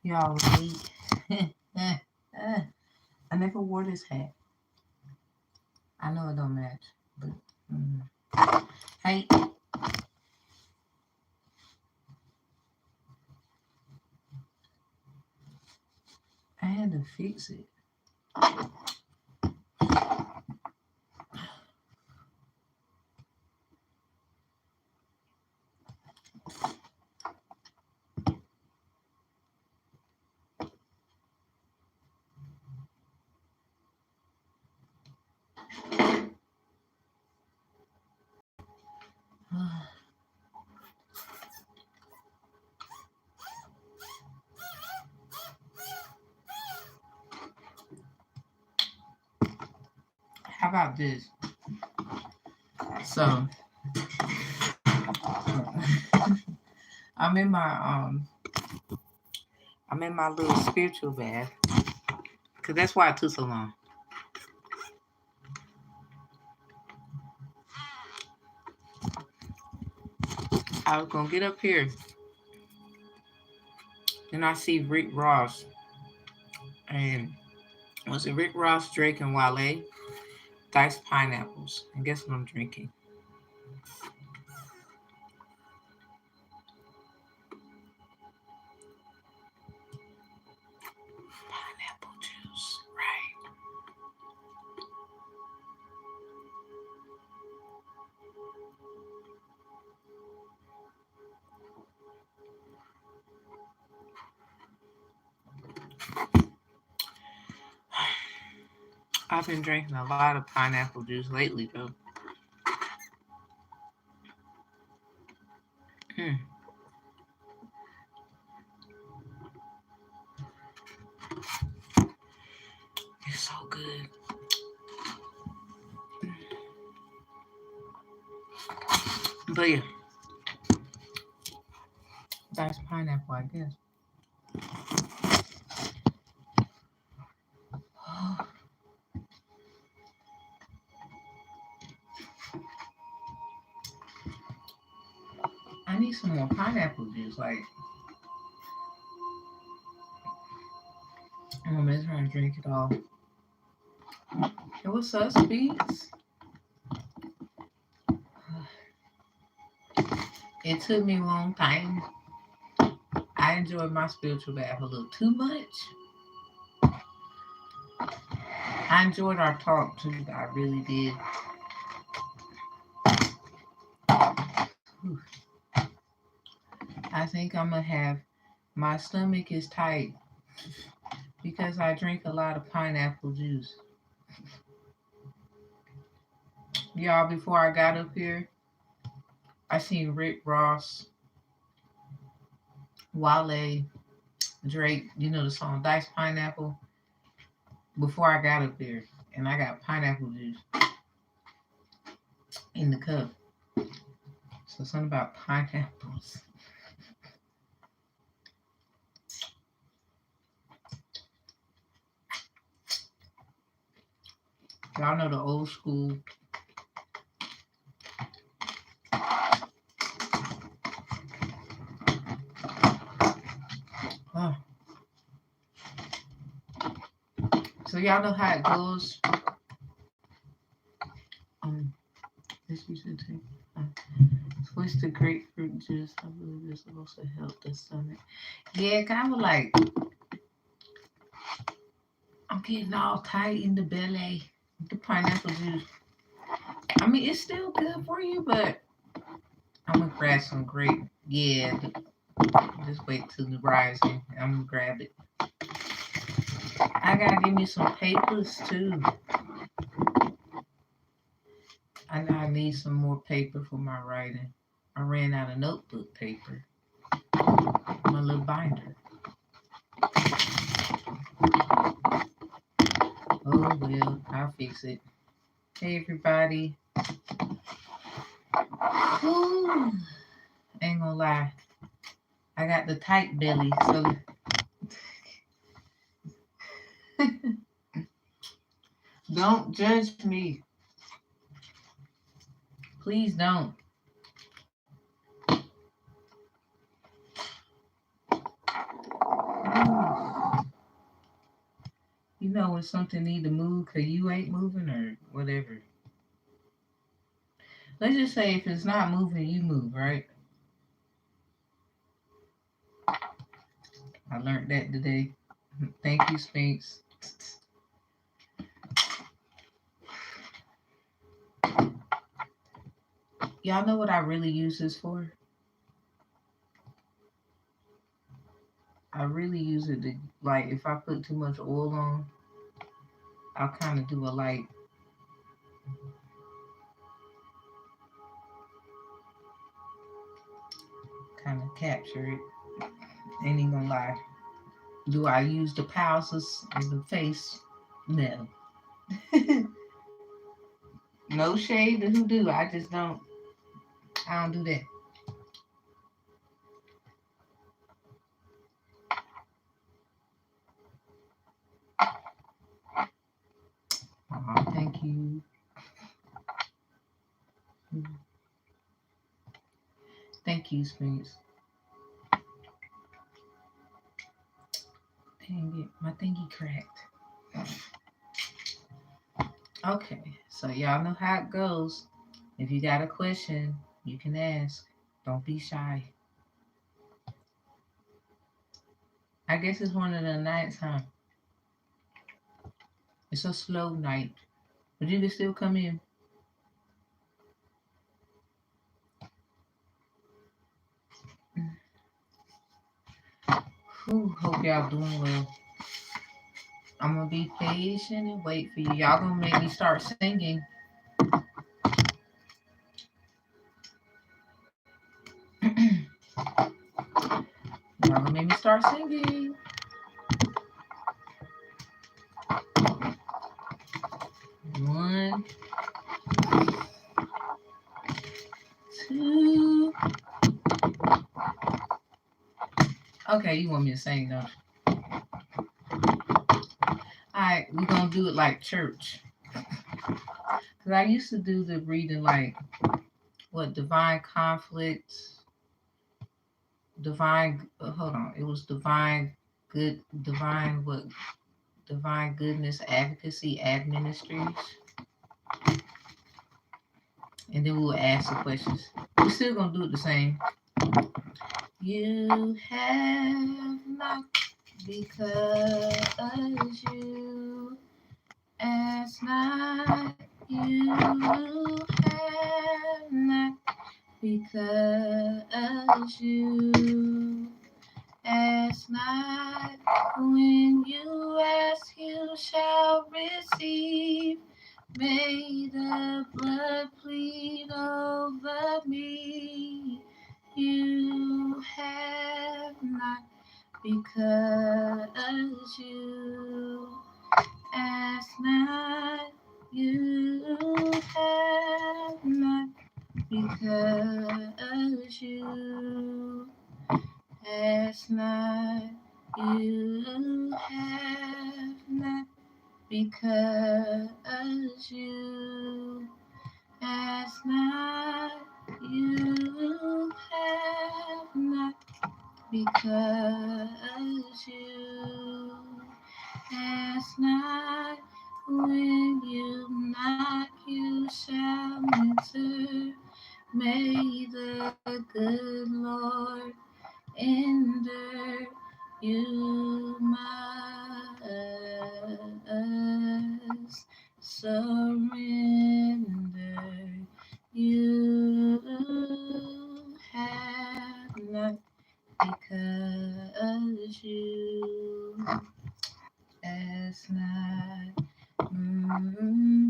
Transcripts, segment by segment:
Y'all wait. I never wore this hat. I know it don't match, but hey, I had to fix it. How about this? So I'm in my I'm in my little spiritual bath because that's why it took so long. I was gonna get up here, and I see Rick Ross, and was it Rick Ross, Drake, and Wale? Diced pineapples, and guess what I'm drinking? Pineapple juice, right? I've been drinking a lot of pineapple juice lately, though. Mm, it's so good. But yeah, that's pineapple, I guess. I need some more pineapple juice. Like, I'm just trying to drink it all. Hey, what's up, Speeds? It took me a long time. I enjoyed my spiritual bath a little too much. I enjoyed our talk too. I really did. Whew. I think I'm gonna have my stomach is tight because I drink a lot of pineapple juice. Y'all, before I got up here, I seen Rick Ross, Wale, Drake, you know the song Dice Pineapple, before I got up there. And I got pineapple juice in the cup. So something about pineapples. Y'all know the old school. Oh. So y'all know how it goes. This you should take. Twist the grapefruit juice. I believe this will also help the stomach. Yeah, kind of like I'm getting all tight in the belly with the pineapple juice. I mean, it's still good for you, but I'm gonna grab some grape. Yeah, just wait till the rising. I'm gonna grab it. I gotta give me some papers too. I know I need some more paper for my writing. I ran out of notebook paper. My little binder. Oh well, I'll fix it. Hey everybody. Whew. Ain't gonna lie. I got the tight belly, so don't judge me. Please don't. move. You know when something need to move because you ain't moving or whatever. Let's just say if it's not moving, you move, right? I learned that today. Thank you, Sphinx. Y'all know what I really use this for? I really use it to, like, if I put too much oil on, I'll kind of do a light, kind of capture it. Ain't even gonna lie. Do I use the pulses in the face? No. No shade to who do. I just don't. I don't do that. Oh, thank you. Thank you, Sphinx. Dang it, my thingy cracked. Okay, so y'all know how it goes. If you got a question, you can ask. Don't be shy. I guess it's one of the nights, huh? It's a slow night, but you can still come in. Whew, hope y'all doing well. I'm gonna be patient and wait for you. Y'all gonna make me start singing. Y'all gonna make me start singing. One, two. Okay, you want me to sing, don't you? Alright, we're gonna do it like church. Cause I used to do the reading like what divine conflicts, divine hold on, it was divine good divine what divine goodness advocacy administries. And then we'll ask the questions. We're still gonna do it the same. You have not because you ask not. You have not because you ask not. When you ask, you shall receive. May the blood plead over me. You have not because you ask not. You have not because you ask not. You have not because you ask not. You have not because you ask not. When you knock, you shall enter. May the good Lord enter. You must surrender. You have not because you ask not. Mm-hmm.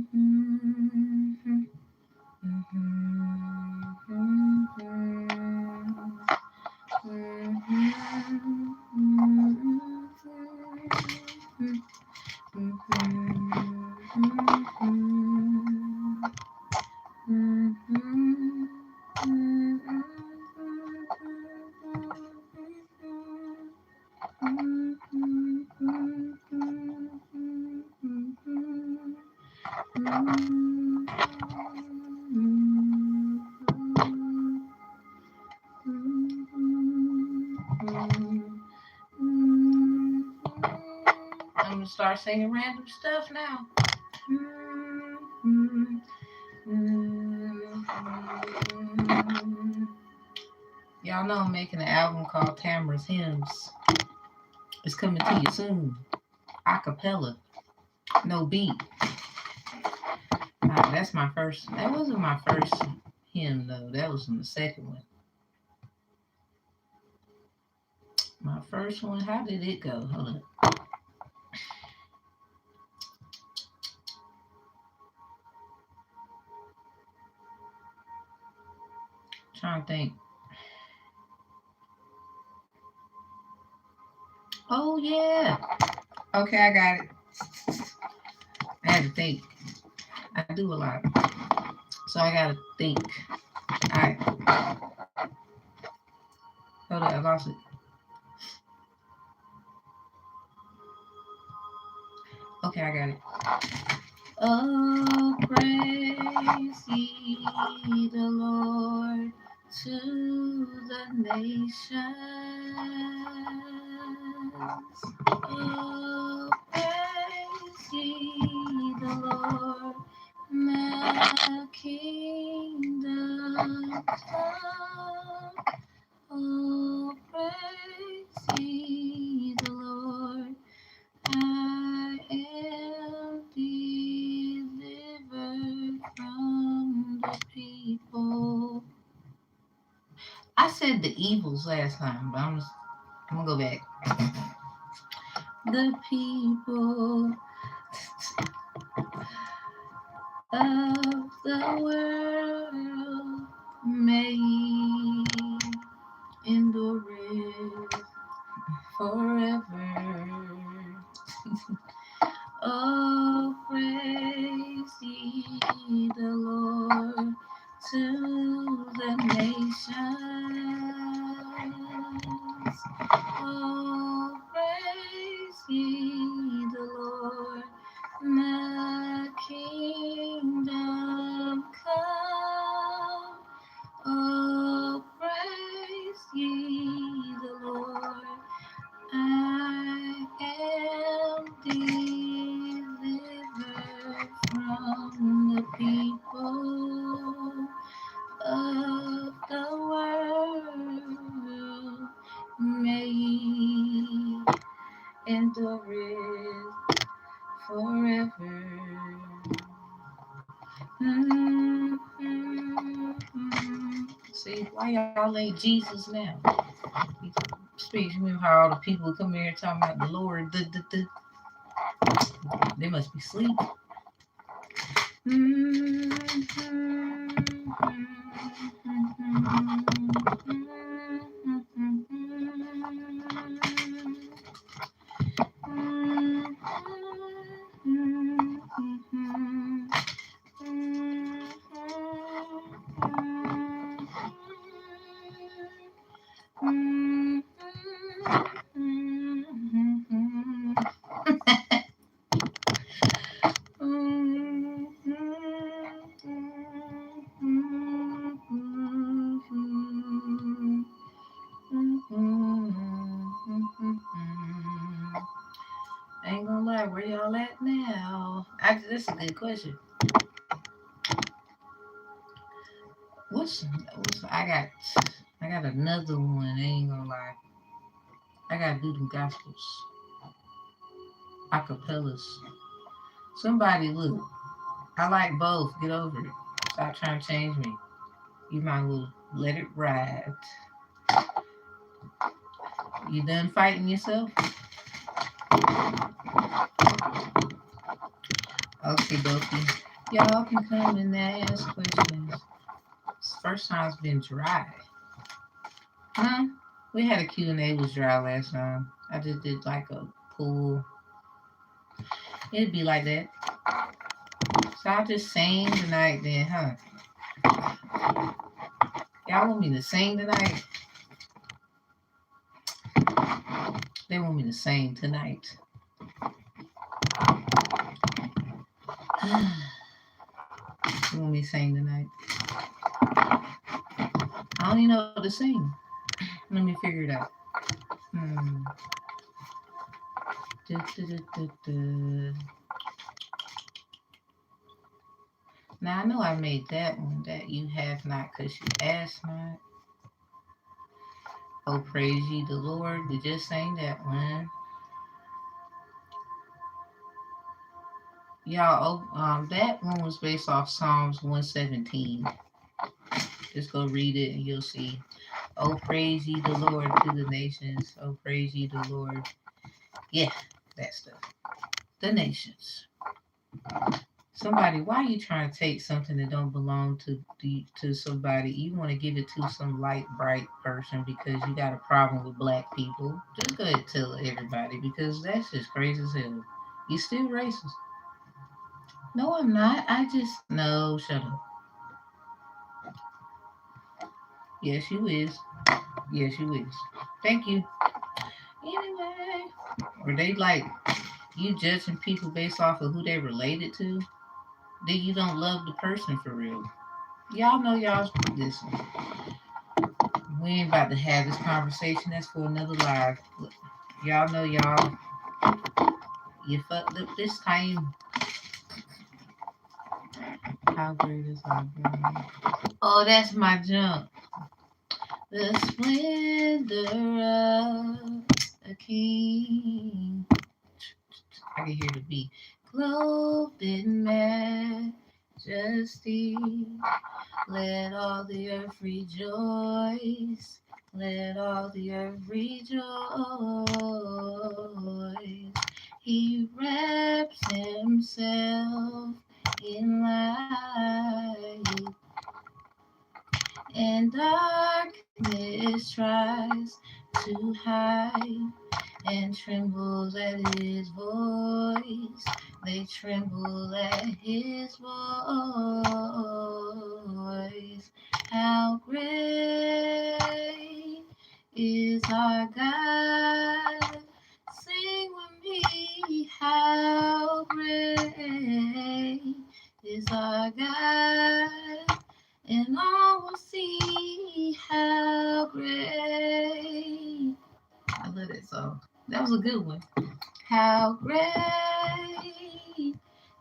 gonna start singing random stuff now. Y'all know I'm making an album called Tamara's Hymns. It's coming to you soon. Acapella. No beat. That's my first. That wasn't my first hymn though. That was in the second one. My first one. How did it go? Hold up. Trying to think. Oh yeah. Okay, I got it. I had to think. I do a lot, so I gotta think. All right. Hold up, I lost it. Okay, I got it. Oh, praise ye the Lord to the nations. Oh, praise ye the Lord, the kingdom come. Oh, praise ye the Lord. I am delivered from the people. I said the evils last time, but I'm gonna go back. The people of the world may endure forever. Oh, praise ye the Lord to the nations. Oh, praise ye the Lord, the kingdom come. Oh, praise ye the Lord. I am delivered from the people of the world. May endure it forever. See, why y'all ain't Jesus now? Speaks. Remember how all the people come here talking about the Lord? They must be asleep. I ain't gonna lie, where y'all at now? That's a good question. What's I got another one. I ain't gonna lie. I gotta do them gospels, acapellas. Somebody look. I like both. Get over it. Stop trying to change me. You might as well let it ride. You done fighting yourself? Okay, dokie. Y'all can come and ask questions. First time's been dry. Huh? We had a Q&A was dry last time. I just did like a pool. It'd be like that. So I'll just sing tonight then, huh? Y'all want me to sing tonight? They want me to sing tonight. You want me to sing tonight? I don't even know what to sing. Let me figure it out. Du, du, du, du, du. Now I know I made that one that you have not because you asked not. Oh, praise ye the Lord. We just sang that one. Y'all, that one was based off Psalms 117. Just go read it and you'll see. Oh, praise ye the Lord to the nations. Oh, praise ye the Lord. Yeah, that stuff. The nations. Somebody, why are you trying to take something that don't belong to somebody? You want to give it to some light, bright person because you got a problem with black people. Just go ahead and tell everybody because that's just crazy as hell. You still racist. No, I'm not. No, shut up. Yes, you is. Yes, you is. Thank you. Anyway, or they like you judging people based off of who they related to? Then you don't love the person for real. Y'all know y'all listen. We ain't about to have this conversation. That's for another live. Y'all know you fucked up this time. How great is our God? Oh, that's my junk. The splendor of a king. I can hear the beat. Clothed in majesty, let all the earth rejoice. Let all the earth rejoice. He wraps himself in light, and darkness tries to hide and trembles at his voice. They tremble at his voice. How great is our God? Sing with me. How great is our God? And all will see how great. I love that song. That was a good one. How great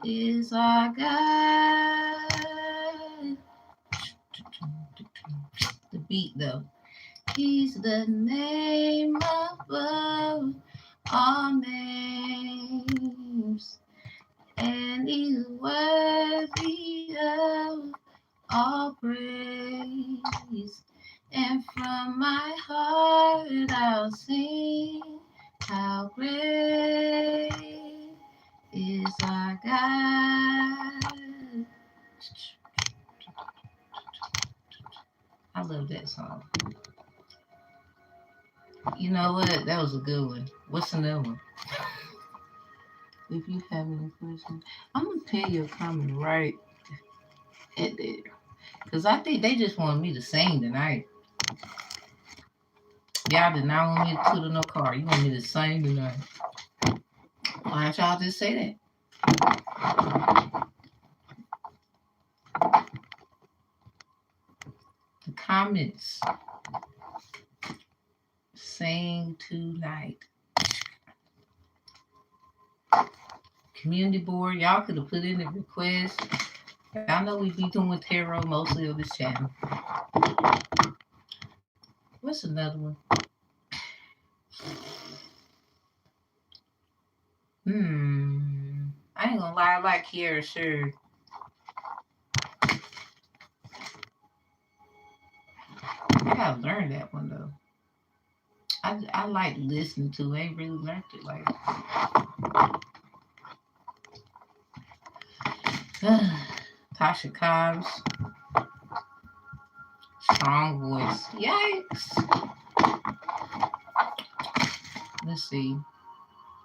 is our God? The beat though. He's the name above all names, and he's worthy of all praise. And from my heart I'll sing, how great is our God. I love that song. You know what? That was a good one. What's another one? If you have any questions, I'm going to pin your comment right at there. Because I think they just wanted me to sing tonight. Y'all did not want me to toot no car. You want me to sing tonight. Why don't y'all just say that? The comments. Sing tonight. Community board. Y'all could have put in a request. Y'all know we be doing tarot mostly on this channel. What's another one? I ain't gonna lie, I like Kiara Sure. I gotta learn that one though. I like listening to it. I ain't really learned it like Tasha Cobbs. Strong voice. Yikes. Let's see.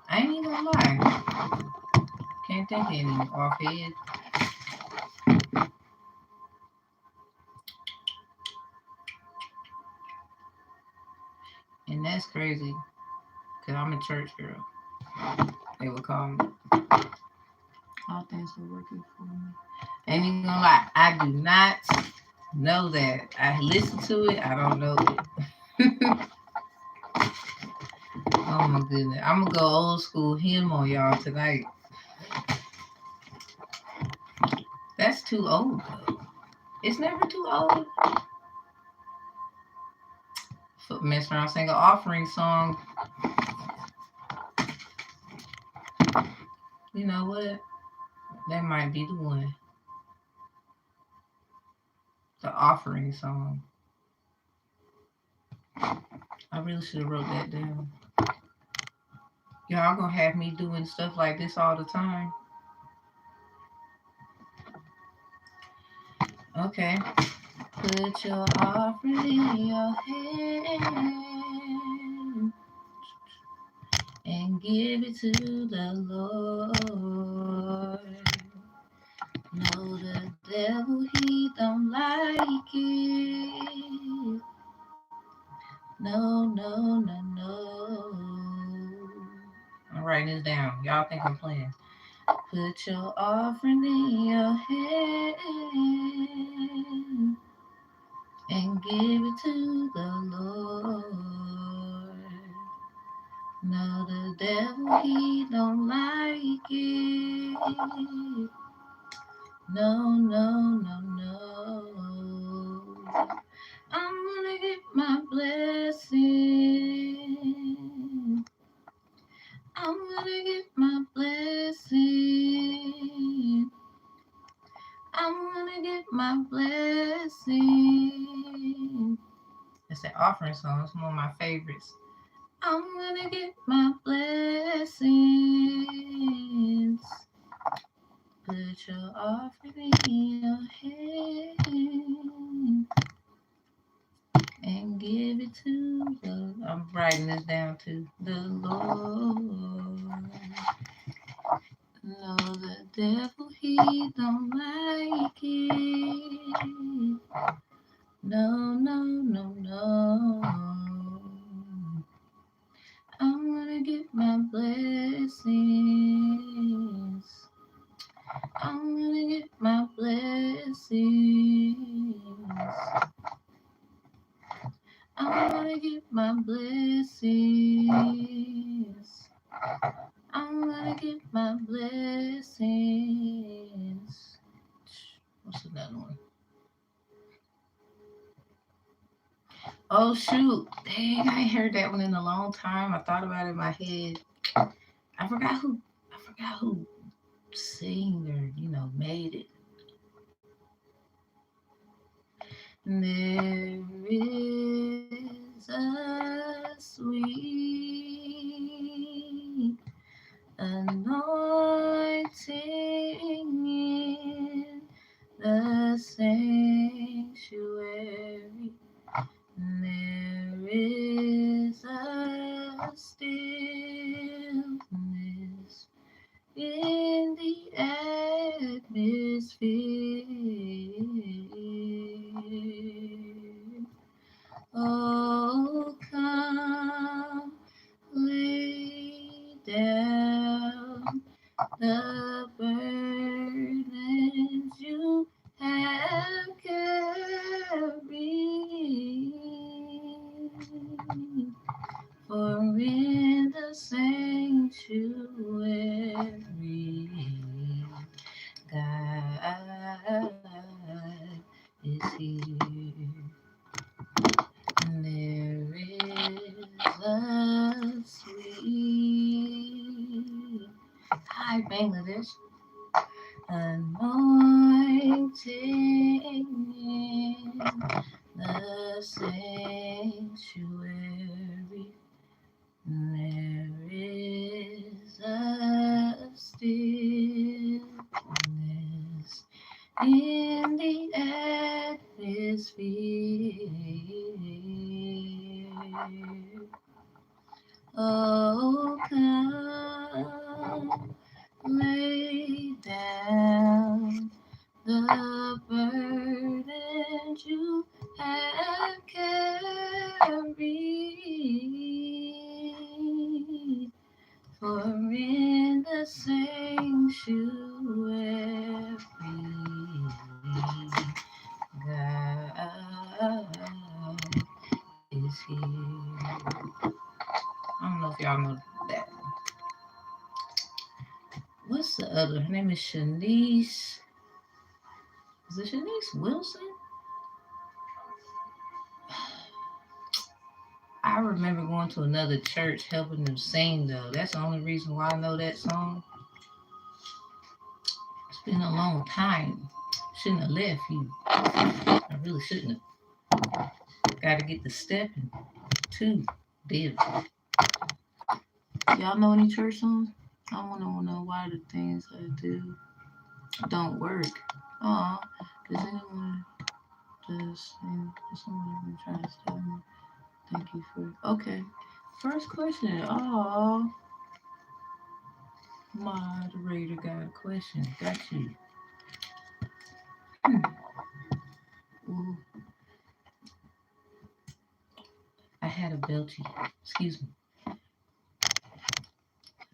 I ain't even gonna lie. Can't think of any offhand. And that's crazy. Because I'm a church girl. They would call me. All things are working for me. Ain't even gonna lie. I do not know that. I listen to it. I don't know it. Oh my goodness. I'm gonna go old school hymn on y'all tonight. That's too old though. It's never too old. For mess around, sing an offering song. You know what? That might be the one. The offering song. I really should have wrote that down. Y'all gonna have me doing stuff like this all the time. Okay. Put your offering in your hand and give it to the Lord. No, the devil, he don't like it. No, no, no, no. I'm writing this down. Y'all think I'm playing. Put your offering in your hand and give it to the Lord. No, the devil, he don't like it. No, no, no, no. I'm gonna get my blessing. I'm gonna get my blessing. I'm gonna get my blessing. That's that offering song. It's one of my favorites. I'm gonna get my blessings. Put your offering in your hand and give it to the. I'm writing this down to the Lord. No, the devil, he don't like it. No, no, no, no. I'm gonna get my blessings. I'm gonna get my blessings. I'm gonna get my blessings. I'm gonna get my blessings. What's another one? Oh shoot. Dang, I ain't heard that one in a long time. I thought about it in my head. I forgot who singer, made it. There is a sweet anointing in the sanctuary. There is a stillness in the atmosphere. Oh, come lay down the burdens you have carried. For in the sanctuary, God is here. There is a sweet, hi Bangladesh, anointing in the sanctuary. There is a stillness in the atmosphere. Oh, come lay down the burdens you have carried. For in the sanctuary, God is here. I don't know if y'all y'all know that. What's the other? Her name is Shanice. Is it Shanice Wilson? I remember going to another church helping them sing though. That's the only reason why I know that song. It's been a long time. Shouldn't have left you. I really shouldn't have. Gotta get the stepping too. Did. Y'all know any church songs? I wanna know why the things I do don't work. Aw, does anyone just someone trying to tell me? Thank you for okay. First question. Oh, moderator got a question. Got you. Ooh, I had a belchy. Excuse me.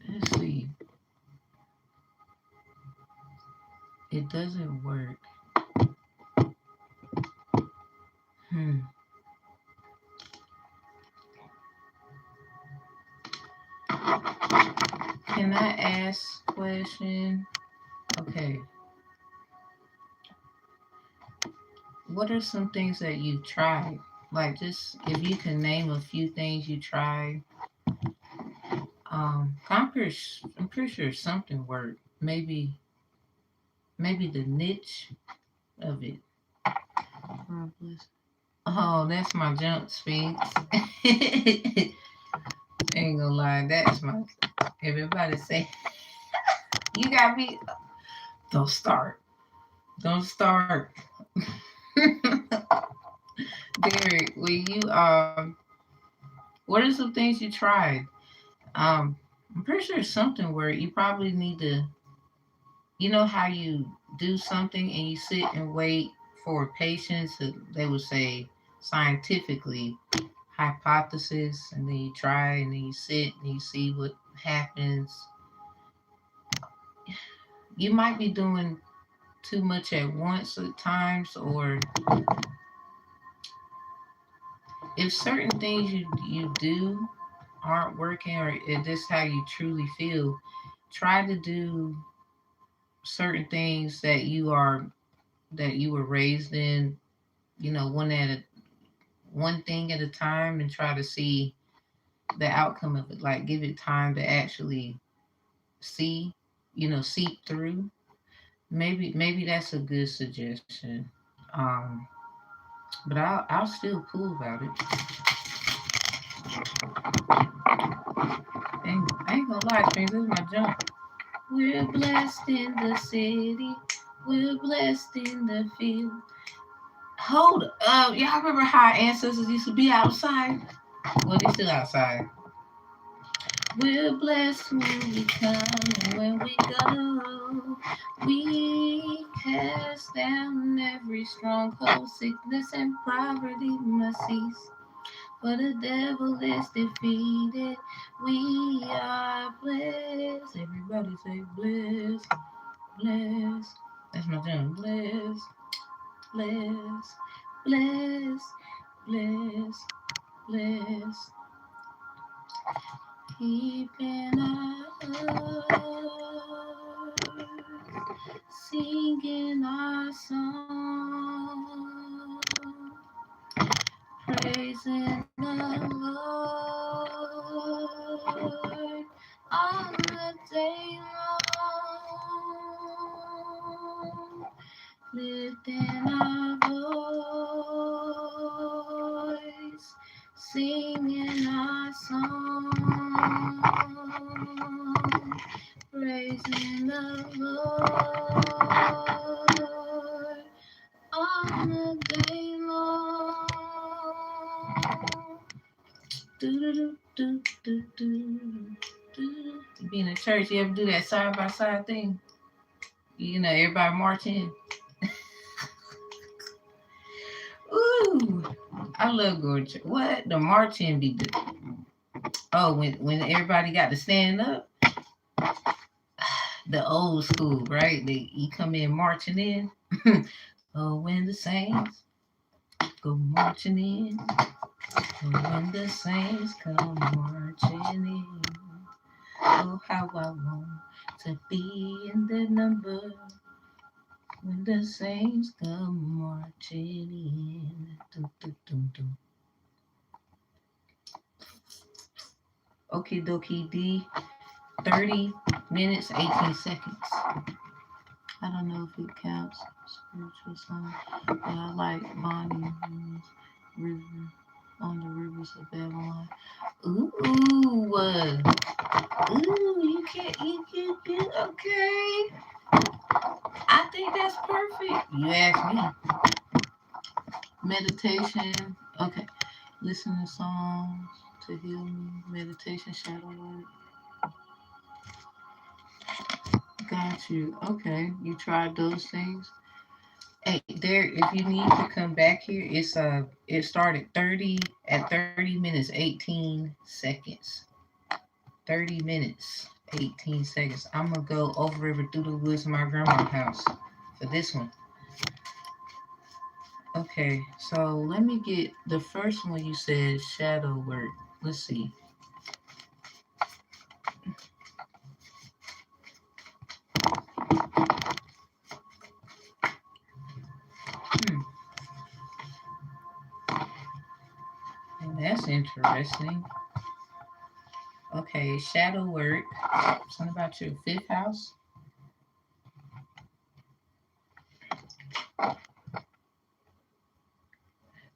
Let's see. It doesn't work. Can I ask a question? Okay. What are some things that you tried? Like, just if you can name a few things you tried. I'm pretty sure something worked. Maybe the niche of it. Oh, that's my jump Sphinx. Ain't gonna lie, that's my. Everybody say, you got me. Don't start. Don't start. Derek, when you what are some things you tried? I'm pretty sure something where you probably need to, you know how you do something and you sit and wait for patients. They would say scientifically hypothesis, and then you try, and then you sit and you see what happens. You might be doing too much at once at times, or if certain things you do aren't working, or if this is how you truly feel, try to do certain things that you were raised in, one thing at a time, and try to see the outcome of it. Like, give it time to actually see, seep through. Maybe that's a good suggestion. Um, but I'll still cool about it. I ain't gonna lie, Springs, this is my jump. We're blessed in the city. We're blessed in the field. Hold up. Y'all remember how our ancestors used to be outside? Well, they still outside. We're blessed when we come and when we go. We cast down every stronghold, sickness and poverty must cease. For the devil is defeated. We are blessed. Everybody say blessed, blessed. That's my jam. Blessed, blessed, blessed, blessed, blessed. Keeping our hearts, singing our song, praising the Lord all the day long, lifting our voice, singing our song, praising the Lord all the day long. Being in church, you ever do that side by side thing? Everybody marching. Ooh, I love going to church. What the marching be doing? Oh, when everybody got to stand up, the old school, right? You come in marching in. Oh, when the saints go marching in. When the saints come marching in, oh, how I want to be in their number. When the saints come marching in. Dum, dum, dum, dum. Okie dokie D. 30 minutes, 18 seconds. I don't know if it counts. Spiritual song. But I like Bonnie River on the rivers of Babylon. Ooh, you can't, okay. I think that's perfect. You ask me. Meditation. Okay. Listen to songs to heal me. Meditation, shadow work. Got you. Okay. You tried those things. Hey, there. If you need to come back here, it started 30 minutes 18 seconds. 30 minutes 18 seconds. I'm gonna go over river through the woods of my grandma's house for this one. Okay, so let me get the first one you said shadow work. Let's see. Hmm, and that's interesting. Okay, shadow work. Something about your fifth house.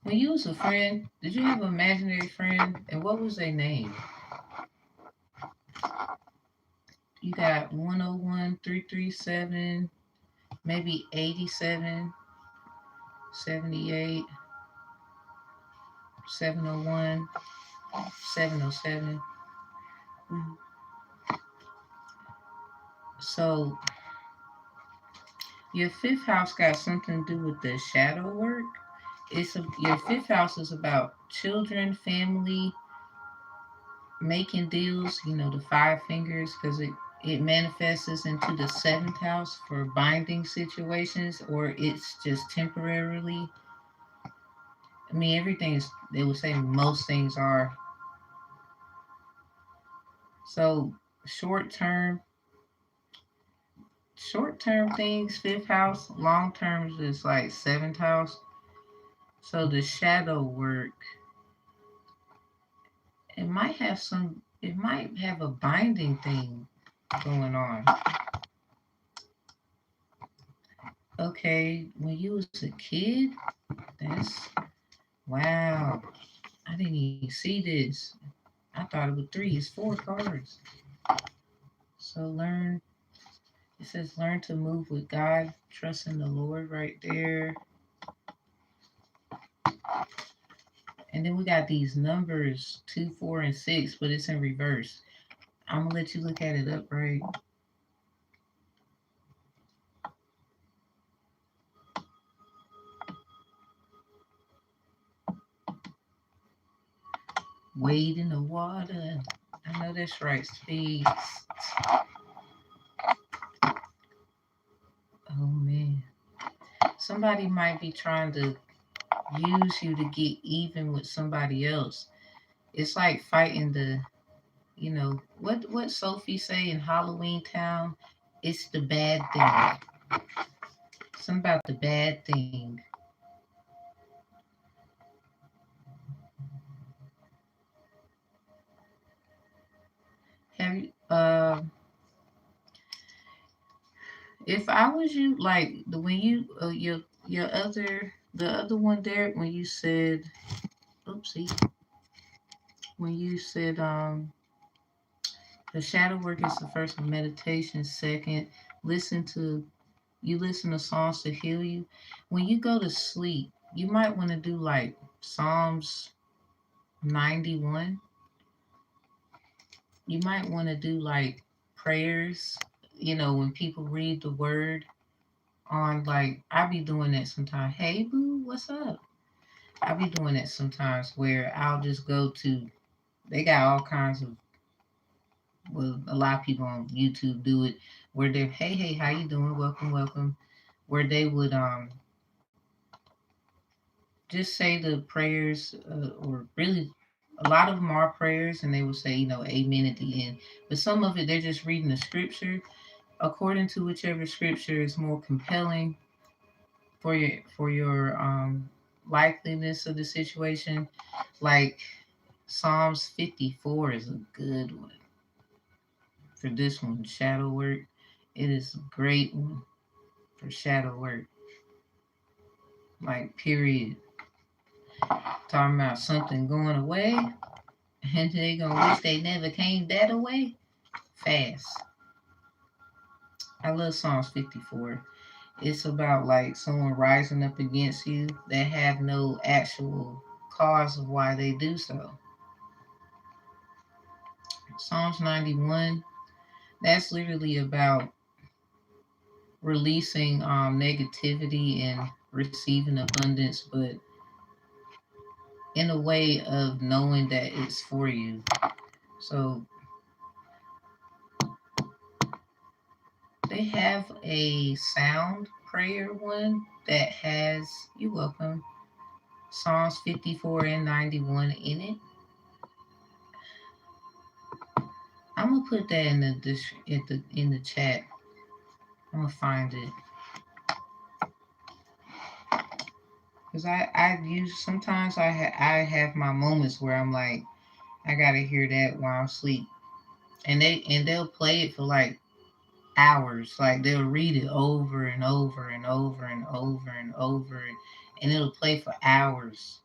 When you was a friend, did you have an imaginary friend? And what was their name? You got 101, 337, maybe 87, 78, 701, 707. So your fifth house got something to do with the shadow work. Your fifth house is about children, family, making deals. You know, the five fingers, because it manifests into the seventh house for binding situations, or it's just temporarily. I mean, everything is. They would say most things are. So short term, short term things, fifth house. Long term is like seventh house. So the shadow work, it might have a binding thing going on. Okay, when you was a kid, that's wow. I didn't even see this. I thought it was three. It's four cards. So it says learn to move with God, trust in the Lord right there. And then we got these numbers 2, 4, and 6, but it's in reverse. I'm gonna let you look at it up, right? Wade in the water. I know that's right, Speed. Oh man. Somebody might be trying to use you to get even with somebody else. It's like fighting what Sophie say in Halloween Town? It's the bad thing. Something about the bad thing. Have you if I was you, like the when you your other the other one there when you said oopsie when you said the shadow work is the first one, meditation second, listen to listen to songs to heal you. When you go to sleep, you might want to do like Psalms 91. You might want to do like prayers, when people read the word on, like I be doing that sometimes. Hey boo, what's up? I be doing that sometimes where I'll just go to they got all kinds of well, a lot of people on YouTube do it where they're hey, how you doing? Welcome, welcome. Where they would just say the prayers, or really a lot of them are prayers, and they will say, amen at the end. But some of it, they're just reading the scripture according to whichever scripture is more compelling for your likeliness of the situation. Like Psalms 54 is a good one for this one, shadow work. It is a great one for shadow work. Like period. Talking about something going away, and they gonna wish they never came that away fast. I love Psalms 54. It's about like someone rising up against you that have no actual cause of why they do so. Psalms 91, that's literally about releasing negativity and receiving abundance, but in a way of knowing that it's for you. So they have a sound prayer one that has, you're welcome, Psalms 54 and 91 in it. I'm gonna put that in the chat. I'm gonna find it because I use sometimes I have my moments where I'm like I gotta hear that while I'm asleep, they'll play it for like hours. Like they'll read it over and over and over and over and over, and it'll play for hours.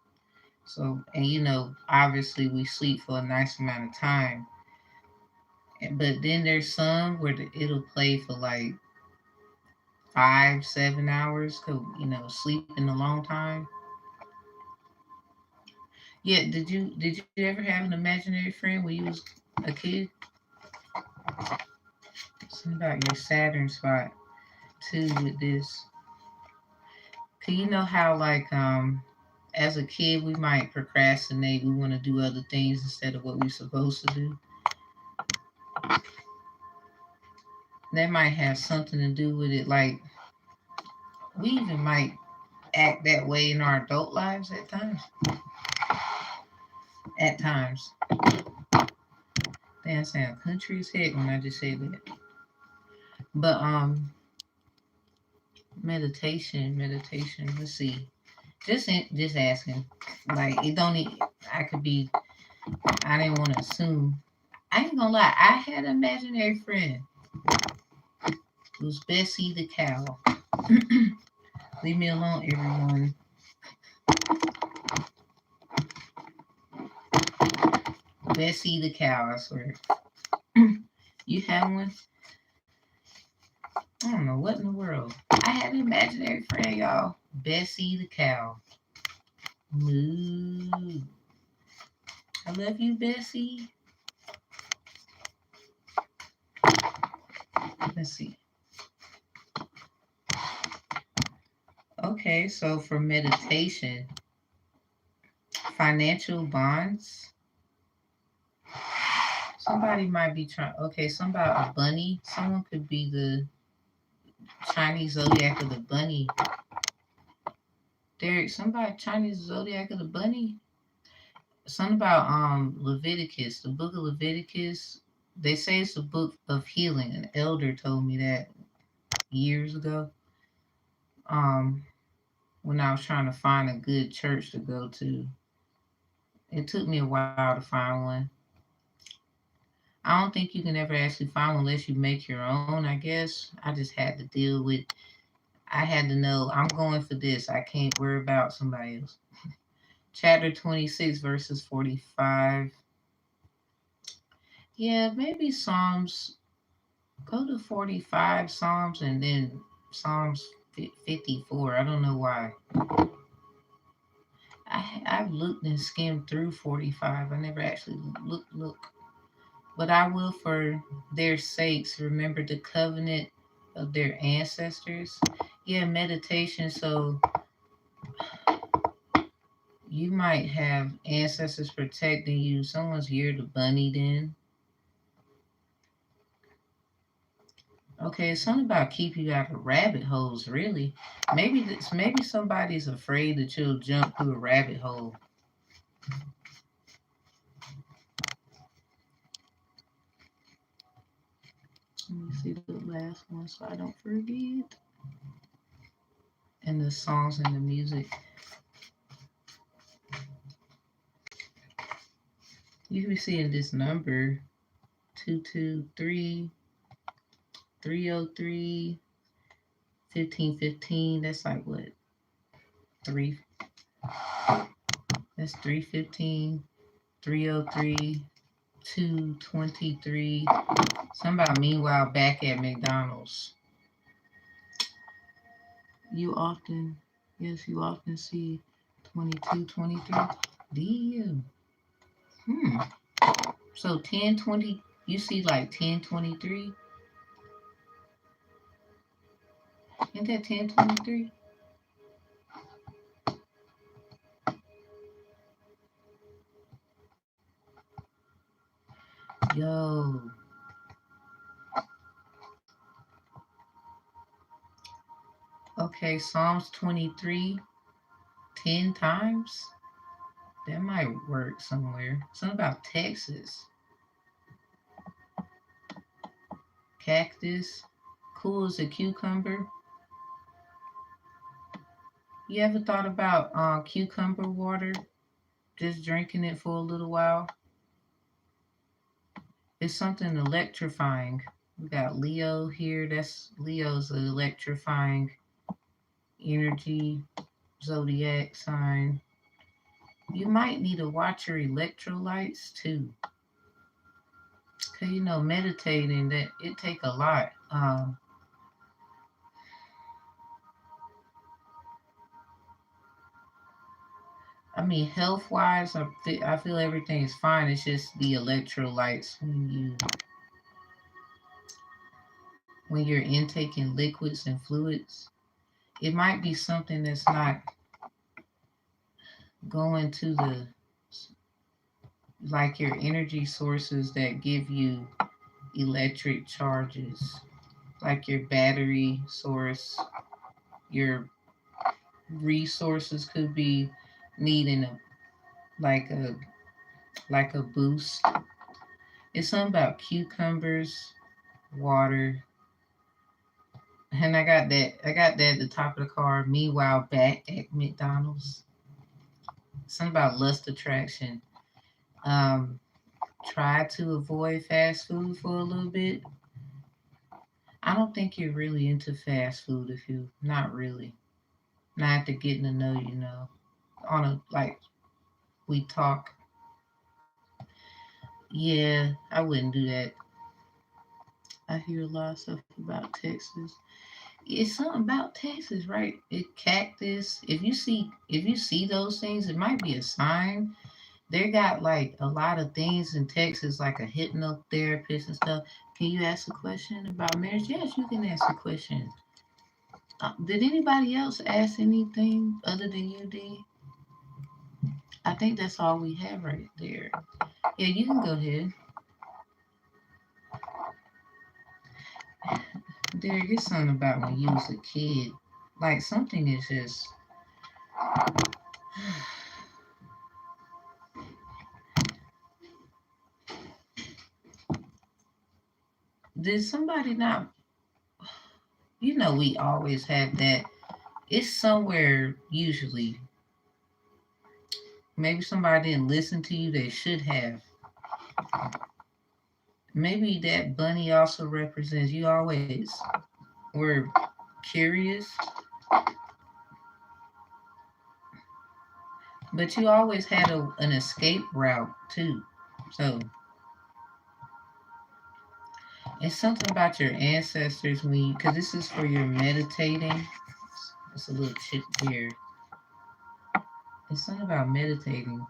So, and obviously we sleep for a nice amount of time, but then there's some where it'll play for like 5, 7 hours. Cause sleeping a long time. Yeah, did you ever have an imaginary friend when you was a kid? Something about your Saturn spot too with this. Cause you know how like as a kid we might procrastinate. We want to do other things instead of what we're supposed to do. That might have something to do with it. Like we even might act that way in our adult lives at times. At times. Damn, sound country as heck when I just say that. But meditation. Let's see. Just asking. Like it don't. I could be. I didn't want to assume. I ain't gonna lie. I had an imaginary friend. It was Bessie the cow. Leave me alone, everyone. Bessie the cow. I swear. You have one? I don't know what in the world. I had an imaginary friend, y'all. Bessie the cow. Moo. I love you, Bessie. Let's see. Okay, so for meditation, financial bonds. Somebody might be trying. Okay, something about a bunny. Someone could be the Chinese zodiac of the bunny. Derek, somebody Chinese zodiac of the bunny. Something about Leviticus, the book of Leviticus. They say it's a book of healing. An elder told me that years ago. Um, when I was trying to find a good church to go to. It took me a while to find one. I don't think you can ever actually find one unless you make your own, I guess. I just had to deal with, I had to know I'm going for this. I can't worry about somebody else. Chapter 26, verses 45. Yeah, maybe Psalms, go to 45 Psalms and then Psalms 54. I don't know why. I've looked and skimmed through 45. I never actually look. But I will, for their sakes, remember the covenant of their ancestors. Yeah, meditation. So you might have ancestors protecting you. Someone's year the bunny then. Okay, it's something about keep you out of rabbit holes, really. Maybe somebody's afraid that you'll jump through a rabbit hole. Let me see the last one so I don't forget. And the songs and the music. You can be seeing this number 223 303 1515. That's like what? Three. That's 315 303 223. Something about meanwhile back at McDonald's. You often see 22 23. Damn. So 1020, you see like 1023. Ain't that 1023? Yo. Okay, Psalms 23 10 times. That might work somewhere. Something about Texas. Cactus. Cool as a cucumber. You ever thought about cucumber water? Just drinking it for a little while? It's something electrifying. We got Leo here. That's Leo's electrifying energy zodiac sign. You might need to watch your electrolytes too. Cause meditating that it take a lot. I mean, health wise, I feel everything is fine. It's just the electrolytes when you're intaking liquids and fluids. It might be something that's not going to the like your energy sources that give you electric charges, like your battery source, your resources could be needing like a like a boost. It's something about cucumbers, water, and I got that at the top of the car. Meanwhile, back at McDonald's, something about lust attraction. Um, Try to avoid fast food for a little bit. I don't think you're really into fast food if you not really. Not after getting to know on a like we talk. Yeah, I wouldn't do that. I hear a lot of stuff about Texas. It's something about Texas, right? It cactus. If you see those things, it might be a sign. They got like a lot of things in Texas, like a hypnotherapist and stuff. Can you ask a question about marriage? Yes, you can ask a question. Did anybody else ask anything other than you did? I think that's all we have right there. Yeah, you can go ahead. Derek, it's something about when you was a kid. Like something is just. Did somebody not? We always have that. It's somewhere usually. Maybe somebody didn't listen to you. They should have. Maybe that bunny also represents you always were curious, but you always had an escape route too. So it's something about your ancestors when you, because this is for your meditating. It's a little chip here. It's something about meditating.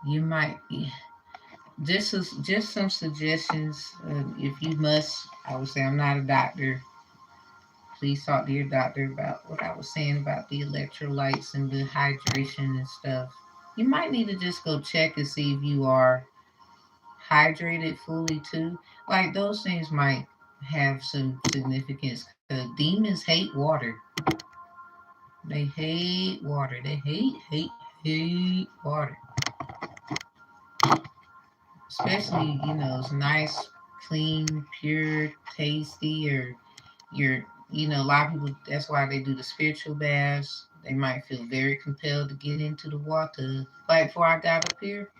You might just some suggestions. If you must, I would say I'm not a doctor. please talk to your doctor about what I was saying about the electrolytes and the hydration and stuff. You might need to just go check and see if you are hydrated fully too. Like those things might have some significance because demons hate water. They hate water. They hate water. Especially, it's nice, clean, pure, tasty, or a lot of people, that's why they do the spiritual baths. They might feel very compelled to get into the water. Like before I got up here,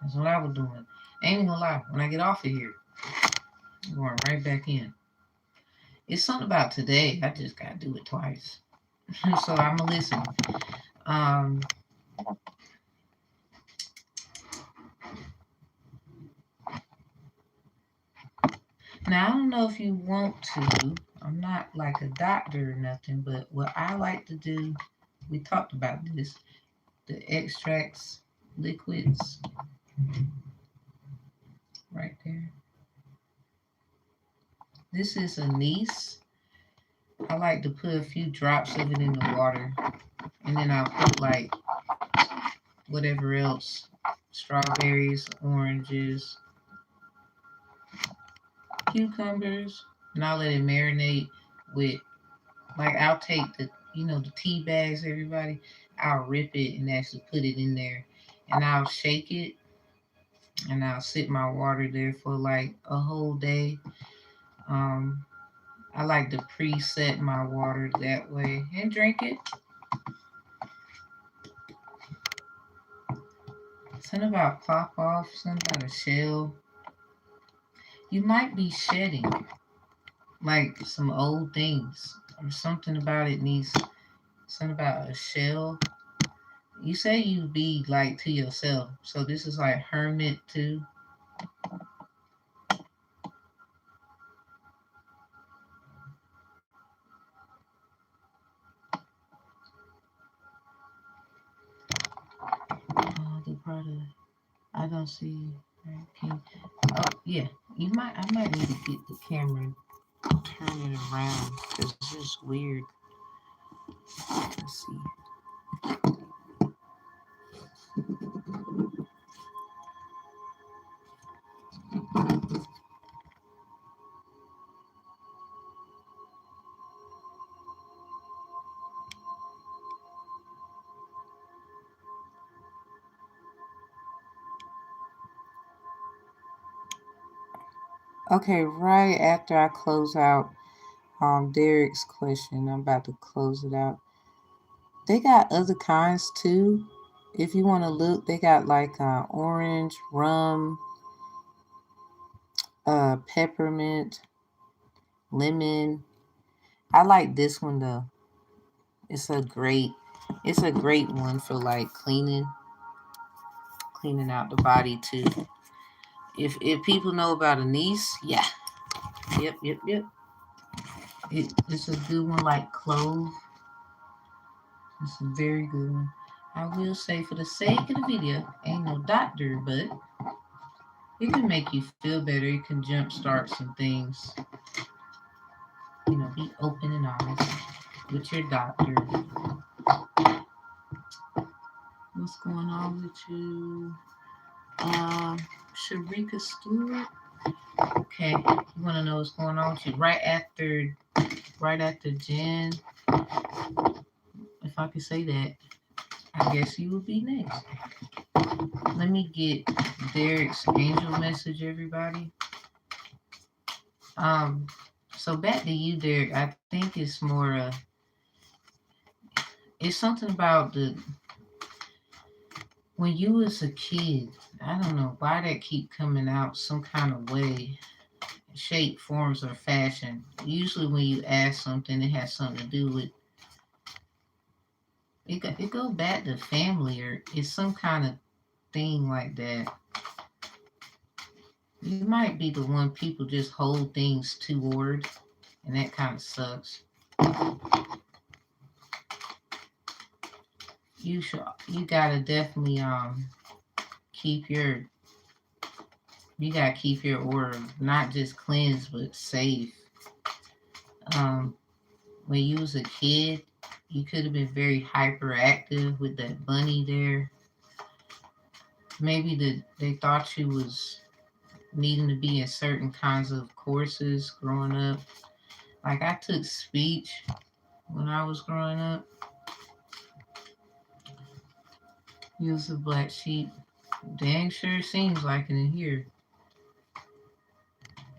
that's what I was doing. Ain't even gonna lie, when I get off of here, I'm going right back in. It's something about today, I just gotta do it twice. So I'm gonna listen. Um, Now, I don't know if you want to. I'm not like a doctor or nothing, but what I like to do, we talked about this, the extracts, liquids, right there. This is anise. I like to put a few drops of it in the water, and then I'll put like whatever else, strawberries, oranges, cucumbers, and I'll let it marinate with, like, I'll take the tea bags, everybody, I'll rip it and actually put it in there, and I'll shake it, and I'll sit my water there for like a whole day. Um, I like to preset my water that way and drink it. Something about pop off, something about a shell. You might be shedding like some old things, or something about it needs, something about a shell. You say you be like to yourself, so this is like hermit too. The product. I don't see. Can, oh yeah, I might need to get the camera and turn it around because it's just weird. Let's see. Okay, right after I close out Derek's question, I'm about to close it out. They got other kinds too. If you want to look, they got like orange, rum, peppermint, lemon. I like this one though. It's a great it's a great one for like cleaning out the body too. If people know about anise, yeah. Yep. It's a good one like clove. It's a very good one. I will say for the sake of the video, ain't no doctor, but it can make you feel better. It can jumpstart some things. Be open and honest with your doctor. What's going on with you? Sharika Stewart. Okay, you want to know what's going on with you right after Jen. If I could say that, I guess you would be next. Let me get Derek's angel message, everybody. So back to you, Derek. I think it's more. It's something about when you was a kid. I don't know why that keep coming out some kind of way, shape, forms, or fashion. Usually, when you ask something, it has something to do with it. Go back to family, or it's some kind of thing like that. You might be the one people just hold things toward, and that kind of sucks. You gotta definitely keep your you gotta keep your aura not just cleansed but safe. Um when you was a kid, you could have been very hyperactive with that bunny there. Maybe they thought you was needing to be in certain kinds of courses growing up. Like I took speech when I was growing up. He was a black sheep. Dang sure seems like it in here.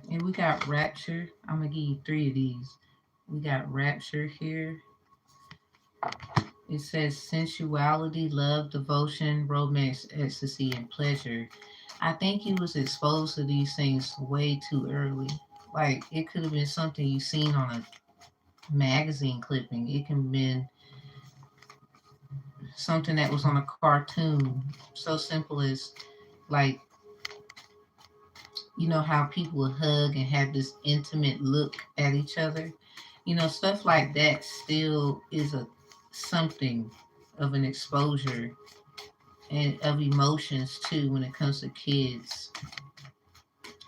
And we got rapture. I'm gonna give you three of these. We got rapture here. It says sensuality, love, devotion, romance, ecstasy, and pleasure. I think you was exposed to these things way too early. Like it could have been something you seen on a magazine clipping. It can have been something that was on a cartoon. So simple as like you know how people would hug and have this intimate look at each other. You know, stuff like that still is a something of an exposure and of emotions too when it comes to kids.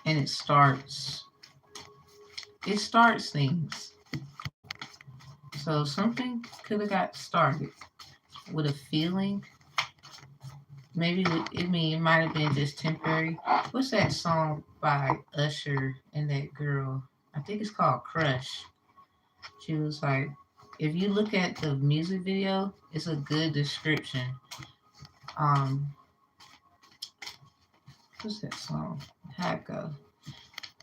And it starts things. So something could have got started with a feeling. Maybe it might have been just temporary. What's that song by Usher and that girl? I think it's called Crush. She was like, if you look at the music video, it's a good description. Um, what's that song? How it go?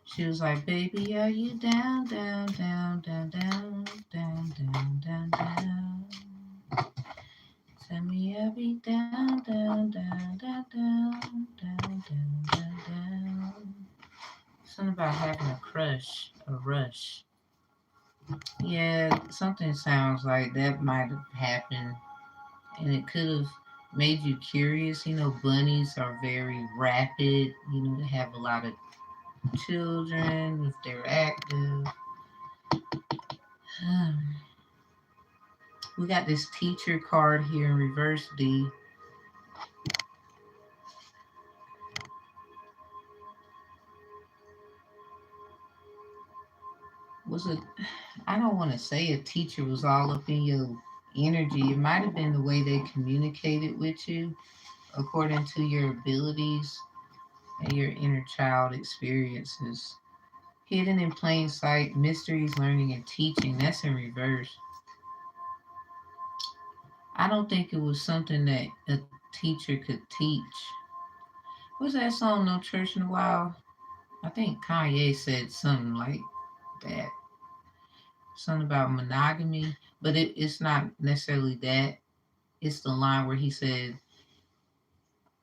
She was like, baby, are you down, down, down, down, down, down, down, down, down? Tell me I'll be down, down, down, down, down, down, down, down, down. Something about having a crush, a rush. Yeah, something sounds like that might have happened, and it could have made you curious. You know, bunnies are very rapid. You know, they have a lot of children if they're active. We got this teacher card here in reverse D. Was it? I don't want to say a teacher was all up in your energy. It might have been the way they communicated with you according to your abilities and your inner child experiences. Hidden in plain sight, mysteries, learning, and teaching. That's in reverse. I don't think it was something that a teacher could teach. What's that song, No Church in a While? I think Kanye said something like that. Something about monogamy, but it's not necessarily that. It's the line where he said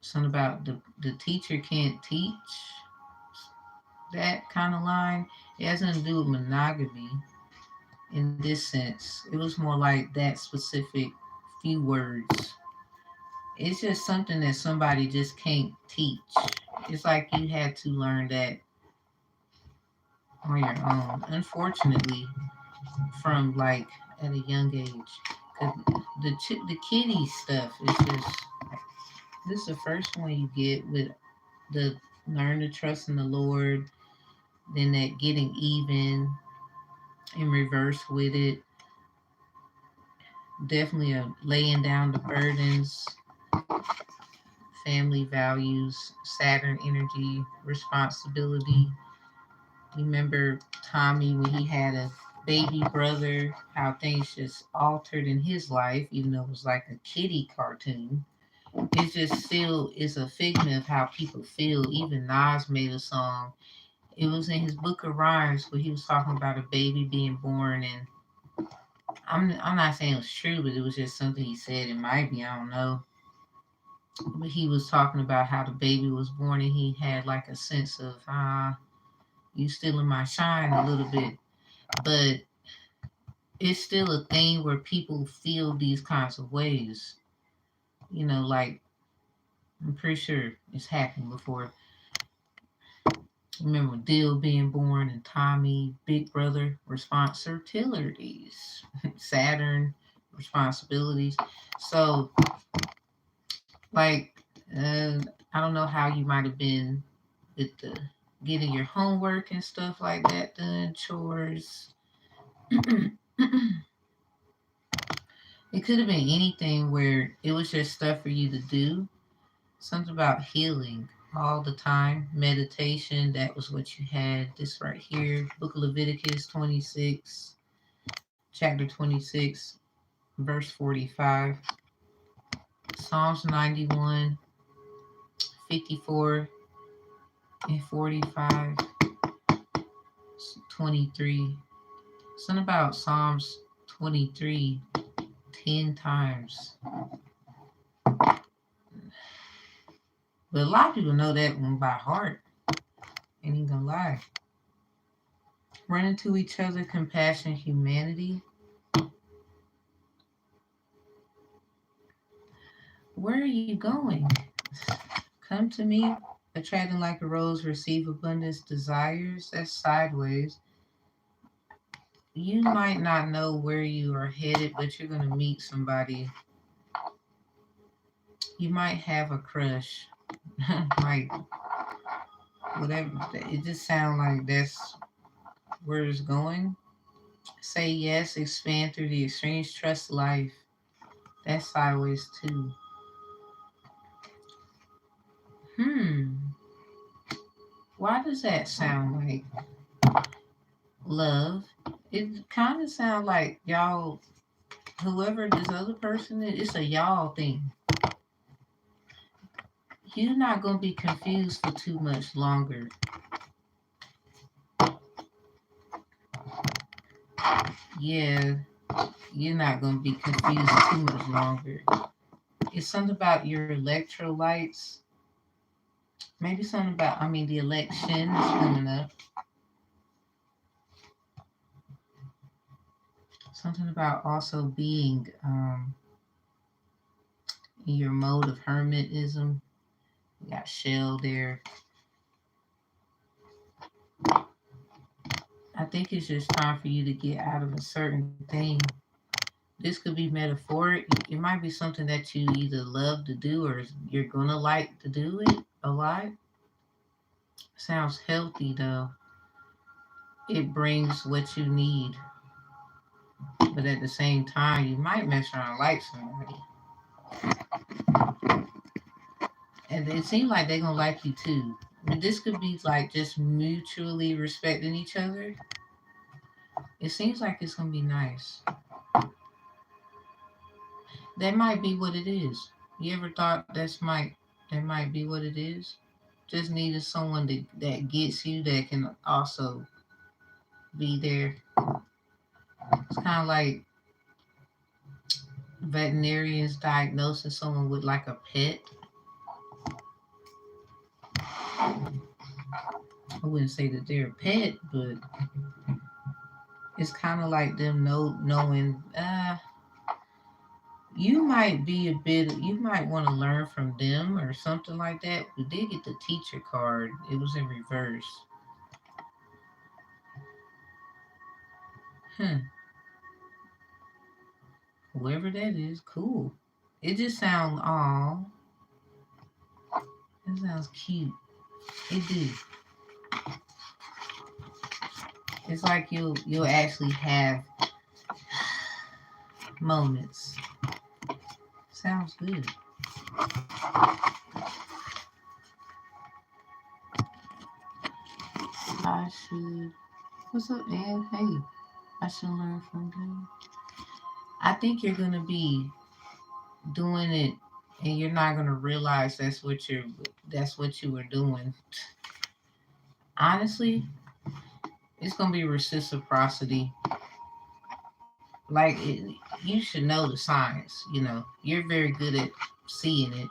something about the teacher can't teach. That kind of line. It has nothing to do with monogamy in this sense. It was more like that specific few words. It's just something that somebody just can't teach. It's like you had to learn that on your own. Unfortunately, from like at a young age, 'cause the kitty stuff is just this is the first one you get with the learn to trust in the Lord, then that getting even in reverse with it. Definitely a laying down the burdens, family values, Saturn energy, responsibility. Remember Tommy when he had a baby brother, how things just altered in his life, even though it was like a kiddie cartoon. It just still is a figment of how people feel. Even Nas made a song. It was in his book of rhymes where he was talking about a baby being born, and I'm not saying it was true, but it was just something he said. It might be, I don't know. But he was talking about how the baby was born, and he had like a sense of you stealing my shine a little bit, but it's still a thing where people feel these kinds of ways. You know, like I'm pretty sure it's happened before. Remember Dill being born and Tommy, Big Brother, responsibilities, Saturn, responsibilities. So, like, I don't know how you might have been with the getting your homework and stuff like that done, chores. It could have been anything where it was just stuff for you to do. Something about healing all the time. Meditation, that was what you had. This right here, Book of Leviticus 26, chapter 26, verse 45. Psalms 91, 54, and 45, 23. Something about Psalms 23 10 times. But a lot of people know that one by heart. Ain't even gonna lie. Running to each other, compassion, humanity. Where are you going? Come to me, attracting like a rose, receive abundance, desires. That's sideways. You might not know where you are headed, but you're gonna meet somebody. You might have a crush. Like whatever. It just sounds like that's where it's going. Say yes, expand through the exchange, trust life. That's sideways too. Hmm. Why does that sound like love? It kind of sounds like y'all, whoever this other person is, it's a y'all thing. You're not going to be confused for too much longer. Yeah, you're not going to be confused too much longer. It's something about your electrolytes. Maybe something about, the election is coming up. Something about also being in your mode of hermetism. You got shell there. I think it's just time for you to get out of a certain thing. This could be metaphoric. It might be something that you either love to do or you're gonna like to do it a lot. Sounds healthy though. It brings what you need, but at the same time, you might mess around and like somebody, and it seems like they're gonna like you too. This could be like just mutually respecting each other. It seems like it's gonna be nice. That might be what it is. You ever thought that might be what it is? Just needed someone that gets you that can also be there. It's kind of like veterinarians diagnosing someone with like a pet. I wouldn't say that they're a pet, but it's kind of like them knowing you might be a bit, you might want to learn from them or something like that. We did get the teacher card, it was in reverse. Hmm. Whoever that is, cool. It just sounds, aw, that sounds cute. It do. It's like you'll actually have moments. Sounds good. I should. What's up, Ed? Hey, I should learn from them. I think you're gonna be doing it, and you're not gonna realize that's what you were doing. Honestly, it's gonna be reciprocity. Like you should know the signs. You're very good at seeing it.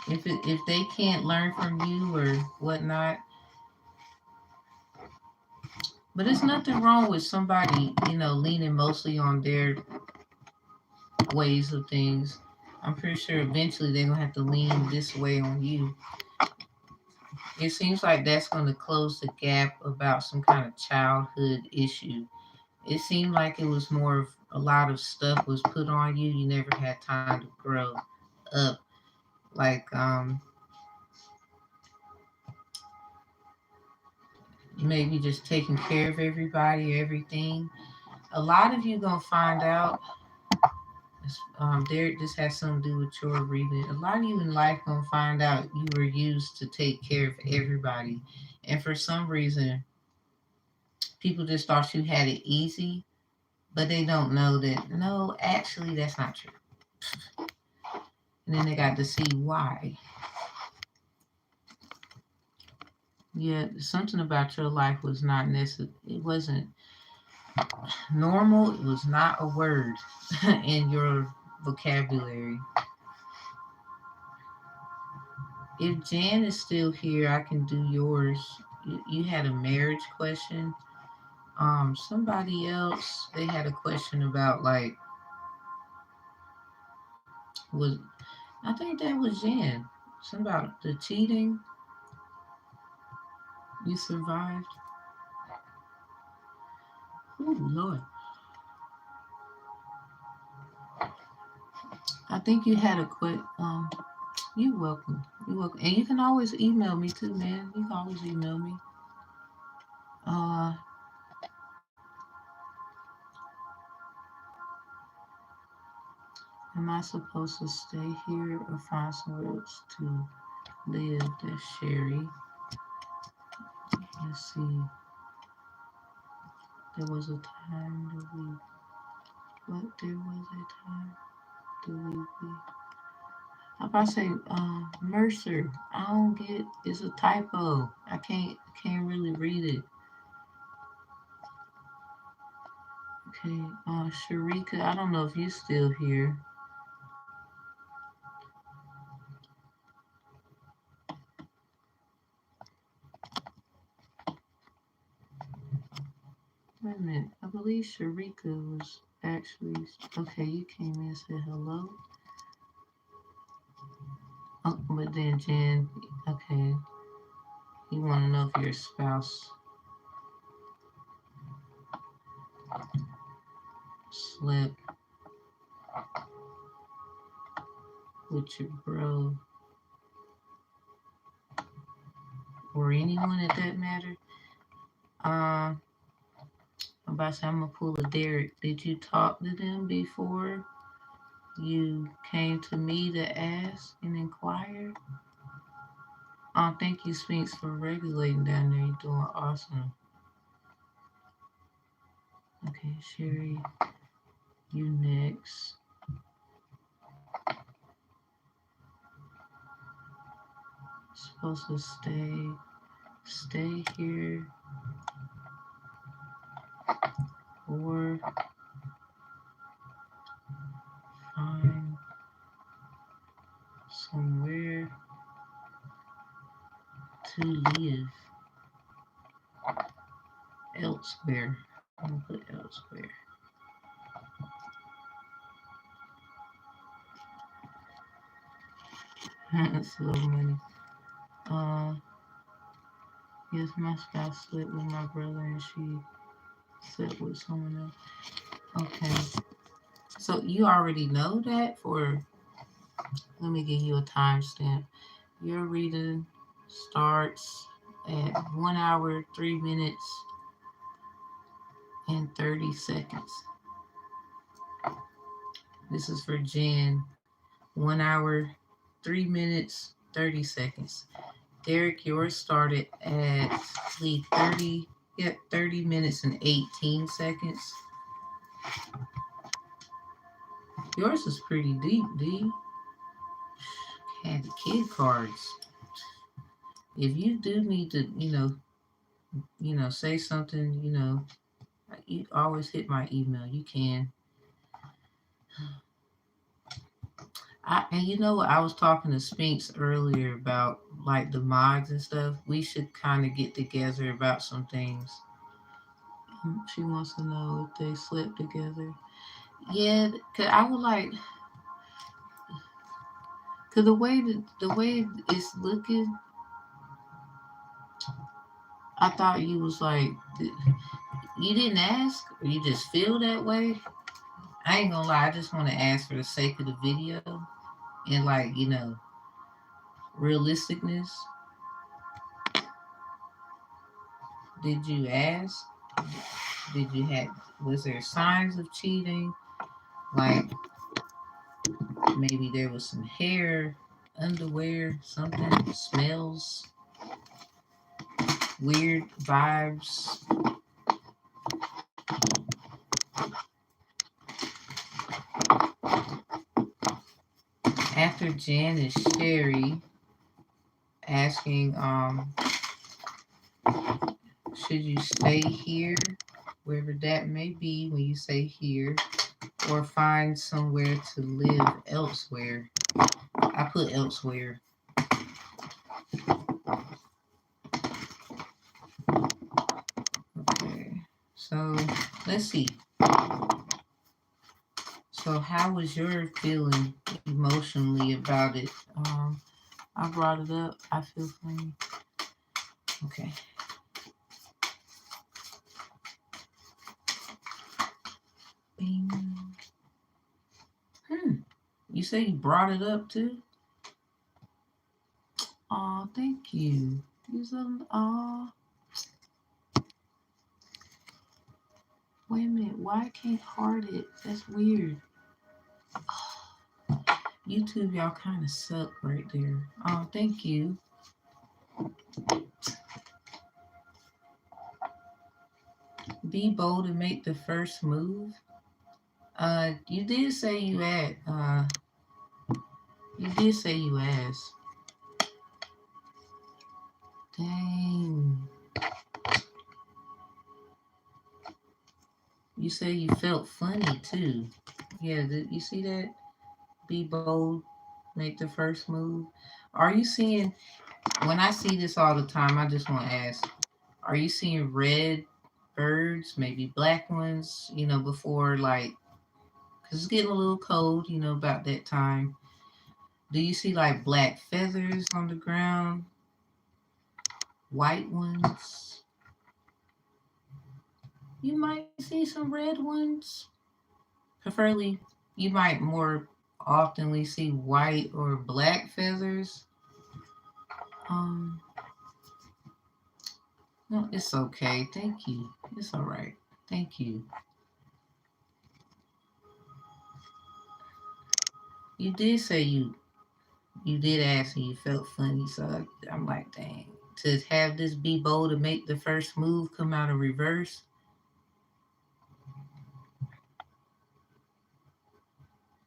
If they can't learn from you or whatnot, but there's nothing wrong with somebody leaning mostly on their ways of things. I'm pretty sure eventually they're gonna have to lean this way on you. It seems like that's gonna close the gap about some kind of childhood issue. It seemed like it was more of a lot of stuff was put on you. You never had time to grow up. Like maybe just taking care of everybody, everything. A lot of you gonna find out. There, this has something to do with your reading. A lot of you in life gonna find out you were used to take care of everybody, and for some reason, people just thought you had it easy, but they don't know that no, actually, that's not true. And then they got to see why. Yeah, something about your life was not necessary. It wasn't normal. It was not a word in your vocabulary. If Jan is still here, I can do yours. You had a marriage question. Somebody else, they had a question about like was I think that was Jan. Something about the cheating. You survived. Oh Lord. I think you had a quick you're welcome. You're welcome. And you can always email me too, man. You can always email me. Uh am I supposed to stay here or find somewhere else to live? That's Sherry. Let's see. There was a time to leave. What? There was a time to leave. How about I say, Mercer? I don't get. It's a typo. I can't really read it. Okay. Sharika. I don't know if you're still here. Wait a minute. I believe Sharika was actually okay. You came in and said hello. Oh, but then Jen. Okay. You want to know if your spouse slept with your bro or anyone at that matter. I'm about to say I'm gonna pull a Derek. Did you talk to them before you came to me to ask and inquire? Thank you, Sphinx, for regulating down there. You're doing awesome. Okay, Sherry, you next. Supposed to stay here or find somewhere to live elsewhere. I'm gonna put elsewhere. Slow money. Uh, yes, my spouse slept with my brother and she slept with someone else. Okay. So you already know that for, let me give you a timestamp. Your reading starts at 1 hour, 3 minutes, and 30 seconds. This is for Jen. 1 hour, 3 minutes, 30 seconds. Derek, yours started at 30, yeah, 30 minutes and 18 seconds. Yours is pretty deep, D. Had the kid cards. If you do need to, say something, you always hit my email. You can. And you know what? I was talking to Sphinx earlier about like the mods and stuff. We should kind of get together about some things. She wants to know if they slept together. Yeah, cause I would like, cause the way it's looking, I thought you was like, you didn't ask, or you just feel that way. I ain't gonna lie, I just want to ask for the sake of the video and like realisticness. Did you ask? Did you have, was there signs of cheating? Like maybe there was some hair, underwear, something, smells, weird vibes. After Jan is Sherry asking, should you stay here, wherever that may be when you say here, or find somewhere to live elsewhere? I put elsewhere. Okay, so let's see. So how was your feeling emotionally about it? I brought it up. I feel funny. Okay. Bing. You say you brought it up too? Oh, thank you. You said, oh, wait a minute. Why I can't heart it? That's weird. YouTube, y'all kind of suck right there. Oh, thank you. Be bold and make the first move. You did say you had. You did say you asked. Dang. You say you felt funny too. Yeah, you see that? Be bold, make the first move. Are you seeing, when I see this all the time, I just want to ask, are you seeing red birds, maybe black ones, before like, because it's getting a little cold, about that time? Do you see like black feathers on the ground, white ones? You might see some red ones. Preferably, you might more oftenly see white or black feathers. Um, no, it's okay. Thank you. It's all right. Thank you. You did say you did ask and you felt funny, so I'm like, dang. To have this be bold to make the first move come out of reverse.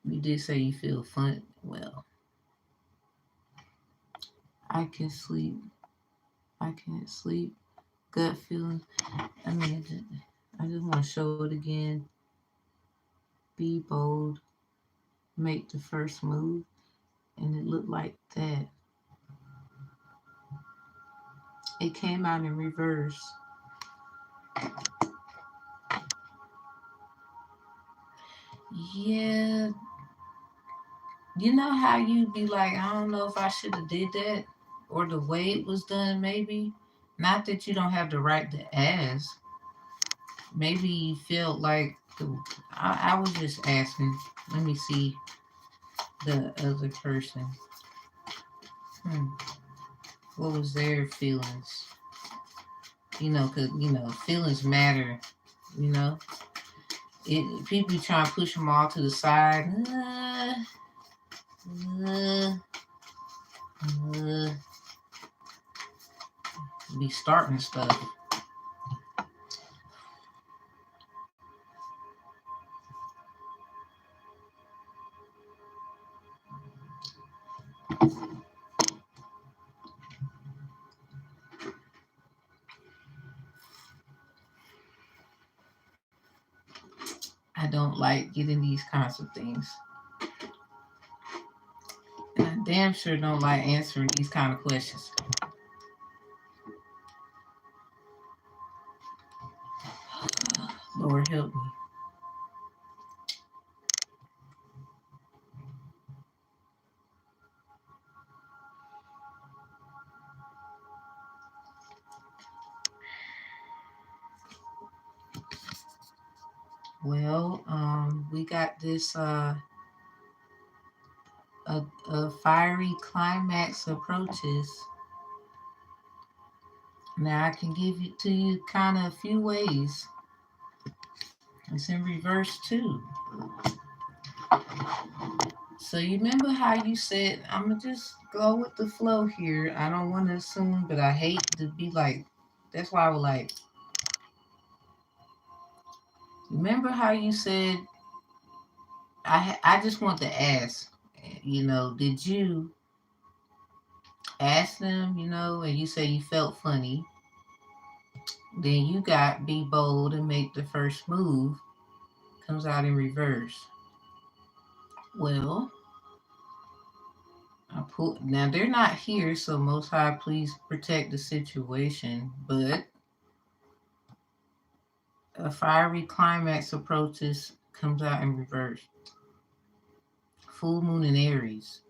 You did say you feel fun. Well, I can sleep. I can't sleep. Gut feeling. I mean, I just want to show it again. Be bold. Make the first move. And it looked like that. It came out in reverse. Yeah. You know how you'd be like, I don't know if I should have did that, or the way it was done, maybe. Not that you don't have the right to ask. Maybe you felt like I was just asking. Let me see the other person. Hmm. What was their feelings? Cause feelings matter. You know, people try to push them all to the side. Uh, uh, be starting stuff. I don't like getting these kinds of things. And I damn sure don't like answering these kind of questions. Lord help me. Well, we got this a fiery climax approaches. Now I can give it to you kind of a few ways. It's in reverse too. So you remember how you said, I'm gonna just go with the flow here. I don't want to assume, but I hate to be like, that's why I was like, remember how you said, I just want to ask, did you ask them, and you say you felt funny, then you got be bold and make the first move, comes out in reverse. Well, now they're not here, so Most High, please protect the situation. But a fiery climax approaches, comes out in reverse. Full moon in Aries.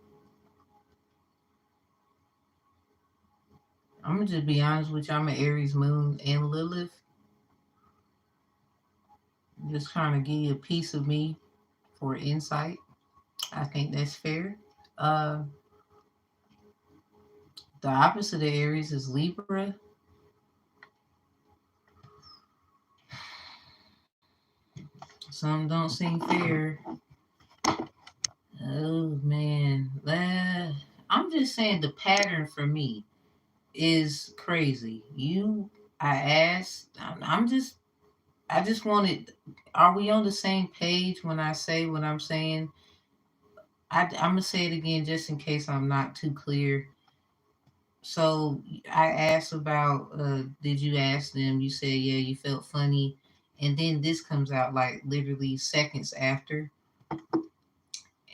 I'm gonna just be honest with you. I'm an Aries moon and Lilith. Just trying to give you a piece of me for insight. I think that's fair. Uh, the opposite of Aries is Libra. Some don't seem fair. Oh man, I'm just saying the pattern for me is crazy. I asked. I just wanted. Are we on the same page when I say what I'm saying? I'm gonna say it again just in case I'm not too clear. So I asked about, did you ask them? You said yeah, you felt funny, and then this comes out like literally seconds after,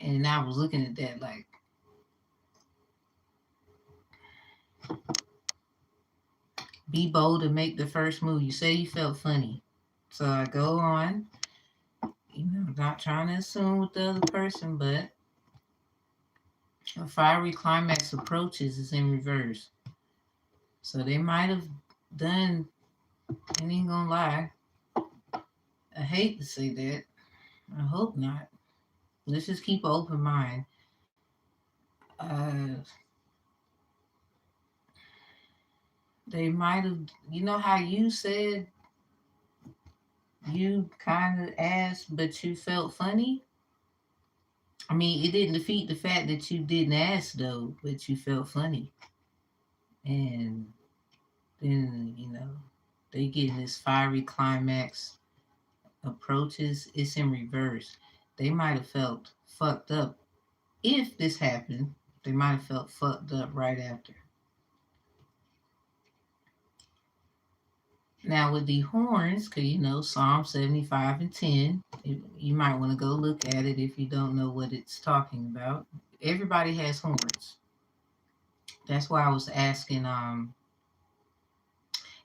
and I was looking at that like, be bold and make the first move. You say you felt funny, so I go on. Not trying to assume with the other person, but a fiery climax approaches is in reverse. So they might have done, I ain't gonna lie. I hate to say that. I hope not. Let's just keep an open mind. Uh, they might have, how you said you kind of asked, but you felt funny? I mean, it didn't defeat the fact that you didn't ask, though, but you felt funny. And then, they get in this fiery climax approaches, it's in reverse. They might have felt fucked up. If this happened, they might have felt fucked up right after. Now with the horns, because Psalm 75 and 10, you might want to go look at it if you don't know what it's talking about. Everybody has horns. That's why I was asking.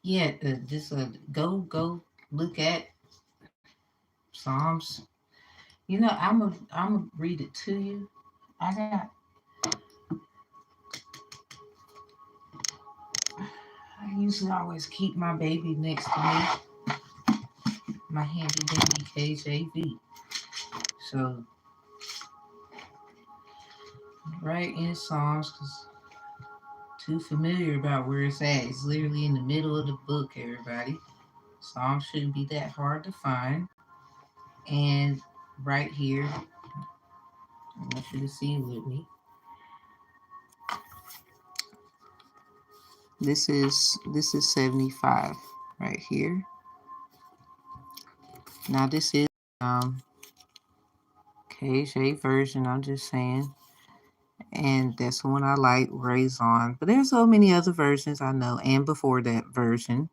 Yeah, just go look at Psalms. I'm gonna read it to you. I got. I usually always keep my baby next to me, my handy dandy KJV. So right in Psalms, because too familiar about where it's at. It's literally in the middle of the book, everybody. Psalms shouldn't be that hard to find. And right here, I want you to see with me. This is 75 right here. Now this is KJ version, I'm just saying. And that's the one I like, Raise On. But there's so many other versions I know. And before that version,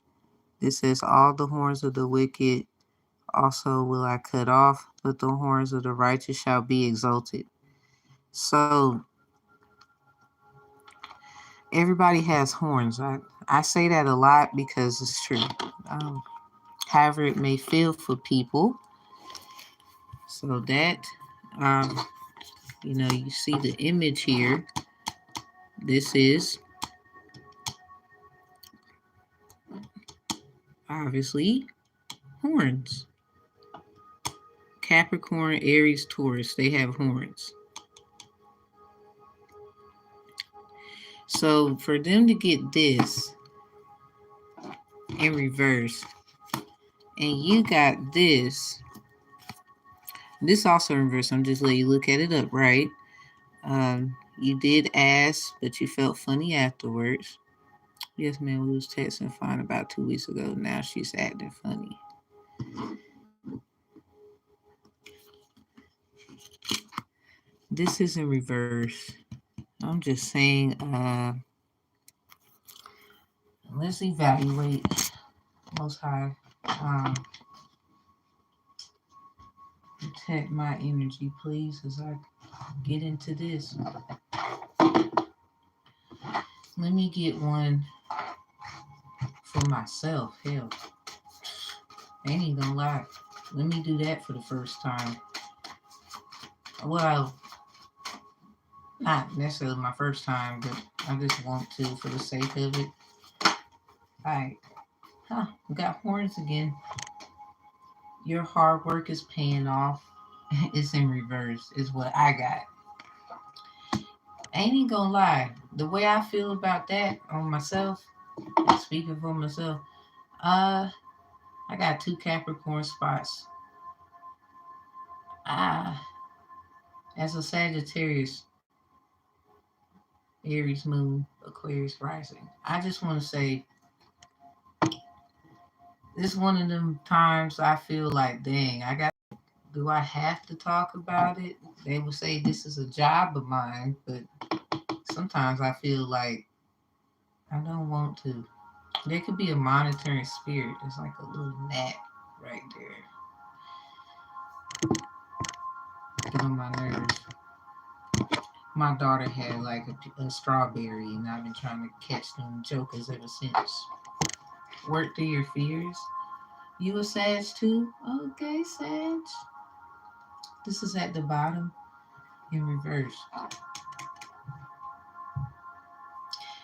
this says, all the horns of the wicked also will I cut off, but the horns of the righteous shall be exalted. So everybody has horns. I say that a lot because it's true. However it may feel for people. So that, you see the image here. This is obviously horns. Capricorn, Aries, Taurus, they have horns. So for them to get this, in reverse. And you got this. This also in reverse. I'm just letting you look at it up, right? You did ask, but you felt funny afterwards. Yes, ma'am, we was texting fine about 2 weeks ago. Now she's acting funny. This is in reverse. I'm just saying, let's evaluate. Most High, protect my energy, please, as I get into this. Let me get one for myself. Hell, I ain't even gonna lie. Let me do that for the first time. Well, not necessarily my first time, but I just want to for the sake of it. Alright. Huh, we got horns again. Your hard work is paying off. It's in reverse, is what I got. Ain't even gonna lie. The way I feel about that on myself, speaking for myself, I got 2 Capricorn spots. As a Sagittarius, Aries moon, Aquarius rising. I just want to say, this is one of them times I feel like, dang, do I have to talk about it? They would say this is a job of mine, but sometimes I feel like I don't want to. There could be a monitoring spirit. It's like a little gnat right there. Get on my nerves. My daughter had like a strawberry, and I've been trying to catch them jokers ever since. Work through your fears. You a Sag too? Okay, Sag. This is at the bottom in reverse.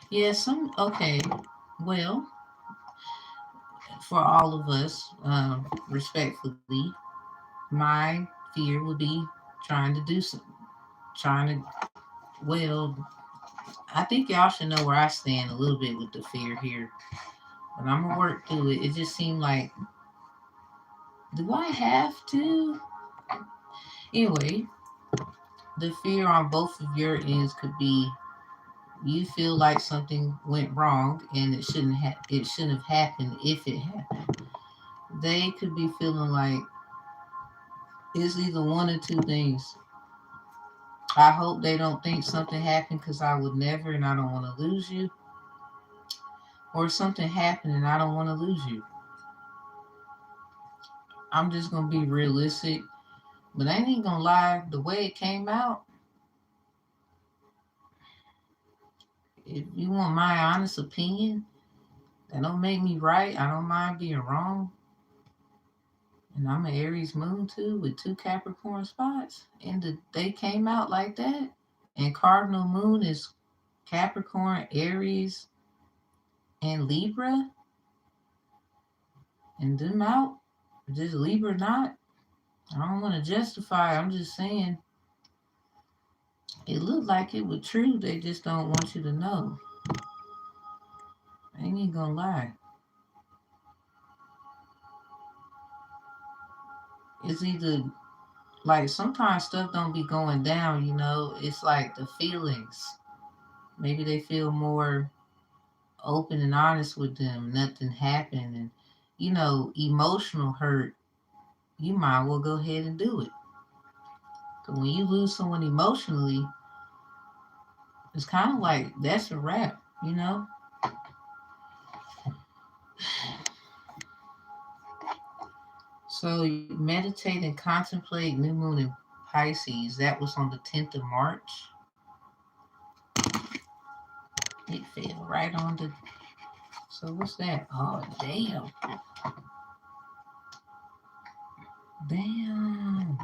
Yeah, okay. Well, for all of us, respectfully, my fear would be trying to do some, trying to, well, I think y'all should know where I stand a little bit with the fear here. But I'm going to work through it. It just seemed like, do I have to? Anyway, the fear on both of your ends could be you feel like something went wrong and it shouldn't have happened if it happened. They could be feeling like it's either one or two things. I hope they don't think something happened because I would never and I don't want to lose you. Or something happened and I don't want to lose you. I'm just going to be realistic. But I ain't going to lie, the way it came out, if you want my honest opinion, that don't make me right. I don't mind being wrong. And I'm an Aries moon too with 2 Capricorn spots. And they came out like that. And cardinal moon is Capricorn, Aries, and Libra. And them out. Just Libra not. I don't want to justify. I'm just saying. It looked like it was true. They just don't want you to know. I ain't even gonna lie. It's either like sometimes stuff don't be going down, it's like the feelings. Maybe they feel more open and honest with them. Nothing happened, and emotional hurt. You might well go ahead and do it. Cause when you lose someone emotionally, it's kind of like that's a wrap. So meditate and contemplate new moon in Pisces. That was on the 10th of March. It fell right on the. So what's that? Oh damn! Damn!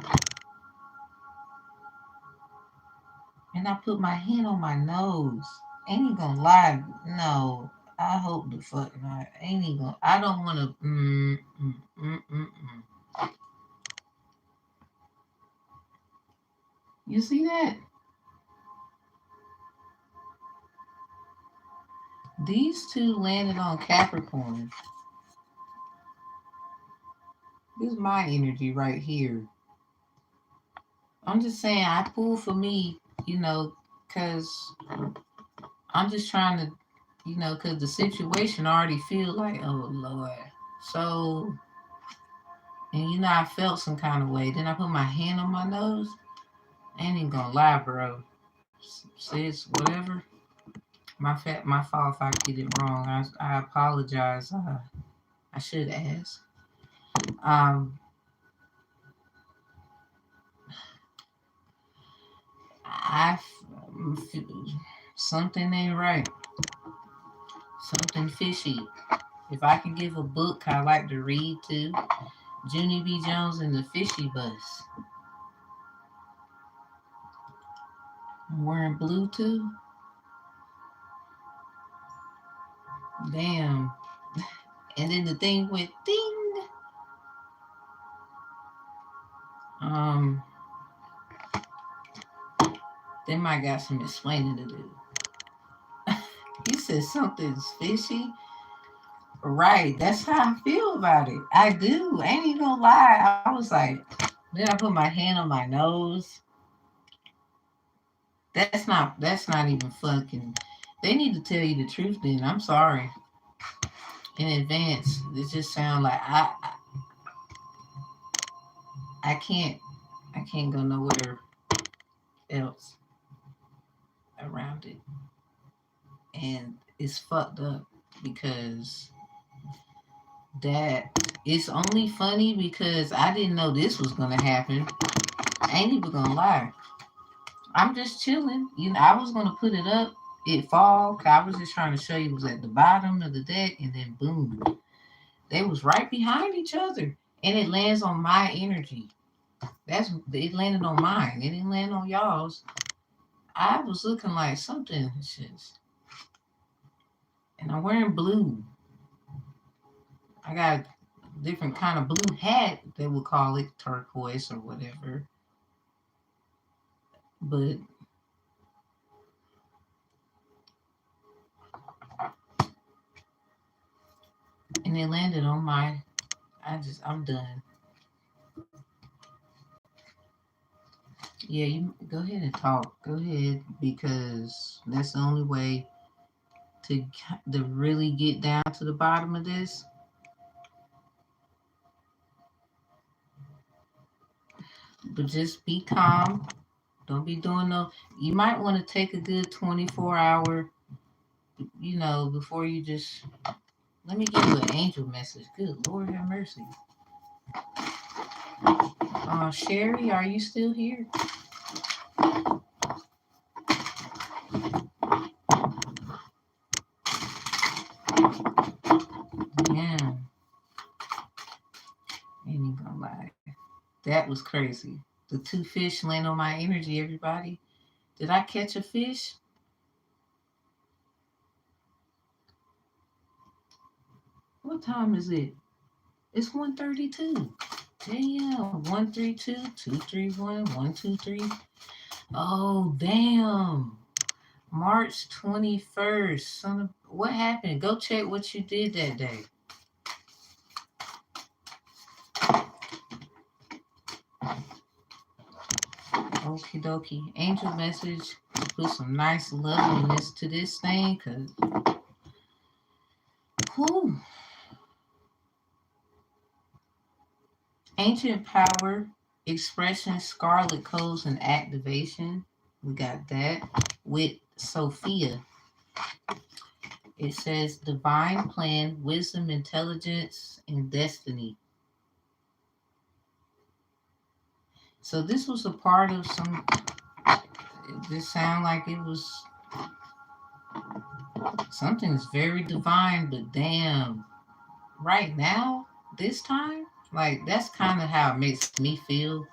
And I put my hand on my nose. Ain't even gonna lie. No, I hope the fuck not. Ain't even gonna. I don't want to. You see that? These two landed on Capricorn. This is my energy right here. I'm just saying I pull for me, because I'm just trying to, because the situation already feel like, oh Lord. So, and I felt some kind of way. Then I put my hand on my nose. I ain't even gonna lie, bro. Sis, whatever. My fault if I get it wrong. I apologize. I should ask. Um, I something ain't right. Something fishy. If I could give a book I like to read to, Junie B. Jones and the Fishy Bus. I'm wearing blue too. Damn. And then the thing went ding. Um, they might got some explaining to do. You said something's fishy. Right, that's how I feel about it. I do. I ain't even gonna lie. I was like, then I put my hand on my nose. That's not even fucking. They need to tell you the truth. Then I'm sorry in advance. It just sounds like I can't go nowhere else around it, and it's fucked up because that it's only funny because I didn't know this was gonna happen. I ain't even gonna lie. I'm just chilling. I was gonna put it up. It fall. 'Cause I was just trying to show you it was at the bottom of the deck, and then boom, they was right behind each other, and it lands on my energy. It landed on mine. It didn't land on y'all's. I was looking like something, just, and I'm wearing blue. I got a different kind of blue hat. They would call it turquoise or whatever, but and it landed on my. I'm done. Yeah, you go ahead and talk. Go ahead because that's the only way to really get down to the bottom of this. But just be calm. Don't be doing no. You might want to take a good 24-hour, before you just. Let me give you an angel message. Good Lord have mercy. Sherry, are you still here? Yeah, ain't even gonna lie. That was crazy. The two fish land on my energy, everybody. Did I catch a fish? What time is it? It's 1:32. Damn. 132, 231, 123. Oh, damn. March 21st. Son of, what happened? Go check what you did that day. Okie dokie. Angel message. Put some nice loveliness to this thing, cause whew. Ancient power, expression, scarlet codes, and activation. We got that with Sophia. It says divine plan, wisdom, intelligence, and destiny. So this was a part of some. This sound like it was something's very divine, but damn, right now, this time, like that's kind of how it makes me feel.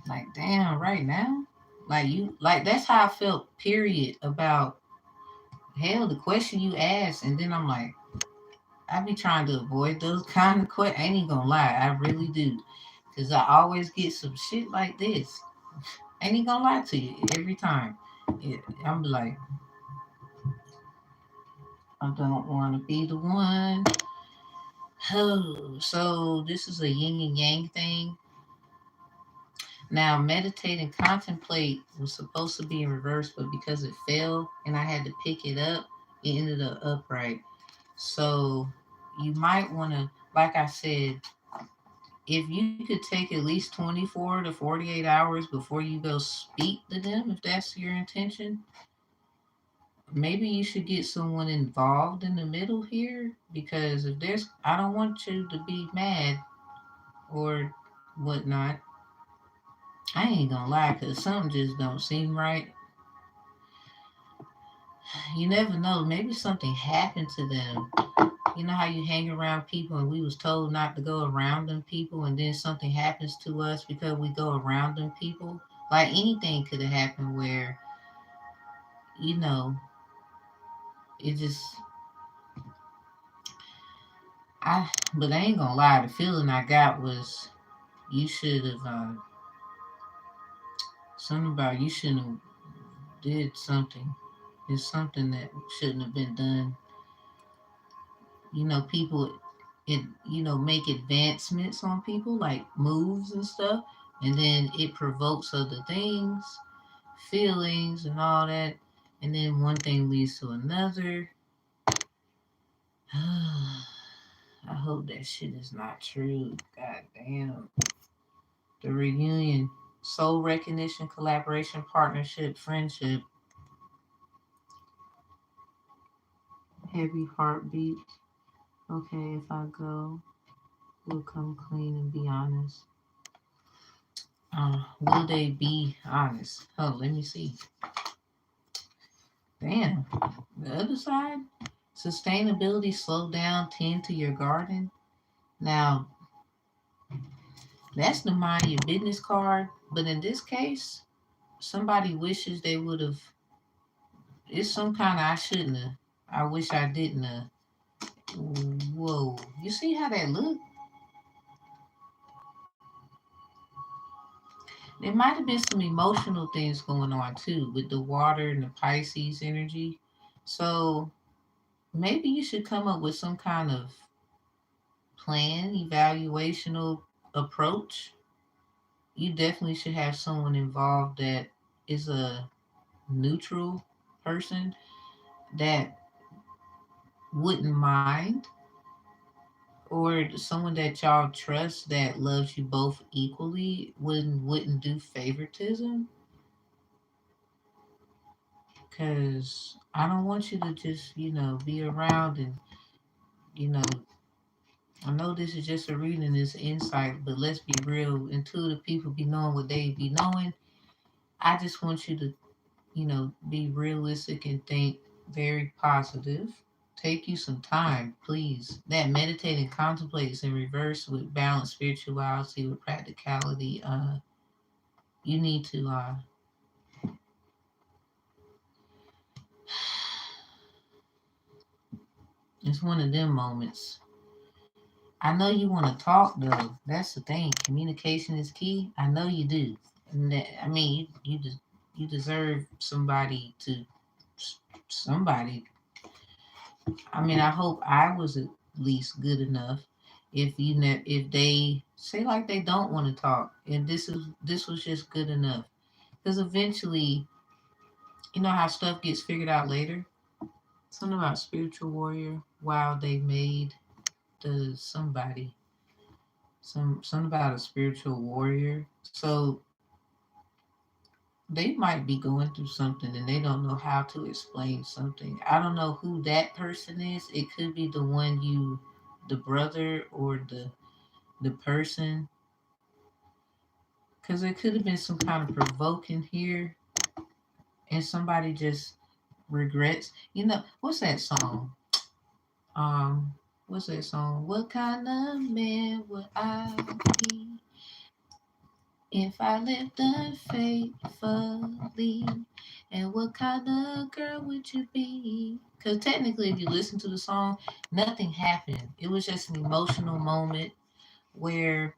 Like damn, right now, like that's how I felt. Period. About hell, the question you asked, and then I'm like, I be trying to avoid those kind of questions. I ain't even gonna lie, I really do, cause I always get some shit like this. I ain't gonna lie to you every time. I'm like, I don't want to be the one Oh, so this is a yin and yang thing. Now, meditate and contemplate was supposed to be in reverse, but because it fell and I had to pick it up, it ended up upright. So you might want to, like I said, if you could take at least 24 to 48 hours before you go speak to them, if that's your intention, maybe you should get someone involved in the middle here. Because if there's, I don't want you to be mad or whatnot. I ain't gonna lie, because something just don't seem right. You never know. Maybe something happened to them. You know how you hang around people and we was told not to go around them people, and then something happens to us because we go around them people. Like anything could have happened where, you know, it just I but I ain't gonna lie, the feeling I got was you should have something about you shouldn't have did something. It's something that shouldn't have been done. People it make advancements on people like moves and stuff, and then it provokes other things, feelings and all that, and then one thing leads to another. I hope that shit is not true. God damn. The reunion, soul recognition, collaboration, partnership, friendship, heavy heartbeat. Okay, if I go, we'll come clean and be honest. Will they be honest? Oh, let me see. Damn. The other side, sustainability, slow down, tend to your garden. Now, that's the mind your business card. But in this case, somebody wishes they would have. It's some kind of I shouldn't have. I wish I didn't have. Whoa. You see how that look? There might have been some emotional things going on too with the water and the Pisces energy. So maybe you should come up with some kind of plan, evaluational approach. You definitely should have someone involved that is a neutral person that wouldn't mind, or someone that y'all trust that loves you both equally, wouldn't do favoritism. Because I don't want you to just be around and you know I know this is just a reading, this insight, but let's be real. Intuitive people be knowing what they be knowing. I just want you to be realistic and think very positive. Take you some time, please. That meditate and contemplate is in reverse with balanced spirituality with practicality. You need to. It's one of them moments. I know you want to talk though. That's the thing. Communication is key. I know you do. And I mean, you deserve somebody. I mean, I hope I was at least good enough. If they say like they don't want to talk, and this was just good enough, because eventually, you know how stuff gets figured out later. Something about spiritual warrior. Wow, they made the somebody something about a spiritual warrior. So they might be going through something and they don't know how to explain something. I don't know who that person is. It could be the brother or the person, because it could have been some kind of provoking here, and somebody just regrets. What's that song? Um, what's that song? What kind of man would I be if I lived unfaithfully? And what kind of girl would you be? Because technically, if you listen to the song, nothing happened. It was just an emotional moment where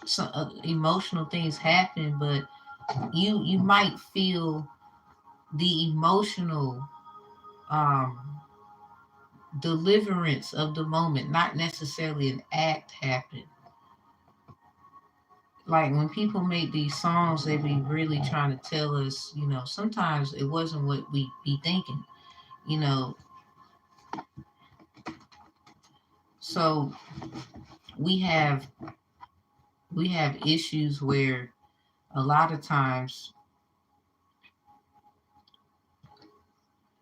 some emotional things happen, but you might feel the emotional um deliverance of the moment, not necessarily an act happen. Like when people make these songs, they be really trying to tell us, sometimes it wasn't what we be thinking, you know. So we have issues where a lot of times,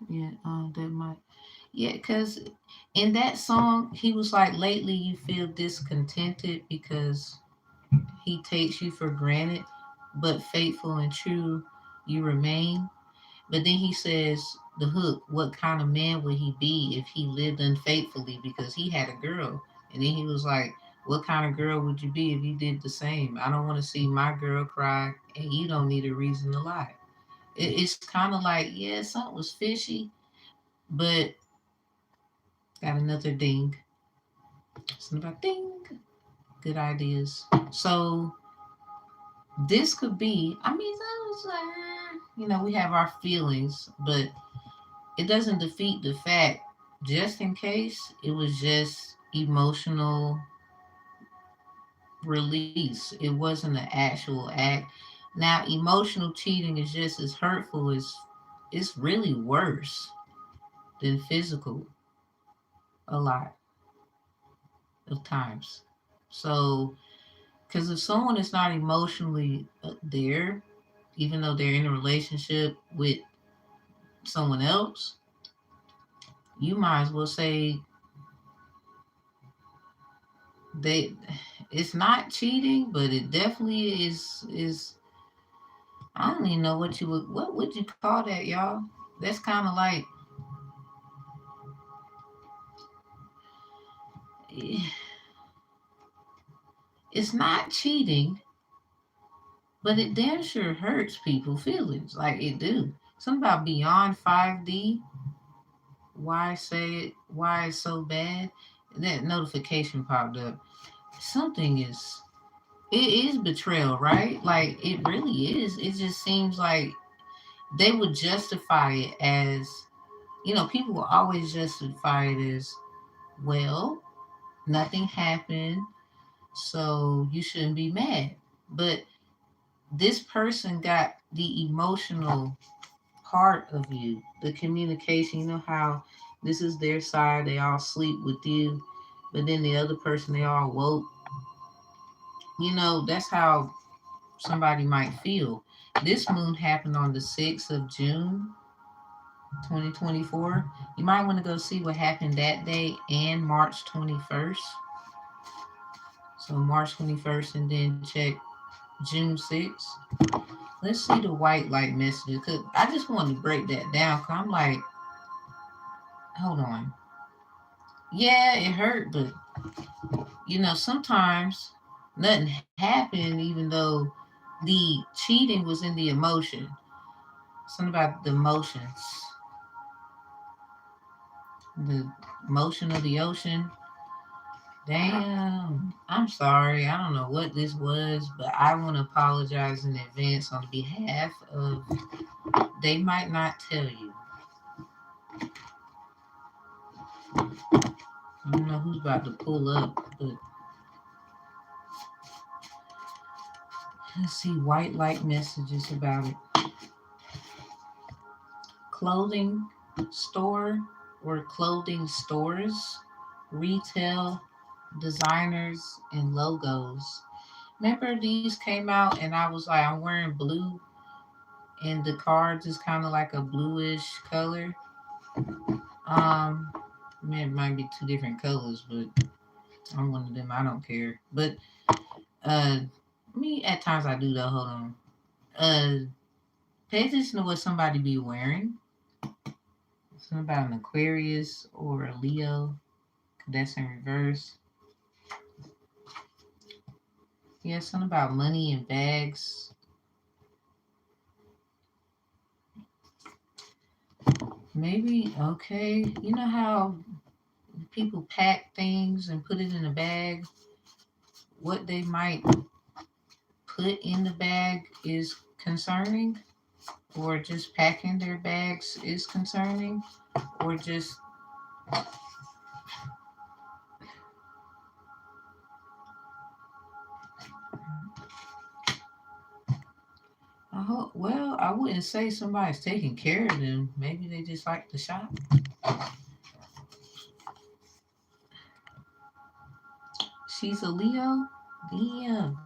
yeah, that might, yeah, because in that song he was like, lately you feel discontented because he takes you for granted, but faithful and true you remain. But then he says the hook, what kind of man would he be if he lived unfaithfully? Because he had a girl. And then he was like, what kind of girl would you be if you did the same? I don't want to see my girl cry, and you don't need a reason to lie. It's kind of like, yeah, something was fishy, but got another ding. Something about ding. Good ideas. So this could be, I mean, that was like, we have our feelings, but it doesn't defeat the fact, just in case it was just emotional release. It wasn't an actual act. Now, emotional cheating is just as hurtful as, it's really worse than physical a lot of times. So, because if someone is not emotionally there, even though they're in a relationship with someone else, you might as well say they, it's not cheating, but it definitely is. I don't even know what would you call that, y'all. That's kind of like, eh, it's not cheating, but it damn sure hurts people feelings, like it do. Something about beyond 5D. Why say it? Why it's so bad? That notification popped up. Something is, it is betrayal, right? Like it really is. It just seems like they would justify it as, people will always justify it as, well, nothing happened, so you shouldn't be mad. But this person got the emotional part of you, the communication. You know how this is their side, they all sleep with you, but then the other person, they all woke. That's how somebody might feel. This moon happened on the 6th of June, 2024. You might want to go see what happened that day and March 21st. So March 21st, and then check June 6th. Let's see the white light messages. Cause I just wanted to break that down. Cause I'm like, hold on. Yeah, it hurt, but sometimes nothing happened, even though the cheating was in the emotion. Something about the emotions, the motion of the ocean. Damn, I'm sorry. I don't know what this was, but I want to apologize in advance on behalf of. They might not tell you. I don't know who's about to pull up, but let's see white light messages about it. Clothing store or clothing stores, retail, designers, and logos. Remember these came out and I was like, I'm wearing blue and the cards is kind of like a bluish color. Um, it might be two different colors, but I'm one of them. I don't care. But uh, me at times I do though. Hold on. Uh, pay attention to what somebody be wearing. Something about an Aquarius or a Leo. That's in reverse. Yeah, something about money and bags. Maybe, okay. You know how people pack things and put it in a bag? What they might put in the bag is concerning, or just packing their bags is concerning, or just I hope, well, I wouldn't say somebody's taking care of them. Maybe they just like to shop. She's a Leo. Damn.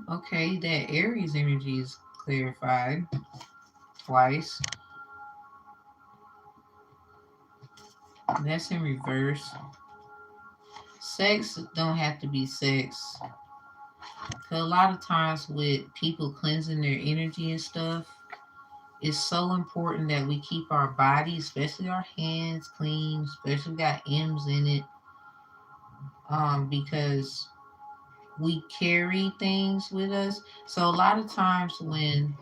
Okay, that Aries energy is clarified twice. That's in reverse. Sex don't have to be sex. 'Cause a lot of times with people cleansing their energy and stuff, it's so important that we keep our body, especially our hands, clean, especially got M's in it, because we carry things with us. So a lot of times when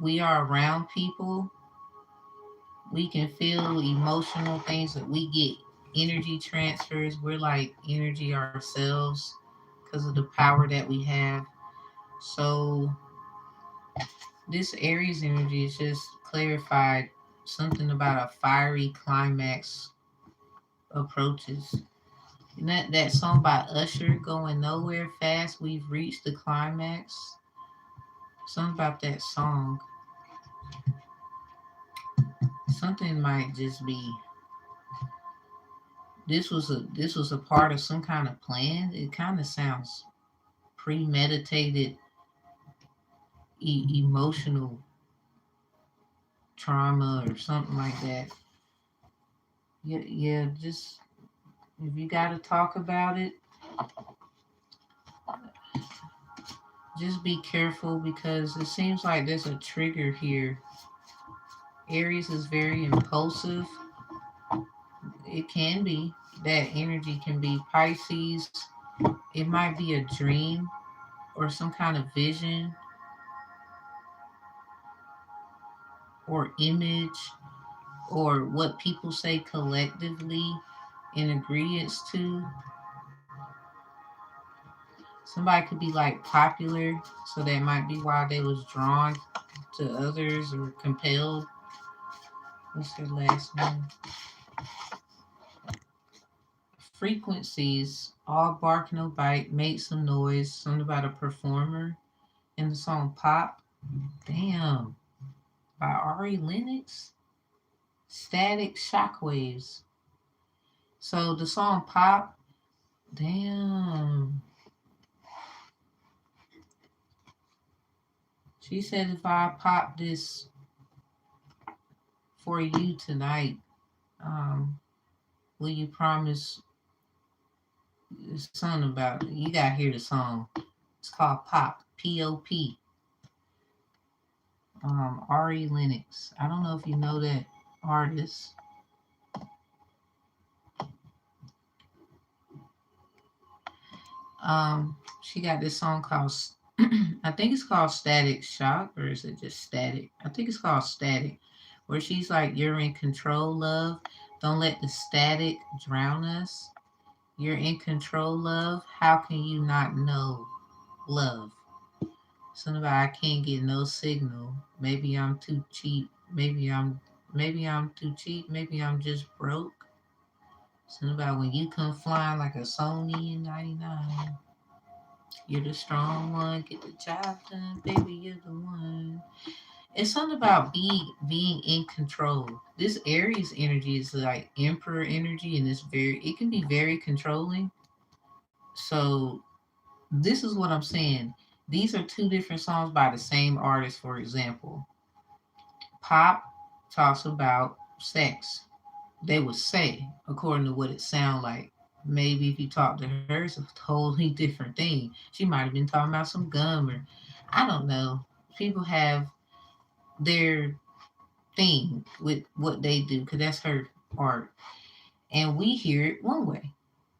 we are around people, we can feel emotional things that we get energy transfers. We're like energy ourselves because of the power that we have. So this Aries energy is just clarified something about a fiery climax approaches. And that song by Usher, Going Nowhere Fast, We've Reached the Climax. Something about that song. Something might just be this was a part of some kind of plan. It kind of sounds premeditated emotional trauma or something like that. Yeah, yeah, just if you got to talk about it, just be careful because it seems like there's a trigger here. Aries is very impulsive. It can be. That energy can be Pisces. It might be a dream or some kind of vision or image or what people say collectively in agreements to. Somebody could be like popular, so that might be why they was drawn to others or compelled. What's their last name? Frequencies, all bark no bite, make some noise. Something about a performer in the song Pop. Damn, by Ari Lennox. Static shockwaves. So the song Pop. Damn. She said if I pop this for you tonight, um, will you promise something about it? You gotta hear the song. It's called Pop. P-O-P. Ari Lennox. I don't know if you know that artist. She got this song called I think it's called Static Shock, or is it just Static? I think it's called Static, where she's like, "You're in control, love. Don't let the static drown us. You're in control, love. How can you not know, love?" Something about I can't get no signal. Maybe I'm too cheap. Maybe I'm too cheap. Maybe I'm just broke. Something about when you come flying like a Sony in '99. You're the strong one, get the job done, baby. You're the one. It's something about being in control. This Aries energy is like Emperor energy, and it can be very controlling. So this is what I'm saying. These are two different songs by the same artist. For example, Pop talks about sex. They would say, according to what it sounds like. Maybe if you talk to her, it's a totally different thing. She might have been talking about some gum or I don't know. People have their thing with what they do because that's her art. And we hear it one way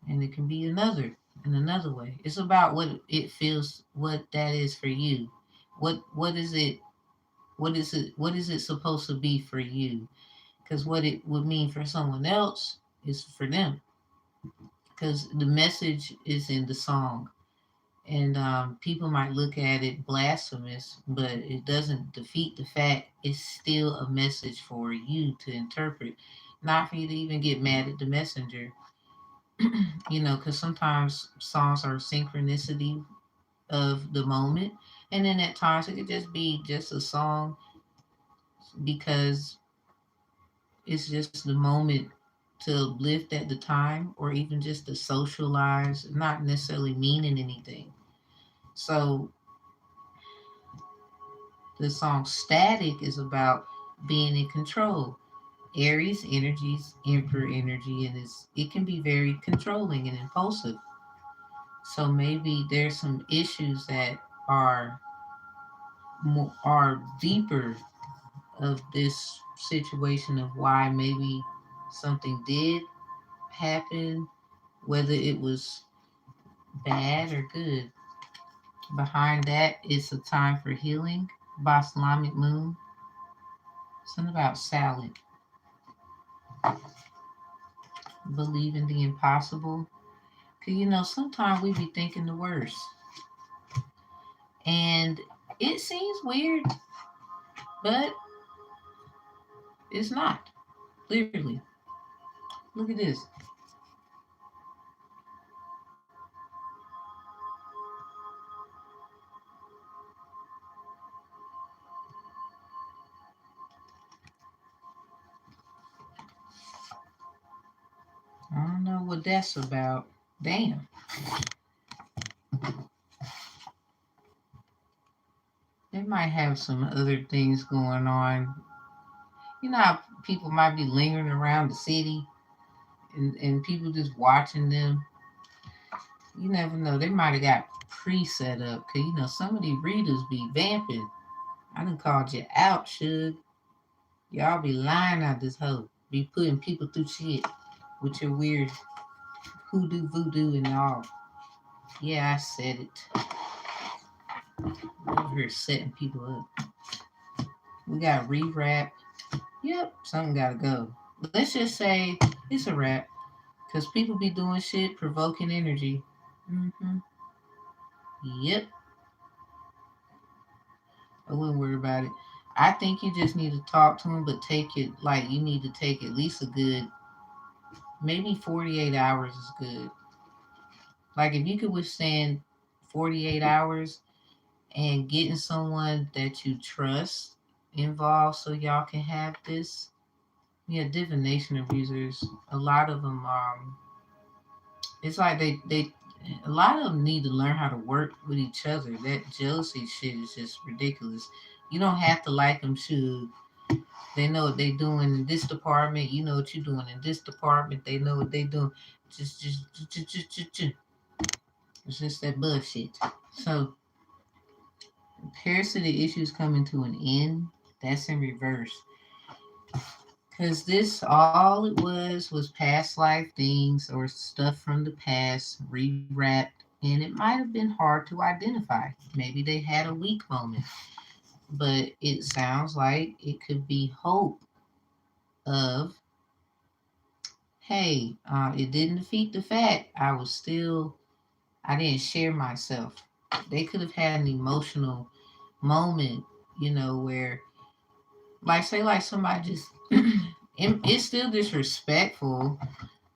and it can be another in another way. It's about what it feels, what that is for you. What is it? What is it supposed to be for you? Because what it would mean for someone else is for them. Because the message is in the song, and people might look at it blasphemous, but it doesn't defeat the fact it's still a message for you to interpret, not for you to even get mad at the messenger. Because sometimes songs are synchronicity. of the moment. And then at times it could just be just a song because it's just the moment to lift at the time, or even just to socialize, not necessarily meaning anything. So the song Static is about being in control. Aries energies, Emperor energy, and it can be very controlling and impulsive. So maybe there's some issues that are are deeper of this situation of why maybe something did happen, whether it was bad or good. Behind that is a time for healing by Islamic Moon. Something about salad, believing the impossible. Cause sometimes we be thinking the worst, and it seems weird, but it's not. Clearly, look at this. I don't know what that's about. Damn. They might have some other things going on. You know how people might be lingering around the city, and people just watching them. You never know. They might have got pre-set up. Cause some of these readers be vamping. I done called you out, Shug. Y'all be lying out this hoe. Be putting people through shit with your weird hoodoo voodoo and all. Yeah, I said it. Over here setting people up. We got rewrap. Yep, something gotta go. Let's just say it's a wrap. Cause people be doing shit, provoking energy. Mm-hmm. Yep, I wouldn't worry about it. I think you just need to talk to him, but take it like you need to take at least a good, maybe 48 hours is good. Like if you could withstand 48 hours and getting someone that you trust involved so y'all can have this. Yeah, divination abusers, a lot of them, it's like they a lot of them need to learn how to work with each other. That jealousy shit is just ridiculous. You don't have to like them, shoot. They know what they doing in this department. You know what you're doing in this department. They know what they doing. Just. It's just that bullshit. So, parasitic issues coming to an end. That's in reverse. Because this, all it was past life things or stuff from the past rewrapped, and it might have been hard to identify. Maybe they had a weak moment, but it sounds like it could be hope of, hey, it didn't defeat the fact I didn't share myself. They could have had an emotional moment, where, like, say, like somebody just, it's still disrespectful,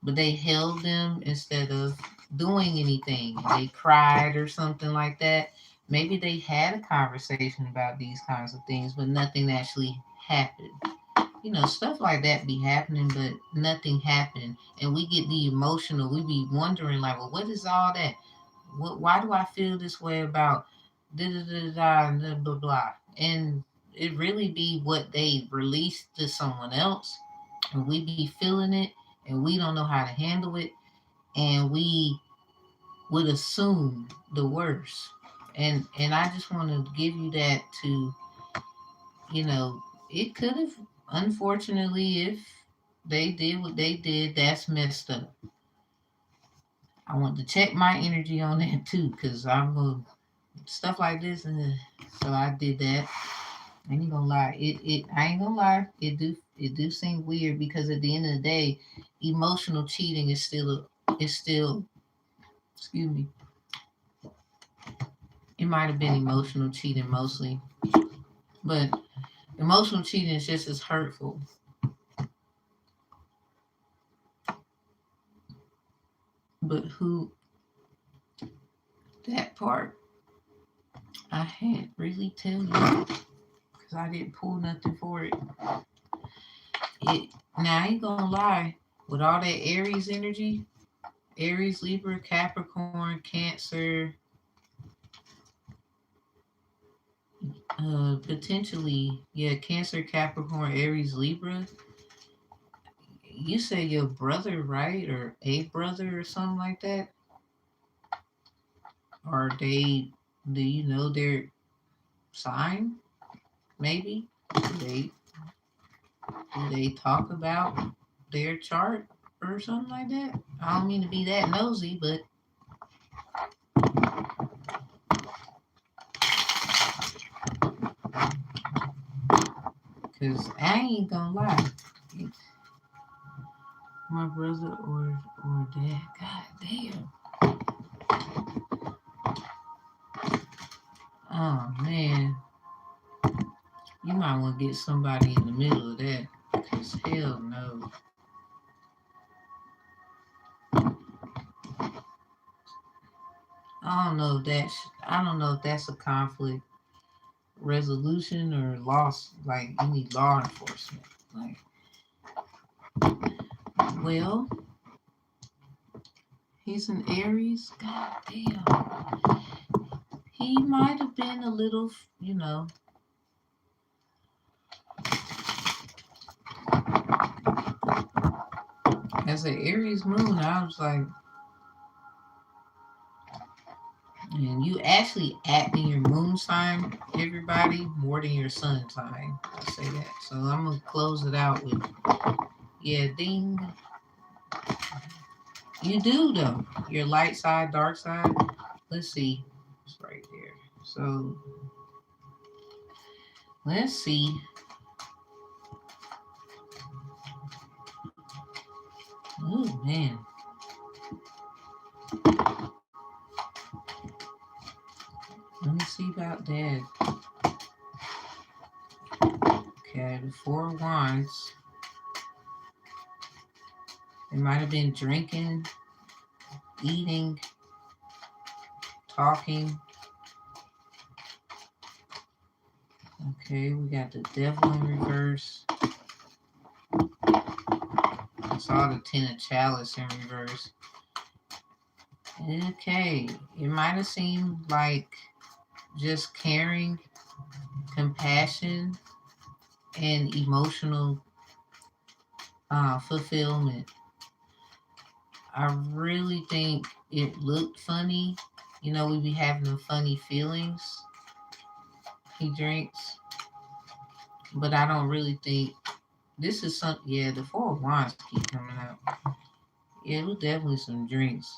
but they held them instead of doing anything. They cried or something like that. Maybe they had a conversation about these kinds of things, but nothing actually happened. Stuff like that be happening, but nothing happened. And we get the emotional, we be wondering, like, well, what is all that? Why do I feel this way about da da da da and blah blah blah? And it really be what they released to someone else, and we be feeling it, and we don't know how to handle it, and we would assume the worst. And I just want to give you that to, it could have, unfortunately, if they did what they did, that's messed up. I want to check my energy on that too, because I'm going to stuff like this, and so I did that. I ain't gonna lie, I ain't gonna lie, it do seem weird because at the end of the day, emotional cheating is still, excuse me, it might have been emotional cheating mostly, but emotional cheating is just as hurtful. But who, that part? I can't really tell you because I didn't pull nothing for it. Now I ain't gonna lie, with all that Aries energy, Aries, Libra, Capricorn, Cancer, potentially, yeah, Cancer, Capricorn, Aries, Libra. You say your brother, right? Or a brother or something like that? Or do you know their sign? Maybe? Do they talk about their chart or something like that? I don't mean to be that nosy, but because I ain't gonna lie. My brother or dad. God damn. Oh man. You might want to get somebody in the middle of that. Cause hell no. I don't know if that's a conflict resolution or loss. Like you need law enforcement. Like, well, he's an Aries. God damn. He might have been a little, as an Aries moon. I was like, and you actually act in your moon sign, everybody, more than your sun sign. I say that. So I'm gonna close it out with, yeah, ding. You do though. Your light side, dark side. Let's see. It's right there. So let's see. Oh man. Let me see about that. Okay, the Four of Wands. They might have been drinking, eating, talking. Okay, we got the Devil in reverse. I saw the Ten of Chalice in reverse. Okay, it might have seemed like just caring, compassion, and emotional fulfillment. I really think it looked funny. We be having them funny feelings. He drinks, but I don't really think this is something. Yeah, the Four of Wands keep coming up. Yeah, it was definitely some drinks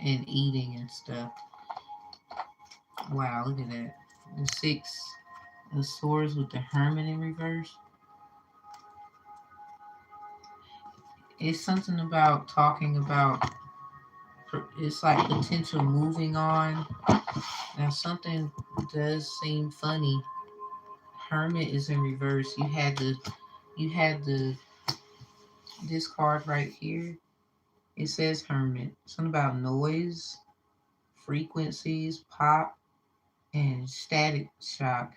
and eating and stuff. Wow, look at that. The Six of Swords with the Hermit in reverse. It's something about talking about, it's like potential moving on. Now something does seem funny. Hermit is in reverse. You had the this card right here. It says Hermit. Something about noise, frequencies, pop, and static shock.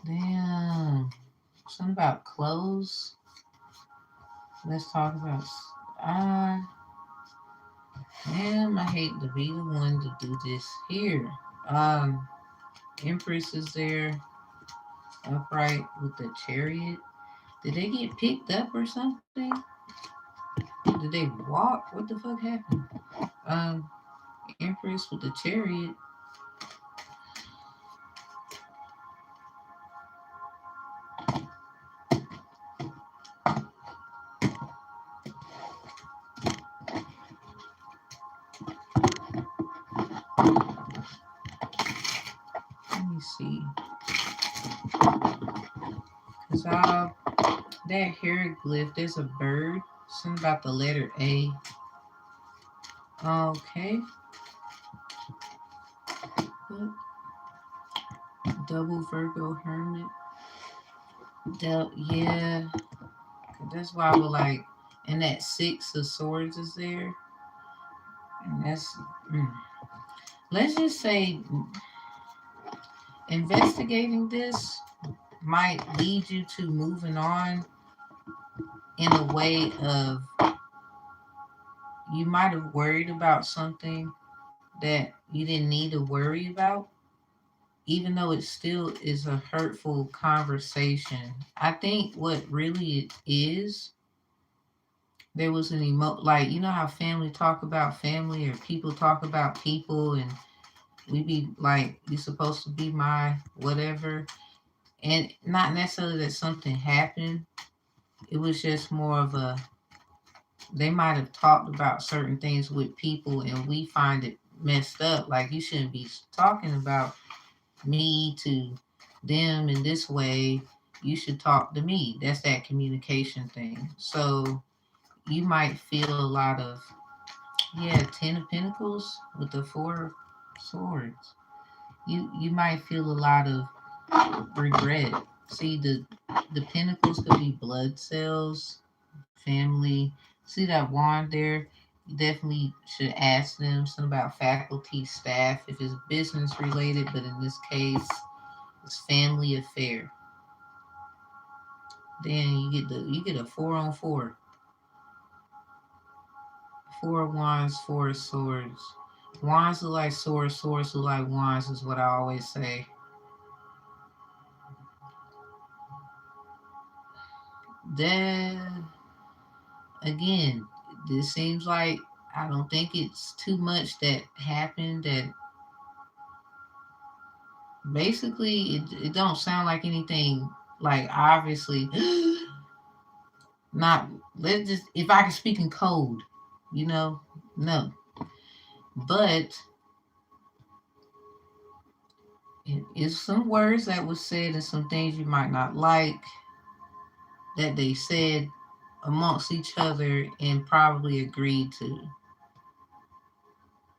Damn. Something about clothes. Let's talk about. Uh, Damn, I hate to be the one to do this here. Um, Empress is there, upright with the chariot. Did they get picked up or something? Did they walk? What the fuck happened? Um, Empress with the chariot. Let me see. Cause that hieroglyph, there's a bird. Something about the letter A. Okay. Double Virgo Hermit. Yeah. That's why I would like, and that Six of Swords is there. And that's, let's just say investigating this might lead you to moving on in a way of you might have worried about something that you didn't need to worry about, even though it still is a hurtful conversation. I think what really it is, there was an like, you know how family talk about family or people talk about people, and we be like, you supposed to be my whatever. And not necessarily that something happened, it was just more of a, they might have talked about certain things with people and we find it messed up. Like, you shouldn't be talking about me to them in this way. You should talk to me. That's that communication thing. So you might feel a lot of, yeah, 10 of Pentacles with the 4 of Swords. You might feel a lot of regret. See, the Pentacles could be blood cells, family. See that wand there? You definitely should ask them something about faculty, staff, if it's business related, but in this case, it's family affair. Then you get a 4 on 4. 4 of Wands, 4 of Swords. Wands look like swords, swords look like wands is what I always say. Then again, this seems like, I don't think it's too much that happened that basically it don't sound like anything, like, obviously not, let's just, if I can speak in code, you know, no. But it is some words that was said and some things you might not like that they said amongst each other and probably agreed to.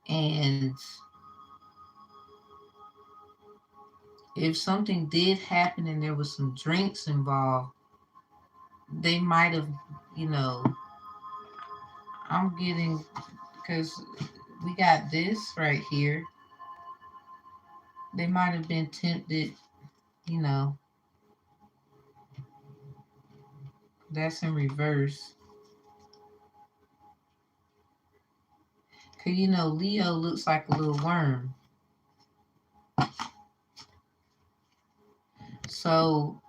And if something did happen and there was some drinks involved, they might have, you know, I'm getting, because we got this right here. They might have been tempted, you know, that's in reverse. Because, you know, Leo looks like a little worm. So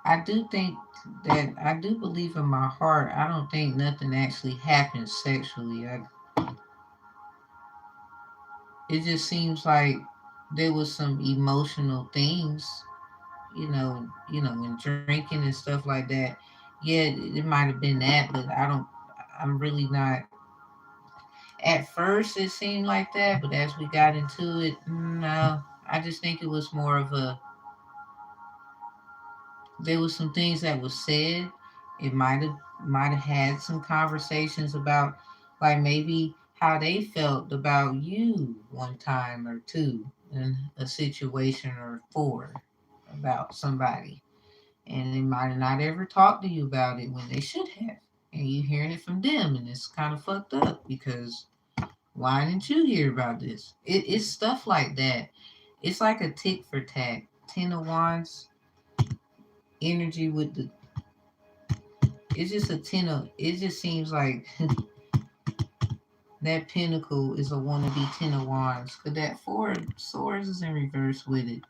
I do think that, I do believe in my heart, I don't think nothing actually happens sexually. It just seems like there was some emotional things, when drinking and stuff like that. Yeah, it might have been that, but I'm really not. At first, it seemed like that, but as we got into it, no. I just think it was more of a. There was some things that was said. It might have had some conversations about, like, maybe how they felt about you one time or two in a situation, or 4 about somebody, and they might have not ever talked to you about it when they should have, and you hearing it from them, and it's kind of fucked up because why didn't you hear about this? It's stuff like that. It's like a tick for tack. 10 of Wands energy with the. It's just a 10 of. It just seems like that Pentacle is a wannabe 10 of Wands, because that 4 of Swords is in reverse with it.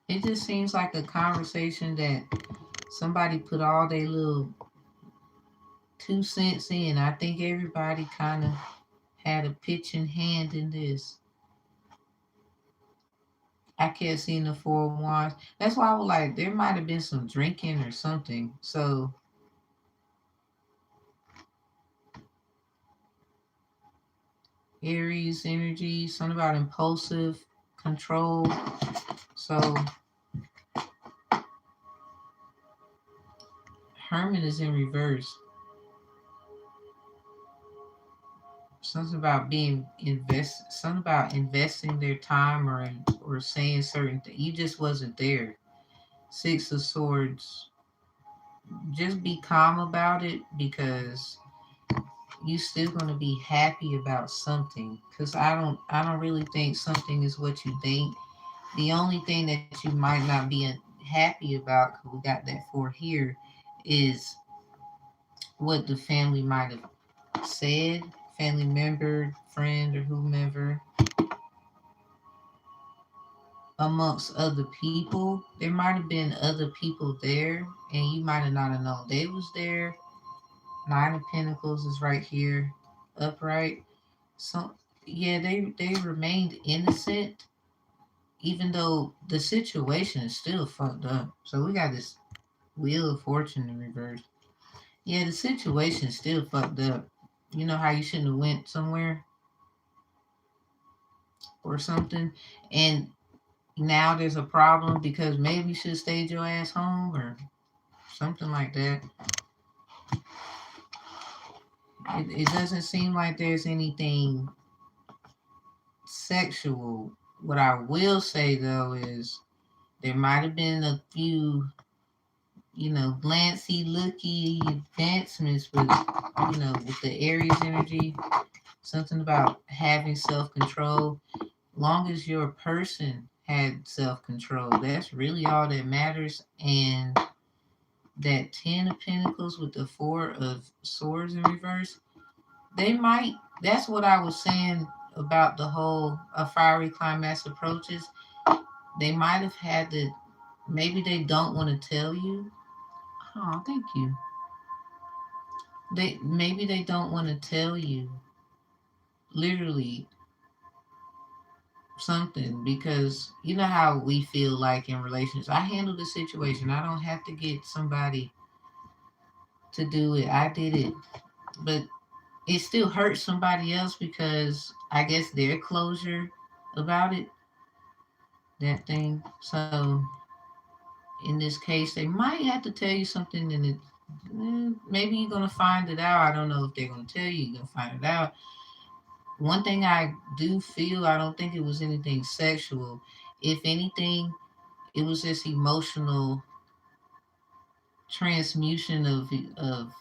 It just seems like a conversation that somebody put all their little 2 cents in. I think everybody kind of had a pitching hand in this. I kept seeing the 4 of Wands. That's why I was like, there might have been some drinking or something. So Aries energy, something about impulsive control. So Hermit is in reverse. Something about something about investing their time, or saying certain things. You just wasn't there. 6 of Swords. just be calm about it, because you still gonna be happy about something. Cause I don't really think something is what you think. The only thing that you might not be happy about, cause we got that for here, is what the family might have said, family member, friend, or whomever, amongst other people. There might have been other people there, and you might have not have known they was there. Nine of Pentacles is right here, upright. So yeah, they remained innocent, even though the situation is still fucked up. So we got this Wheel of Fortune in reverse. Yeah, the situation is still fucked up. You know how you shouldn't have went somewhere or something, and now there's a problem because maybe you should have stayed your ass home or something like that. It doesn't seem like there's anything sexual. What I will say though is there might have been a few, glancy, looky advancements with, with the Aries energy. Something about having self control. Long as your person had self control, that's really all that matters. And that 10 of Pentacles with the 4 of Swords in reverse, they might, that's what I was saying about the whole a fiery climax approaches. They might have had to, maybe they don't want to tell you. Oh, thank you. Maybe they don't want to tell you literally something, because you know how we feel like in relationships. I handled the situation. I don't have to get somebody to do it. I did it. But it still hurts somebody else because I guess their closure about it, that thing. So in this case, they might have to tell you something, and maybe you're gonna find it out. I don't know if they're gonna tell you. You're gonna find it out. One thing I do feel, I don't think it was anything sexual. If anything, it was just emotional transmutation of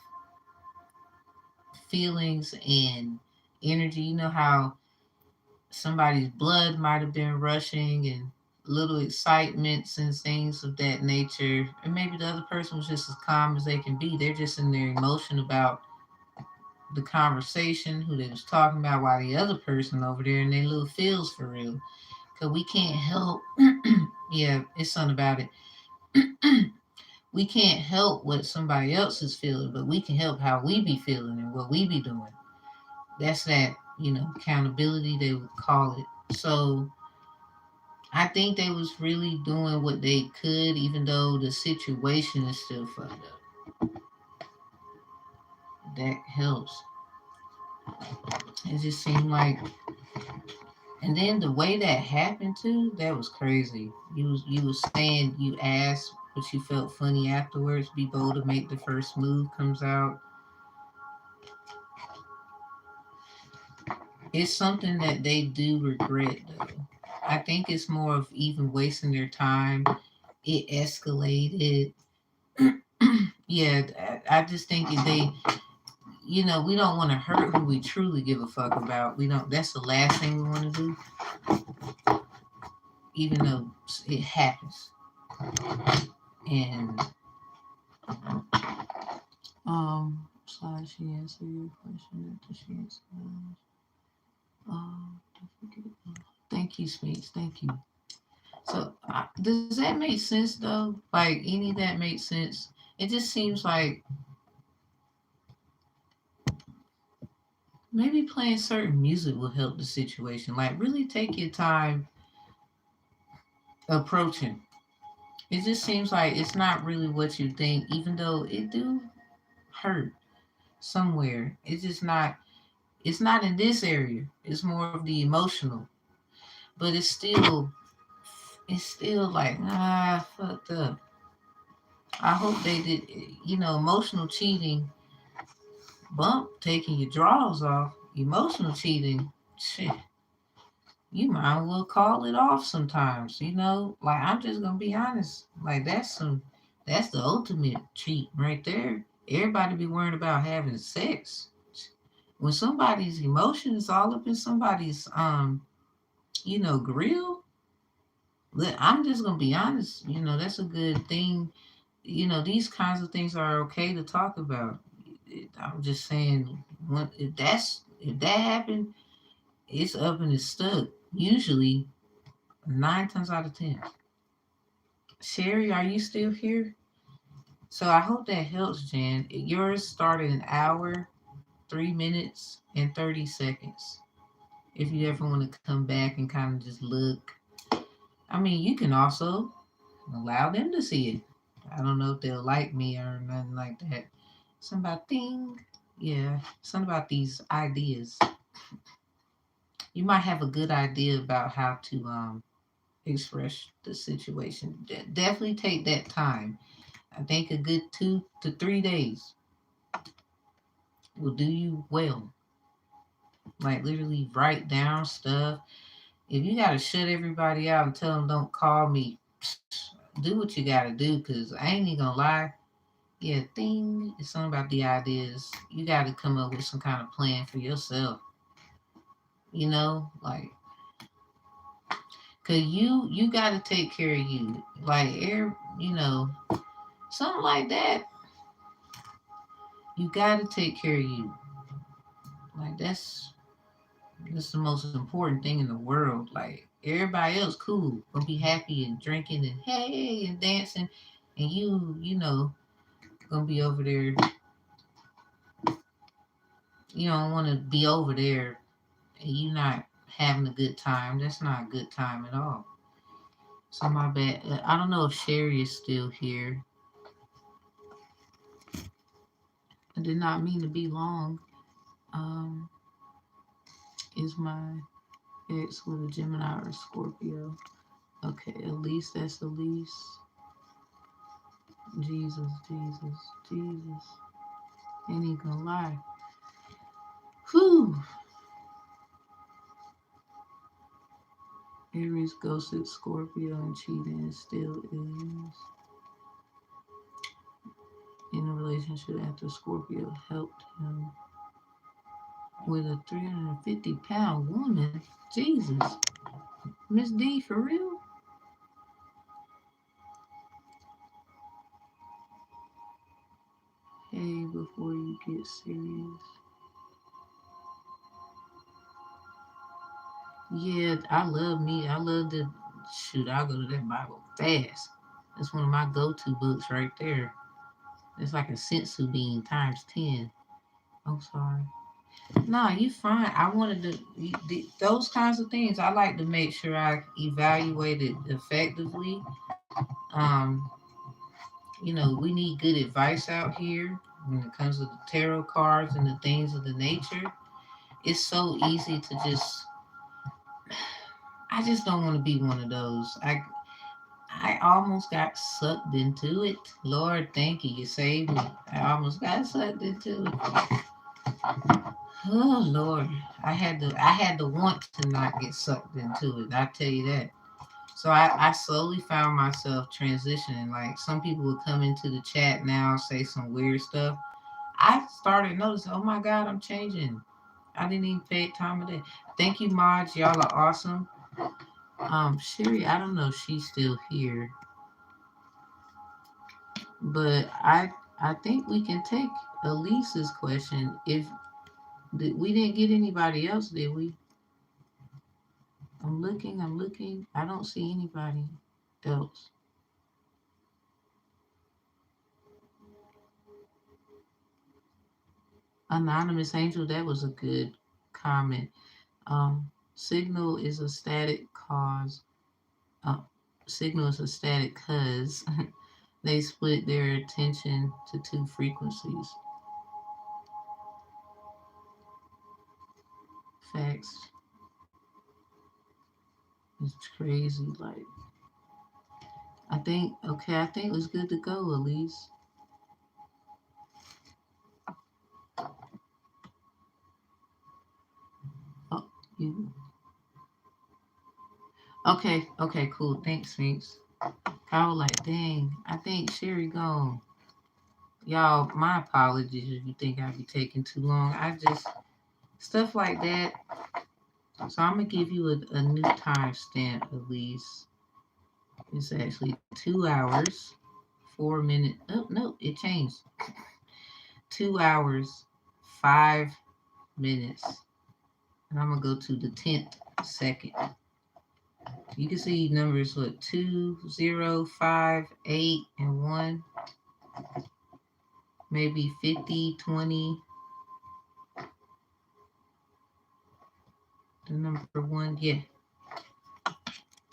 feelings and energy. You know how somebody's blood might have been rushing and little excitements and things of that nature. And maybe the other person was just as calm as they can be. They're just in their emotion about the conversation, who they was talking about, while the other person over there in their little feels for real. Cause we can't help yeah, it's something about it. We can't help what somebody else is feeling, but we can help how we be feeling and what we be doing. That's that, accountability they would call it. So I think they was really doing what they could, even though the situation is still fucked up. That helps. It just seemed like, and then the way that happened too, that was crazy. You was saying you asked, but you felt funny afterwards. Be bold to make the first move comes out. It's something that they do regret though. I think it's more of even wasting their time. It escalated. Yeah, I just think they, we don't want to hurt who we truly give a fuck about. We don't. That's the last thing we want to do, even though it happens. And sorry, she answered your question after she answered. Thank you, Speaks. Thank you. So, does that make sense though? Like any of that makes sense? It just seems like maybe playing certain music will help the situation. Like really take your time approaching. It just seems like it's not really what you think, even though it do hurt somewhere. It's just not. It's not in this area. It's more of the emotional, but it's still like fucked up. I hope they did. Emotional cheating, bump taking your drawers off. Emotional cheating, shit. You might as well call it off sometimes. Like I'm just gonna be honest. Like That's the ultimate treat right there. Everybody be worrying about having sex. When somebody's emotions all up in somebody's grill, I'm just gonna be honest, that's a good thing. These kinds of things are okay to talk about. I'm just saying, if that happened, it's up and it's stuck. Usually, 9 times out of 10. Sherry, are you still here? So I hope that helps, Jan. Yours started an hour, 3 minutes, and 30 seconds. If you ever want to come back and kind of just look, I mean, you can also allow them to see it. I don't know if they'll like me or nothing like that. Something about thing, yeah, something about these ideas. You might have a good idea about how to express the situation. Definitely take that time. I think a good 2 to 3 days will do you well. Like literally write down stuff. If you gotta shut everybody out and tell them don't call me, do what you gotta do. Cause I ain't even gonna lie. Yeah, thing is something about the ideas. You gotta come up with some kind of plan for yourself. Like, cause you gotta take care of you. Like, something like that. You gotta take care of you. Like that's the most important thing in the world. Like everybody else, cool, gonna be happy and drinking and hey and dancing, and gonna be over there. You don't want to be over there and you not having a good time. That's not a good time at all. So my bad. I don't know if Sherry is still here. I did not mean to be long. Um, is my ex with a Gemini or Scorpio? Okay, Elise, that's Elise. Jesus, Jesus, Jesus. Ain't even gonna lie. Whew. Aries ghosted Scorpio and cheated and still is in a relationship after Scorpio helped him with a 350-pound woman. Jesus. Miss D, for real? Hey, before you get serious. Yeah, I love me. I love to shoot. I'll go to that Bible fast. That's one of my go-to books right there. It's like a sensu bean times 10. I'm sorry. Nah, you fine. I wanted those kinds of things. I like to make sure I evaluate it effectively. Um, we need good advice out here when it comes to the tarot cards and the things of the nature. It's so easy to I just don't want to be one of those. I almost got sucked into it. Lord, thank you. You saved me. I almost got sucked into it. Oh Lord. I had to want to not get sucked into it. I tell you that. So I slowly found myself transitioning. Like some people would come into the chat now, say some weird stuff. I started noticing, oh my God, I'm changing. I didn't even pay time of day. Thank you, mods. Y'all are awesome. Sherry, I don't know if she's still here, but I think we can take Elise's question. If we didn't get anybody else, did we? I'm looking. I don't see anybody else. Anonymous Angel, that was a good comment. Signal is a static cause. Uh, Signal is a static cause they split their attention to two frequencies. Facts. It's crazy. Like I think it was good to go, Elise. Oh, you okay, okay, cool. Thanks, Sphinx. I was like, dang, I think Sherry gone. Y'all, my apologies if you think I'll be taking too long. I just, stuff like that. So I'm going to give you a new time stamp at least. It's actually 2 hours, 4 minutes. Oh, no, it changed. 2 hours, 5 minutes. And I'm going to go to the 10th second. You can see numbers what 2, 0, 5, 8, and 1. Maybe 50, 20. The number 1, yeah.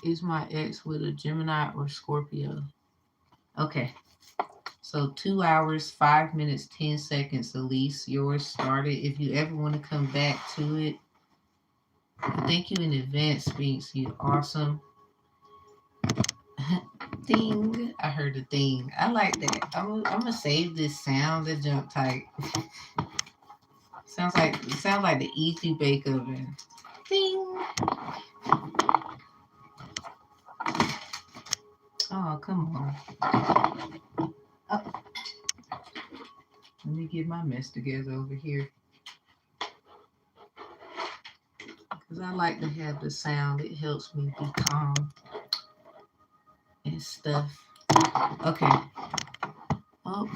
Is my ex with a Gemini or Scorpio? Okay. So 2 hours, 5 minutes, 10 seconds, Elise. Yours started. If you ever want to come back to it, thank you in advance, Speaks. You're awesome. Ding. I heard a ding. I like that. I'm gonna save this sound, the jump tight. Sounds like the easy bake oven. Ding. Oh, come on. Oh. Let me get my mess together over here. Because I like to have the sound. It helps me be calm and stuff. Okay. Oh,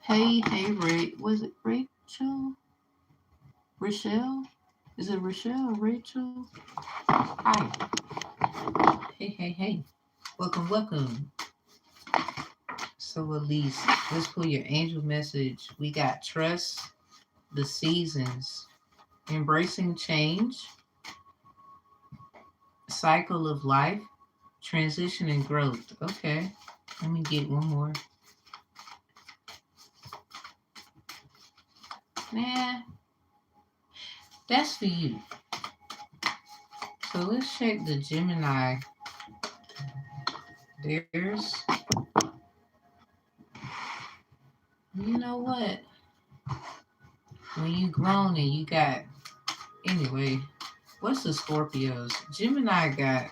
hey, Ray. Was it Rachel? Rochelle? Is it Rochelle or Rachel? Hi. Hey. Welcome. So, Elise, let's pull your angel message. We got trust, the seasons, embracing change, cycle of life, transition and growth. Okay. Let me get one more. Nah, that's for you. So let's check the Gemini. There's, you know what? When you grown and you got, anyway, what's the Scorpios? Gemini got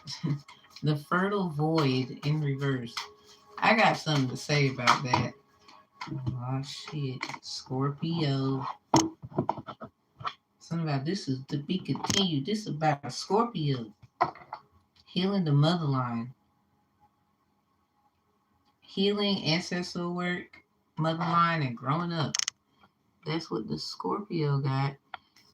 the fertile void in reverse. I got something to say about that. Oh shit, Scorpio. Something about this is to be continued. This is about a Scorpio. Healing the motherline. Healing ancestral work, motherline, and growing up. That's what the Scorpio got.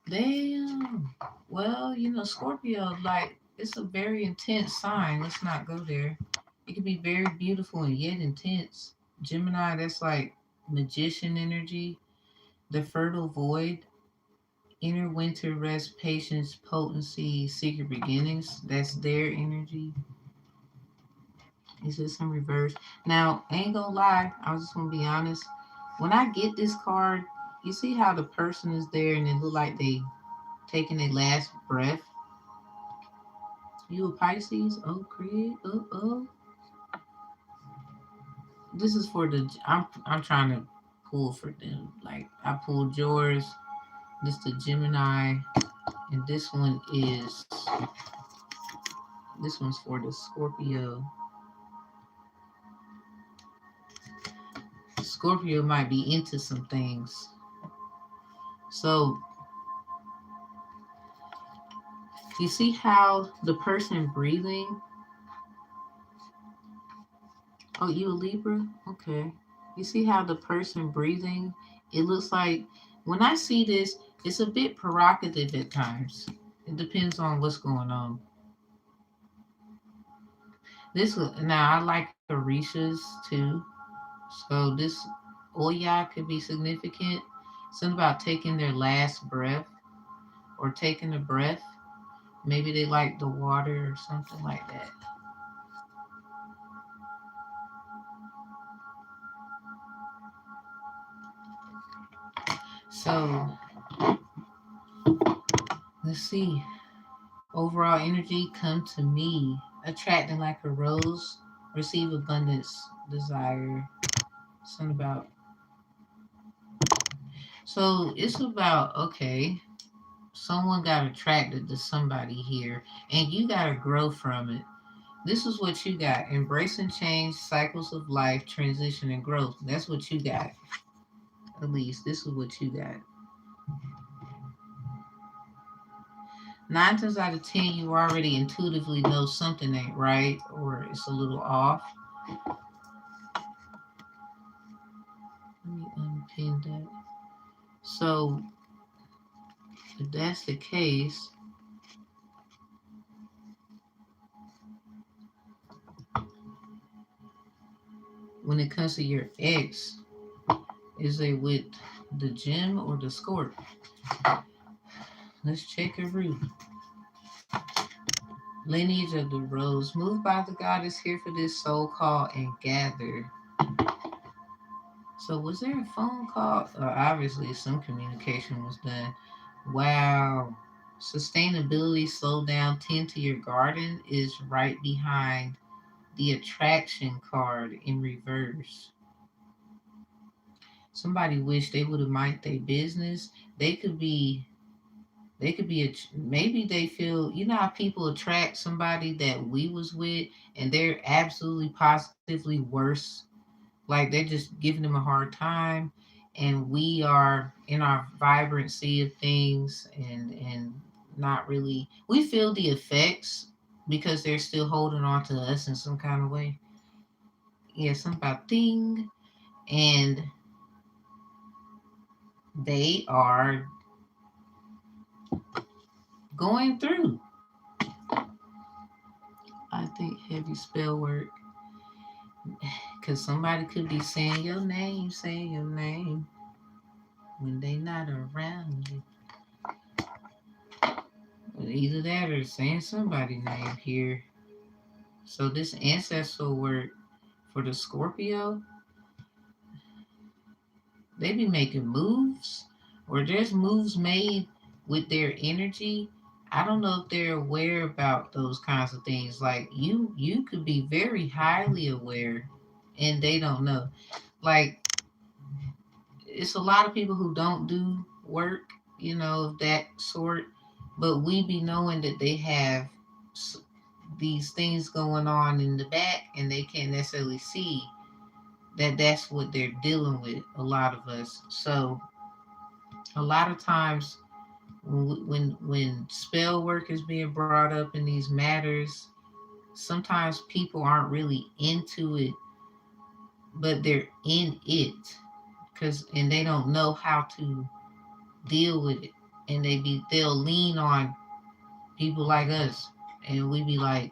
Damn. Well, Scorpio, like, it's a very intense sign. Let's not go there. It can be very beautiful and yet intense. Gemini, that's like magician energy. The fertile void, inner winter rest, patience, potency, secret beginnings. That's their energy. Is this in reverse? Now, I ain't gonna lie. I was just gonna be honest. When I get this card, you see how the person is there and it look like they taking their last breath. You a Pisces? Oh, Craig. Oh. This is for the. I'm trying to pull for them. Like I pulled yours. This the Gemini, and this one is. This one's for the Scorpio. Scorpio might be into some things. So you see how the person breathing. Oh, you a Libra? Okay. You see how the person breathing, it looks like when I see this, it's a bit provocative at times. It depends on what's going on. This now I like Orishas too. So this Oya could be significant. Something about taking their last breath or taking a breath. Maybe they like the water or something like that. So let's see. Overall energy, come to me. Attracting like a rose. Receive abundance, desire. Something about. So it's about, okay, someone got attracted to somebody here and you got to grow from it. This is what you got. Embracing change, cycles of life, transition, and growth. That's what you got. At least this is what you got. 9 times out of 10, you already intuitively know something ain't right or it's a little off. Let me unpin that. So, if that's the case, when it comes to your ex, is it with the gem or the scorp? Let's check a root. Lineage of the rose, moved by the goddess here for this soul call and gather. So was there a phone call? Obviously, some communication was done. Wow. Sustainability, slow down, tend to your garden is right behind the attraction card in reverse. Somebody wish they would have minded their business. They could be, maybe they feel, you know how people attract somebody that we was with and they're absolutely positively worse, like they're just giving them a hard time, and we are in our vibrancy of things and not really, we feel the effects because they're still holding on to us in some kind of way. Yeah, something about thing. And they are going through, I think, heavy spell work, because somebody could be saying your name when they not around you. Either that or saying somebody's name here. So this ancestral work for the Scorpio, they be making moves, or there's moves made with their energy. I don't know if they're aware about those kinds of things. Like you could be very highly aware and they don't know. Like it's a lot of people who don't do work, of that sort, but we be knowing that they have these things going on in the back and they can't necessarily see that that's what they're dealing with, a lot of us. So a lot of times when spell work is being brought up in these matters, sometimes people aren't really into it, but they're in it because and they don't know how to deal with it, and they'll lean on people like us, and we be like,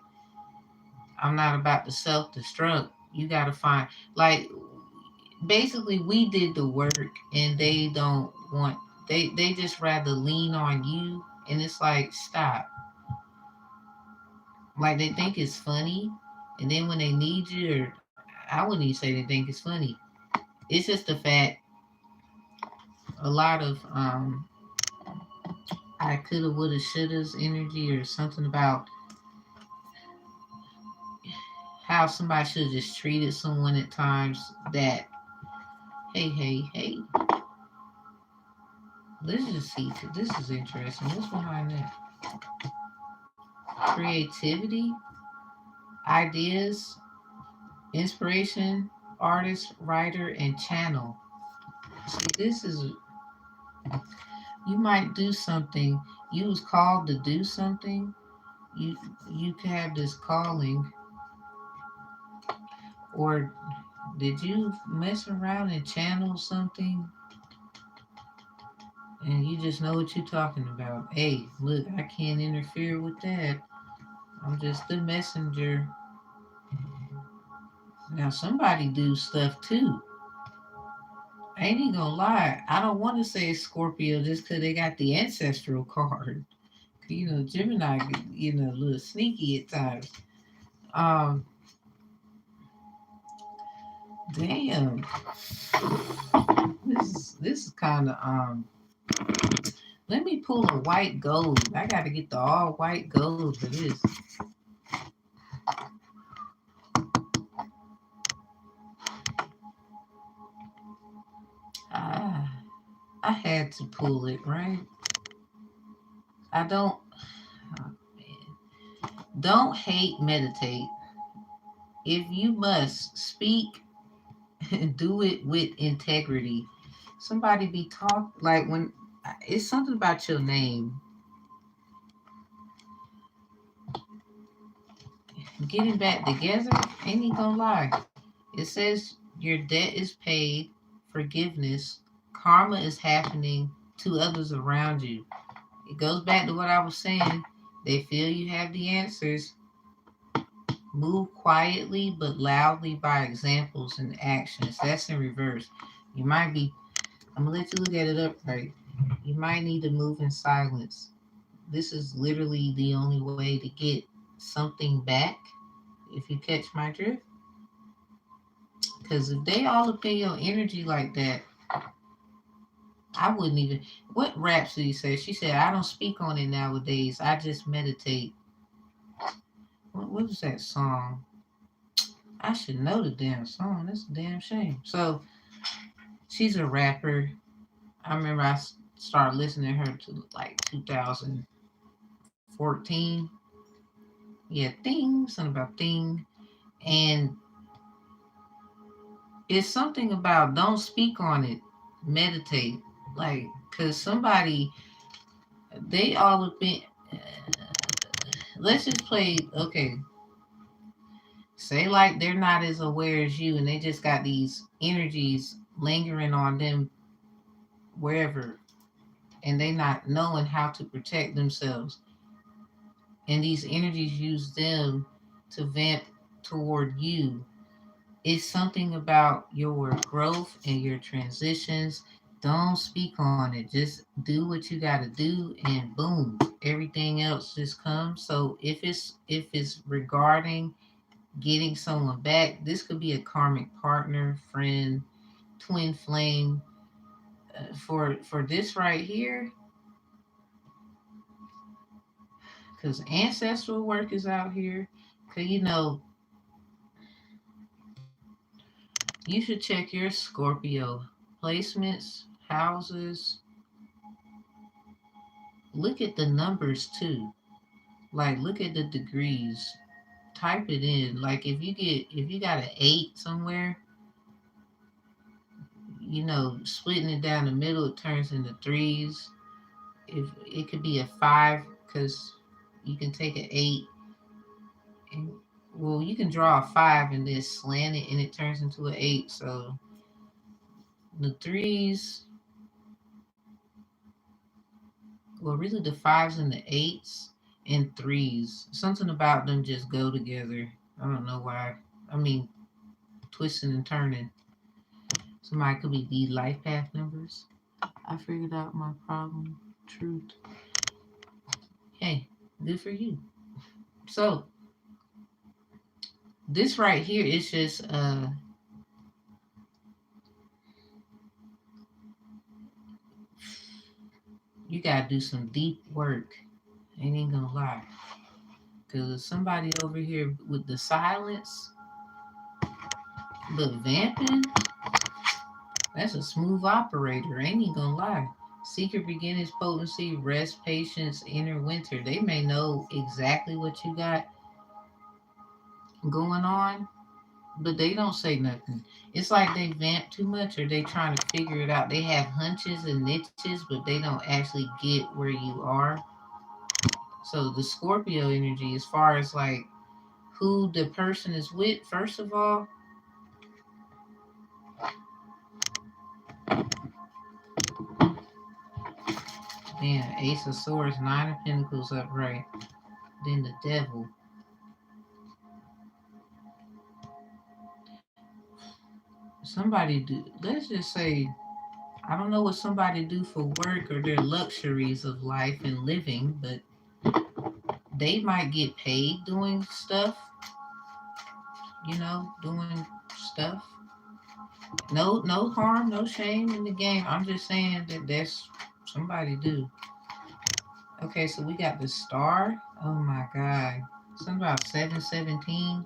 I'm not about to self-destruct. You got to find, like, basically we did the work and they don't want, they just rather lean on you, and it's like, stop. Like they think it's funny, and then when they need you, or I wouldn't even say they think it's funny, it's just the fact, a lot of I coulda woulda shoulda's energy, or something about how somebody should have just treated someone at times that, hey, let's just see, this is interesting, what's behind that? Creativity, ideas, inspiration, artist, writer, and channel. See, this is, you might do something, you was called to do something, you you can have this calling, or did you mess around and channel something and you just know what you're talking about? Hey, look, I can't interfere with that. I'm just the messenger. Now somebody do stuff too. I ain't even gonna lie. I don't want to say Scorpio just because they got the ancestral card. Gemini, a little sneaky at times. Um, damn. This is kind of Let me pull a white gold. I got to get the all white gold for this. Ah, I had to pull it, right? I don't. Oh, man. Don't hate, meditate. If you must speak, do it with integrity. Somebody be talk like when it's something about your name. Getting back together, ain't he gonna lie. It says your debt is paid, forgiveness, karma is happening to others around you. It goes back to what I was saying. They feel you have the answers. Move quietly but loudly by examples and actions. That's in reverse. You might be, I'm gonna let you look at it upright. You might need to move in silence. This is literally the only way to get something back, if you catch my drift. Because if they all up in your energy like that, I wouldn't even. What Rhapsody said? She said, I don't speak on it nowadays. I just meditate. What was that song? I should know the damn song. That's a damn shame. So she's a rapper. I remember I started listening to her to like 2014. Yeah, Thing, something about Thing. And it's something about don't speak on it, meditate. Like, because somebody, they all have been, let's just play, okay, say like they're not as aware as you and they just got these energies lingering on them wherever, and they not knowing how to protect themselves, and these energies use them to vent toward you. It's something about your growth and your transitions. Don't speak on it. Just do what you got to do, and boom, everything else just comes. So if it's regarding getting someone back, this could be a karmic partner, friend, twin flame. For this right here, because ancestral work is out here. Cause you should check your Scorpio placements, houses. Look at the numbers too. Like look at the degrees. Type it in. Like if you got an 8 somewhere, splitting it down the middle, it turns into threes. If it could be a 5, because you can take an 8 and, well, you can draw a 5 and then slant it and it turns into an 8. So the threes, well, really the fives and the eights and threes, something about them just go together. I don't know why. I mean, twisting and turning. Somebody could be the life path numbers. I figured out my problem. Truth. Hey, good for you. So this right here is just you gotta do some deep work. Ain't even gonna lie. Cause somebody over here with the silence, but vamping, that's a smooth operator. Ain't even gonna lie. Secret beginnings, potency, rest, patience, inner winter. They may know exactly what you got going on, but they don't say nothing. It's like they vamp too much or they trying to figure it out. They have hunches and niches, but they don't actually get where you are. So the Scorpio energy, as far as like who the person is with, first of all, man, Ace of Swords, Nine of Pentacles upright, then the Devil. Somebody do, let's just say, I don't know what somebody do for work or their luxuries of life and living, but they might get paid doing stuff, doing stuff. No harm, no shame in the game. I'm just saying that that's somebody do. Okay, so we got the star. Oh my god. Something about 717.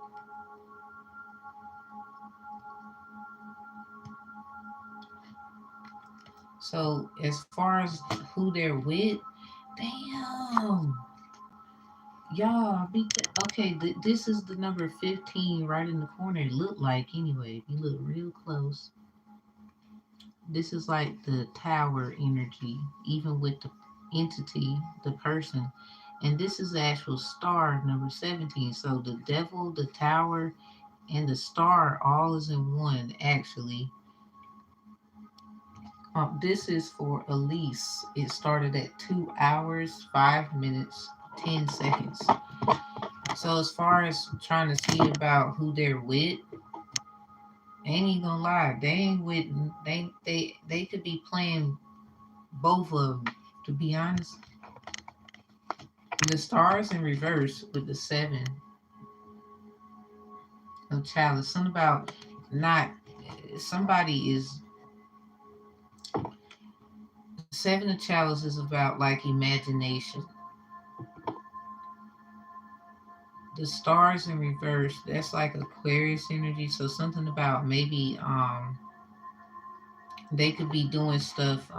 So as far as who they're with, damn. Y'all, okay, this is the number 15 right in the corner. It looked like, anyway, if you look real close, this is like the tower energy, even with the entity, the person. And this is the actual star, number 17. So the devil, the tower, and the star all is in one, actually. This is for Elise. It started at 2 hours, 5 minutes, 10 seconds. So as far as trying to see about who they're with, ain't even gonna lie, they ain't with they could be playing both of them. To be honest, the stars in reverse with the seven of chalice. Something about not somebody is seven of chalice is about like imagination. The stars in reverse, that's like Aquarius energy. So something about maybe they could be doing stuff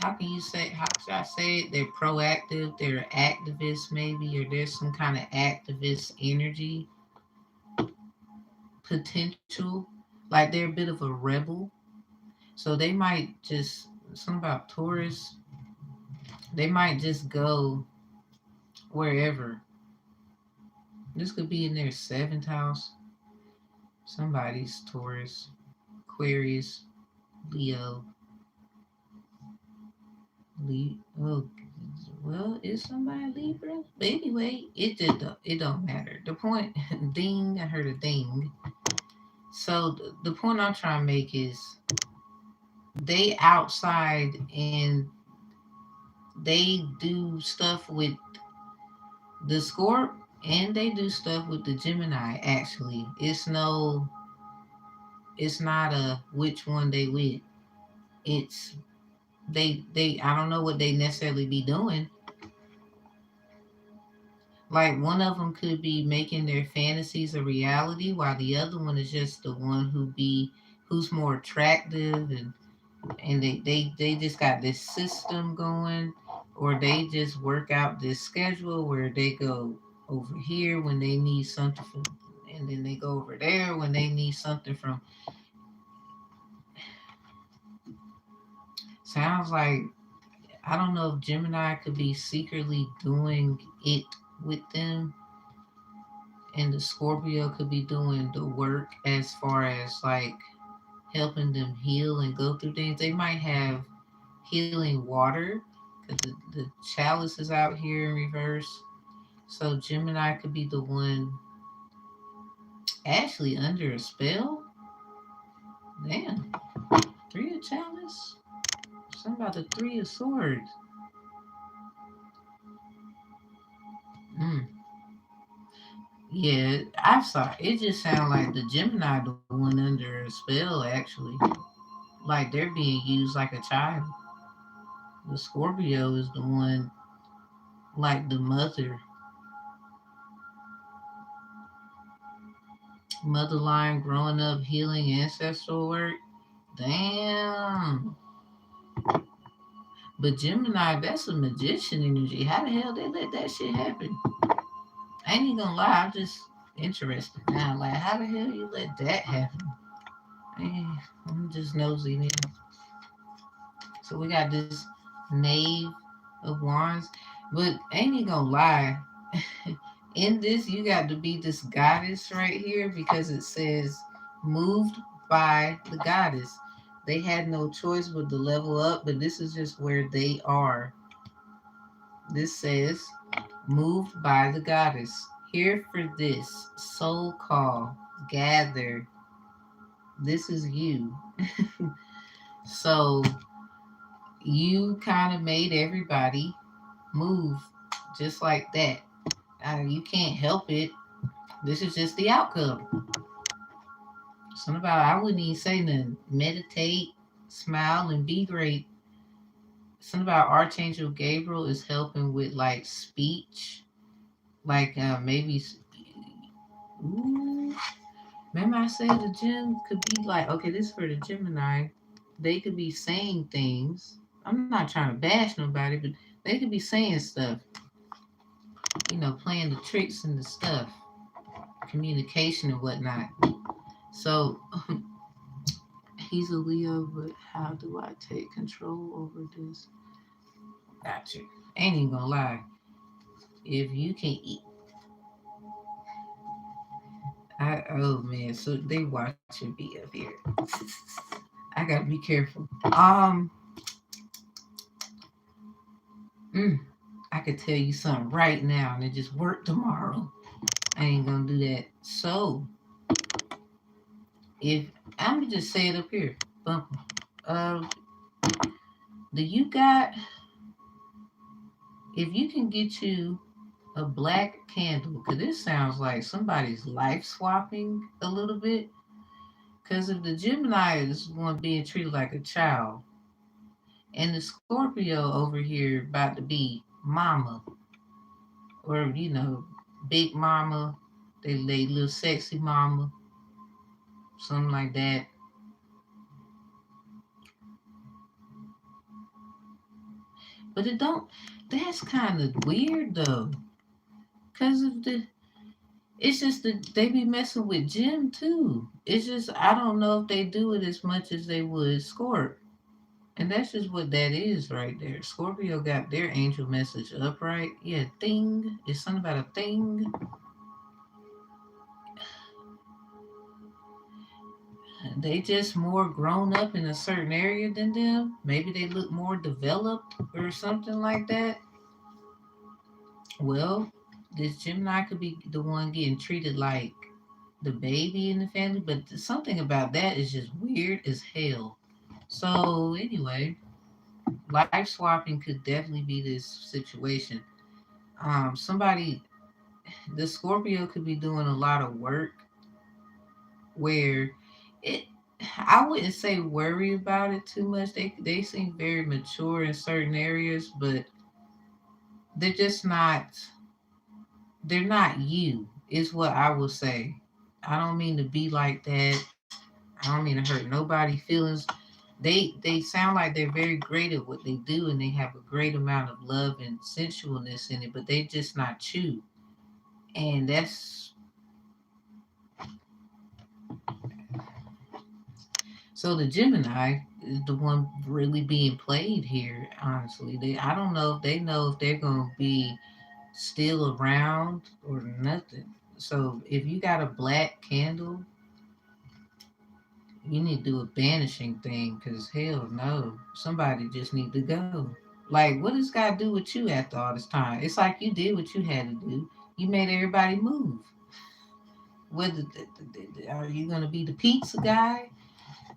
how can you say, how should I say it, they're proactive, they're activists maybe, or there's some kind of activist energy potential, like they're a bit of a rebel. So they might just, something about Taurus, they might just go wherever. This could be in their seventh house. Somebody's Taurus, Aquarius, Leo, oh, well, is somebody Libra? But anyway, it don't matter. The point, ding, I heard a ding. So the point I'm trying to make is they outside and they do stuff with the Scorp and they do stuff with the Gemini. Actually, it's not a which one they with. It's they I don't know what they necessarily be doing. Like one of them could be making their fantasies a reality, while the other one is just the one who's more attractive, and they just got this system going, or they just work out this schedule where they go over here when they need something from, and then they go over there when they need something from. Sounds like, I don't know if Gemini could be secretly doing it with them, and the Scorpio could be doing the work as far as like helping them heal and go through things. They might have healing water because the chalice is out here in reverse. So Gemini could be the one actually under a spell. Damn, three of chalice. Something about the three of swords. Mm. Yeah, I'm sorry. It just sounds like the Gemini the one under a spell actually. Like they're being used like a child. The Scorpio is the one like the mother line growing up healing ancestral work. Damn. But Gemini, that's a magician energy. How the hell they let that shit happen? I ain't even gonna lie, I'm just interested now. Like, how the hell you let that happen? Eh, I'm just nosy now. So we got this Knave of Wands. But ain't even gonna lie, in this, you got to be this goddess right here because it says moved by the goddess. They had no choice but to level up, but this is just where they are. This says moved by the goddess. Here for this soul call, gather. This is you. So you kind of made everybody move just like that. You can't help it. This is just the outcome. Something about, I wouldn't even say nothing. Meditate, smile, and be great. Something about Archangel Gabriel is helping with like speech, like maybe. Ooh, remember I said the gym could be like, okay, this is for the Gemini. They could be saying things. I'm not trying to bash nobody, but they could be saying stuff. playing the tricks and the stuff, communication and whatnot. So he's a Leo, but how do I take control over this? Gotcha. Ain't even gonna lie. If you can eat, oh man, so they watching me up here. I gotta be careful. Mm, I could tell you something right now and it just work tomorrow. I ain't gonna do that. So if I'm gonna just say it up here, bump. Uh, do you got? If you can get you a black candle, because this sounds like somebody's life swapping a little bit. Because if the Gemini is one being treated like a child, and the Scorpio over here about to be mama, or big mama, they little sexy mama, something like that. But it don't. That's kind of weird though, because of the. It's just that they be messing with Jim too. It's just I don't know if they do it as much as they would Scorp. And that's just what that is right there. Scorpio got their angel message upright. Yeah, thing. It's something about a thing. They just more grown up in a certain area than them. Maybe they look more developed or something like that. Well, this Gemini could be the one getting treated like the baby in the family, but something about that is just weird as hell. So anyway, life swapping could definitely be this situation. Somebody, the Scorpio could be doing a lot of work where it. I wouldn't say worry about it too much. They seem very mature in certain areas, but they're just not. They're not you. Is what I will say. I don't mean to be like that. I don't mean to hurt nobody's feelings. They sound like they're very great at what they do, and they have a great amount of love and sensualness in it, but they're just not you. And that's so the Gemini is the one really being played here. Honestly, I don't know if they know if they're gonna be still around or nothing. So if you got a black candle, you need to do a banishing thing, because hell no, somebody just need to go. Like, what does God do with you after all this time? It's like you did what you had to do. You made everybody move. Whether are you gonna be the pizza guy?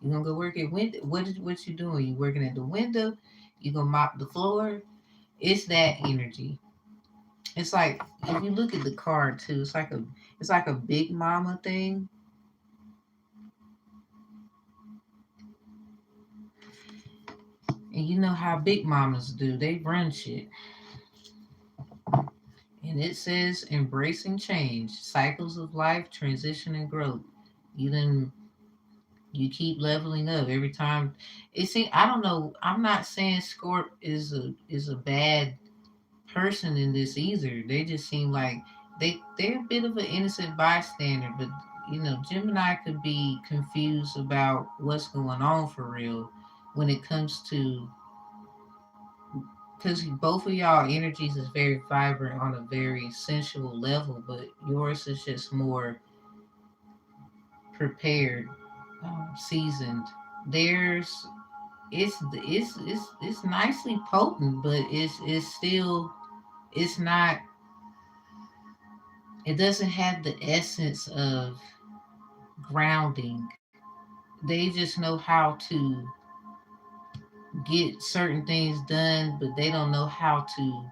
You gonna go work at window? What you doing? You working at the window? You gonna mop the floor? It's that energy. It's like if you look at the card too, it's like a big mama thing. And you know how big mamas do. They run shit. And it says embracing change, cycles of life, transition and growth. You then you keep leveling up every time. It seems I don't know. I'm not saying Scorp is a bad person in this either. They just seem like they're a bit of an innocent bystander, but Gemini could be confused about what's going on for real when it comes to because both of y'all energies is very vibrant on a very sensual level, but yours is just more prepared, seasoned. Theirs it's nicely potent, but it's still it's not. It doesn't have the essence of grounding. They just know how to get certain things done, but they don't know how can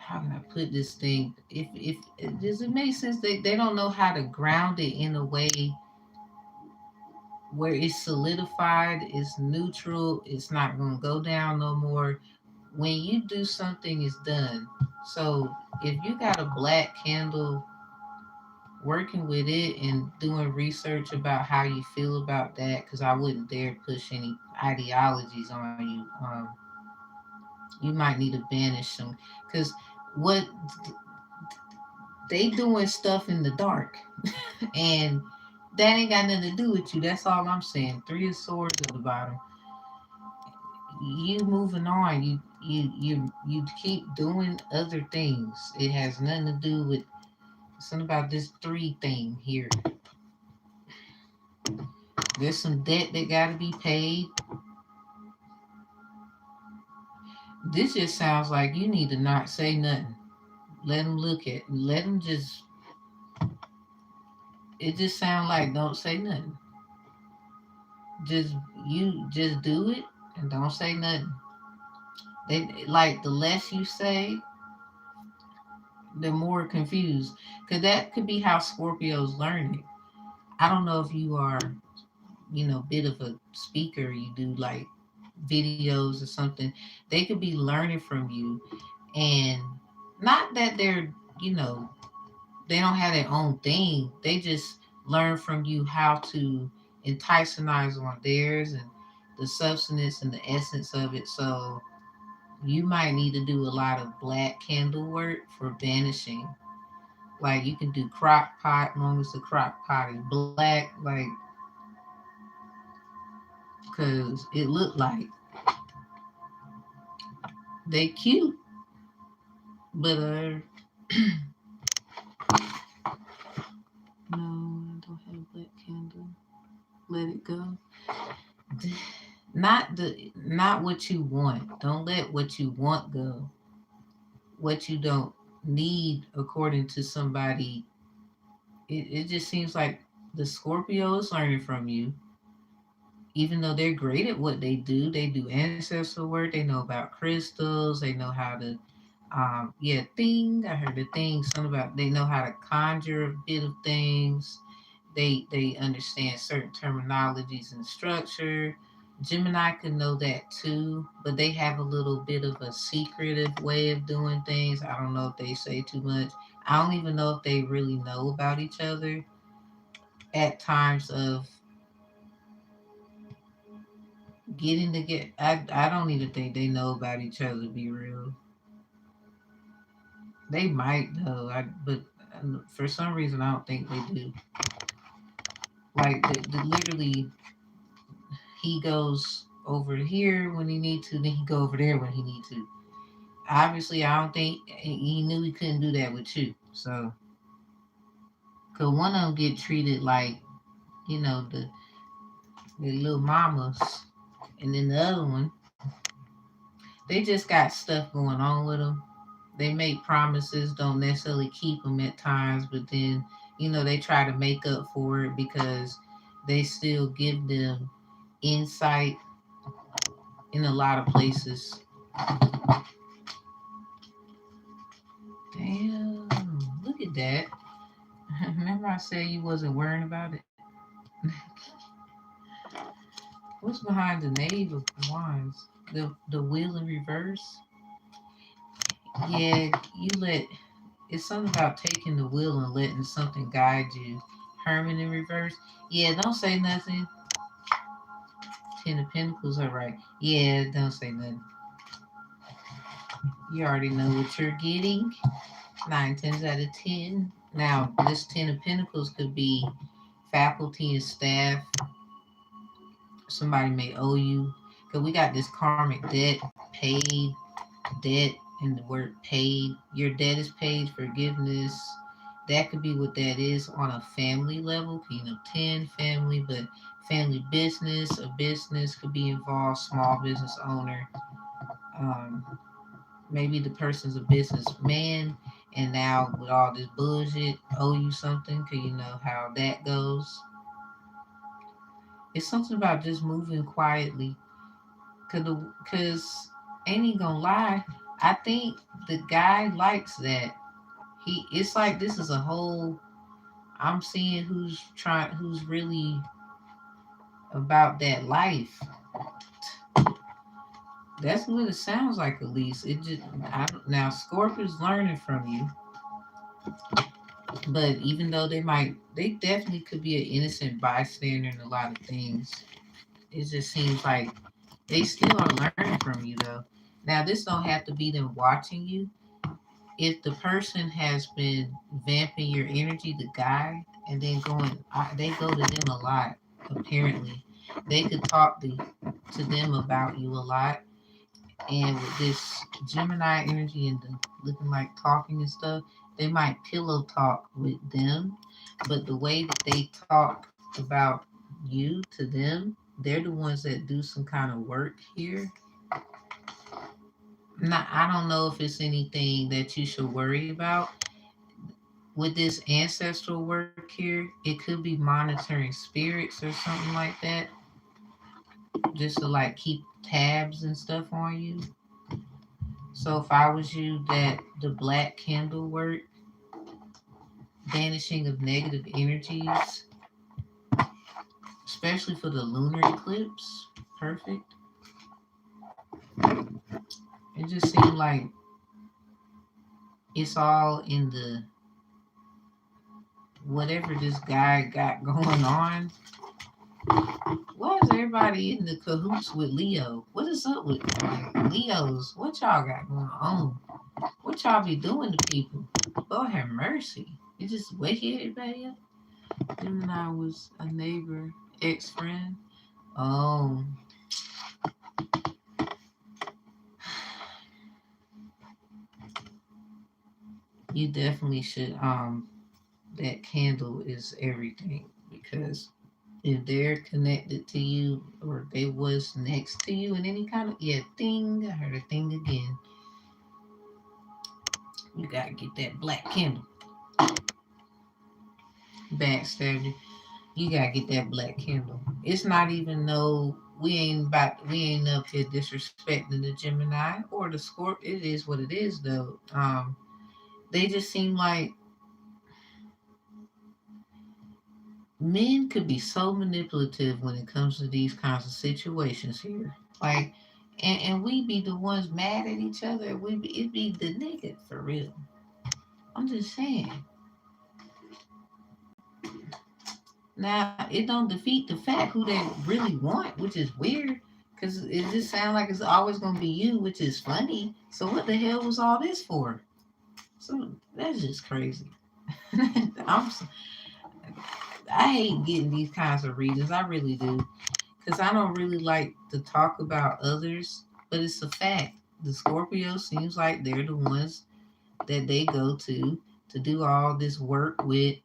I put this thing? If does it make sense? They don't know how to ground it in a way where it's solidified, it's neutral, it's not gonna go down no more. When you do something, it's done. So if you got a black candle, working with it and doing research about how you feel about that, because I wouldn't dare push any ideologies on you. You might need to banish some, because what they doing stuff in the dark, and that ain't got nothing to do with you. That's all I'm saying. Three of Swords at the bottom. You moving on. You keep doing other things. It has nothing to do with something about this three thing here. There's some debt that got to be paid. This just sounds like you need to not say nothing. Let them look at. Let them just. It just sounds like don't say nothing. Just you just do it and don't say nothing. They like the less you say, the more confused. Cause that could be how Scorpios learn it. I don't know if you are, bit of a speaker. You do like videos or something. They could be learning from you, and not that they're, you know, they don't have their own thing. They just learn from you how to entice and eyes on theirs and the substance and the essence of it. So you might need to do a lot of black candle work for banishing. Like you can do crock pot, as long as the crock pot is black, like because it looked like they cute, but no, I don't have black candle. Let it go. Not what you want. Don't let what you want go. What you don't need according to somebody. It just seems like the Scorpio is learning from you, even though they're great at what they do. They do ancestral work. They know about crystals. They know how to yeah, thing. I heard the thing. Something about they know how to conjure a bit of things. They understand certain terminologies and structure. Gemini can know that too, but they have a little bit of a secretive way of doing things. I don't know if they say too much. I don't even know if they really know about each other at times of getting to get. I don't even think they know about each other to be real. They might though, but for some reason I don't think they do. Like literally, he goes over here when he need to, then he go over there when he need to. Obviously, I don't think he knew he couldn't do that with you. So, cause one of them get treated like the little mamas, and then the other one they just got stuff going on with them. They make promises, don't necessarily keep them at times, but then they try to make up for it because they still give them insight in a lot of places. Damn, look at that. Remember I said you wasn't worrying about it? What's behind the Knave of Wands? The Wheel in reverse? Yeah, you let it's something about taking the wheel and letting something guide you. Hermit in reverse. Yeah, don't say nothing. Ten of Pentacles, all right. Yeah, don't say nothing. You already know what you're getting. 9 tens out of 10. Now, this Ten of Pentacles could be faculty and staff. Somebody may owe you. Because we got this karmic debt, paid, debt, and the word paid. Your debt is paid, forgiveness. That could be what that is on a family level. 10, family, but family business, a business could be involved, small business owner. Um, Maybe the person's a businessman and now with all this bullshit owe you something because you know how that goes. It's something about just moving quietly because ain't he gonna lie, I think the guy likes that. It's like this is a whole, I'm seeing who's really about that life. That's what it sounds like, at least. It just now Scorpion's learning from you, but even though they definitely could be an innocent bystander in a lot of things. It just seems like they still are learning from you, though. Now, this don't have to be them watching you. if the person has been vamping your energy, the guy, and then they go to them a lot. Apparently, they could talk to them about you a lot. And with this Gemini energy and the looking like talking and stuff, they might pillow talk with them, but the way that they talk about you to them, they're the ones that do some kind of work here. Not, I don't know if it's anything that you should worry about with this ancestral work here. It could be monitoring spirits or something like that, just to like keep tabs and stuff on you. So if I was you, that the black candle work, vanishing of negative energies, especially for the lunar eclipse, perfect. It just seemed like it's all in the whatever this guy got going on. Why is everybody in the cahoots with Leo? What is up with Leos? What y'all got going on? What y'all be doing to people? Lord have mercy. You just wake everybody up. Gemini was a neighbor, ex-friend. Oh, you definitely should. That candle is everything because if they're connected to you or they was next to you in any kind of thing, I heard a thing again. You gotta get that black candle. Backstab you. You gotta get that black candle. It's not even no. We ain't up here disrespecting the Gemini or the Scorpio. It is what it is though. They just seem like men could be so manipulative when it comes to these kinds of situations here. Like, and we be the ones mad at each other. It be the nigga for real. I'm just saying. Now it don't defeat the fact who they really want, which is weird. Cause it just sounds like it's always gonna be you, which is funny. So what the hell was all this for? So that's just crazy. I'm I hate getting these kinds of readings. I really do. Because I don't really like to talk about others, but it's a fact. The Scorpio seems like they're the ones that they go to do all this work with,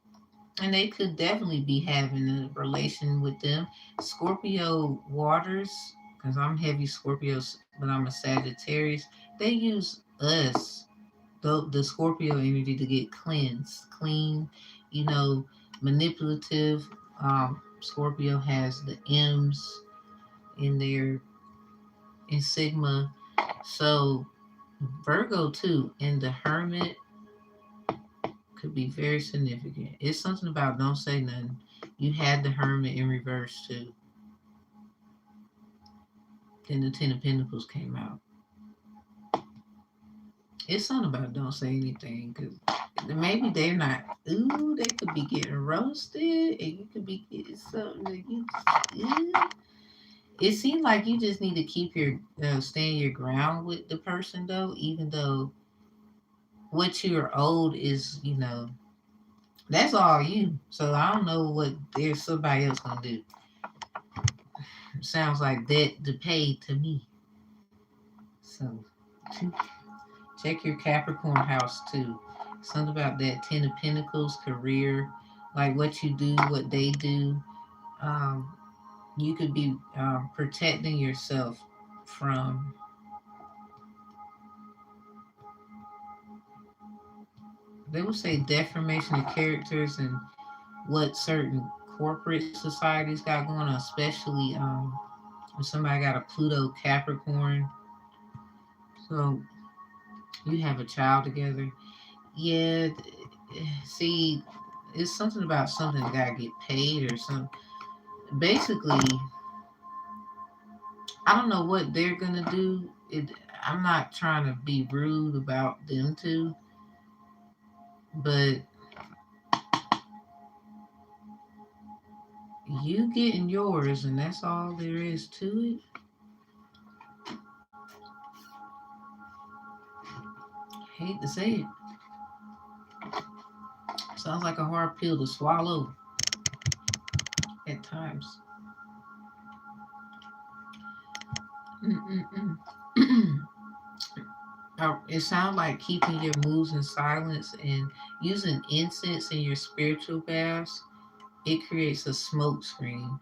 and they could definitely be having a relation with them. Scorpio waters, because I'm heavy Scorpio, but I'm a Sagittarius. They use us, the Scorpio energy, to get cleansed, clean, you know, manipulative. Scorpio has the M's in their in Sigma. So Virgo too, and the Hermit could be very significant. It's something about don't say nothing. You had the Hermit in reverse too. Then the Ten of Pentacles came out. It's something about don't say anything because maybe they're not. Ooh, they could be getting roasted, and you could be getting something that you. Ooh. It seems like you just need to keep your stand your ground with the person though, even though what you're owed is, that's all you. So I don't know what there's somebody else gonna do. Sounds like that to pay to me. So check your Capricorn house too. Something about that Ten of Pentacles career, like what you do, what they do. Um, you could be protecting yourself from. They would say deformation of characters and what certain corporate societies got going on, especially if somebody got a Pluto Capricorn. So you have a child together. Yeah, see, it's something about something that gotta get paid or something. Basically, I don't know what they're gonna do. I'm not trying to be rude about them too, but you getting yours, and that's all there is to it. Hate to say it. Sounds like a hard pill to swallow at times. Mm-mm-mm. It sounds like keeping your moods in silence and using incense in your spiritual baths. It creates a smoke screen.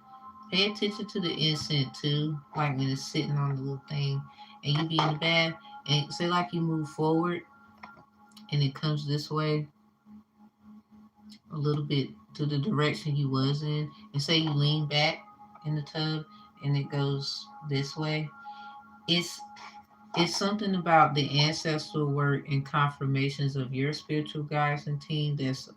Pay attention to the incense too, like when it's sitting on the little thing and you be in the bath and say like you move forward and it comes this way a little bit to the direction you was in, and say you lean back in the tub and it goes this way. It's it's something about the ancestral work and confirmations of your spiritual guides and team that's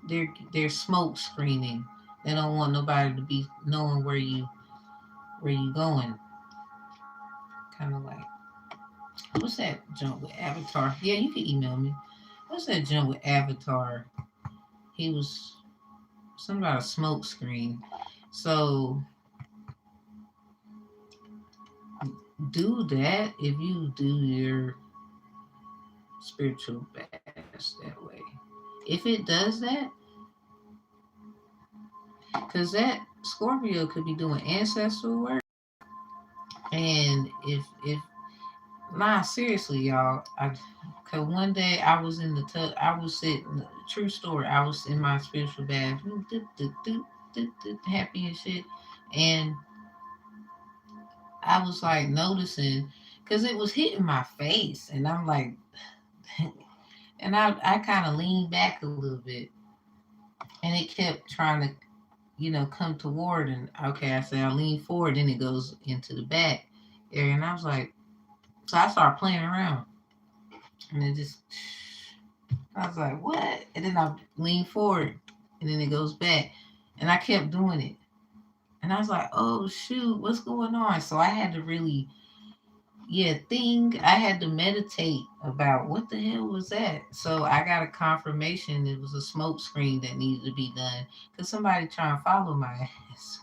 they're smoke screening. They don't want nobody to be knowing where you going. Kind of like what's that jump with Avatar? Yeah, you can email me. What's that jump with Avatar? He was something about a smoke screen. So do that if you do your spiritual fast that way. If it does that, because that Scorpio could be doing ancestral work, and if nah, seriously, y'all, cause one day I was in the tub, I was sitting. True story. I was in my spiritual bath, happy and shit, and I was like noticing, cause it was hitting my face, and I'm like, and I kind of leaned back a little bit, and it kept trying to, come toward, and okay, I said I lean forward, then it goes into the back area, and I was like, so I started playing around, and it just, I was like, what? And then I lean forward, and then it goes back, and I kept doing it, and I was like, oh shoot, what's going on? So I had to really, I had to meditate about what the hell was that. So I got a confirmation it was a smoke screen that needed to be done because somebody trying to follow my ass.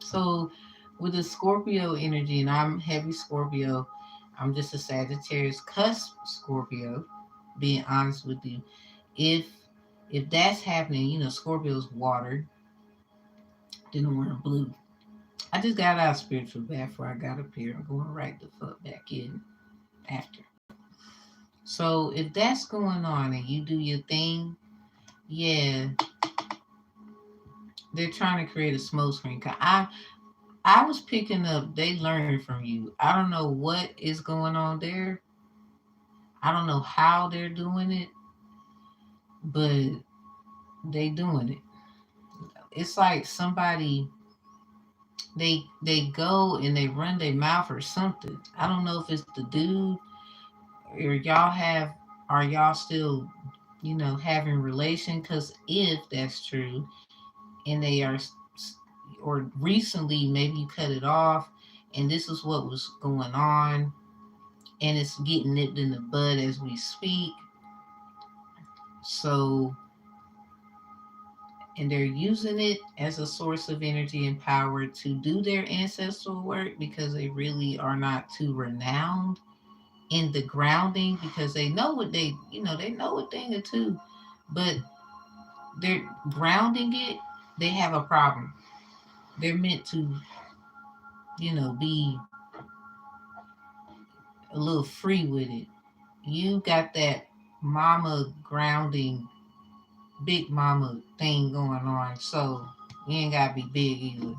So with the Scorpio energy, and I'm heavy Scorpio, I'm just a Sagittarius cusp Scorpio. Being honest with you, if if that's happening, Scorpio's water, then we're blue. I just got out of spiritual bath before I got up here. I'm going right the fuck back in after. So if that's going on and you do your thing, yeah, they're trying to create a smoke screen. I was picking up they learned from you. I don't know what is going on there. I don't know how they're doing it, but they doing it. It's like somebody they go and they run their mouth or something. I don't know if it's the dude or are y'all still having relation, because if that's true and they are, or recently maybe you cut it off and this is what was going on and it's getting nipped in the bud as we speak. So, and they're using it as a source of energy and power to do their ancestral work because they really are not too renowned in the grounding, because they know what they know a thing or two, but they're grounding it, they have a problem. They're meant to, be a little free with it. You got that mama grounding, big mama thing going on, so you ain't gotta be big either.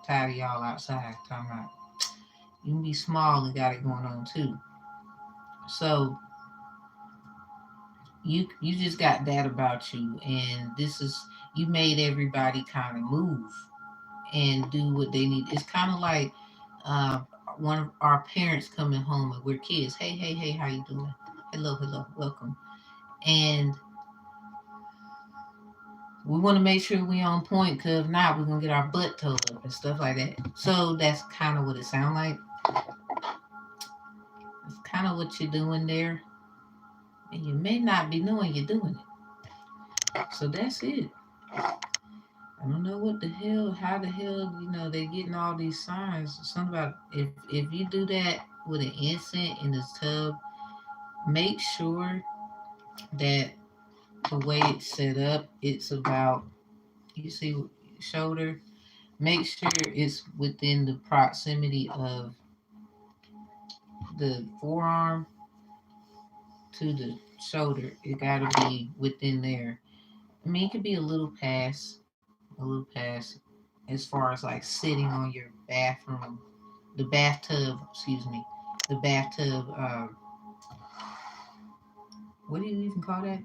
Tired of y'all outside talking about you can be small and got it going on too. So you just got that about you, and this is you made everybody kind of move and do what they need. It's kind of like uh, one of our parents coming home and we're kids. Hey, hey, hey, how you doing? Hello, hello, welcome. And we want to make sure we on point, because if not, we're gonna get our butt towed up and stuff like that. So that's kind of what it sounds like. It's kind of what you're doing there, and you may not be knowing you're doing it. So that's it. I don't know what the hell, how the hell, they getting all these signs. Something about if you do that with an incense in this tub, make sure that the way it's set up, it's about, you see, shoulder. Make sure it's within the proximity of the forearm to the shoulder. It got to be within there. I mean, it could be a little past, as far as like sitting on your bathroom, the bathtub, excuse me, the bathtub. What do you even call that?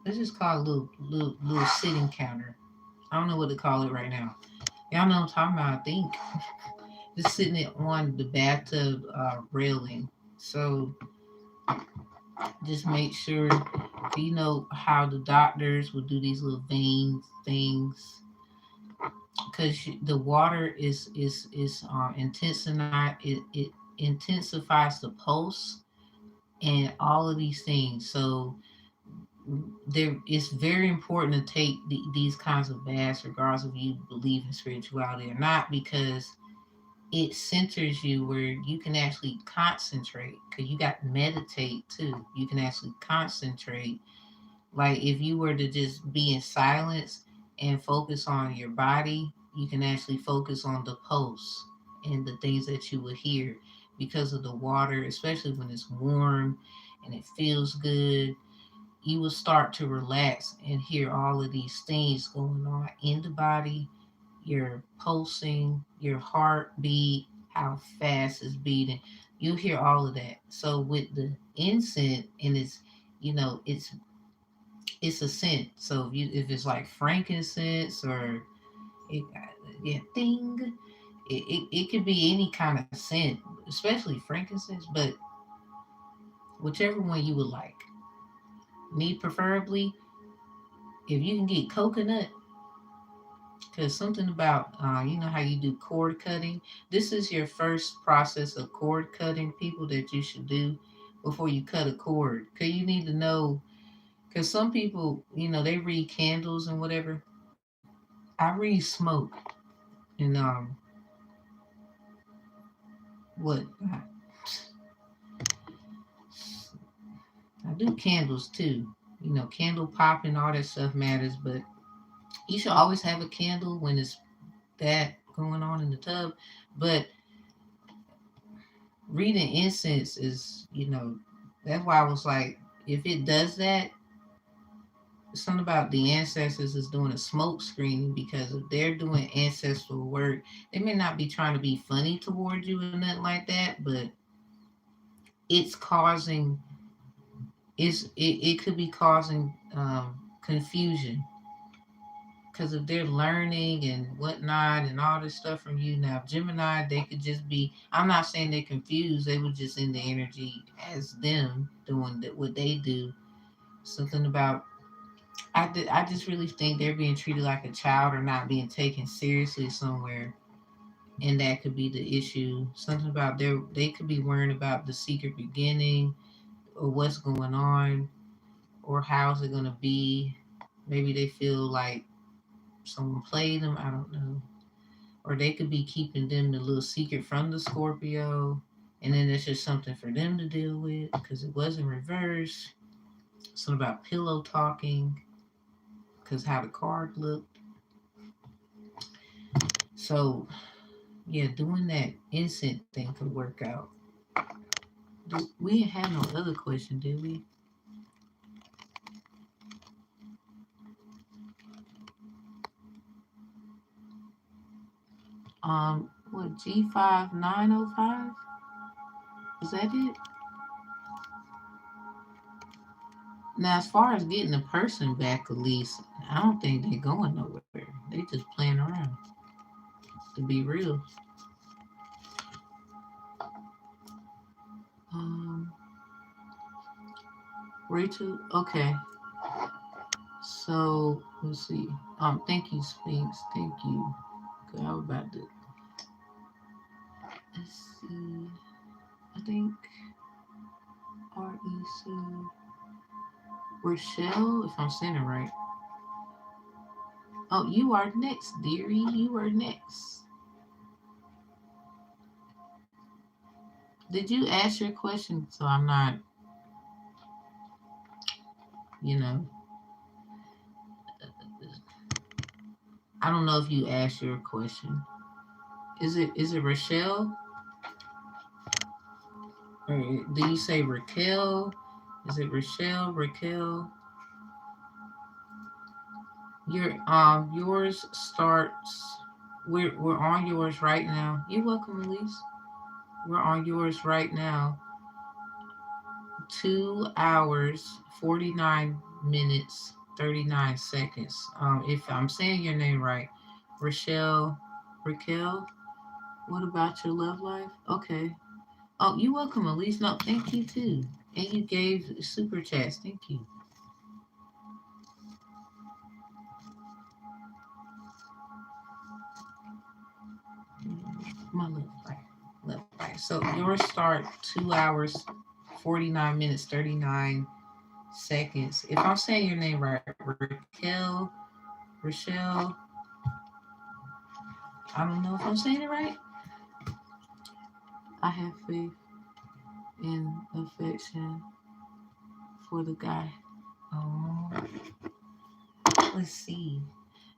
Let's just call it a little sitting counter. I don't know what to call it right now. Y'all know what I'm talking about, I think. Just sitting it on the bathtub railing. So just make sure, you know how the doctors will do these little vein things, because the water is it intensifies the pulse and all of these things. So there, it's very important to take these kinds of baths, regardless if you believe in spirituality or not, because it centers you where you can actually concentrate. Because you got meditate too. You can actually concentrate. Like if you were to just be in silence and focus on your body, you can actually focus on the pulse and the things that you will hear, because of the water, especially when it's warm and it feels good. You will start to relax and hear all of these things going on in the body, your pulsing, your heartbeat, how fast it's beating. You'll hear all of that. So with the incense, and it's, you know, it's a scent. So if it's like frankincense or it, yeah, thing, it could be any kind of scent, especially frankincense, but whichever one you would like. Me preferably, if you can get coconut, because something about, you know how you do cord cutting. This is your first process of cord cutting, people, that you should do before you cut a cord. Because you need to know, because some people, you know, they read candles and whatever. I read smoke, and what I do candles too. You know, candle popping, all that stuff matters, but you should always have a candle when it's that going on in the tub. But reading incense is, you know, that's why I was like, if it does that, something about the ancestors is doing a smoke screening, because if they're doing ancestral work, they may not be trying to be funny towards you or nothing like that, but it's causing, it could be causing confusion, because if they're learning and whatnot and all this stuff from you. Now Gemini, they could just be, I'm not saying they're confused, they were just in the energy as them doing what they do. Something about, I just really think they're being treated like a child or not being taken seriously somewhere, and that could be the issue. Something about they could be worrying about the secret beginning, or what's going on, or how's it going to be. Maybe they feel like someone played them, I don't know. Or they could be keeping them the little secret from the Scorpio, and then it's just something for them to deal with because it wasn't reversed. Something about pillow talking, because how the card looked. So yeah, doing that incense thing could work out. We didn't have no other question, did we? What, G5905? Is that it? Now, as far as getting the person back, at least, I don't think they're going nowhere. They just playing around, to be real. Um, Rachel, okay. So let's see. Thank you, Sphinx. Thank you. Okay, I was about to. Let's see. I think REC Rochelle, if I'm saying it right. Oh, you are next, dearie. You are next. Did you ask your question? So I'm not, you know. I don't know if you asked your question. Is it Rochelle? Or do you say Raquel? Is it Rochelle? Raquel? Yours starts. We're on yours right now. You're welcome, Elise. We're on yours right now. 2 hours, 49 minutes, 39 seconds. If I'm saying your name right, Rochelle, Raquel. What about your love life? Okay. Oh, you're welcome, Elise. No, thank you too. And you gave super chats. Thank you. My love life. Love life. So yours start 2 hours, 49 minutes, 39 seconds. If I'm saying your name right, Raquel, Rochelle, I don't know if I'm saying it right. I have faith and affection for the guy. Oh, let's see.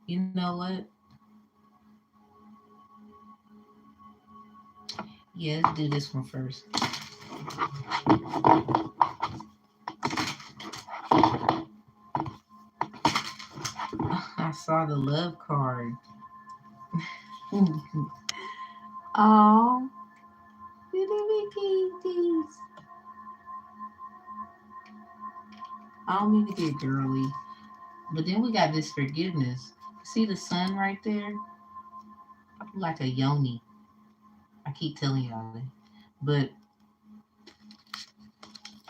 You know what? Yeah, let's do this one first. I saw the love card. Oh, I don't mean to get girly, but then we got this forgiveness. See the sun right there? Like a yoni. I keep telling y'all that. But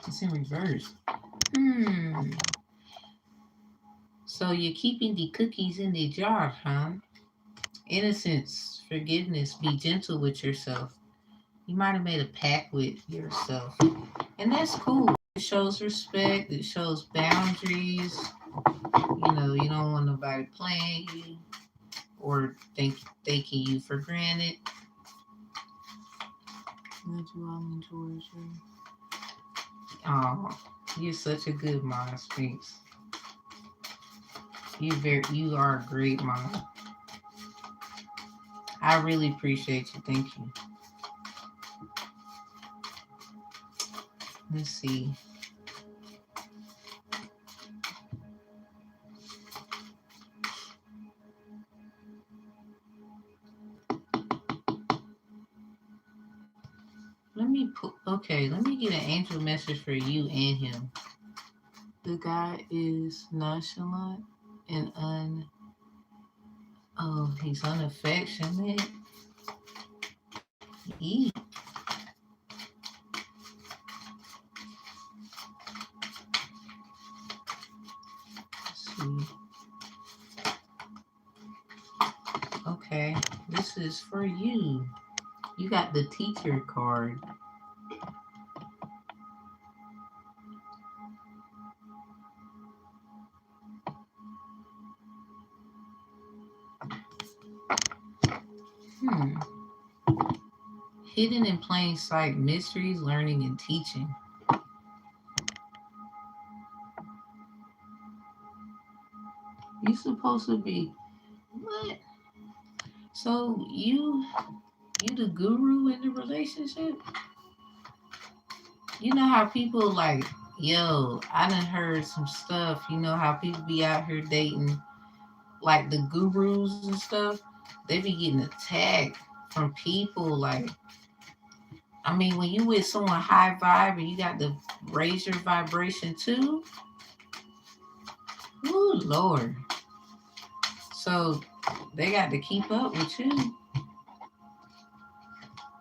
it's in reverse. Hmm. So you're keeping the cookies in the jar, huh? Innocence, forgiveness, be gentle with yourself. You might have made a pact with yourself. And that's cool. It shows respect, it shows boundaries. You don't want nobody playing you or taking you for granted. Oh, you're such a good mom, Sphinx. You are a great mom. I really appreciate you. Thank you. Let's see. Let me get an angel message for you and him. The guy is nonchalant and he's unaffectionate. Eat. Let's see. Okay, this is for you. You got the teacher card. Hmm. Hidden in plain sight, mysteries, learning, and teaching. You supposed to be what? So you the guru in the relationship? You know how people like, yo, I done heard some stuff. You know how people be out here dating like the gurus and stuff? They be getting attacked from people like, I mean, when you with someone high vibe and you got to raise your vibration too, ooh, Lord. So they got to keep up with you.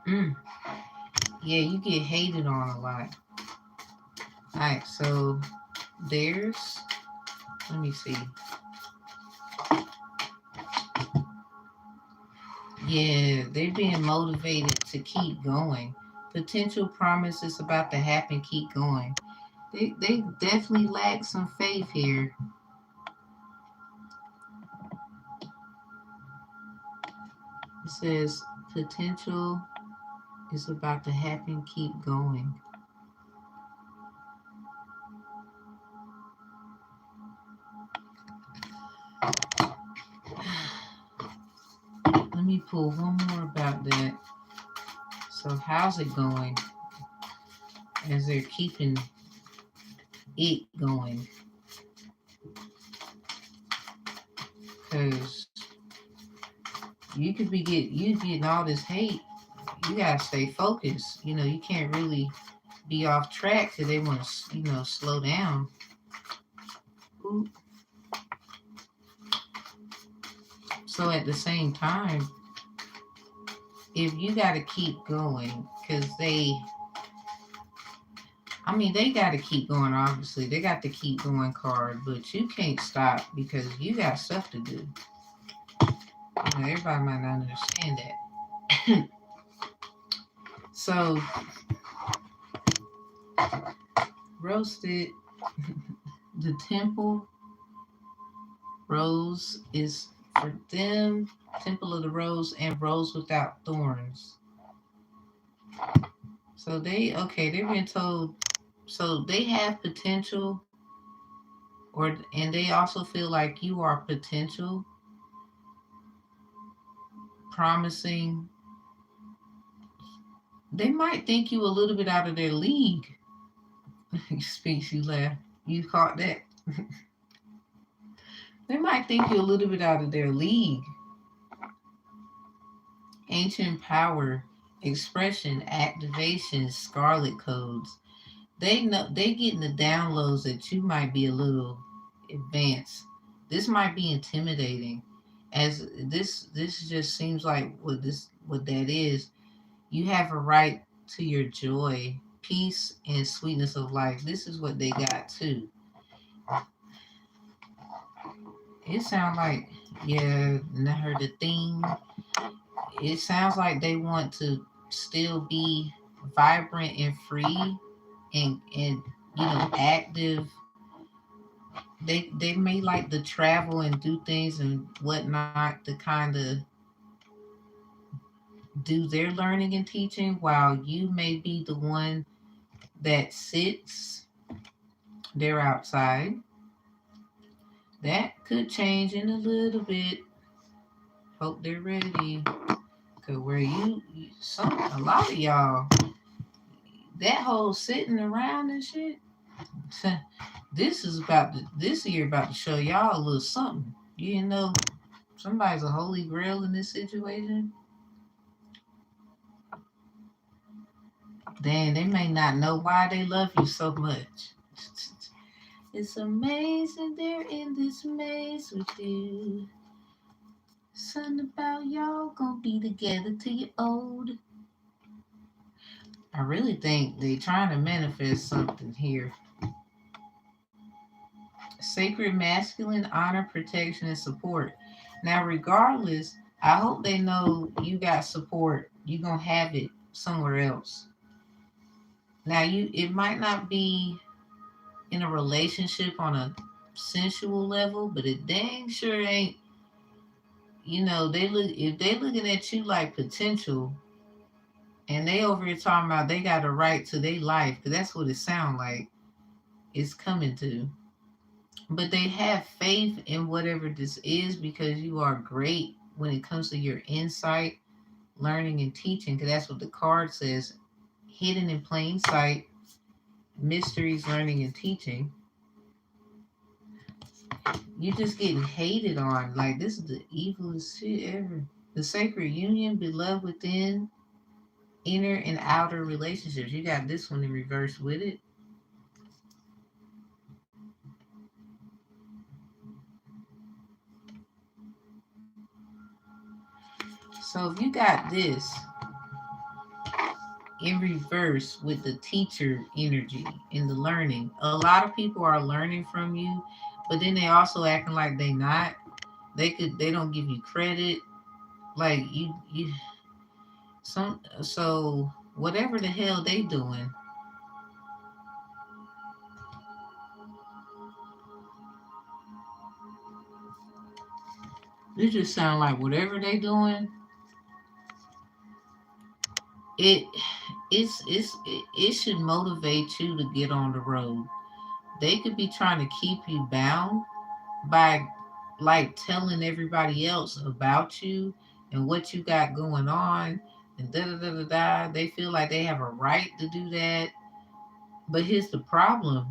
Mm. Yeah, you get hated on a lot. All right, so there's, let me see. Yeah, they're being motivated to keep going. Potential promise is about to happen. Keep going. They definitely lack some faith here. It says potential is about to happen. Keep going. pull one more about that. So how's it going as they're keeping it going? Because you getting all this hate. You gotta stay focused. You know, you can't really be off track because they want to, slow down. Ooh. So at the same time, if you got to keep going, because they got to keep going, obviously. They got to keep going card, but you can't stop because you got stuff to do. Everybody might not understand that. So, roasted, the temple rose is for them, temple of the rose and rose without thorns. So they've been told, so they have potential, and they also feel like you are potential, promising. They might think you a little bit out of their league. Speaks, you laugh. You caught that? They might think you a little bit out of their league. Ancient power, expression, activation, scarlet codes. They know they getting the downloads that you might be a little advanced. This might be intimidating, as this just seems like what that is. You have a right to your joy, peace, and sweetness of life. This is what they got too. It sounds like, yeah, and I heard the theme. It sounds like they want to still be vibrant and free and active. They may like to travel and do things and whatnot to kind of do their learning and teaching, while you may be the one that sits there outside. That could change in a little bit. Hope they're ready. Cause where a lot of y'all, that whole sitting around and shit. This year about to show y'all a little something. You know, somebody's a holy grail in this situation. Then they may not know why they love you so much. It's amazing they're in this maze with you. Something about y'all gonna be together till you're old. I really think they trying to manifest something here. Sacred masculine honor, protection, and support. Now, regardless, I hope they know you got support. You gonna have it somewhere else. Now, it might not be in a relationship on a sensual level, but it dang sure ain't. If they looking at you like potential, and they over here talking about they got a right to their life, because that's what it sounds like it's coming to. But they have faith in whatever this is, because you are great when it comes to your insight, learning, and teaching, because that's what the card says: hidden in plain sight, mysteries, learning, and teaching. You just getting hated on. Like, this is the evilest shit ever. The sacred union, beloved within, inner and outer relationships. You got this one in reverse with it. So if you got this in reverse with the teacher energy in the learning, a lot of people are learning from you, but then they also acting like they not. They don't give you credit. Like you so whatever the hell they doing. It just sound like whatever they doing, it it should motivate you to get on the road. They could be trying to keep you bound by like telling everybody else about you and what you got going on and da da da da da. They feel like they have a right to do that. But here's the problem: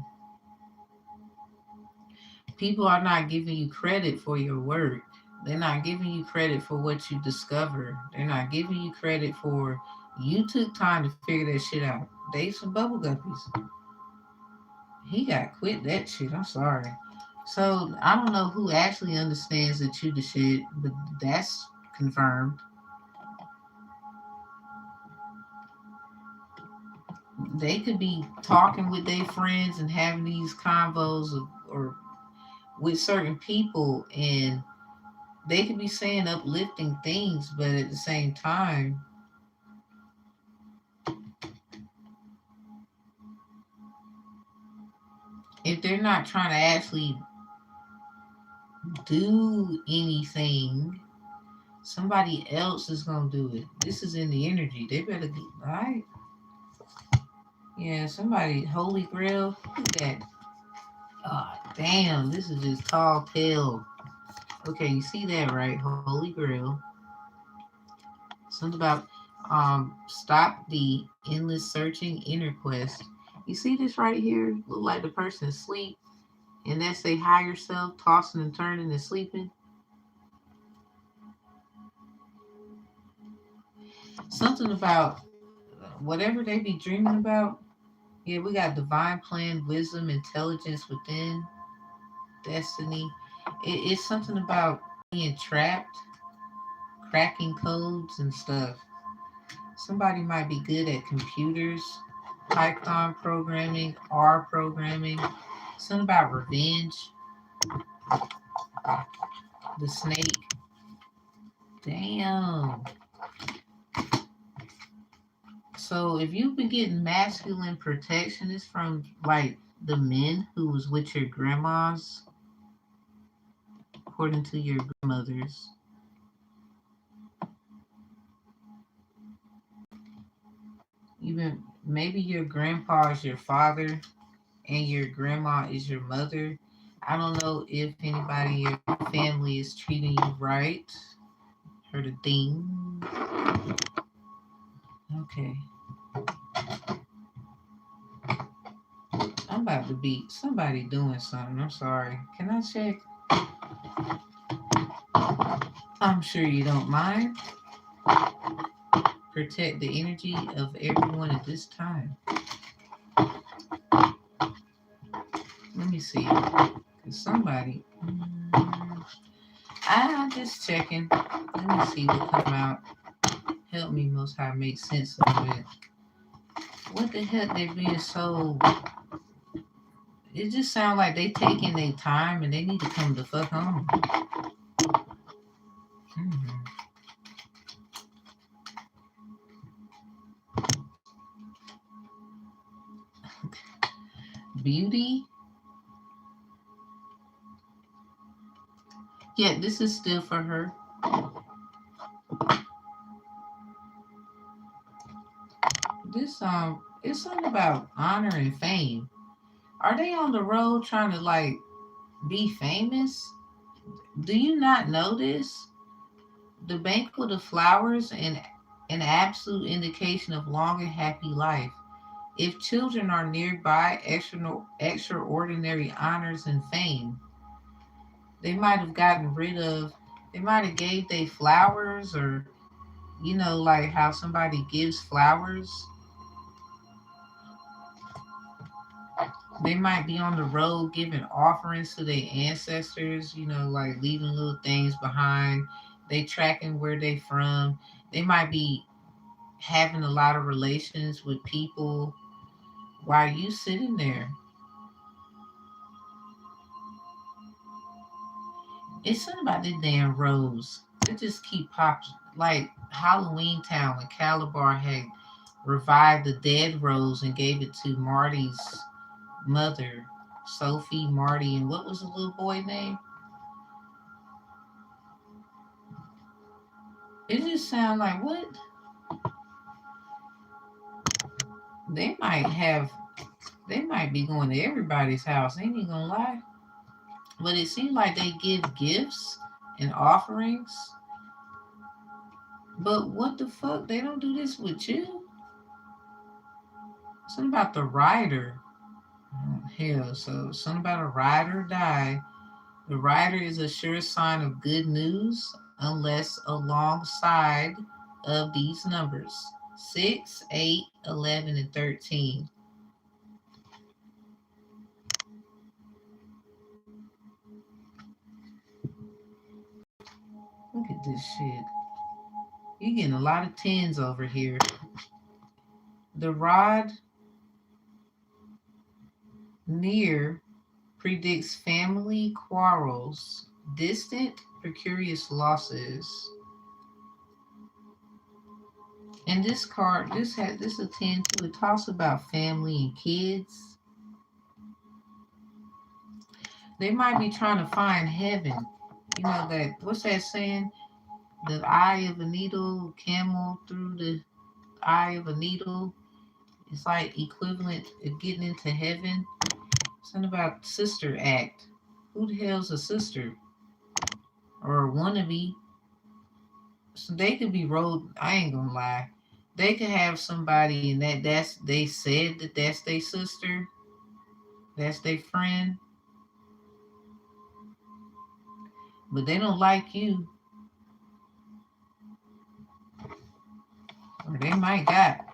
people are not giving you credit for your work. They're not giving you credit for what you discover. They're not giving you credit for you took time to figure that shit out. They some bubble guppies. He got quit that shit. I'm sorry. So I don't know who actually understands that you the shit, but that's confirmed. They could be talking with their friends and having these convos or with certain people, and they could be saying uplifting things, but at the same time, if they're not trying to actually do anything, somebody else is gonna do it. This is in the energy. They better get right. Yeah, somebody holy grail. Look at that. Oh, damn, this is just tall tale. Okay, you see that right? Holy grail. Something about stop the endless searching inner quest. You see this right here? Look like the person asleep, and that's their higher self tossing and turning and sleeping. Something about whatever they be dreaming about. Yeah, we got divine plan, wisdom, intelligence within, destiny. It's something about being trapped, cracking codes and stuff. Somebody might be good at computers, Python programming, R programming. Something about revenge, the snake. Damn. So if you've been getting masculine protection, it's from like the men who was with your grandmas, according to your grandmothers. Even maybe your grandpa is your father and your grandma is your mother. I don't know if anybody in your family is treating you right. Heard a ding. Okay. I'm about to beat somebody doing something. I'm sorry. Can I check? I'm sure you don't mind. Protect the energy of everyone at this time. Let me see. Cause somebody. I'm just checking. Let me see what come out. Help me, Most High, make sense of it. What the heck? They being so. It just sounds like they taking their time and they need to come the fuck home. Mm-hmm. Beauty. Yeah, this is still for her. This it's something about honor and fame. Are they on the road trying to like be famous? Do you not know this? The banquet of flowers and an absolute indication of long and happy life. If children are nearby, extraordinary honors and fame, they might have gotten rid of. They might have gave they flowers, or like how somebody gives flowers. They might be on the road giving offerings to their ancestors, like leaving little things behind. They tracking where they from. They might be having a lot of relations with people while you sitting there. It's something about the damn rose. They just keep popping. Like Halloween Town when Calabar had revived the dead rose and gave it to Marty's mother, Sophie, Marty, and what was the little boy name? It just sounds like what? They might have, they might be going to everybody's house. Ain't even gonna lie. But it seems like they give gifts and offerings. But what the fuck? They don't do this with you? Something about the rider. Oh, hell, so something about a ride or die. The rider is a sure sign of good news unless alongside of these numbers 6, 8, 11, and 13. Look at this shit. You're getting a lot of tens over here. The rod near predicts family quarrels, distant, precarious losses. And this card, this a 10 too. It talks about family and kids. They might be trying to find heaven. You know that what's that saying? The eye of a needle, camel through the eye of a needle. It's like equivalent of getting into heaven. Something about sister act. Who the hell's a sister? Or a wannabe? So they could be rolled. I ain't gonna lie. They could have somebody and that's they said that that's their sister, that's their friend, but they don't like you, or they might got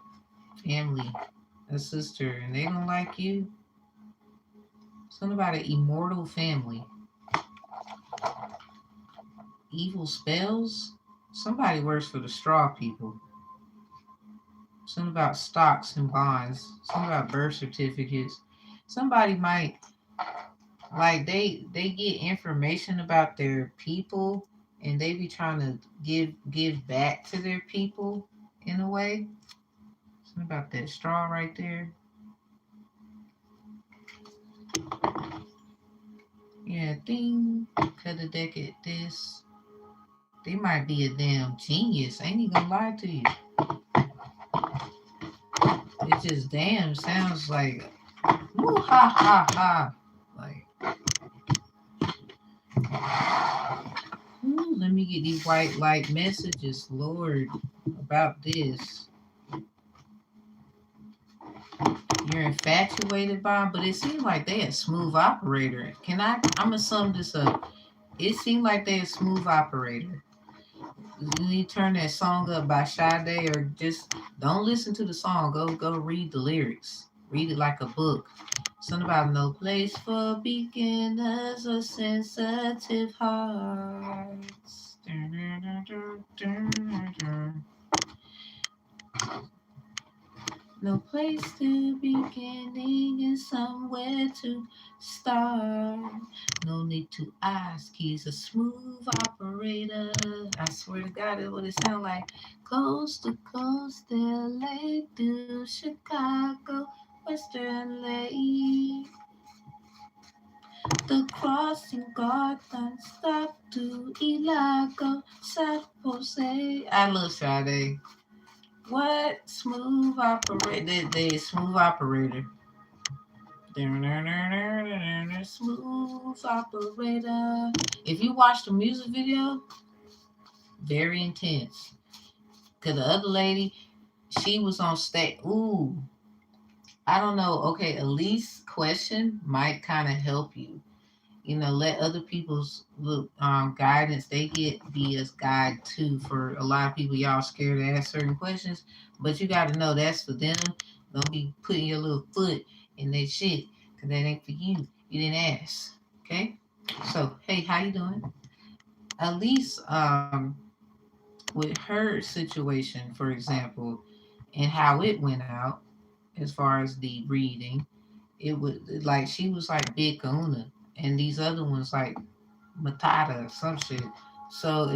family, a sister, and they don't like you. Something about an immortal family. Evil spells. Somebody works for the straw people. Something about stocks and bonds. Something about birth certificates. Somebody might like they get information about their people and they be trying to give back to their people in a way. Something about that straw right there. Yeah, ding. Cut a deck at this. They might be a damn genius. Ain't even gonna lie to you. It just damn sounds like woo ha ha ha. Like ooh, let me get these white light messages, Lord, about this. You're infatuated by them, but it seems like they a smooth operator. I'm gonna sum this up. It seemed like they a smooth operator. You need to turn that song up by Sade or just don't listen to the song. Go read the lyrics. Read it like a book. Something about no place for beginners or sensitive hearts. No place to beginning and somewhere to start. No need to ask, he's a smooth operator. I swear to God, that's what it sounds like. Coast to coast, LA to Chicago, Western LA. The crossing guard and stop to Ilago, San Jose. I love Sade. What smooth operator? They smooth operator. Smooth operator. If you watch the music video, very intense. Cause the other lady, she was on stage. Ooh, I don't know. Okay, Elise question might kind of help you. You know, let other people's guidance. They get be as guide too. For a lot of people, y'all scared to ask certain questions, but you got to know that's for them. Don't be putting your little foot in their shit because that ain't for you. You didn't ask. Okay. So hey, how you doing? At least with her situation, for example, and how it went out as far as the reading, it was like she was like Big Una, and these other ones like Matata, some shit. So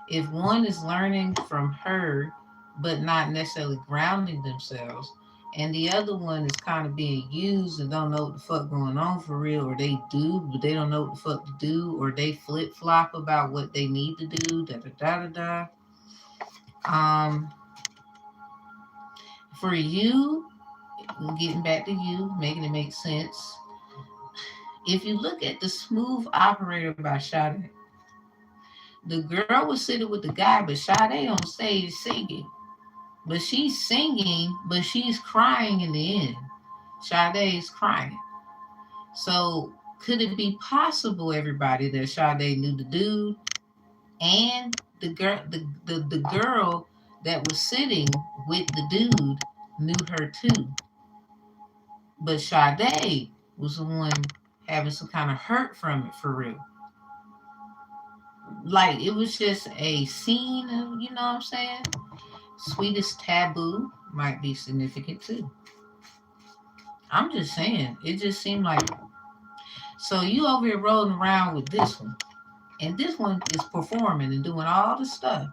if one is learning from her, but not necessarily grounding themselves, and the other one is kind of being used and don't know what the fuck going on for real, or they do, but they don't know what the fuck to do, or they flip flop about what they need to do, da da da da da. For you, getting back to you, making it make sense. If you look at the smooth operator by Sade, The girl was sitting with the guy, but Sade on stage singing. But she's singing, but she's crying in the end. Sade's crying. So could it be possible, everybody, that Sade knew the dude and the girl that was sitting with the dude knew her too? But Sade was the one having some kind of hurt from it for real. Like it was just a scene of, you know what I'm saying? Sweetest taboo might be significant too. I'm just saying, it just seemed like, so you over here rolling around with this one, and this one is performing and doing all the stuff.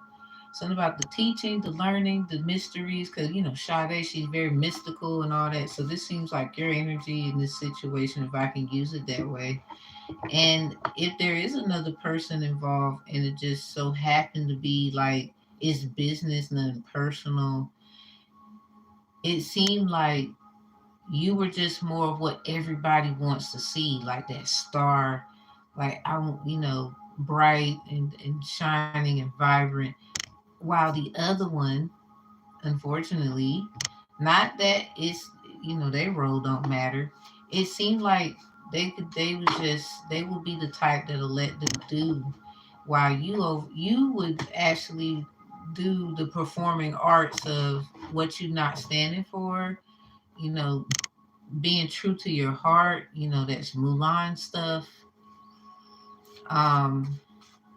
Something about the teaching, the learning, the mysteries, because you know Sade, she's very mystical and all that. So this seems like your energy in this situation, if I can use it that way. And if there is another person involved, and it just so happened to be like it's business, nothing personal, it seemed like you were just more of what everybody wants to see, like that star, like bright and shining and vibrant. While the other one, unfortunately, not that it's their role don't matter. It seemed like they would be the type that'll let them do, while you would actually do the performing arts of what you're not standing for, you know, being true to your heart, that's Mulan stuff. Um,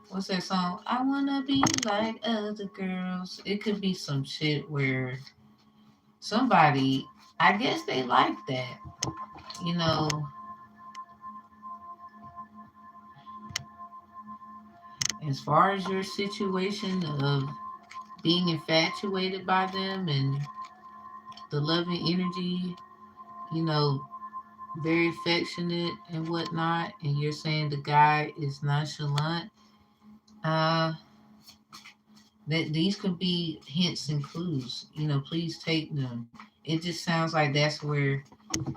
what's that song? I wanna be like other girls. It could be some shit where somebody, I guess they like that, you know. As far as your situation of being infatuated by them and the loving energy, you know, very affectionate and whatnot, and you're saying the guy is nonchalant, uh, that these could be hints and clues. Please take them. It just sounds like that's where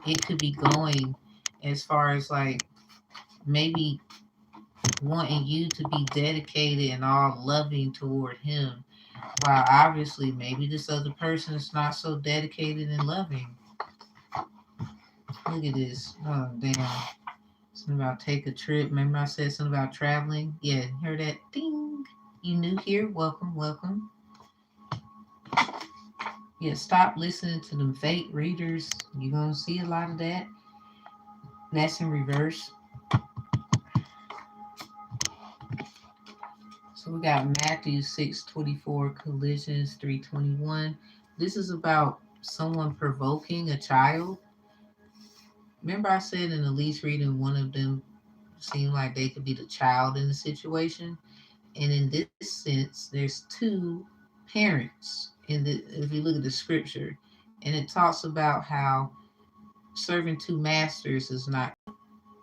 it could be going, as far as like maybe wanting you to be dedicated and all loving toward him, while obviously maybe this other person is not so dedicated and loving. Look at this. Oh damn. Something about take a trip. Remember I said something about traveling? Yeah, hear that? Ding. You new here? Welcome, welcome. Yeah, stop listening to them fake readers. You're gonna see a lot of that. That's in reverse. So we got Matthew 6:24, collisions 3:21. This is about someone provoking a child. Remember I said in the least reading, one of them seemed like they could be the child in the situation. And in this sense, there's two parents if you look at the scripture, and it talks about how serving two masters is not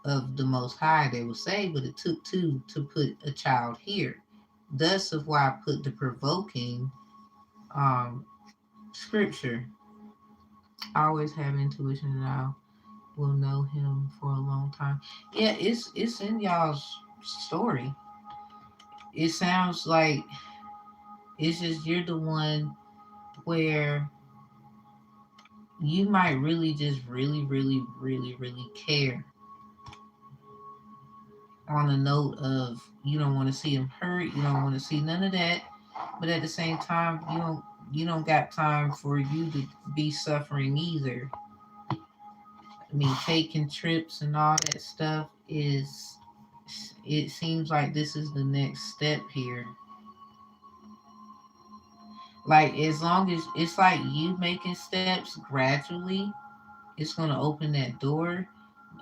of the most high, they will say, but it took two to put a child here. Thus of why I put the provoking um scripture. I always have intuition that I will know him for a long time. Yeah, it's in y'all's story. It sounds like it's just you're the one where you might really just really care, on a note of you don't want to see him hurt, you don't want to see none of that, but at the same time you don't got time for you to be suffering either. I mean, taking trips and all that stuff is, it seems like this is the next step here. Like as long as it's like you making steps gradually, it's going to open that door,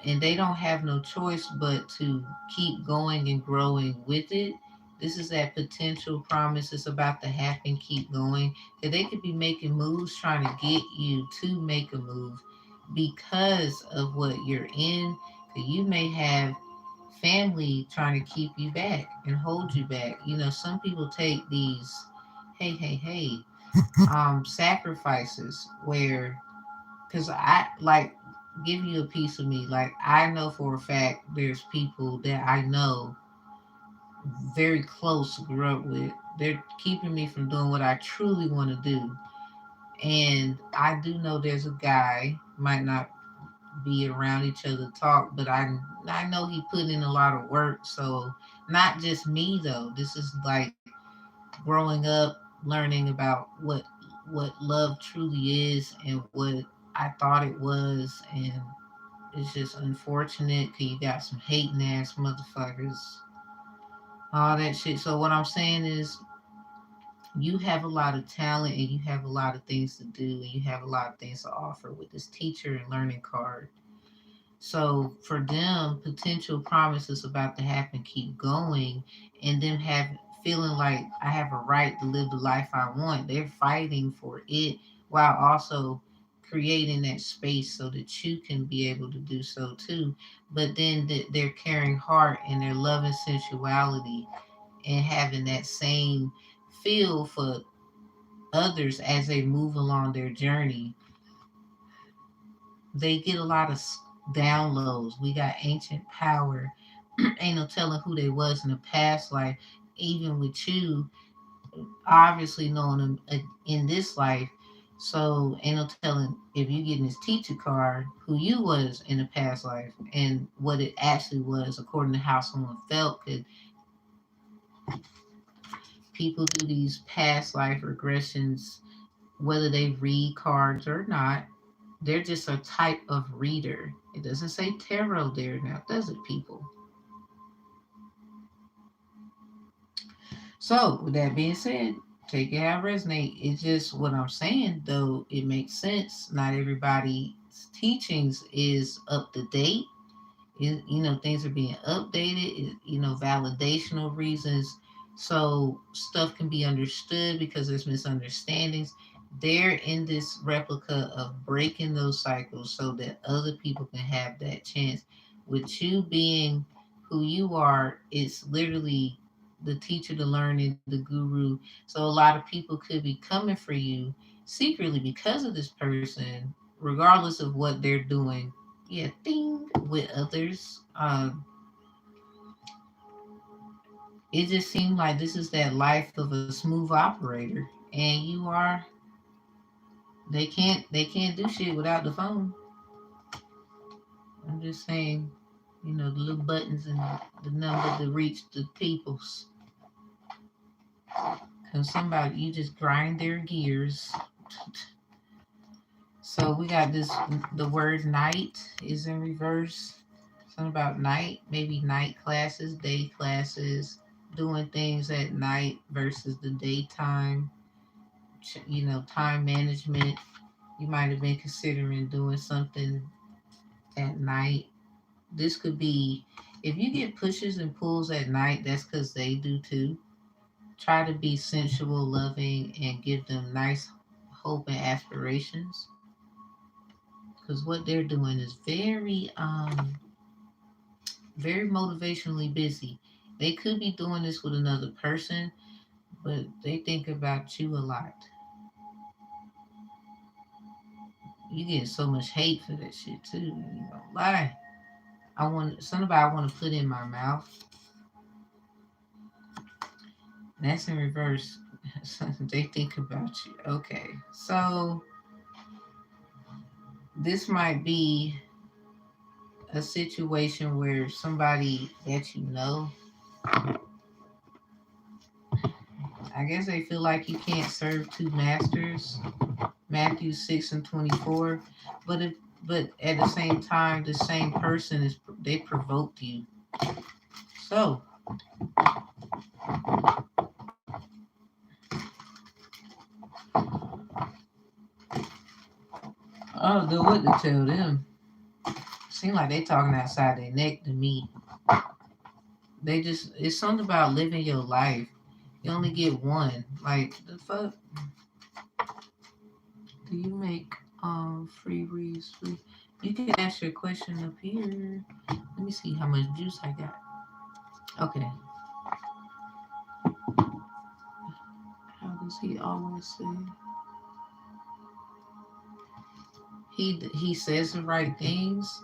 and they don't have no choice but to keep going and growing with it. This is that potential promise is about to happen. Keep going. That they could be making moves trying to get you to make a move because of what you're in. That you may have family trying to keep you back and hold you back. Some people take these hey sacrifices where, because I like give you a piece of me. Like I know for a fact there's people that I know very close, grew up with. They're keeping me from doing what I truly want to do. And I do know there's a guy, might not be around each other talk, but I know he put in a lot of work. So not just me though. This is like growing up, learning about what love truly is and what I thought it was, and it's just unfortunate because you got some hating ass motherfuckers, all that shit. So what I'm saying is, you have a lot of talent and you have a lot of things to do and you have a lot of things to offer with this teacher and learning card. So for them, potential promises about to happen keep going, and them have feeling like I have a right to live the life I want. They're fighting for it while also creating that space so that you can be able to do so too. But then their caring heart and their loving sensuality and having that same feel for others as they move along their journey, they get a lot of downloads. We got ancient power. Ain't no telling who they was in the past life. Even with you, obviously knowing them in this life. So ain't no telling if you getting this teacher card who you was in the past life and what it actually was according to how someone felt. Cause people do these past life regressions, whether they read cards or not. They're just a type of reader. It doesn't say tarot there now, does it, people? So, with that being said, take it how it resonate. It's just what I'm saying, though, it makes sense. Not everybody's teachings is up to date. Things are being updated, validational reasons. So stuff can be understood because there's misunderstandings. They're in this replica of breaking those cycles so that other people can have that chance. With you being who you are, it's literally the teacher, the learning, the guru. So a lot of people could be coming for you secretly because of this person, regardless of what they're doing, yeah, thing with others. It just seemed like this is that life of a smooth operator, and you are. They can't do shit without the phone. I'm just saying, the little buttons and the number to reach the peoples. Cause somebody you just grind their gears. So we got this. The word night is in reverse. Something about night, maybe night classes, day classes, doing things at night versus the daytime. Time management. You might have been considering doing something at night. This could be, if you get pushes and pulls at night, that's because they do too. Try to be sensual, loving, and give them nice hope and aspirations. Because what they're doing is very motivationally busy. They could be doing this with another person, but they think about you a lot. You get so much hate for that shit too. You don't lie. I want somebody I want to put in my mouth. That's in reverse. They think about you. Okay, so this might be a situation where somebody that you know, I guess they feel like you can't serve two masters. Matthew 6:24. But if but at the same time, the same person is they provoked you. So I don't know what to tell them. Seem like they talking outside their neck to me. They just it's something about living your life. You only get one. Like the fuck do you make free reads free? You can ask your question up here. Let me see how much juice I got. Okay. How does he always say? He says the right things.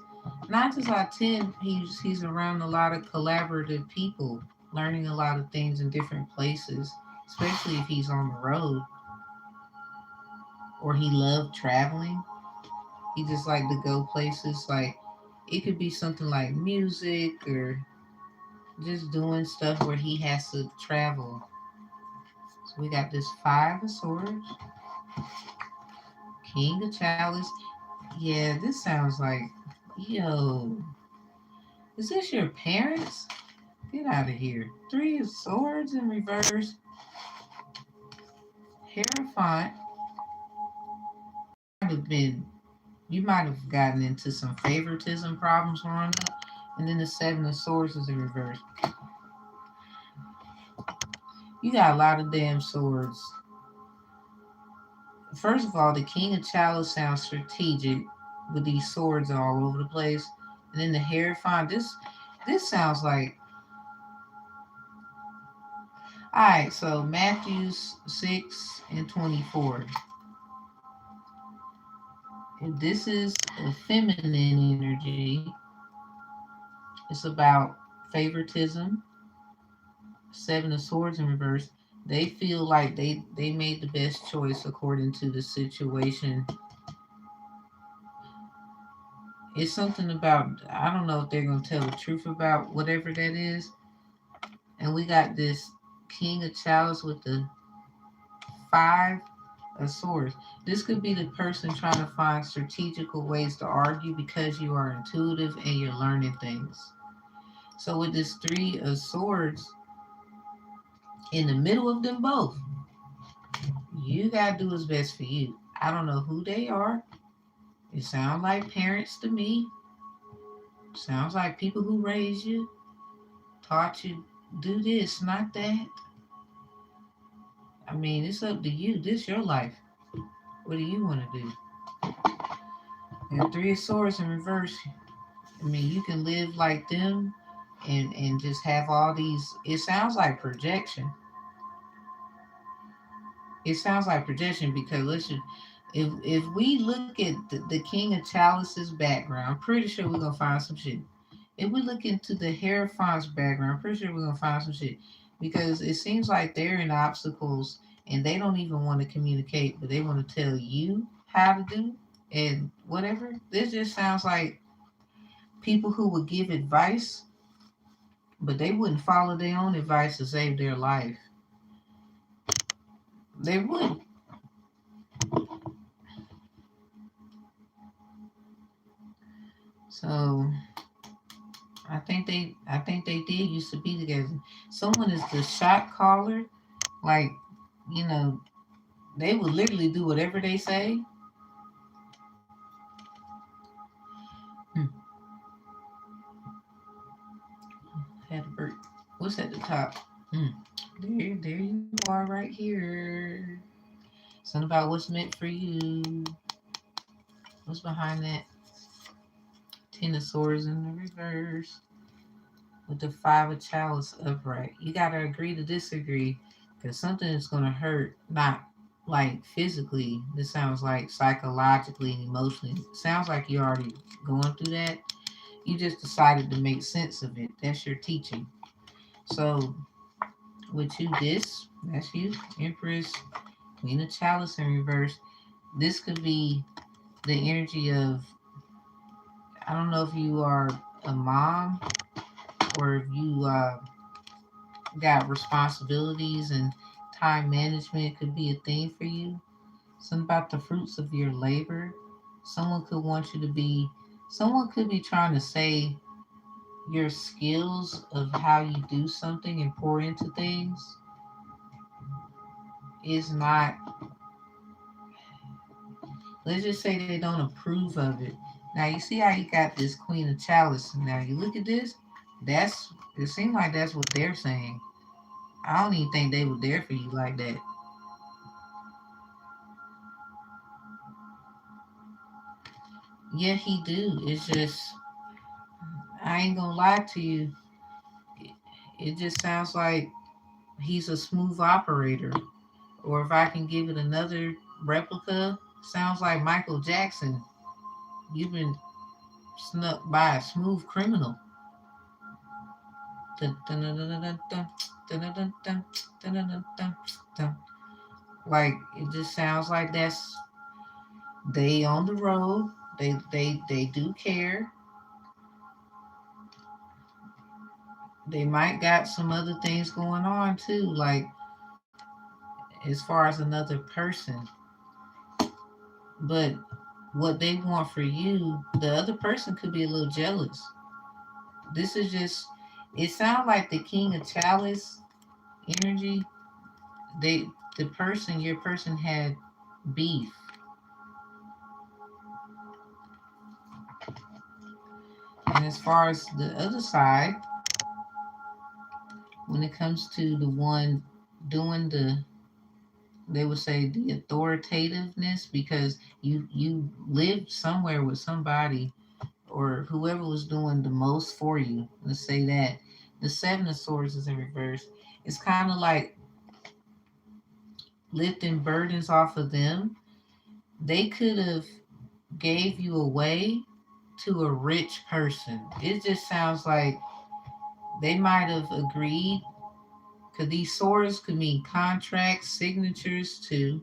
Not just I tend he's around a lot of collaborative people. learning a lot of things in different places, especially if he's on the road or he loved traveling. He just like to go places. Like it could be something like music or just doing stuff where he has to travel. So we got this Five of Swords, King of Chalice. Yeah, this sounds like, yo, is this your parents? Get out of here. Three of Swords in reverse, Hierophant. Might have been, you might have gotten into some favoritism problems growing up. And then the Seven of Swords is in reverse. You got a lot of damn swords. First of all, the King of Chalice sounds strategic with these swords all over the place. And then the Hierophant, this sounds like, alright, so Matthew 6 and 24. If this is a feminine energy, it's about favoritism, Seven of Swords in reverse. They feel like they made the best choice according to the situation. It's something about, I don't know if they're gonna tell the truth about whatever that is. And we got this King of Chalice with the Five of Swords. This could be the person trying to find strategical ways to argue because you are intuitive and you're learning things. So with this Three of Swords in the middle of them both, you gotta do what's best for you. I don't know who they are. It sounds like parents to me. Sounds like people who raised you, taught you do this, not that. I mean, it's up to you. This your life. What do you want to do? And Three of Swords in reverse. I mean, you can live like them and just have all these. It sounds like projection. It sounds like projection because listen, if we look at the King of Chalice's background, I'm pretty sure we're gonna find some shit. If we look into the Hierophant's background, I'm pretty sure we're gonna find some shit because it seems like they're in obstacles and they don't even want to communicate, but they want to tell you how to do and whatever. This just sounds like people who would give advice, but they wouldn't follow their own advice to save their life. They wouldn't. So I think they did used to be together. Someone is the shot caller, like, you know, they would literally do whatever they say. Hmm. Had a bird. What's at the top? Hmm. There you are right here. Something about what's meant for you. What's behind that? Ten of Swords in the reverse with the Five of Chalice upright. You gotta agree to disagree because something is gonna hurt, not like physically. This sounds like psychologically and emotionally. It sounds like you're already going through that. You just decided to make sense of it. That's your teaching. So with you, that's you, Empress, Queen of Chalice in reverse. This could be the energy of, I don't know if you are a mom or if you got responsibilities and time management could be a thing for you. Something about the fruits of your labor. Someone could want you to be, someone could be trying to say your skills of how you do something and pour into things is not, let's just say they don't approve of it. Now you see how you got this Queen of Chalice. Now you look at this, that's, it seems like that's what they're saying. I don't even think they were there for you like that. Yeah, he do. It's just, I ain't gonna lie to you. It just sounds like he's a smooth operator. Or if I can give it another replica, sounds like Michael Jackson. You've been snuck by a smooth criminal. Dun, dun, dun, dun, dun, dun, dun, dun, dun, dun, dun, dun, dun, dun, dun. Like it just sounds like that's they on the road. They do care. They might got some other things going on too, like as far as another person. But what they want for you, the other person could be a little jealous. This is just it sounds like the king of chalice energy. They the person your person had beef. And as far as the other side, when it comes to the one doing the they would say the authoritativeness because you lived somewhere with somebody or whoever was doing the most for you. Let's say that the seven of swords is in reverse. It's kind of like lifting burdens off of them. They could have gave you away to a rich person. It just sounds like they might have agreed because these swords could mean contracts, signatures too.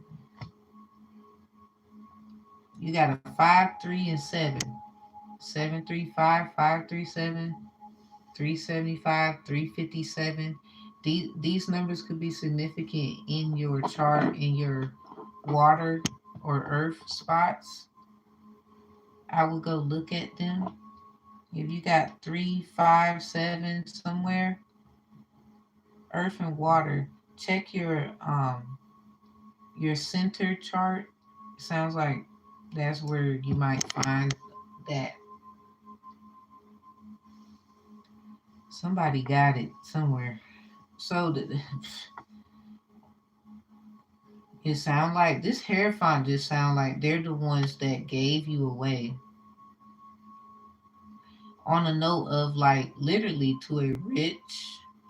You got a 5, 3, and 7. 7, 3, 5, 5, 3, 7, 375, 357. These numbers could be significant in your chart, in your water or earth spots. I will go look at them. If you got 3, 5, 7 somewhere, earth and water, check your center chart. Sounds like that's where you might find that. Somebody got it somewhere. So it sound like this Hierophant just sound like they're the ones that gave you away. On a note of like literally to a rich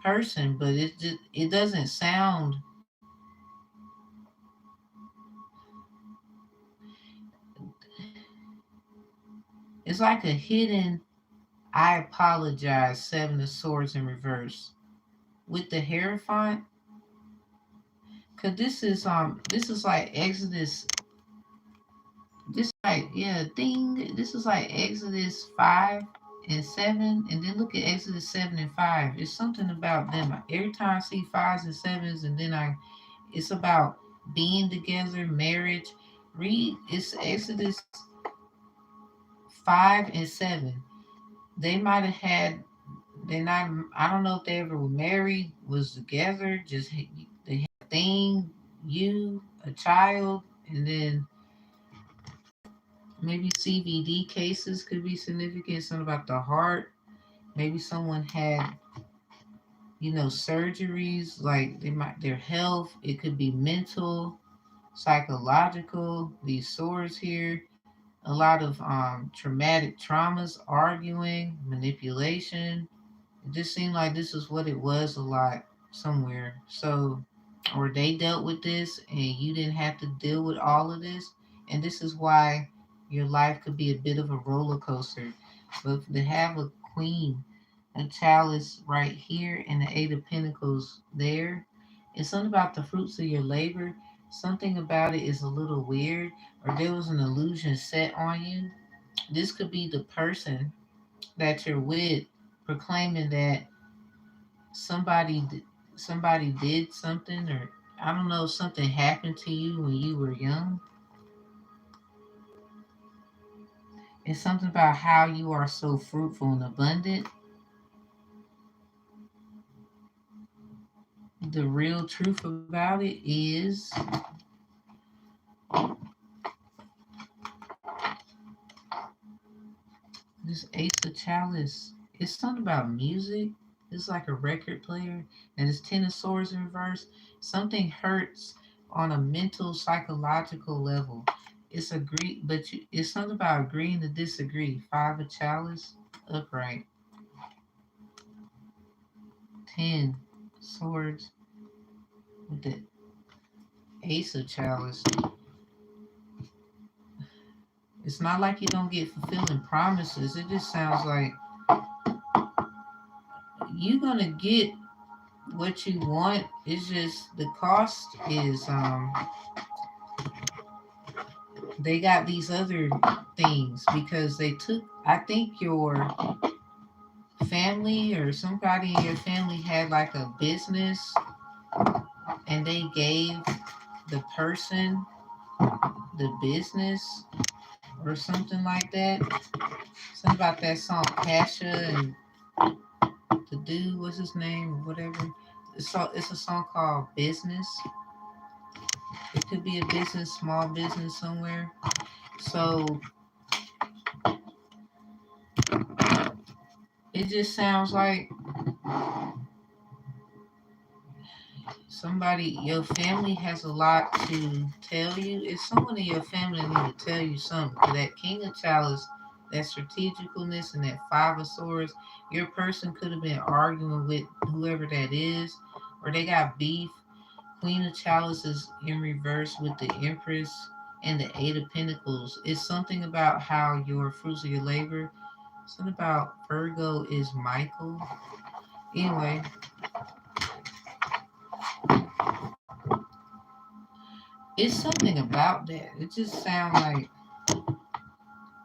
person, but it doesn't sound. It's like a hidden. I apologize. Seven of Swords in reverse with the Hierophant, cause this is like Exodus. This like yeah thing. This is like Exodus 5 and 7, and then look at Exodus 7 and 5. It's something about them. Every time I see fives and sevens, and then it's about being together, marriage. Read it's Exodus 5 and 7. They might have had. They not. I don't know if they ever were married, was together. Just they had a thing, you a child, and then maybe CBD cases could be significant. Something about the heart. Maybe someone had, surgeries like they might their health. It could be mental, psychological. These swords here. A lot of traumatic traumas, arguing, manipulation. It just seemed like this is what it was a lot somewhere. So, or they dealt with this and you didn't have to deal with all of this. And this is why your life could be a bit of a roller coaster. But to have a queen, a chalice right here, and the Eight of Pentacles there, it's something about the fruits of your labor. Something about it is a little weird, or there was an illusion set on you. This could be the person that you're with proclaiming that somebody somebody did something, or I don't know, something happened to you when you were young. It's something about how you are so fruitful and abundant. The real truth about it is this Ace of Chalice. It's something about music. It's like a record player, and it's Ten of Swords in reverse. Something hurts on a mental, psychological level. It's agree, but it's something about agreeing to disagree. Five of Chalice, upright. 10 Swords with the Ace of Chalice. It's not like you don't get fulfilling promises. It just sounds like you're gonna get what you want. It's just the cost is they got these other things because they took, I think your family or somebody in your family had like a business and they gave the person the business or something like that. Something about that song Pasha and the dude, what's his name or whatever. It's a song called Business. It could be a business, small business somewhere. So it just sounds like somebody, your family has a lot to tell you. It's someone in your family that need to tell you something. That King of Chalice, that strategicalness, and that Five of Swords, your person could have been arguing with whoever that is, or they got beef. Queen of Chalice is in reverse with the Empress and the Eight of Pentacles. It's something about how your fruits of your labor. Something about Virgo is Michael. Anyway, it's something about that. It just sounds like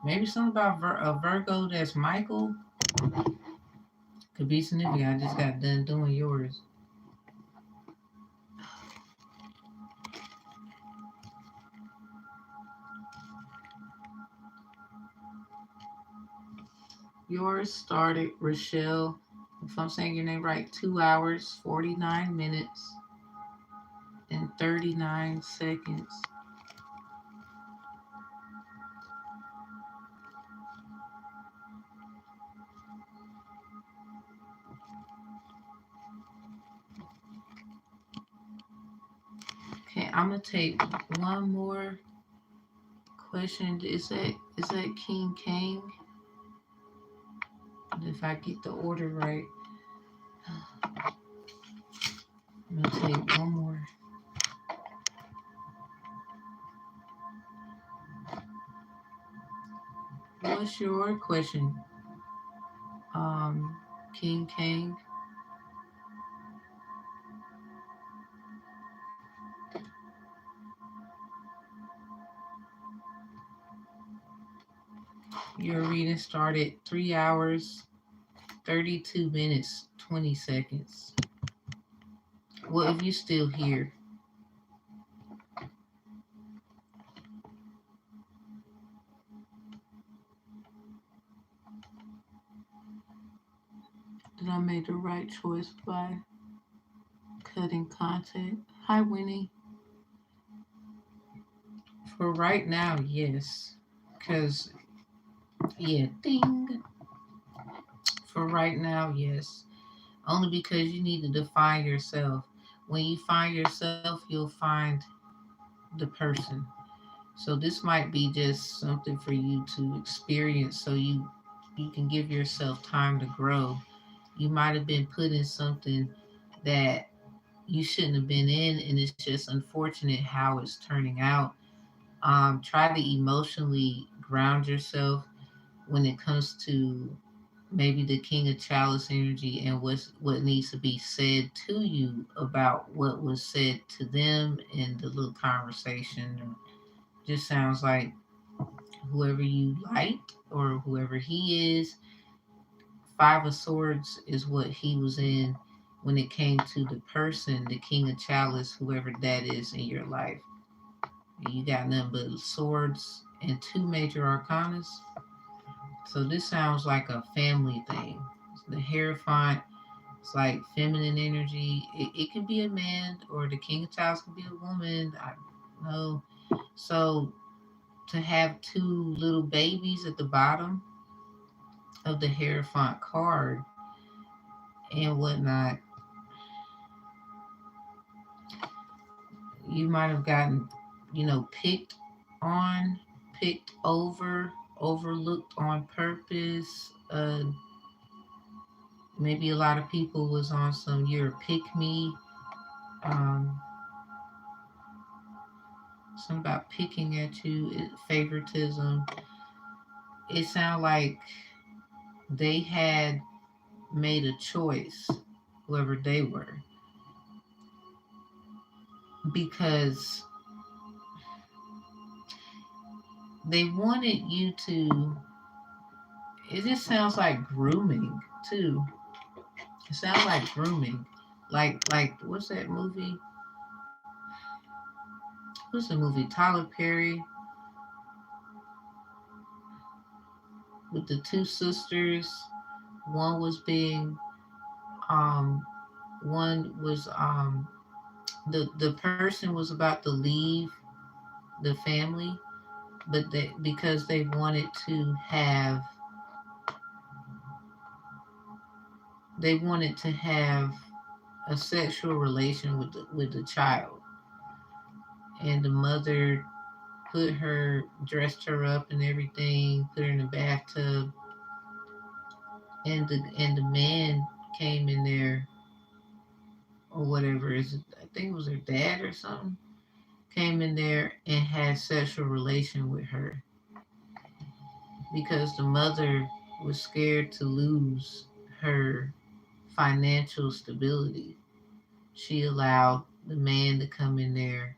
maybe something about a Virgo that's Michael could be significant. I just got done doing yours. Yours started, Rochelle, if I'm saying your name right, 2 hours, 49 minutes, and 39 seconds. Okay, I'm gonna take one more question. Is that King Kang? If I get the order right, I'm gonna take one more. What's your question, King Kang? Your reading started 3 hours, 32 minutes, 20 seconds. Well, if you're still here, did I make the right choice by cutting contact? Hi, Winnie. For right now, yes. Because, yeah, ding. For right now, yes. Only because you need to define yourself. When you find yourself, you'll find the person. So this might be just something for you to experience so you can give yourself time to grow. You might have been put in something that you shouldn't have been in, and it's just unfortunate how it's turning out. Try to emotionally ground yourself when it comes to maybe the King of Chalice energy and what needs to be said to you about what was said to them in the little conversation. Just sounds like whoever you liked or whoever he is, Five of Swords is what he was in when it came to the person, the King of Chalice, whoever that is in your life. And you got nothing but swords and two major arcanas. So this sounds like a family thing. The Hierophant, it's like feminine energy. It can be a man or the King of Chalice can be a woman. I don't know. So to have two little babies at the bottom of the Hierophant card and whatnot, you might have gotten, picked on, picked over, overlooked on purpose. Maybe a lot of people was on some you're a pick me, um, something about picking at you, favoritism. It sounded like they had made a choice, whoever they were, because they wanted you to. It just sounds like grooming too. It sounds like grooming, like what's that movie? What's the movie? Tyler Perry with the two sisters. One was being um one was the person was about to leave the family, but they because they wanted to have a sexual relation with the child, and the mother dressed her up and everything, put her in the bathtub, and the man came in there or whatever. Is it, I think it was her dad or something, came in there and had sexual relation with her because the mother was scared to lose her financial stability. She allowed the man to come in there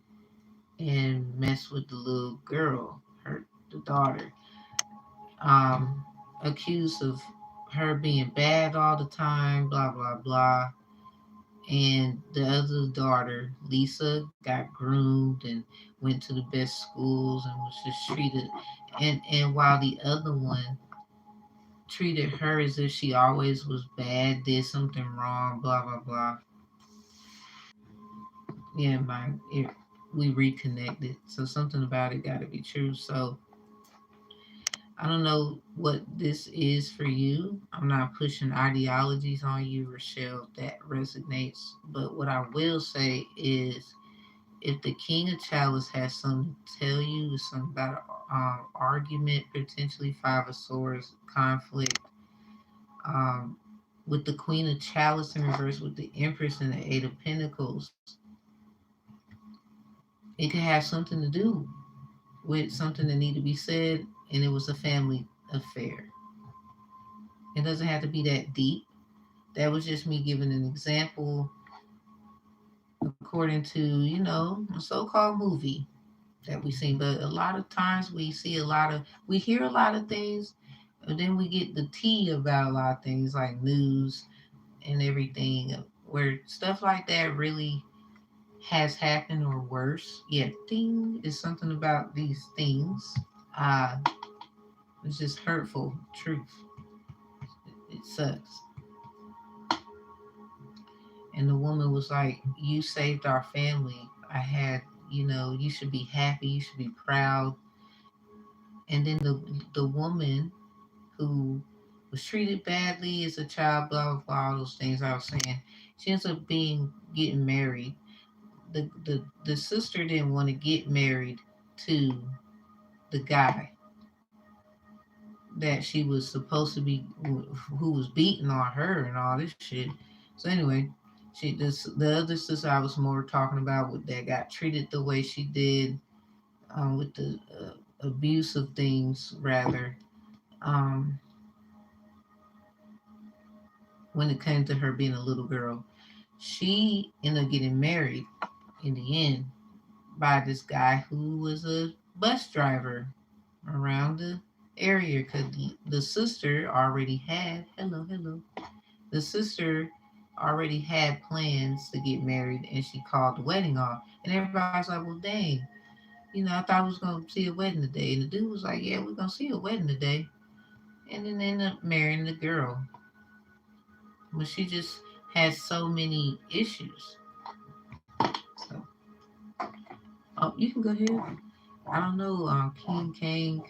and mess with the little girl, the daughter, um, accused of her being bad all the time, blah blah blah. And the other daughter, Lisa, got groomed and went to the best schools and was just treated. And while the other one treated her as if she always was bad, did something wrong, blah blah blah. Yeah, we reconnected. So something about it got to be true. So I don't know what this is for you. I'm not pushing ideologies on you, Rochelle, if that resonates. But what I will say is if the King of Chalice has something to tell you, it's something about argument, potentially Five of Swords, conflict, um, with the Queen of Chalice in reverse, with the Empress and the Eight of Pentacles, it could have something to do with something that need to be said, and it was a family affair. It doesn't have to be that deep. That was just me giving an example according to, a so-called movie that we see. But a lot of times we hear a lot of things, and then we get the tea about a lot of things like news and everything, where stuff like that really has happened or worse. Yeah, thing is something about these things. Uh, it's just hurtful truth. It sucks. And the woman was like, "You saved our family. You should be happy. You should be proud." And then the woman who was treated badly as a child, blah blah blah, all those things I was saying, she ends up getting married. The sister didn't want to get married to the guy that she was supposed to be, who was beating on her and all this shit. So anyway, the other sister I was more talking about with that got treated the way she did, with the abusive things rather, um, when it came to her being a little girl. She ended up getting married in the end by this guy who was a bus driver around the area because the sister already had hello, the sister already had plans to get married, and she called the wedding off, and everybody's like, well dang, I thought we was gonna see a wedding today, and the dude was like, yeah, we're gonna see a wedding today, and then they ended up marrying the girl, but she just has so many issues. So oh, you can go ahead. I don't know, King Kang.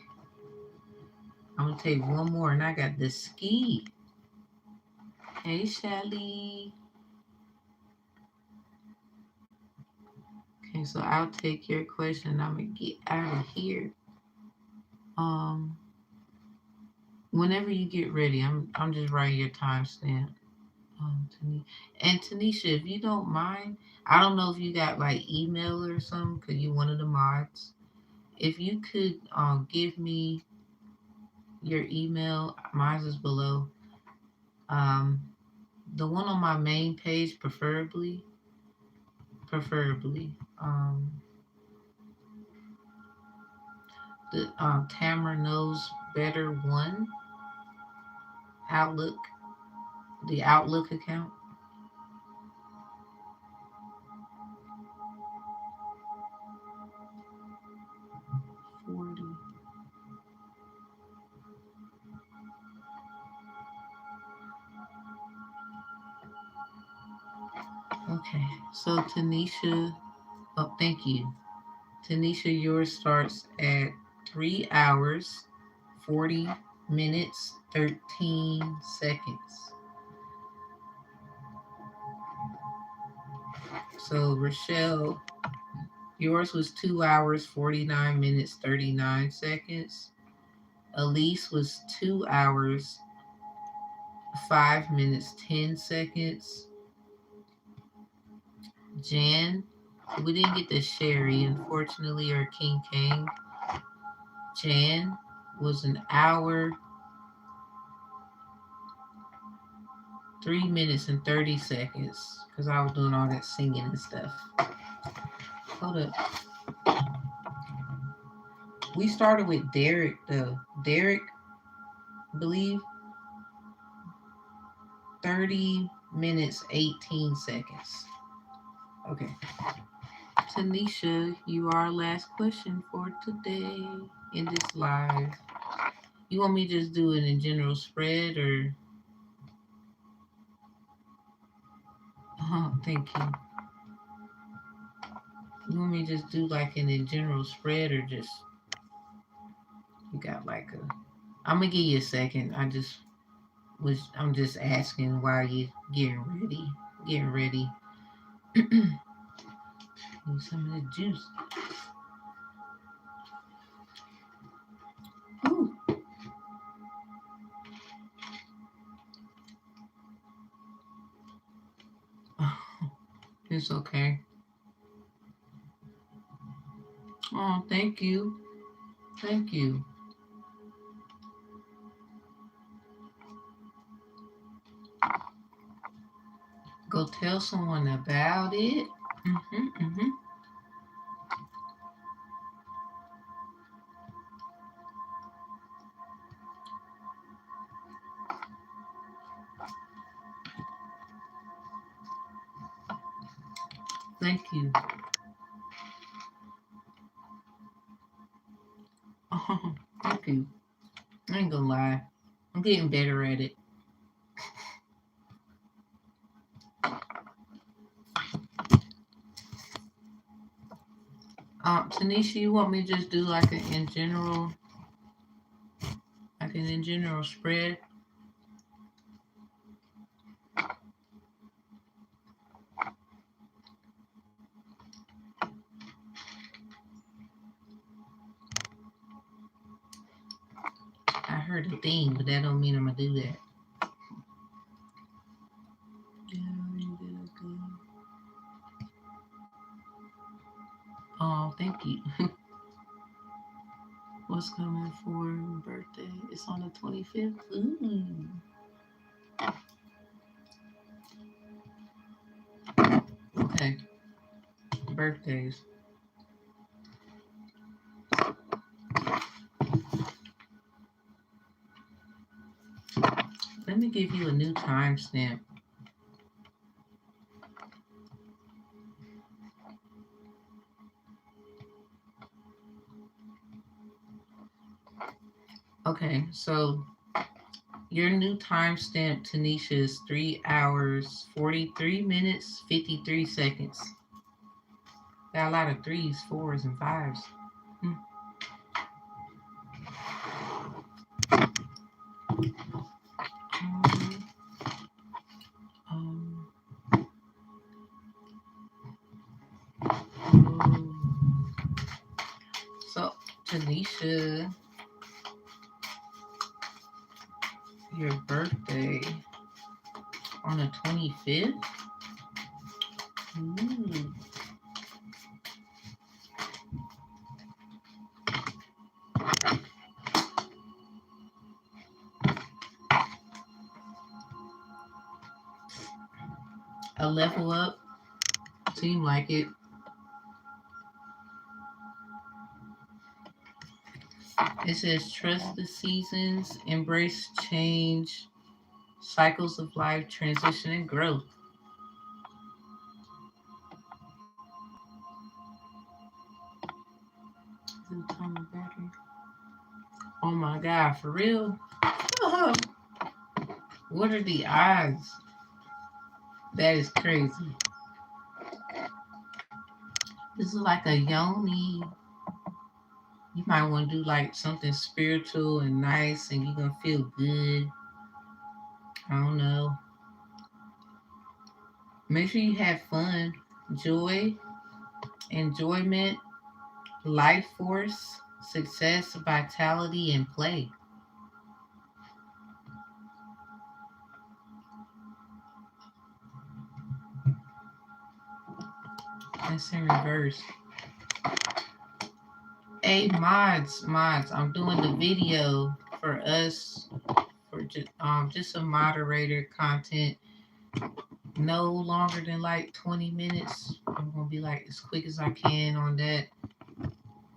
I'm gonna take one more, and I got the ski. Hey, Shelly. Okay, so I'll take your question. I'm gonna get out of here. Um, Whenever you get ready, I'm just writing your timestamp. And Tanisha, if you don't mind, I don't know if you got like email or something, cause you one of the mods. If you could give me your email, mine is below. The one on my main page, preferably. The Tamara Knows Better one, Outlook, the Outlook account. 40. Okay, so Tanisha, oh, thank you. Tanisha, yours starts at 3 hours, 40 minutes, 13 seconds. So, Rochelle, yours was 2 hours, 49 minutes, 39 seconds. Elise was 2 hours, 5 minutes, 10 seconds. Jan, we didn't get the Sherry, unfortunately, or King Kang. Jan was an hour, 3 minutes, and 30 seconds because I was doing all that singing and stuff. Hold up. We started with Derek, though. Derek, I believe, 30 minutes, 18 seconds. Okay. Tanisha, you are our last question for today in this live. You want me to just do it in general spread or? Oh, thank you. You want me to just do like in a general spread or just, you got like a, I'm gonna give you a second. I'm just asking while you getting ready. Need some of the juice. Ooh. It's okay. Oh, thank you. Thank you. Go tell someone about it. Mm-hmm. Thank you. Oh, thank you. I ain't gonna lie. I'm getting better at it. Tanisha, you want me to just do like an in general spread? I heard a thing, but that don't mean I'm gonna do that. Oh, thank you. What's coming for birthday? It's on the 25th. Ooh. Okay. Birthdays. Let me give you a new timestamp. Okay, so your new timestamp, Tanisha, is 3 hours, 43 minutes, 53 seconds. Got a lot of threes, fours, and fives. Um, so, Tanisha, your birthday on the 25th? Ooh. a level up. Seem like it. It says trust the seasons, embrace change, cycles of life, transition, and growth. Oh my God, for real? What are the odds? That is crazy. This is like a yoni. You might want to do like something spiritual and nice, and you're gonna feel good. I don't know. Make sure you have fun, joy, enjoyment, life force, success, vitality, and play. That's in reverse. Hey, mods, I'm doing the video for us for just some moderator content. No longer than like 20 minutes. I'm gonna be like as quick as I can on that.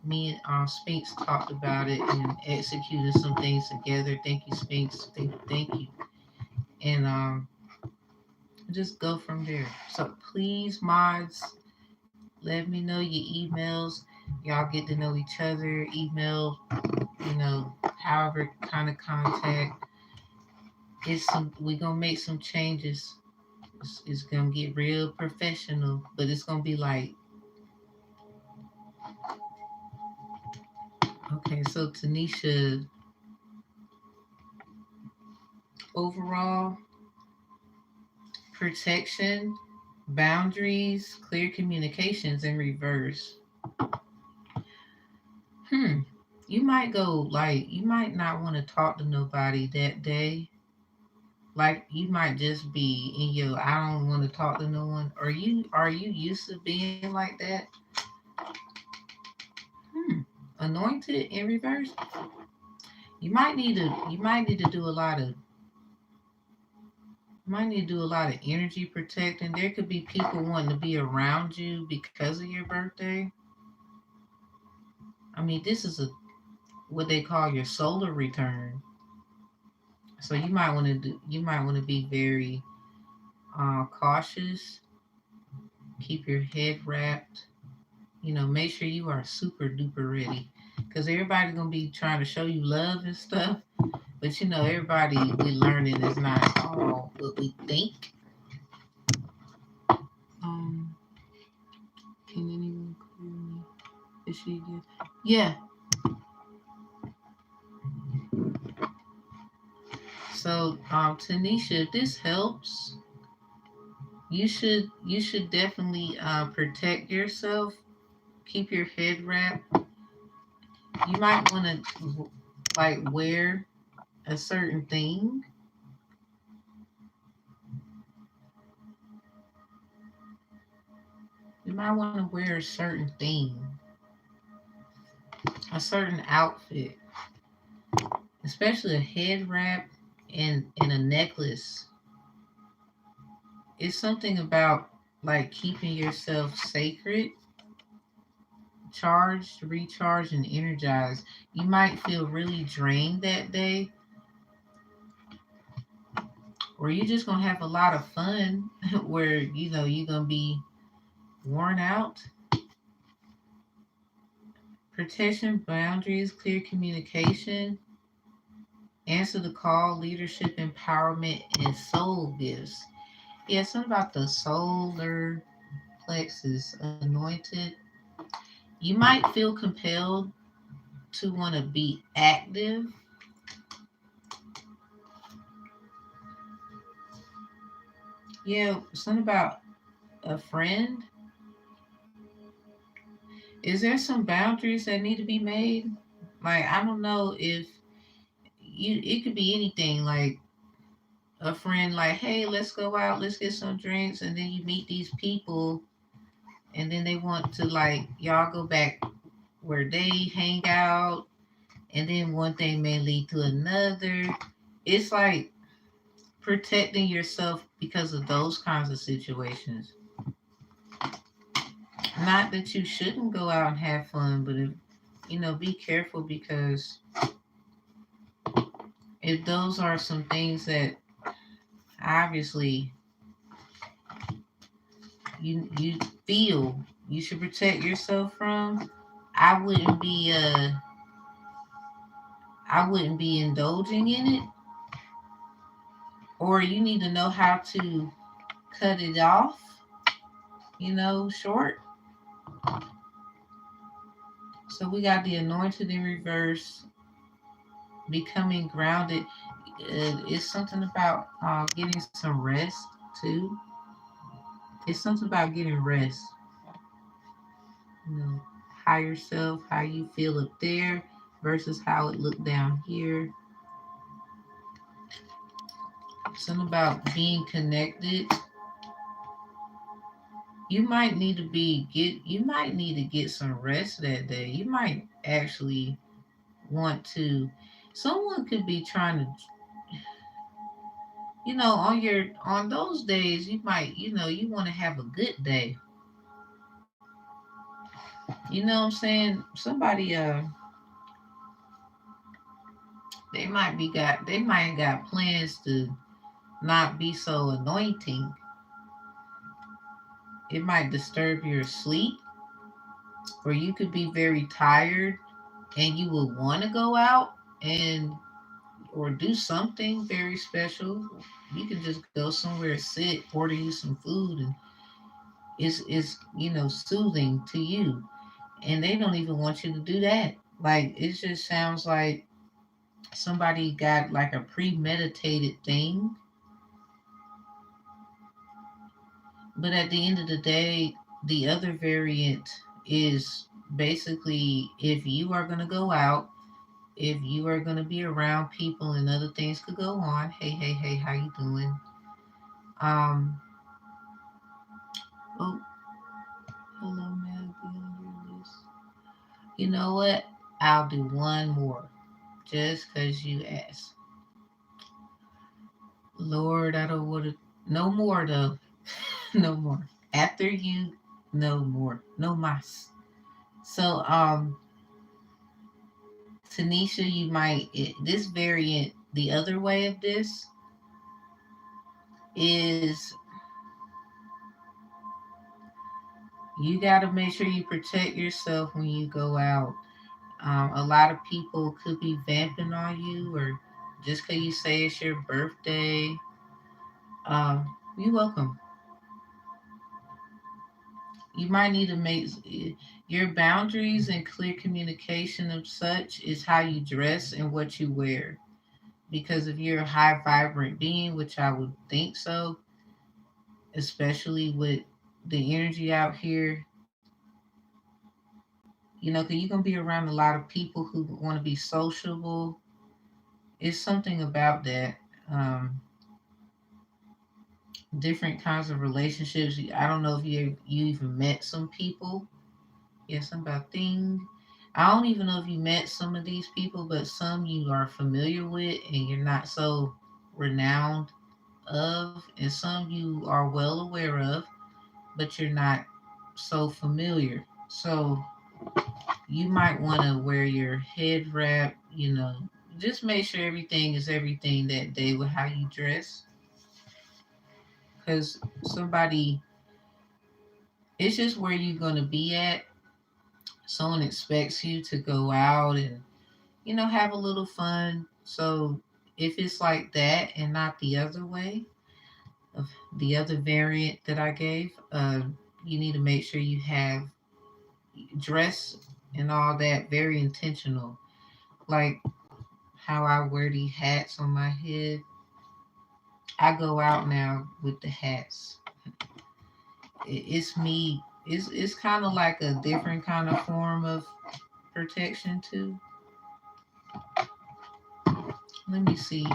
Me and Spinks talked about it and executed some things together. Thank you, Spinks. Thank you. And just go from there. So please, mods, let me know your emails. Y'all get to know each other. Email, however kind of contact. We gonna make some changes. It's gonna get real professional, but it's gonna be like, okay, so Tanisha, overall protection, boundaries, clear communications in reverse. You might you might not want to talk to nobody that day. Like you might just be in your I don't want to talk to no one. Are you used to being like that? Anointed in reverse. You might need to do a lot of energy protecting. There could be people wanting to be around you because of your birthday. I mean, this is a what they call your solar return. So you might want to be very cautious. Keep your head wrapped. Make sure you are super duper ready, because everybody's gonna be trying to show you love and stuff. But everybody we learning is not all what we think. Um, can anyone clear me? Is she good? Yeah. So, Tanisha, if this helps, you should definitely protect yourself. Keep your head wrapped. You might want to like wear a certain thing. You might want to wear a certain thing, a certain outfit, especially a head wrap and a necklace. It's something about like keeping yourself sacred, charged, recharged, and energized. You might feel really drained that day, or you're just gonna have a lot of fun where you're gonna be worn out. Protection, boundaries, clear communication, answer the call, leadership, empowerment, and soul gifts. Yeah, something about the solar plexus, anointed. You might feel compelled to want to be active. Yeah, something about a friend. Is there some boundaries that need to be made? Like, I don't know if it could be anything. Like a friend, like, hey, let's go out, let's get some drinks, and then you meet these people, and then they want to like y'all go back where they hang out, and then one thing may lead to another. It's like protecting yourself because of those kinds of situations. Not that you shouldn't go out and have fun, but if, be careful, because if those are some things that obviously you feel you should protect yourself from, I wouldn't be indulging in it. Or you need to know how to cut it off, short. So we got the anointed in reverse, becoming grounded. It's something about getting some rest too. It's something about getting rest. You know, higher self, how you feel up there versus how it looked down here. Something about being connected. You might need to get some rest that day. You might actually want to, someone could be trying to, on those days you might, you want to have a good day. You know what I'm saying? Somebody they might have got plans to not be so anointing. It might disturb your sleep, or you could be very tired and you would want to go out and or do something very special. You can just go somewhere, sit, order you some food, and it's soothing to you. And they don't even want you to do that. Like, it just sounds like somebody got like a premeditated thing. But at the end of the day, the other variant is basically, if you are going to go out, if you are going to be around people and other things could go on. Hey, hey, hey, how you doing? Um, oh, hello, Mel. Be on your list. You know what? I'll do one more just because you asked. Lord, I don't want to. No more, though. No more. After you, no more. No mas. So, Tanisha, this variant, the other way of this is you got to make sure you protect yourself when you go out. A lot of people could be vamping on you, or just because you say it's your birthday. You're welcome. You might need to make your boundaries and clear communication of such is how you dress and what you wear. Because if you're a high vibrant being, which I would think so, especially with the energy out here, because you're going to be around a lot of people who want to be sociable. It's something about that. Um, Different kinds of relationships. I don't know if you even met some people. Yeah, something about thing. I don't even know if you met some of these people, but some you are familiar with and you're not so renowned of, and some you are well aware of, but you're not so familiar. So you might want to wear your head wrap, just make sure everything is everything that day with how you dress. Because somebody, it's just where you're going to be at. Someone expects you to go out and, have a little fun. So if it's like that and not the other way of the other variant that I gave, you need to make sure you have dress and all that very intentional. Like how I wear these hats on my head. I go out now with the hats. It's me. It's kind of like a different kind of form of protection too. Let me see.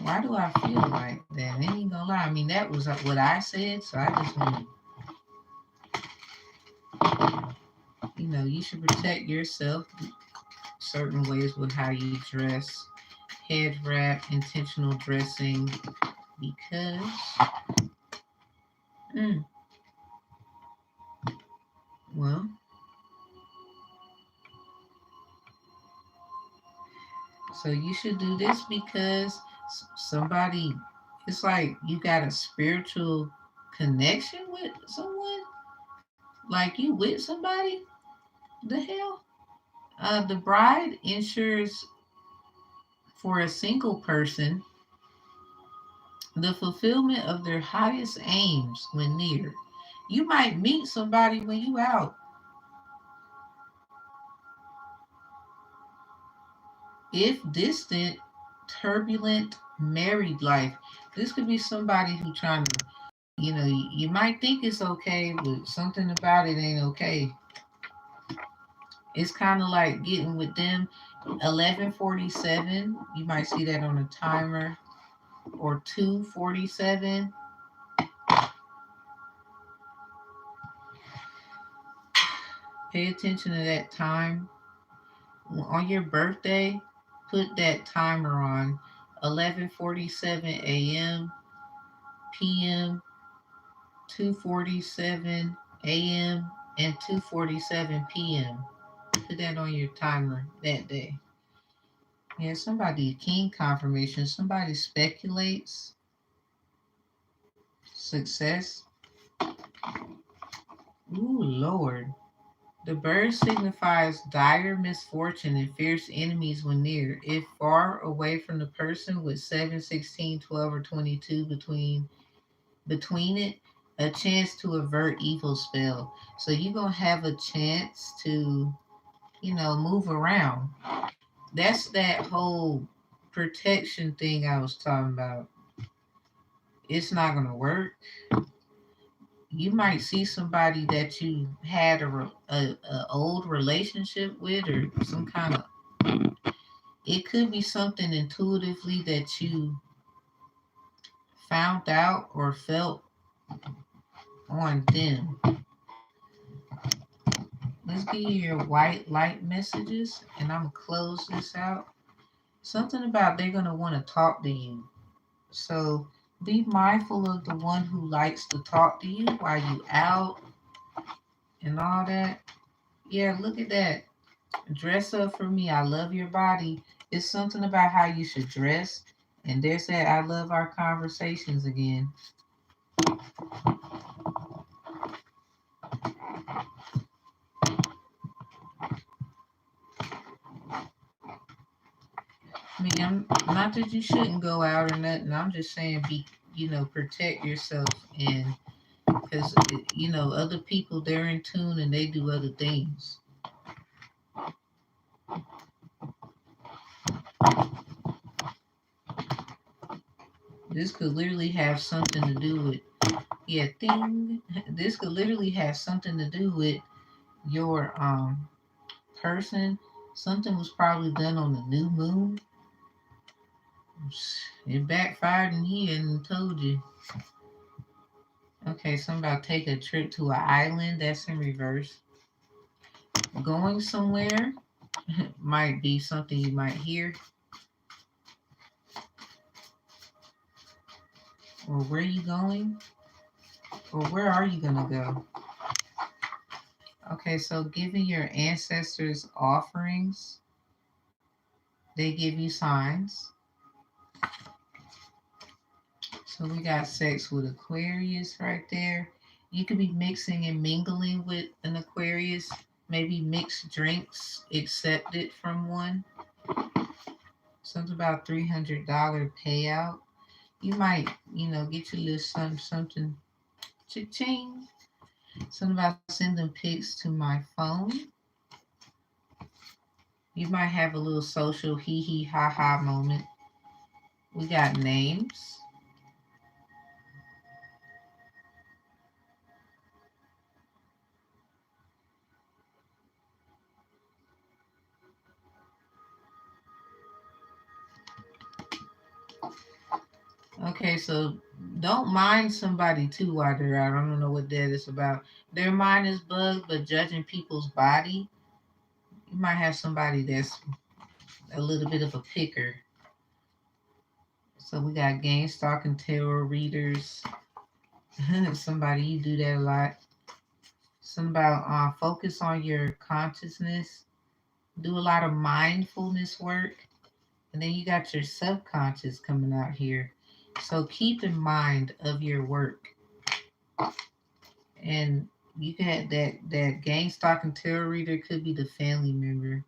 Why do I feel like that? I ain't gonna lie. I mean, that was what I said, so I just want to, you should protect yourself certain ways with how you dress Head wrap, intentional dressing, because well, so you should do this because somebody, it's like you got a spiritual connection with someone, like you with somebody. The hell? The bride ensures for a single person the fulfillment of their highest aims when near. You might meet somebody when you out. If distant, turbulent married life. This could be somebody who trying to, you might think it's okay, but something about it ain't okay. It's kind of like getting with them. 11:47. You might see that on a timer, or 2:47. Pay attention to that time. On your birthday, put that timer on. 11:47 a.m., p.m., 2:47 a.m., and 2:47 p.m. Put that on your timer that day. Yeah, somebody, king confirmation. Somebody speculates success. Ooh, Lord. The bird signifies dire misfortune and fierce enemies when near. If far away from the person with 7, 16, 12, or 22 between it, a chance to avert evil spell. So you're going to have a chance to, move around. That's that whole protection thing I was talking about. It's not going to work. You might see somebody that you had a old relationship with, or some kind of, it could be something intuitively that you found out or felt on them. Let's give you your white light messages, and I'm gonna close this out. Something about they're gonna want to talk to you. So be mindful of the one who likes to talk to you while you out and all that. Yeah, look at that. Dress up for me. I love your body. It's something about how you should dress. And there's that I love our conversations again. I mean, I'm not that you shouldn't go out or nothing. I'm just saying protect yourself, and because other people, they're in tune and they do other things. This could literally have something to do with, yeah, thing. This could literally have something to do with your person. Something was probably done on the new moon. It backfired and he hadn't told you. Okay, something about take a trip to an island. That's in reverse. Going somewhere might be something you might hear. Or where are you going? Or where are you going to go? Okay, so giving your ancestors offerings, they give you signs. So we got sex with Aquarius right there. You could be mixing and mingling with an Aquarius. Maybe mixed drinks accepted from one. Something about $300 payout. You might, get your little something, cha-ching. Something about sending pics to my phone. You might have a little social hee hee ha ha moment. We got names. Okay, so don't mind somebody too while they're out. I don't know what that is about. Their mind is bugged, but judging people's body, you might have somebody that's a little bit of a picker. So we got game stalking tarot readers. Somebody, you do that a lot. Something about focus on your consciousness. Do a lot of mindfulness work. And then you got your subconscious coming out here. So keep in mind of your work. And you can have that game stalking tarot reader could be the family member.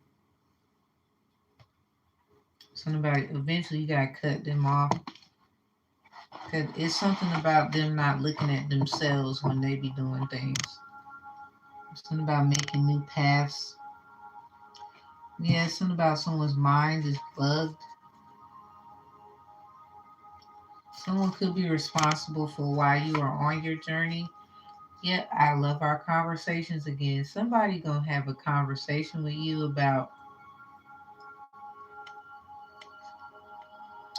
Something about eventually you gotta cut them off. Cause it's something about them not looking at themselves when they be doing things. Something about making new paths. Yeah, something about someone's mind is bugged. Someone could be responsible for why you are on your journey. Yeah, I love our conversations again. Somebody gonna have a conversation with you about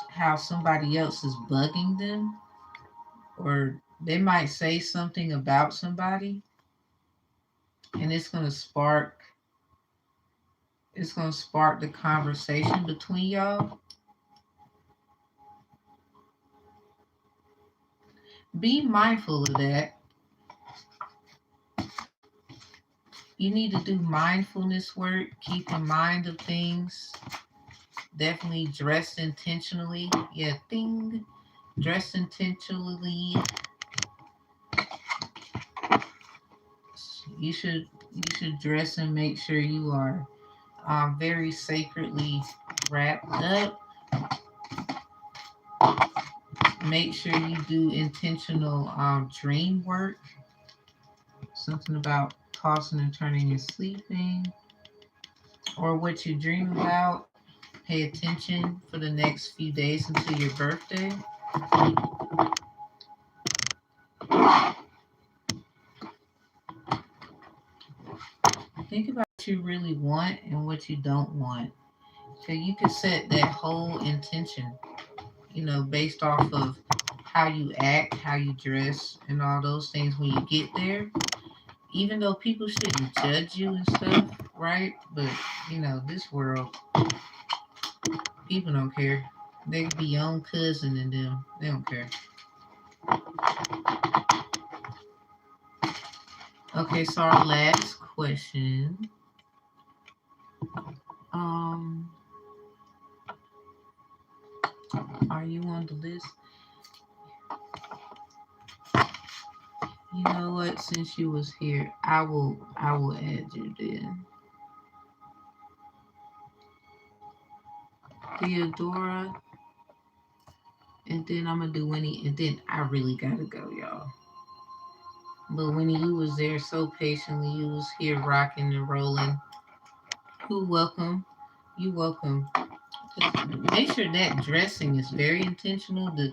how somebody else is bugging them, or they might say something about somebody, and it's gonna spark the conversation between y'all. Be mindful of that. You need to do mindfulness work, keep in mind of things. Definitely dress intentionally. Yeah, thing. Dress intentionally. You should dress and make sure you are very sacredly wrapped up. Make sure you do intentional dream work. Something about tossing and turning and sleeping, or what you dream about. Pay attention for the next few days until your birthday. Think about what you really want and what you don't want. So you can set that whole intention, based off of how you act, how you dress, and all those things when you get there. Even though people shouldn't judge you and stuff, right? But, this world, people don't care. They could be your own cousin and them. They don't care. Okay, so our last question. Um, are you on the list? You know what? Since you was here, I will add you then. Theodora, and then I'm gonna do Winnie, and then I really gotta go, y'all. But Winnie, you was there so patiently. You was here rocking and rolling. Who welcome? You welcome. Make sure that dressing is very intentional. The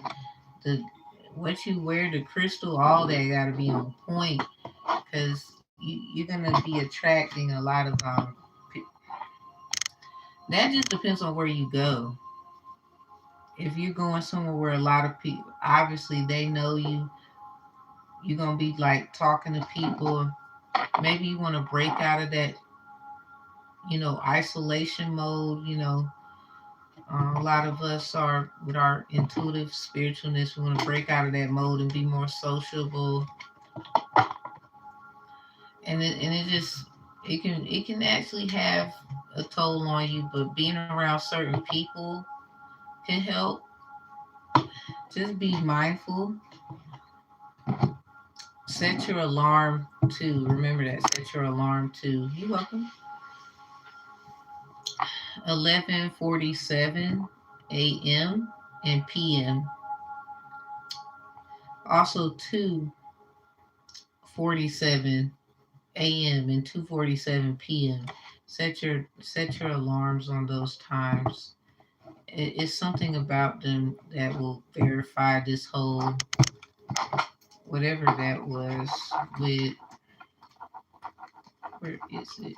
what you wear, the crystal, all that gotta be on point, because you're gonna be attracting a lot of that just depends on where you go. If you're going somewhere where a lot of people, obviously they know you, you're gonna be like talking to people. Maybe you want to break out of that, isolation mode. A lot of us are with our intuitive spiritualness. We want to break out of that mode and be more sociable. And it just it can actually have a toll on you. But being around certain people can help. Just be mindful. Set your alarm to, remember that, set your alarm to, you're welcome, 11:47 a.m. and p.m. Also 2:47 a.m. and 2:47 p.m. Set your alarms on those times. It's something about them that will verify this whole whatever that was with, where is it?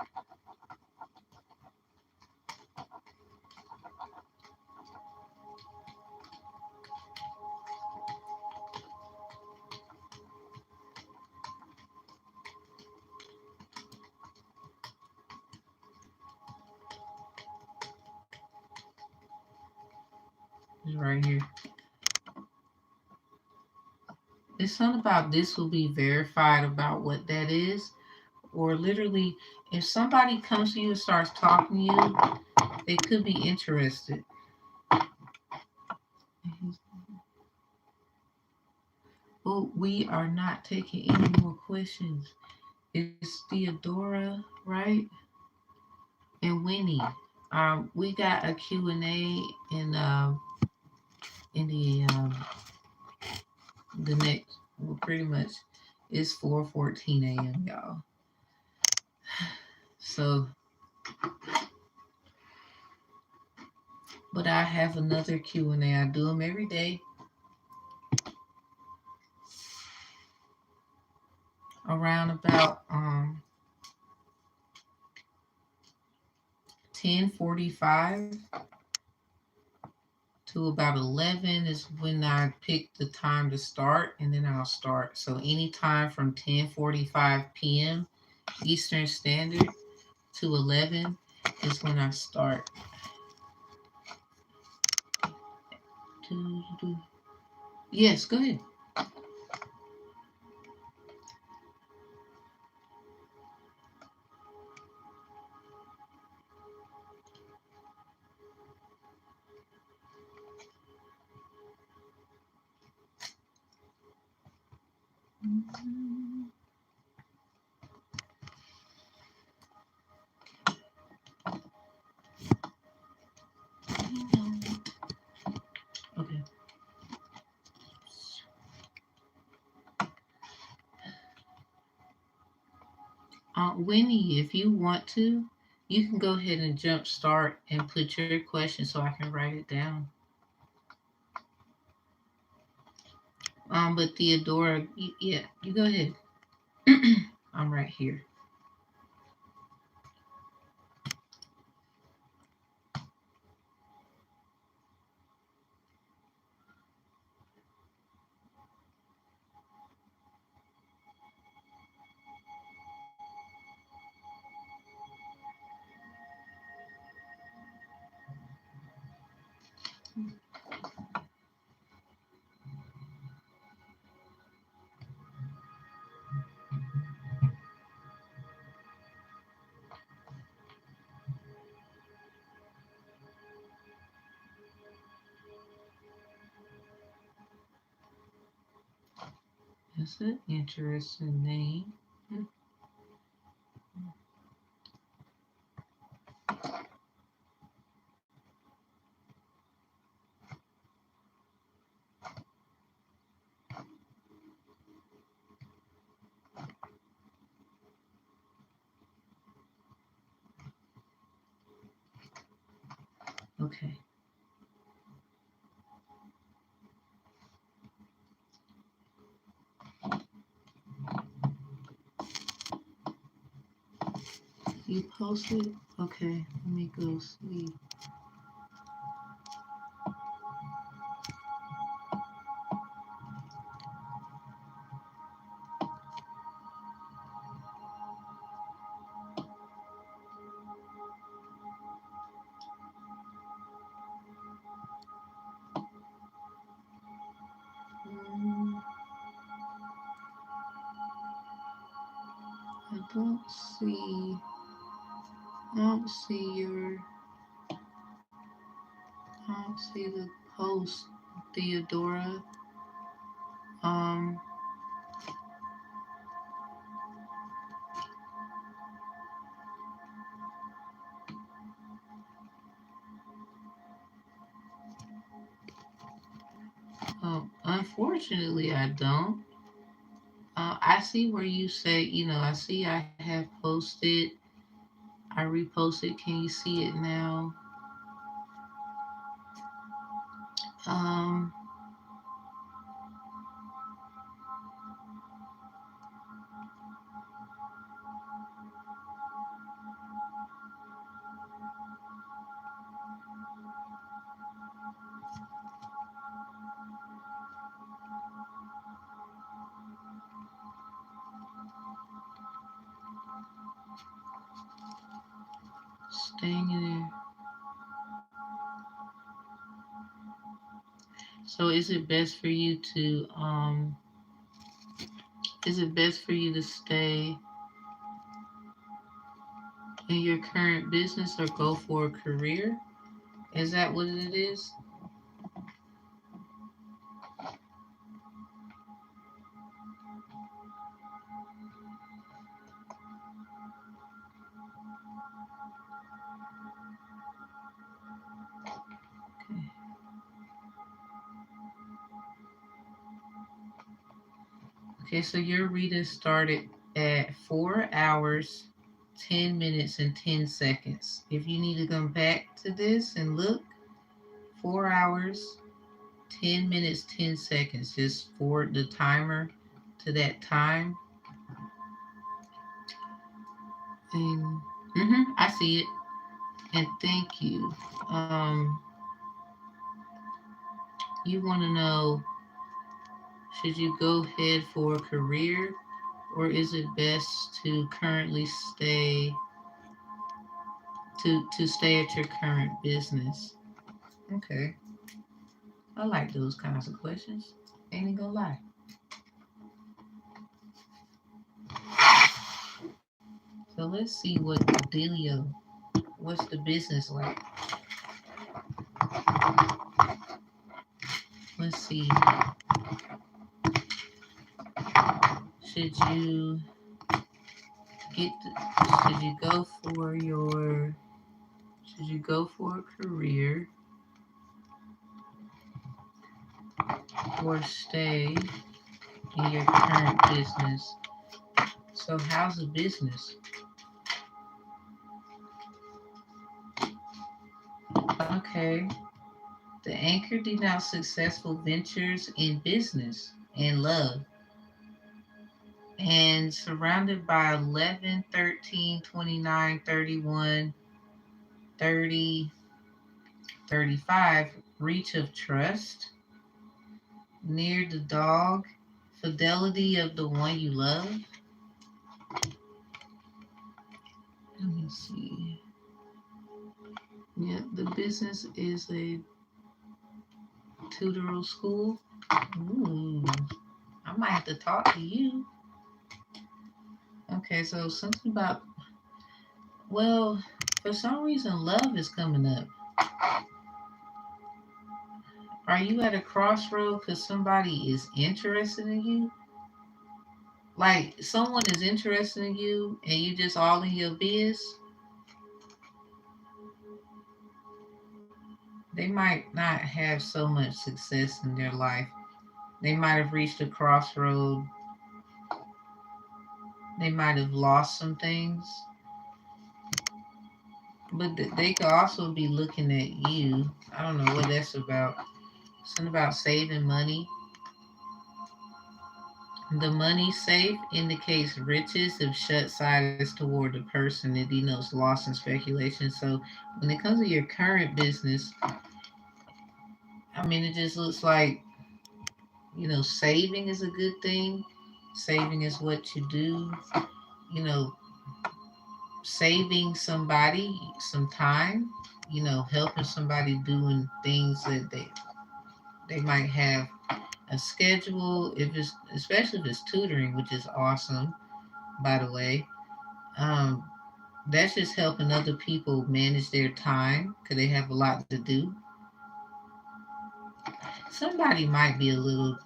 It's right here. It's something about this will be verified about what that is. Or literally, if somebody comes to you and starts talking to you, they could be interested. Well, we are not taking any more questions. It's Theodora, right? And Winnie. We got a Q&A in the next, well, pretty much it's 4:14 a.m. y'all. So, but I have another Q&A. I do them every day around about 10:45 to about 11 is when I pick the time to start, and then I'll start. So anytime from 10:45 p.m. Eastern Standard to 11 is when I start. Yes, go ahead. Okay. Winnie, if you want to, you can go ahead and jump start and put your question so I can write it down. But Theodora, yeah, you go ahead. I'm right here. That's an interesting name. Okay. You posted? Okay, let me go see. Mm, I don't see. I don't see your. I don't see the post, Theodora. Um. Unfortunately, I don't. I see where you say, I see I have posted. I reposted. Can you see it now? Um, staying in there. So is it best for you to Is it best for you to stay in your current business or go for a career? Is that what it is? Okay. Okay, so your reading started at 4 hours, 10 minutes, and 10 seconds. If you need to come back to this and look, 4 hours, 10 minutes, 10 seconds. Just forward the timer to that time. And I see it. And thank you. You want to know, should you go ahead for a career, or is it best to currently stay to stay at your current business? Okay. I like those kinds of questions. Ain't gonna lie. So let's see what the dealio, what's the business like? Let's see. Should you should you go for should you go for a career or stay in your current business? So how's the business? Okay. The anchor denotes successful ventures in business and love. And surrounded by 11, 13, 29, 31, 30, 35, reach of trust, near the dog, fidelity of the one you love. Let me see. Yeah, the business is a tutoral school. Ooh, I might have to talk to you. Okay, so something about, well, for some reason, love is coming up. Are you at a crossroad because somebody is interested in you? Like someone is interested in you and you just all in your biz? They might not have so much success in their life. They might have reached a crossroad. They might have lost some things. But they could also be looking at you. I don't know what that's about. Something about saving money. The money safe indicates riches if shut sides toward the person. It denotes loss and speculation. So when it comes to your current business, I mean, it just looks like, saving is a good thing. Saving is what you do. You know, saving somebody some time. Helping somebody doing things that they might have a schedule. If it's especially if it's tutoring, which is awesome, by the way. Um, that's just helping other people manage their time because they have a lot to do. Somebody might be a little,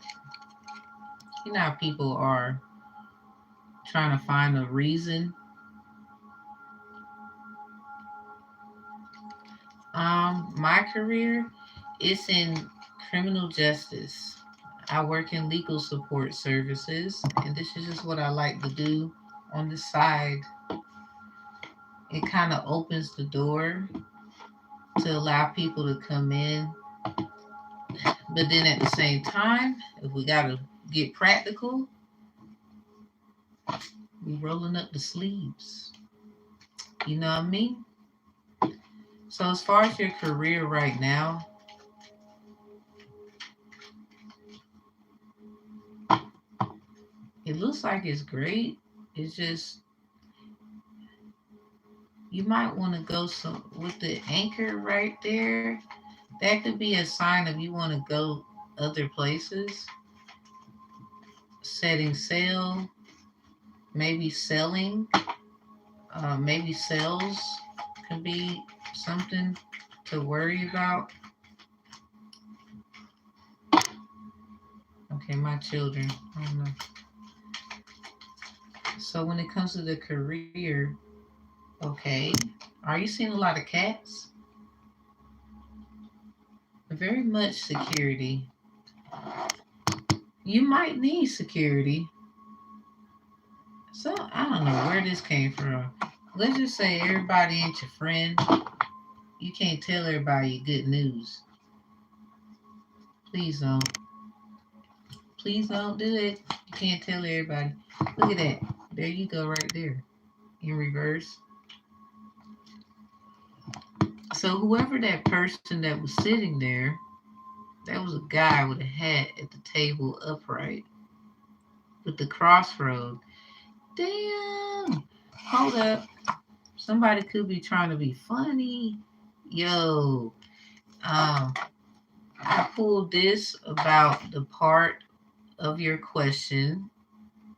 how people are trying to find a reason. My career is in criminal justice. I work in legal support services, and this is just what I like to do on the side. It kind of opens the door to allow people to come in, but then at the same time, if we got to get practical, we rolling up the sleeves. You know what I mean? So as far as your career right now, it looks like it's great. It's just you might want to go some with the anchor right there. That could be a sign of you want to go other places. setting sail, maybe selling, maybe sales could be something to worry about. Okay, my children. I don't know. So when it comes to the career, okay, are you seeing a lot of cats? Very much security. You might need security. So I don't know where this came from. Let's just say everybody ain't your friend. You can't tell everybody your good news. Please don't. Please don't do it. You can't tell everybody. Look at that. There you go, right there. In reverse. So whoever that person that was sitting there, that was a guy with a hat at the table upright with the crossroad. Damn. Hold up. Somebody could be trying to be funny. Yo, I pulled this about the part of your question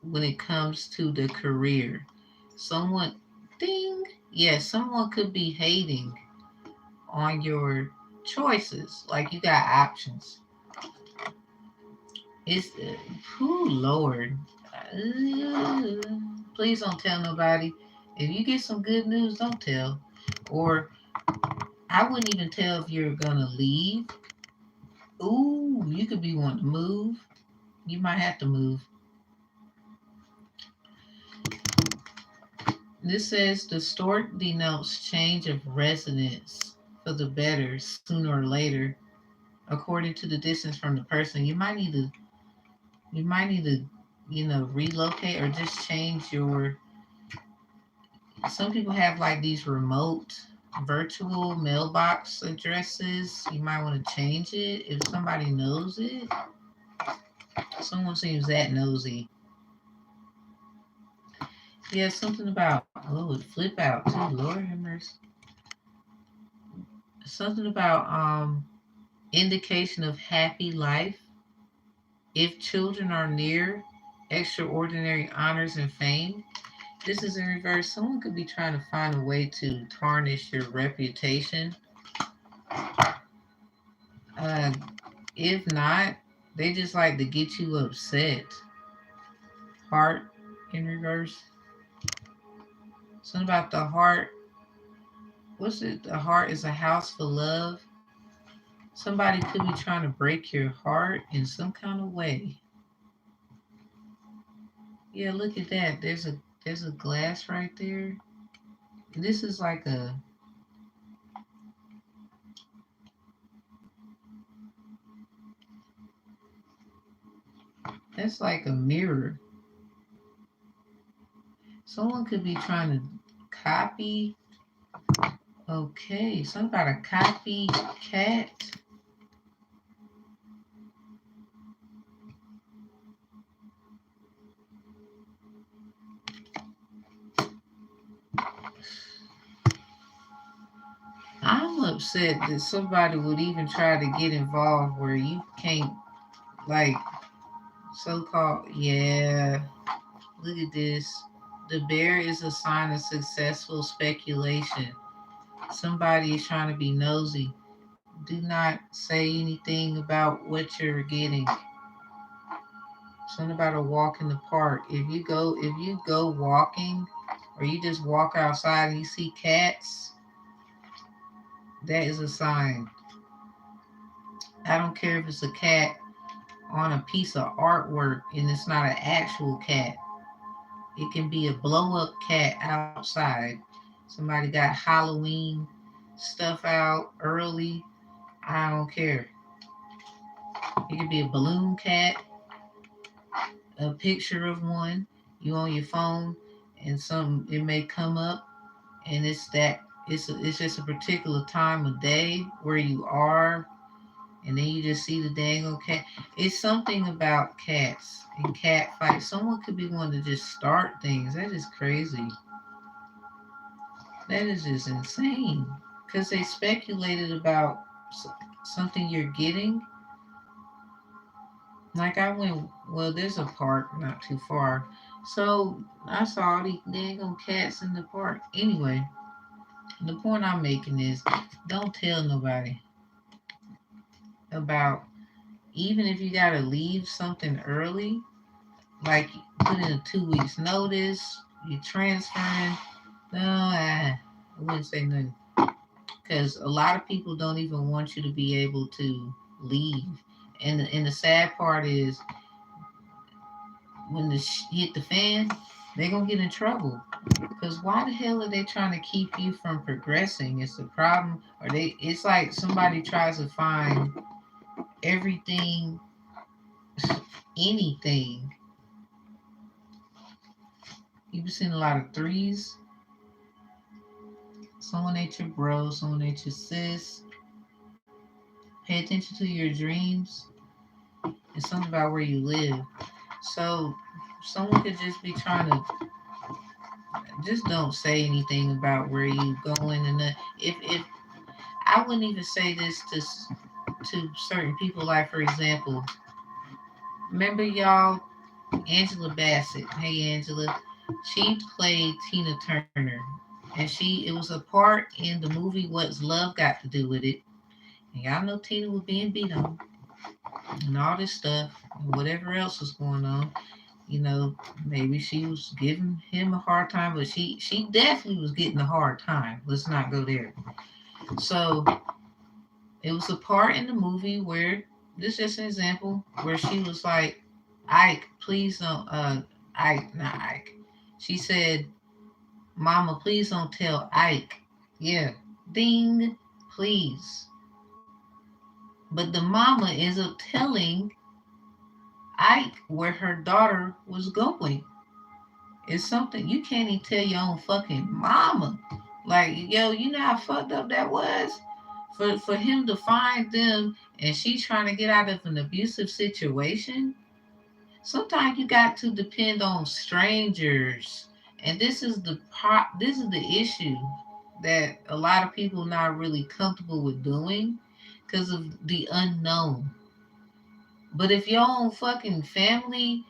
when it comes to the career. Someone, ding, yes, someone could be hating on your choices. Like you got options. It's, Lord. Uh, Please don't tell nobody. If you get some good news, don't tell. Or I wouldn't even tell if you're gonna leave. Ooh, you could be wanting to move. You might have to move. This says the stork denotes change of residence for the better sooner or later, according to the distance from the person. You might need to relocate or just change your. Some people have like these remote virtual mailbox addresses. You might want to change it if somebody knows it. Someone seems that nosy. Yeah, something about it flip out too. Lord have mercy. Something about indication of happy life. If children are near, extraordinary honors and fame. This is in reverse. Someone could be trying to find a way to tarnish your reputation. Uh, if not, they just like to get you upset. Heart in reverse. Something about the heart. What's it? The heart is a house for love. Somebody could be trying to break your heart in some kind of way. Yeah, look at that. There's a glass right there. This is like a that's like a mirror. Someone could be trying to copy. Okay, something about a copycat. I'm upset that somebody would even try to get involved where you can't, like, so called. Yeah, look at this. The bear is a sign of successful speculation. Somebody is trying to be nosy. Do not say anything about what you're getting. Something about a walk in the park. If you go walking or you just walk outside and you see cats, that is a sign. I don't care if it's a cat on a piece of artwork and it's not an actual cat. It can be a blow up cat outside. Somebody got Halloween stuff out early. I don't care. It could be a balloon cat, a picture of one, you on your phone, and some it may come up, and it's just a particular time of day where you are, and then you just see the dang old cat. It's something about cats and cat fights. Someone could be wanting to just start things. That is crazy. That is just insane. Because they speculated about something you're getting. Like I went, well, there's a park not too far. So I saw all these daggone cats in the park. Anyway, the point I'm making is don't tell nobody about, even if you gotta leave something early, like put in a 2 weeks notice, you transferring. No, I wouldn't say nothing. Because a lot of people don't even want you to be able to leave. And the sad part is when the hit the fan, they're gonna get in trouble. Because why the hell are they trying to keep you from progressing? It's the problem. Or they, it's like somebody tries to find everything, anything. You've seen a lot of threes. Someone ain't your bro, someone ain't your sis. Pay attention to your dreams. It's something about where you live. So someone could just be trying to, just don't say anything about where you going. And if I wouldn't even say this to certain people, like for example, remember y'all Angela Bassett. Hey Angela, she played Tina Turner, and it was a part in the movie What's Love Got to Do with It. And y'all know Tina was being beat on and all this stuff, and whatever else was going on. You know, maybe she was giving him a hard time, but she definitely was getting a hard time. Let's not go there. So it was a part in the movie where, this is just an example, where she was like, Ike, please don't, Ike, not Ike. She said, Mama, please don't tell Ike. Yeah, ding, please. But the mama ends up telling Ike where her daughter was going. It's something you can't even tell your own fucking mama. Like, yo, you know how fucked up that was? For him to find them and she's trying to get out of an abusive situation. Sometimes you got to depend on strangers. And this is the issue that a lot of people not really comfortable with doing because of the unknown. But if your own fucking family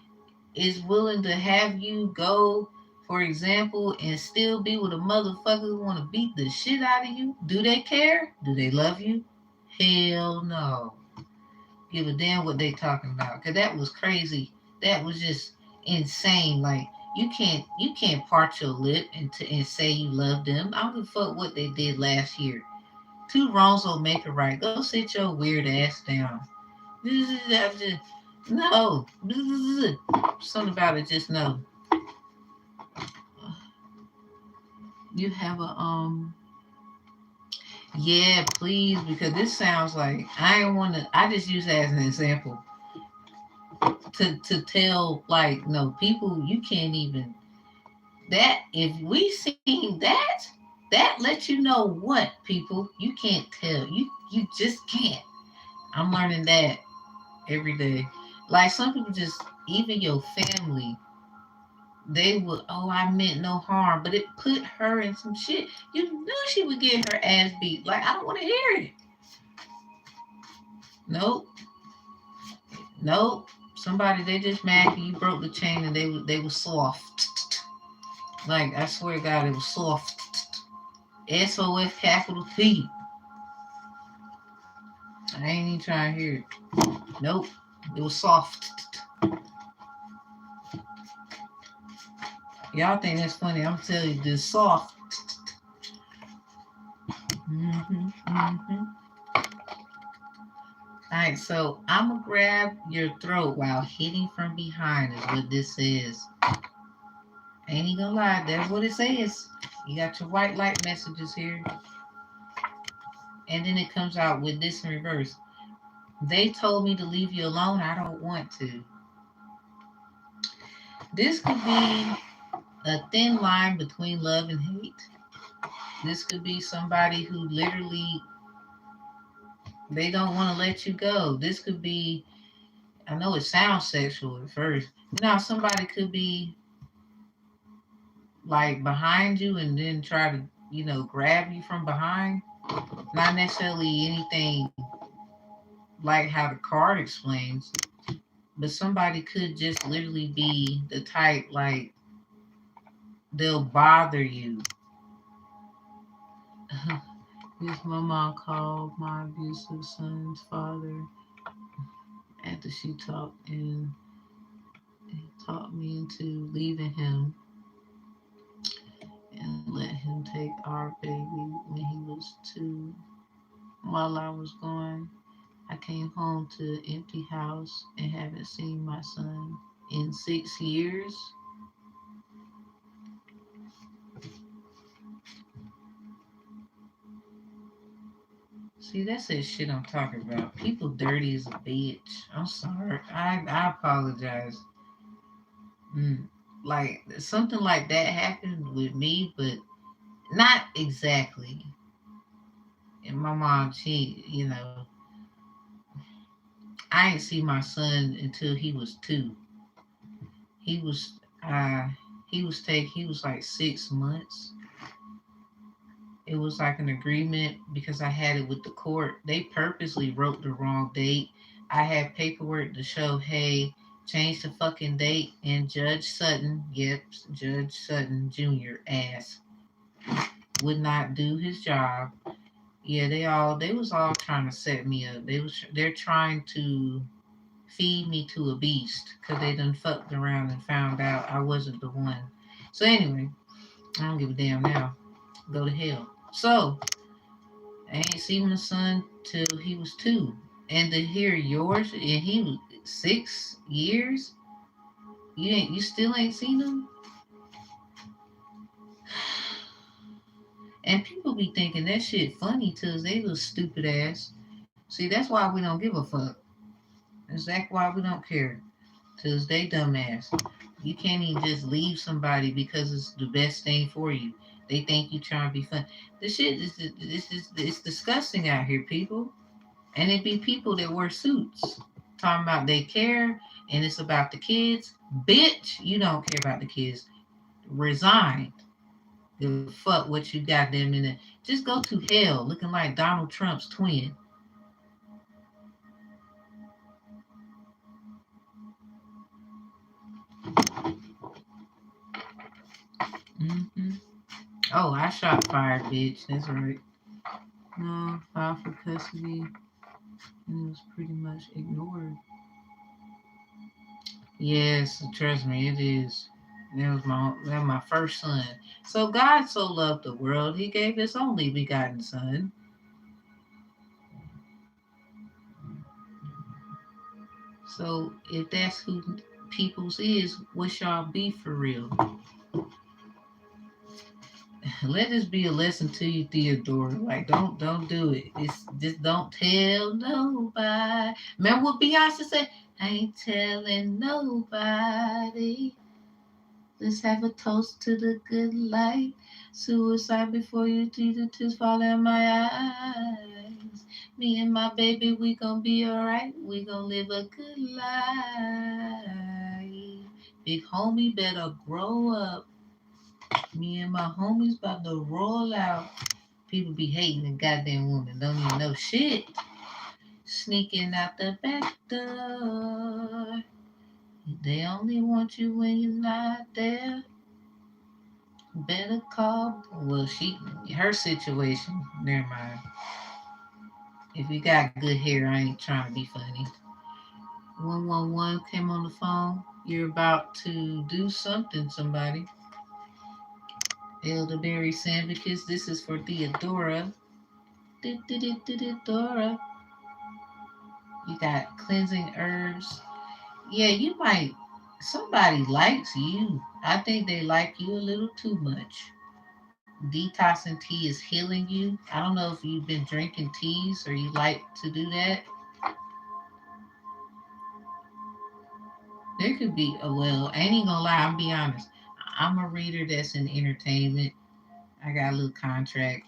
is willing to have you go, for example, and still be with a motherfucker who want to beat the shit out of you, do they care? Do they love you? Hell no. Give a damn what they talking about. Cause that was crazy. That was just insane. Like you can't part your lip and say you love them. I don't give a fuck what they did last year. Two wrongs don't make it right. Go sit your weird ass down. No. Something about it, just no. You have a yeah, please, because this sounds like I don't wanna, I just use that as an example to tell, like, no, people, you can't even, that if we seen that lets you know what, people, you can't tell. You just can't. I'm learning that every day. Like some people just, even your family, they would, oh, I meant no harm, but it put her in some shit. You knew she would get her ass beat. Like, I don't want to hear it. Nope, nope. Somebody, they just mad you broke the chain and they was soft. Like, I swear to God, it was soft. SOF capital T. I ain't even trying to hear it. Nope, it was soft. Y'all think that's funny? I'm telling you, this soft. Mm-hmm, mm-hmm. All right, so I'm gonna grab your throat while hitting from behind is what this is. Ain't even gonna lie, that's what it says. You got your white light messages here, and then it comes out with this in reverse. They told me to leave you alone. I don't want to. This could be a thin line between love and hate. This could be somebody who literally they don't want to let you go. This could be, I know it sounds sexual at first. Now somebody could be like behind you and then try to, grab you from behind. Not necessarily anything like how the card explains, But somebody could just literally be the type like they'll bother you. Yes, my mom called my abusive son's father after she talked and talked me into leaving him and let him take our baby when he was 2. While I was gone, I came home to an empty house and haven't seen my son in 6 years. See, that's that shit I'm talking about. People dirty as a bitch. I'm sorry. I apologize. Mm. Like something like that happened with me, but not exactly. And my mom, I ain't see my son until he was 2. He was uh he was like 6 months. It was like an agreement because I had it with the court. They purposely wrote the wrong date. I had paperwork to show, hey, change the fucking date. And Judge Sutton, yep, Judge Sutton Jr. ass would not do his job. Yeah, they was all trying to set me up. They're trying to feed me to a beast because they done fucked around and found out I wasn't the one. So anyway, I don't give a damn now. Go to hell. So I ain't seen my son till he was 2. And to hear yours, and he was 6 years, you still ain't seen him? And people be thinking that shit funny to us, they little stupid ass. See, that's why we don't give a fuck. That's exactly why we don't care. Cause they dumbass. You can't even just leave somebody because it's the best thing for you. They think you trying to be fun. This shit it's disgusting out here, people. And it be people that wear suits talking about they care and it's about the kids. Bitch, you don't care about the kids. Resign. Give a fuck what you got them in it. Just go to hell looking like Donald Trump's twin. Mm-hmm. Oh, I shot fire, bitch. That's right. No, filed for custody and it was pretty much ignored. Yes, trust me, it is. That was my first son. So God so loved the world, He gave His only begotten Son. So if that's who people's is, what y'all be for real? Let this be a lesson to you, Theodore. Like, don't do it. It's just don't tell nobody. Remember what Beyonce said? I ain't telling nobody. Let's have a toast to the good life. Suicide before you see the tears fall in my eyes. Me and my baby, we gon' be alright. We gon' live a good life. Big homie better grow up. Me and my homies about to roll out. People be hating the goddamn woman. Don't even know shit. Sneaking out the back door. They only want you when you're not there. Better call. Well, her situation. Never mind. If you got good hair, I ain't trying to be funny. 111 came on the phone. You're about to do something, somebody. Elderberry sandwiches. This is for Theodora. Theodora. You got cleansing herbs. Yeah, you might. Somebody likes you. I think they like you a little too much. Detoxing tea is healing you. I don't know if you've been drinking teas or you like to do that. There could be a well, I ain't even gonna lie, I'm be honest. I'm a reader that's in entertainment. I got a little contract.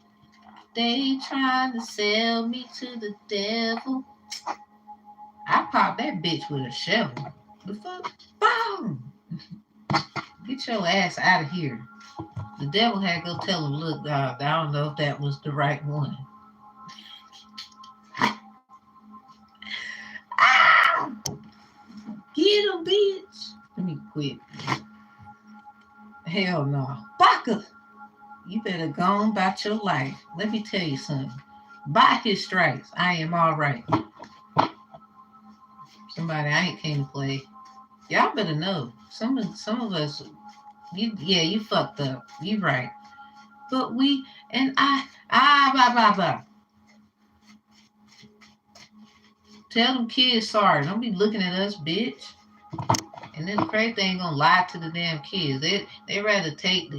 They trying to sell me to the devil. I pop that bitch with a shovel. The fuck? Boom! Get your ass out of here. The devil had to go tell him, look, dog, I don't know if that was the right one. Ah! Get bitch. Let me quit. Hell no. Baka, you better go on about your life. Let me tell you something. By his stripes, I am all right. Somebody I ain't came to play. Y'all better know. Some of us, you fucked up. You right. But we and blah. Tell them kids sorry. Don't be looking at us, bitch. And then the crazy thing gonna lie to the damn kids. They rather take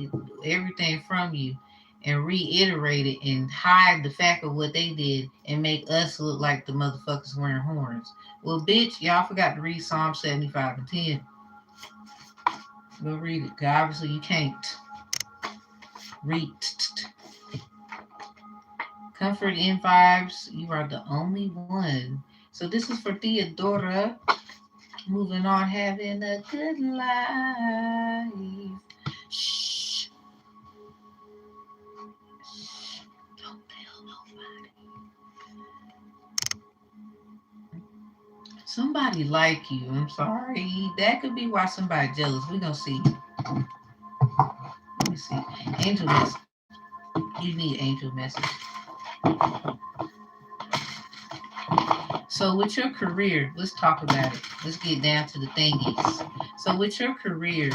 everything from you and reiterate it and hide the fact of what they did and make us look like the motherfuckers wearing horns. Well, bitch, y'all forgot to read Psalm 75 and 10. Go read it. Cause obviously you can't. Read. Comfort in vibes. You are the only one. So this is for Theodora. Moving on, having a good life. Shh. Don't tell nobody. Somebody like you. I'm sorry. That could be why somebody jealous. We're gonna see. Let me see. Angel message. You need angel message. So with your career, let's talk about it. Let's get down to the thingies. So with your career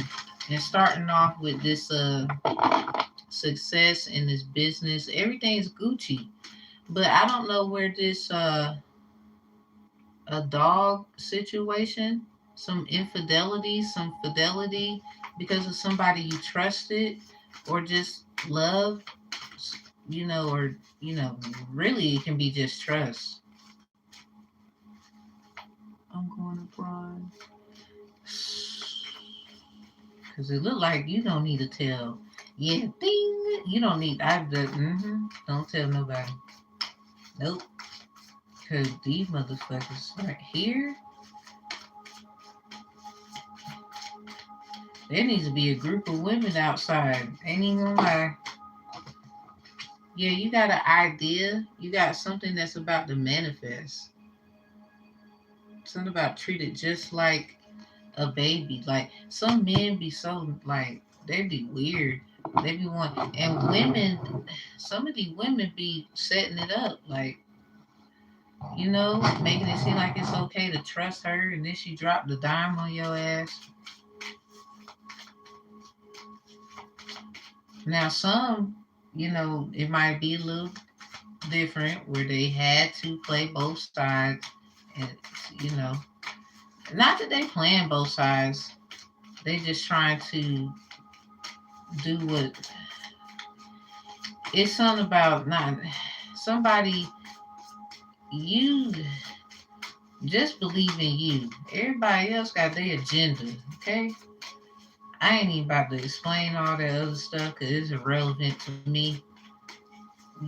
and starting off with this success in this business, everything's Gucci. But I don't know where this a dog situation, some infidelity, some fidelity because of somebody you trusted or just love, or really it can be just trust. I'm going to run. Because it look like you don't need to tell. Yeah, ding. You don't need. Don't tell nobody. Nope. Because these motherfuckers right here. There needs to be a group of women outside. Ain't even gonna lie. Yeah, you got an idea. You got something that's about to manifest. Something about treated just like a baby. Like some men be so like they be weird. They be and women. Some of these women be setting it up like making it seem like it's okay to trust her, and then she dropped the dime on your ass. Now some, it might be a little different where they had to play both sides, and not that they playing both sides. They just trying to do what. It's something about not somebody. You just believe in you. Everybody else got their agenda. Okay, I ain't even about to explain all that other stuff because it's irrelevant to me.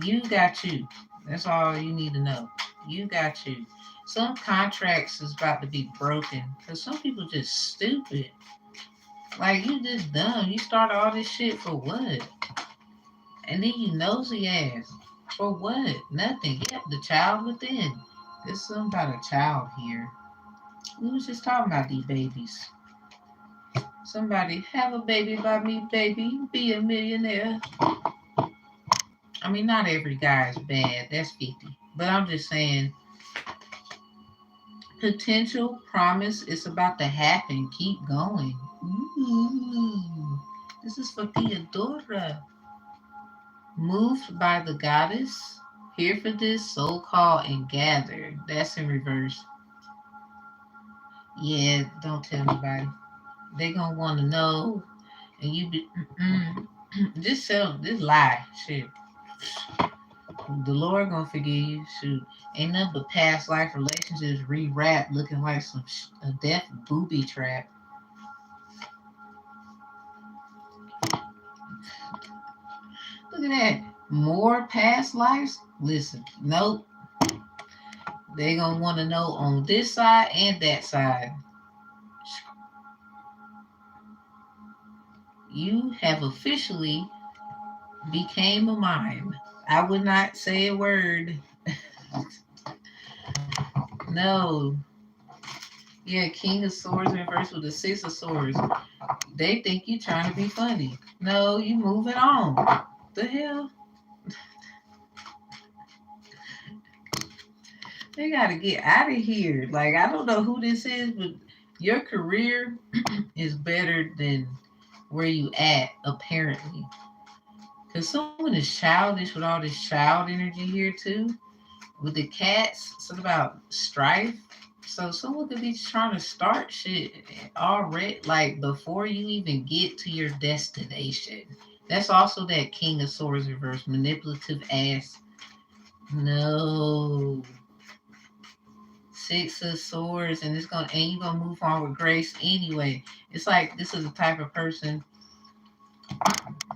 You got you. That's all you need to know. You got you. Some contracts is about to be broken because some people just stupid. Like you just dumb. You started all this shit for what? And then you nosy ass. For what? Nothing. Yeah, the child within. There's something about a child here. We was just talking about these babies. Somebody have a baby by me, baby. Be a millionaire. I mean, not every guy is bad. That's 50. But I'm just saying, potential promise is about to happen. Keep going. Ooh, this is for Theodora. Moved by the goddess. Here for this, so called and gathered. That's in reverse. Yeah, don't tell nobody. They gonna want to know, and you be just lie. Shit, the Lord gonna forgive you. Shoot, ain't nothing but past life relationships rewrapped, looking like some a death booby trap. Look at that. More past lives. Listen, nope. They gonna want to know on this side and that side. You have officially became a mime. I would not say a word. No. Yeah, King of Swords in reverse with the Six of Swords. They think you trying to be funny. No, you moving on. The hell? They gotta get out of here. Like, I don't know who this is, but your career is better than where you at, apparently. Because someone is childish with all this child energy here, too. With the cats, something about strife. So someone could be trying to start shit already, like before you even get to your destination. That's also that King of Swords reverse, manipulative ass. No. Six of Swords, and you're gonna move on with grace anyway. It's like this is the type of person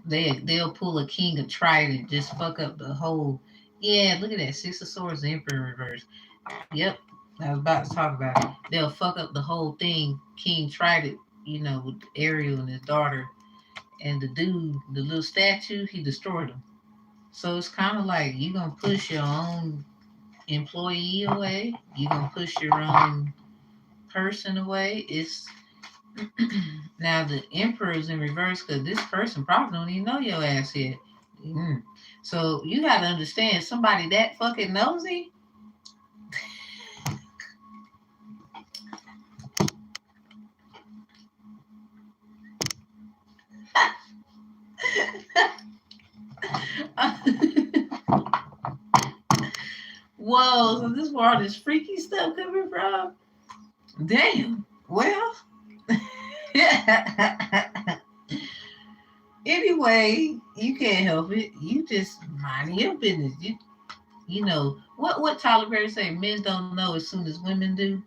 they'll pull a King of Trident, just fuck up the whole. Yeah, look at that Six of Swords, the Emperor in reverse. Yep, I was about to talk about it. They'll fuck up the whole thing. King Trident, with Ariel and his daughter, and the dude, the little statue, he destroyed him. So it's kind of like you gonna push your own employee away. You gonna push your own person away. It's now the Emperor is in reverse because this person probably don't even know your ass yet. Mm. So you got to understand somebody that fucking nosy. Whoa, so this is where all this freaky stuff coming from? Damn. Well, anyway, you can't help it. You just mind your business. You know what Tyler Perry say? Men don't know as soon as women do.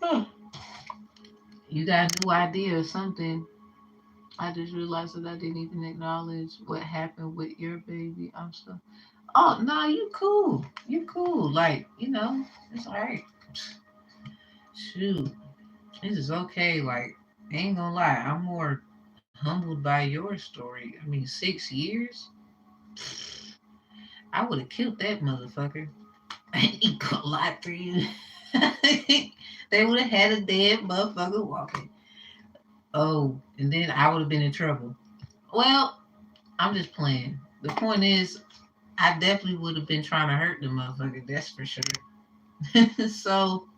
Huh. You got a new idea or something. I just realized that I didn't even acknowledge what happened with your baby. I'm so. Oh no, you cool. You cool. Like it's alright. Shoot, this is okay. Like, ain't gonna lie, I'm more humbled by your story. I mean, 6 years. I would have killed that motherfucker. I ain't gonna lie to you. They would have had a dead motherfucker walking. Oh, and then I would have been in trouble. Well, I'm just playing. The point is, I definitely would have been trying to hurt the motherfucker. That's for sure. So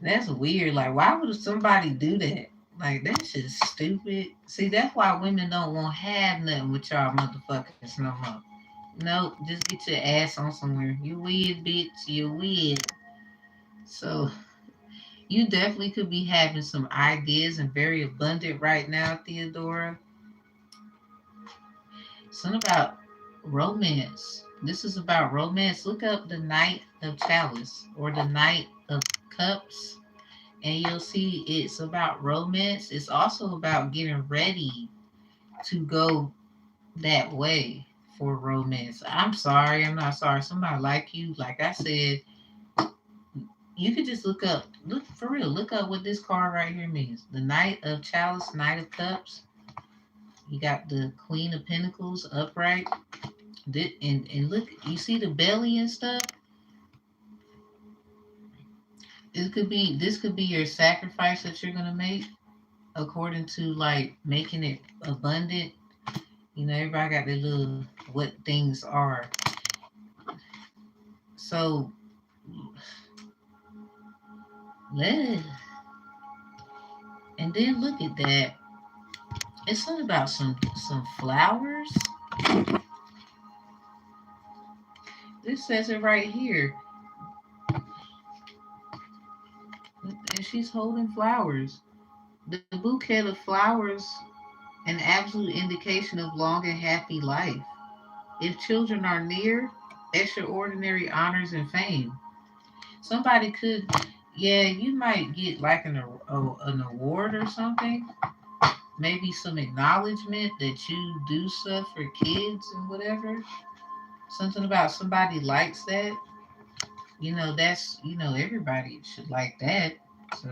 that's weird. Like, why would somebody do that? Like, that's just stupid. See, that's why women don't want to have nothing with y'all motherfuckers no more. Nope, just get your ass on somewhere. You weird, bitch. You weird. So you definitely could be having some ideas and very abundant right now, Theodora. Something about romance. This is about romance. Look up the Knight of Chalice or the Knight of Cups, and you'll see it's about romance. It's also about getting ready to go that way for romance. I'm sorry, I'm not sorry. Somebody like you, like I said, you could just look for real, look up what this card right here means. The Knight of Chalice, Knight of Cups. You got the Queen of Pentacles upright. And look, you see the belly and stuff. This could be your sacrifice that you're gonna make according to like making it abundant. Everybody got their little what things are. So let and then look at that. It's something about some flowers. This says it right here. And she's holding flowers. The bouquet of flowers, an absolute indication of long and happy life. If children are near, extraordinary honors and fame. Somebody could, yeah, you might get like an award or something. Maybe some acknowledgement that you do stuff for kids and whatever. Something about somebody likes that. That's, everybody should like that. So,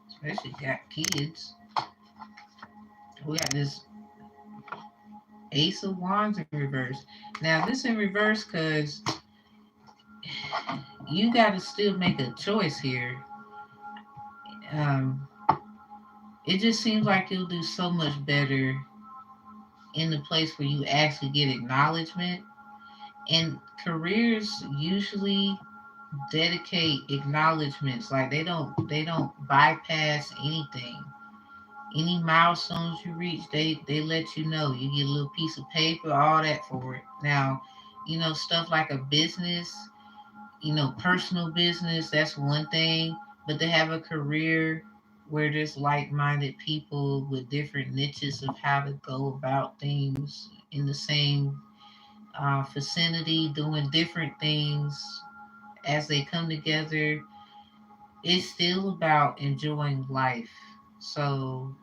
especially got kids. We got this Ace of Wands in reverse. Now this in reverse because you got to still make a choice here. Um, it just seems like you'll do so much better in the place where you actually get acknowledgement. And careers usually dedicate acknowledgments. Like they don't bypass anything. Any milestones you reach, they let you know. You get a little piece of paper, all that for it. Now, stuff like a business, personal business, that's one thing. But to have a career where there's like-minded people with different niches of how to go about things in the same vicinity, doing different things as they come together, it's still about enjoying life. So,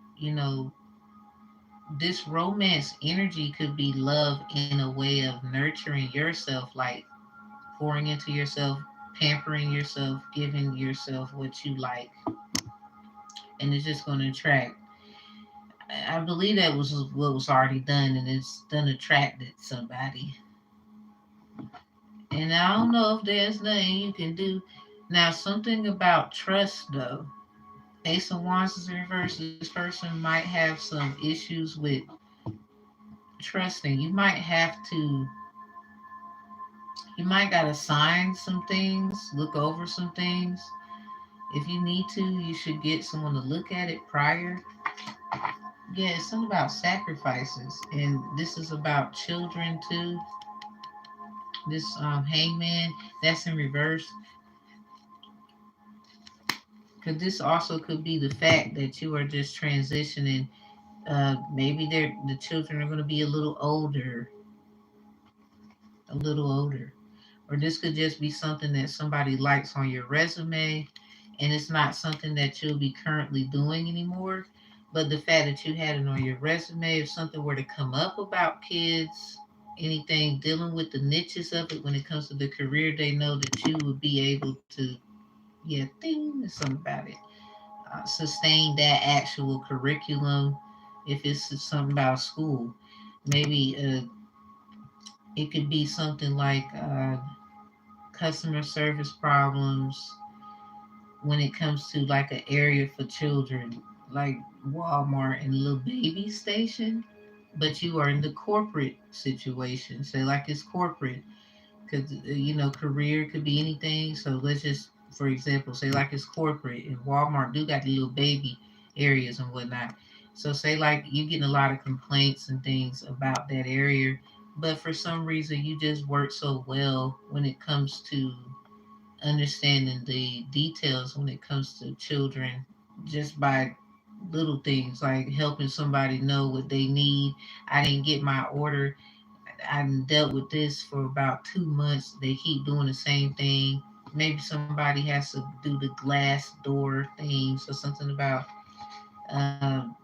this romance energy could be love in a way of nurturing yourself, like pouring into yourself, pampering yourself, giving yourself what you like, and it's just going to attract. I believe that was what was already done, and it's done attracted somebody. And I don't know if there's nothing you can do. Now, something about trust, though. Ace of Wands is reversed. This person might have some issues with trusting. You might got to sign some things, look over some things. If you need to, you should get someone to look at it prior. Yeah, it's something about sacrifices, and this is about children too. This hangman, that's in reverse, because this also could be the fact that you are just transitioning. Maybe the children are going to be a little older, or this could just be something that somebody likes on your resume, and it's not something that you'll be currently doing anymore. But the fact that you had it on your resume, if something were to come up about kids, anything dealing with the niches of it when it comes to the career, they know that you would be able to, yeah, thing, there's something about it, sustain that actual curriculum. If it's something about school, maybe it could be something like customer service problems when it comes to like an area for children, like Walmart and little baby station. But you are in the corporate situation, say like it's corporate, because career could be anything. So let's just, for example, say like it's corporate, and Walmart do got the little baby areas and whatnot. So say like you getting a lot of complaints and things about that area, but for some reason you just work so well when it comes to understanding the details when it comes to children, just by little things like helping somebody know what they need. I didn't get my order. I dealt with this for about 2 months. They keep doing the same thing. Maybe somebody has to do the glass door things or something about um,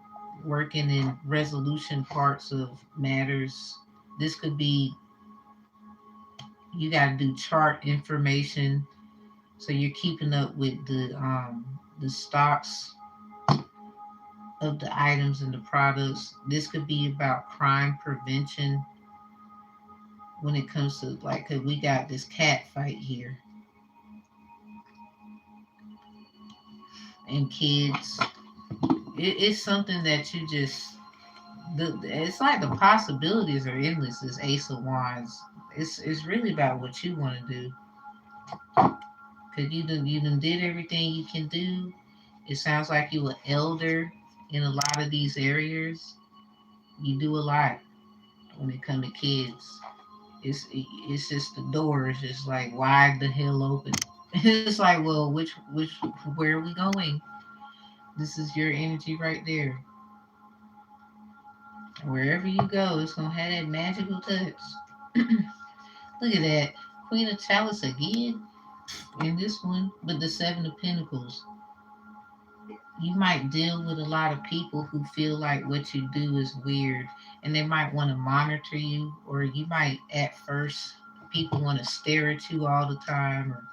working in resolution parts of matters. This could be you got to do chart information, so you're keeping up with the stocks of the items and the products. This could be about crime prevention when it comes to like, 'cause we got this cat fight here and kids. It's something that you just it's like the possibilities are endless. This Ace of Wands. It's really about what you want to do. Cause you done did everything you can do. It sounds like you an elder in a lot of these areas. You do a lot when it come to kids. It's just the door is just like wide the hell open. It's like, well, which where are we going? This is your energy right there. Wherever you go, it's gonna have that magical touch. Look at that. Queen of Chalice again in this one, but the Seven of Pentacles. You might deal with a lot of people who feel like what you do is weird, and they might want to monitor you, or you might at first people want to stare at you all the time or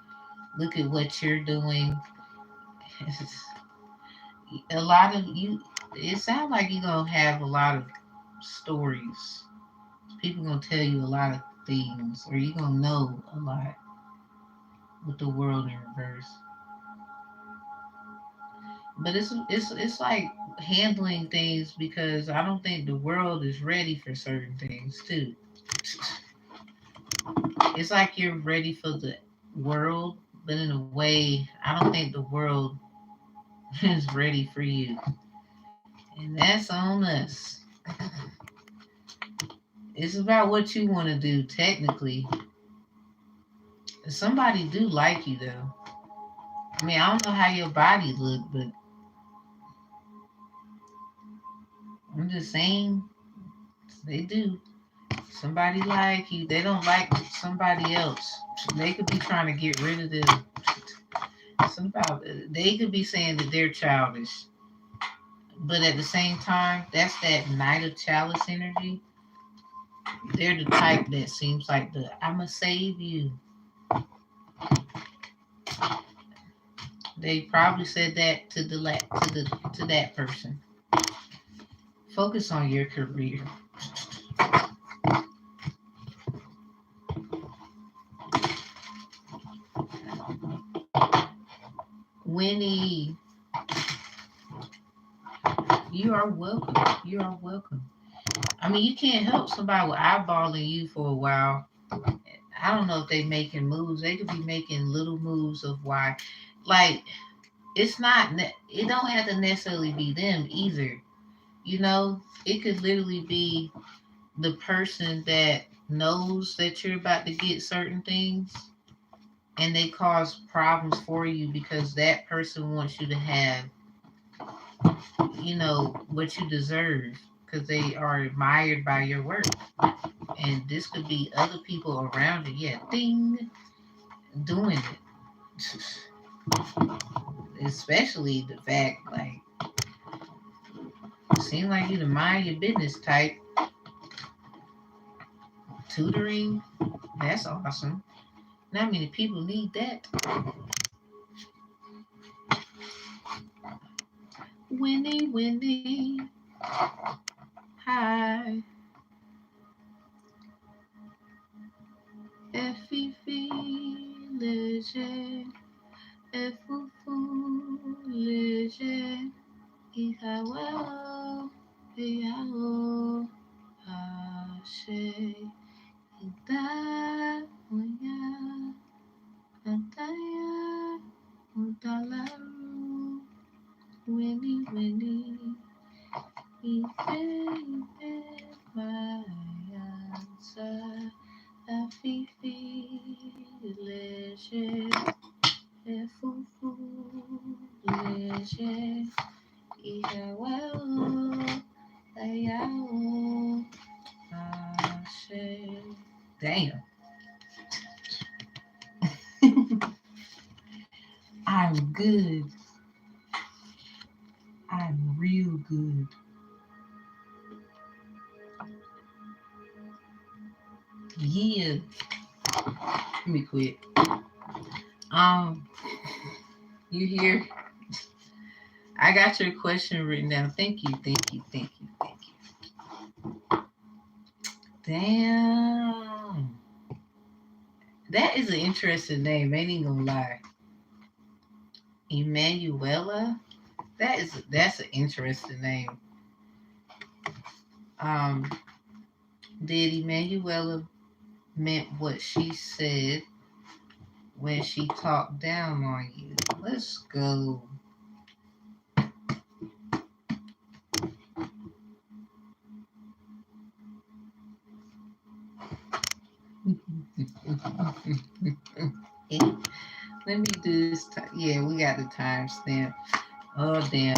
look at what you're doing. A lot of you, it sounds like you're gonna have a lot of stories. People gonna tell you a lot of things, or you gonna know a lot with the world in reverse. But it's like handling things because I don't think the world is ready for certain things too. It's like you're ready for the world, but in a way, I don't think the world is ready for you, and that's on us. It's about what you want to do. Technically, somebody do like you though. I mean, I don't know how your body look, but I'm just saying they do. Somebody like you. They don't like somebody else. They could be trying to get rid of them. Somebody, they could be saying that they're childish, but at the same time, that's that Knight of Chalice energy. They're the type that seems like the "I'ma save you." They probably said that to to that person. Focus on your career. Winnie, you are welcome. You are welcome. I mean, you can't help somebody with eyeballing you for a while. I don't know if they making moves. They could be making little moves of why. Like, it's not, it don't have to necessarily be them either. You know, it could literally be the person that knows that you're about to get certain things and they cause problems for you because that person wants you to have, what you deserve because they are admired by your work. And this could be other people around you, yeah, ding, doing it. Especially the fact, like, seem like you the mind your business type. Tutoring, that's awesome. Not many people need that. Winnie, Winnie, hi. Fifi, léger, foufou, léger, Ihawao, Ihao, Ashe, Ida, Oya, Ataya, Udalaru, Winnie, Winnie, Ife, Ife, Mayansa, Afifi, léger, foufou, léger, Ihawao, Ayao, Ashe. Damn. I'm good. I'm real good. Yeah. Let me quit. Um, you hear? I got your question written down. Thank you, thank you, thank you, thank you. Damn. That is an interesting name, ain't even gonna lie. Emanuela? That's an interesting name. Um, did Emanuela meant what she said when she talked down on you? Let's go. Let me do this. Yeah, we got the timestamp. Oh, damn.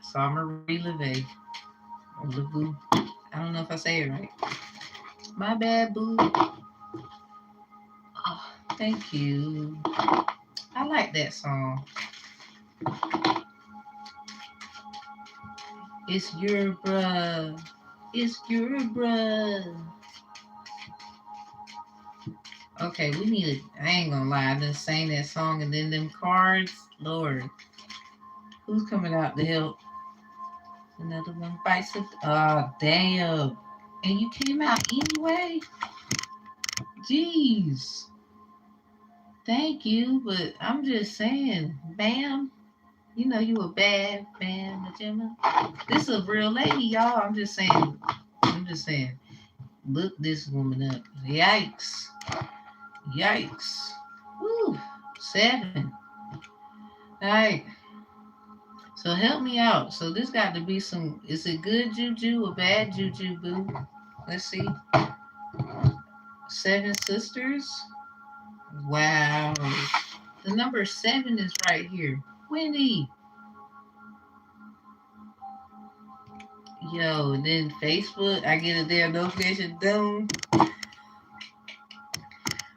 So I'm going to releve. Levu. I don't know if I say it right. My bad, boo. Oh, thank you. I like that song. It's your bruh. It's your bruh. Okay, we need it. I ain't gonna lie. I just sang that song and then them cards. Lord, who's coming out to help? Another one bites it. Oh, damn. And you came out anyway? Jeez. Thank you, but I'm just saying, ma'am, you know you a bad man, Gemma. This is a real lady, y'all. I'm just saying. I'm just saying. Look this woman up. Yikes. Yikes. Woo. 7. All right. So help me out. So this got to be some. Is it good juju or bad juju, boo? Let's see. 7 sisters. Wow. The number 7 is right here. Wendy. Yo, and then Facebook, I get a damn notification. Boom.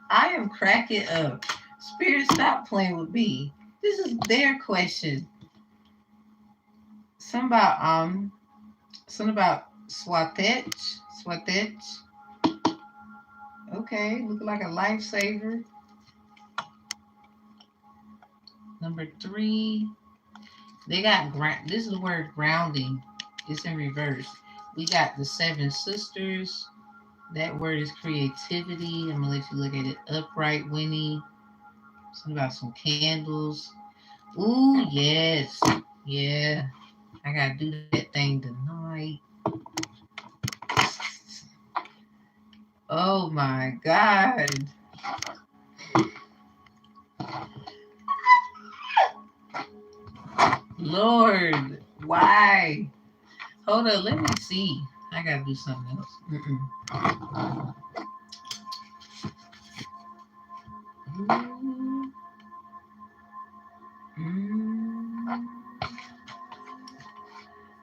I am cracking up. Spirit, stop playing with me. This is their question. Something about Swatech. Swatech. Okay, looking like a lifesaver. Number 3. They got this is the word grounding. It's in reverse. We got the 7 sisters. That word is creativity. I'm gonna let you look at it. Upright, Winnie. Something about some candles. Ooh, yes. Yeah. I gotta do that thing tonight. Oh my God. Lord, why? Hold up, let me see. I gotta do something else.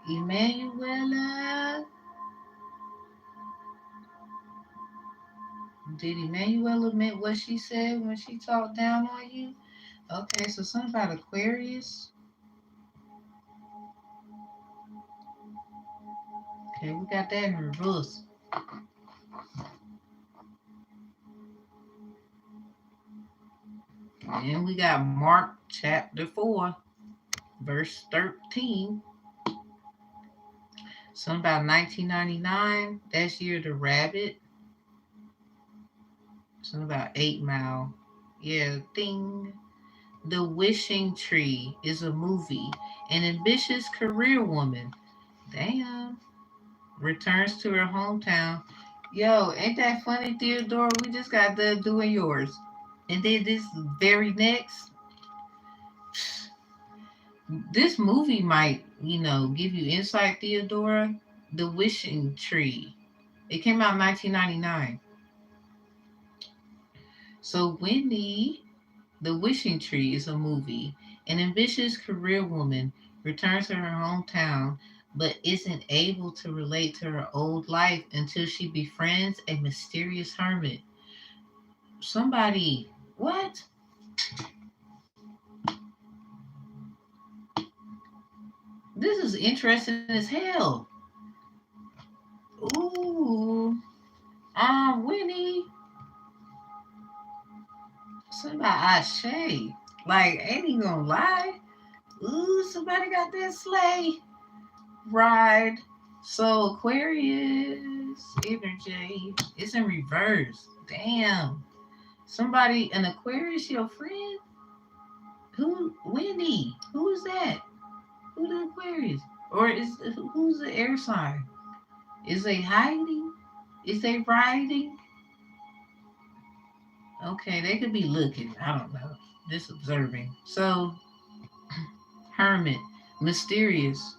Emanuela. Did Emanuela admit what she said when she talked down on you? Okay, so something about Aquarius. Okay, we got that in reverse. And we got Mark chapter 4, verse 13. Something about 1999. That's year the rabbit. Something about 8 Mile. Yeah, ding. The Wishing Tree is a movie. An ambitious career woman. Damn. Returns to her hometown. Yo, ain't that funny, Theodore? We just got done doing yours. And then this very next, this movie might, give you insight, Theodora. The Wishing Tree. It came out in 1999. So Wendy, The Wishing Tree is a movie. An ambitious career woman returns to her hometown but isn't able to relate to her old life until she befriends a mysterious hermit. Somebody, what? This is interesting as hell. Ooh, Winnie, something about Ashe. Like, ain't he gonna lie? Ooh, somebody got that sleigh ride. So Aquarius energy. It's in reverse. Damn. Somebody, an Aquarius, your friend? Who? Winnie. Who is that? Who the Aquarius? Or who's the air sign? Is they hiding? Is they riding? Okay, they could be looking. I don't know. Just observing. So, hermit, mysterious.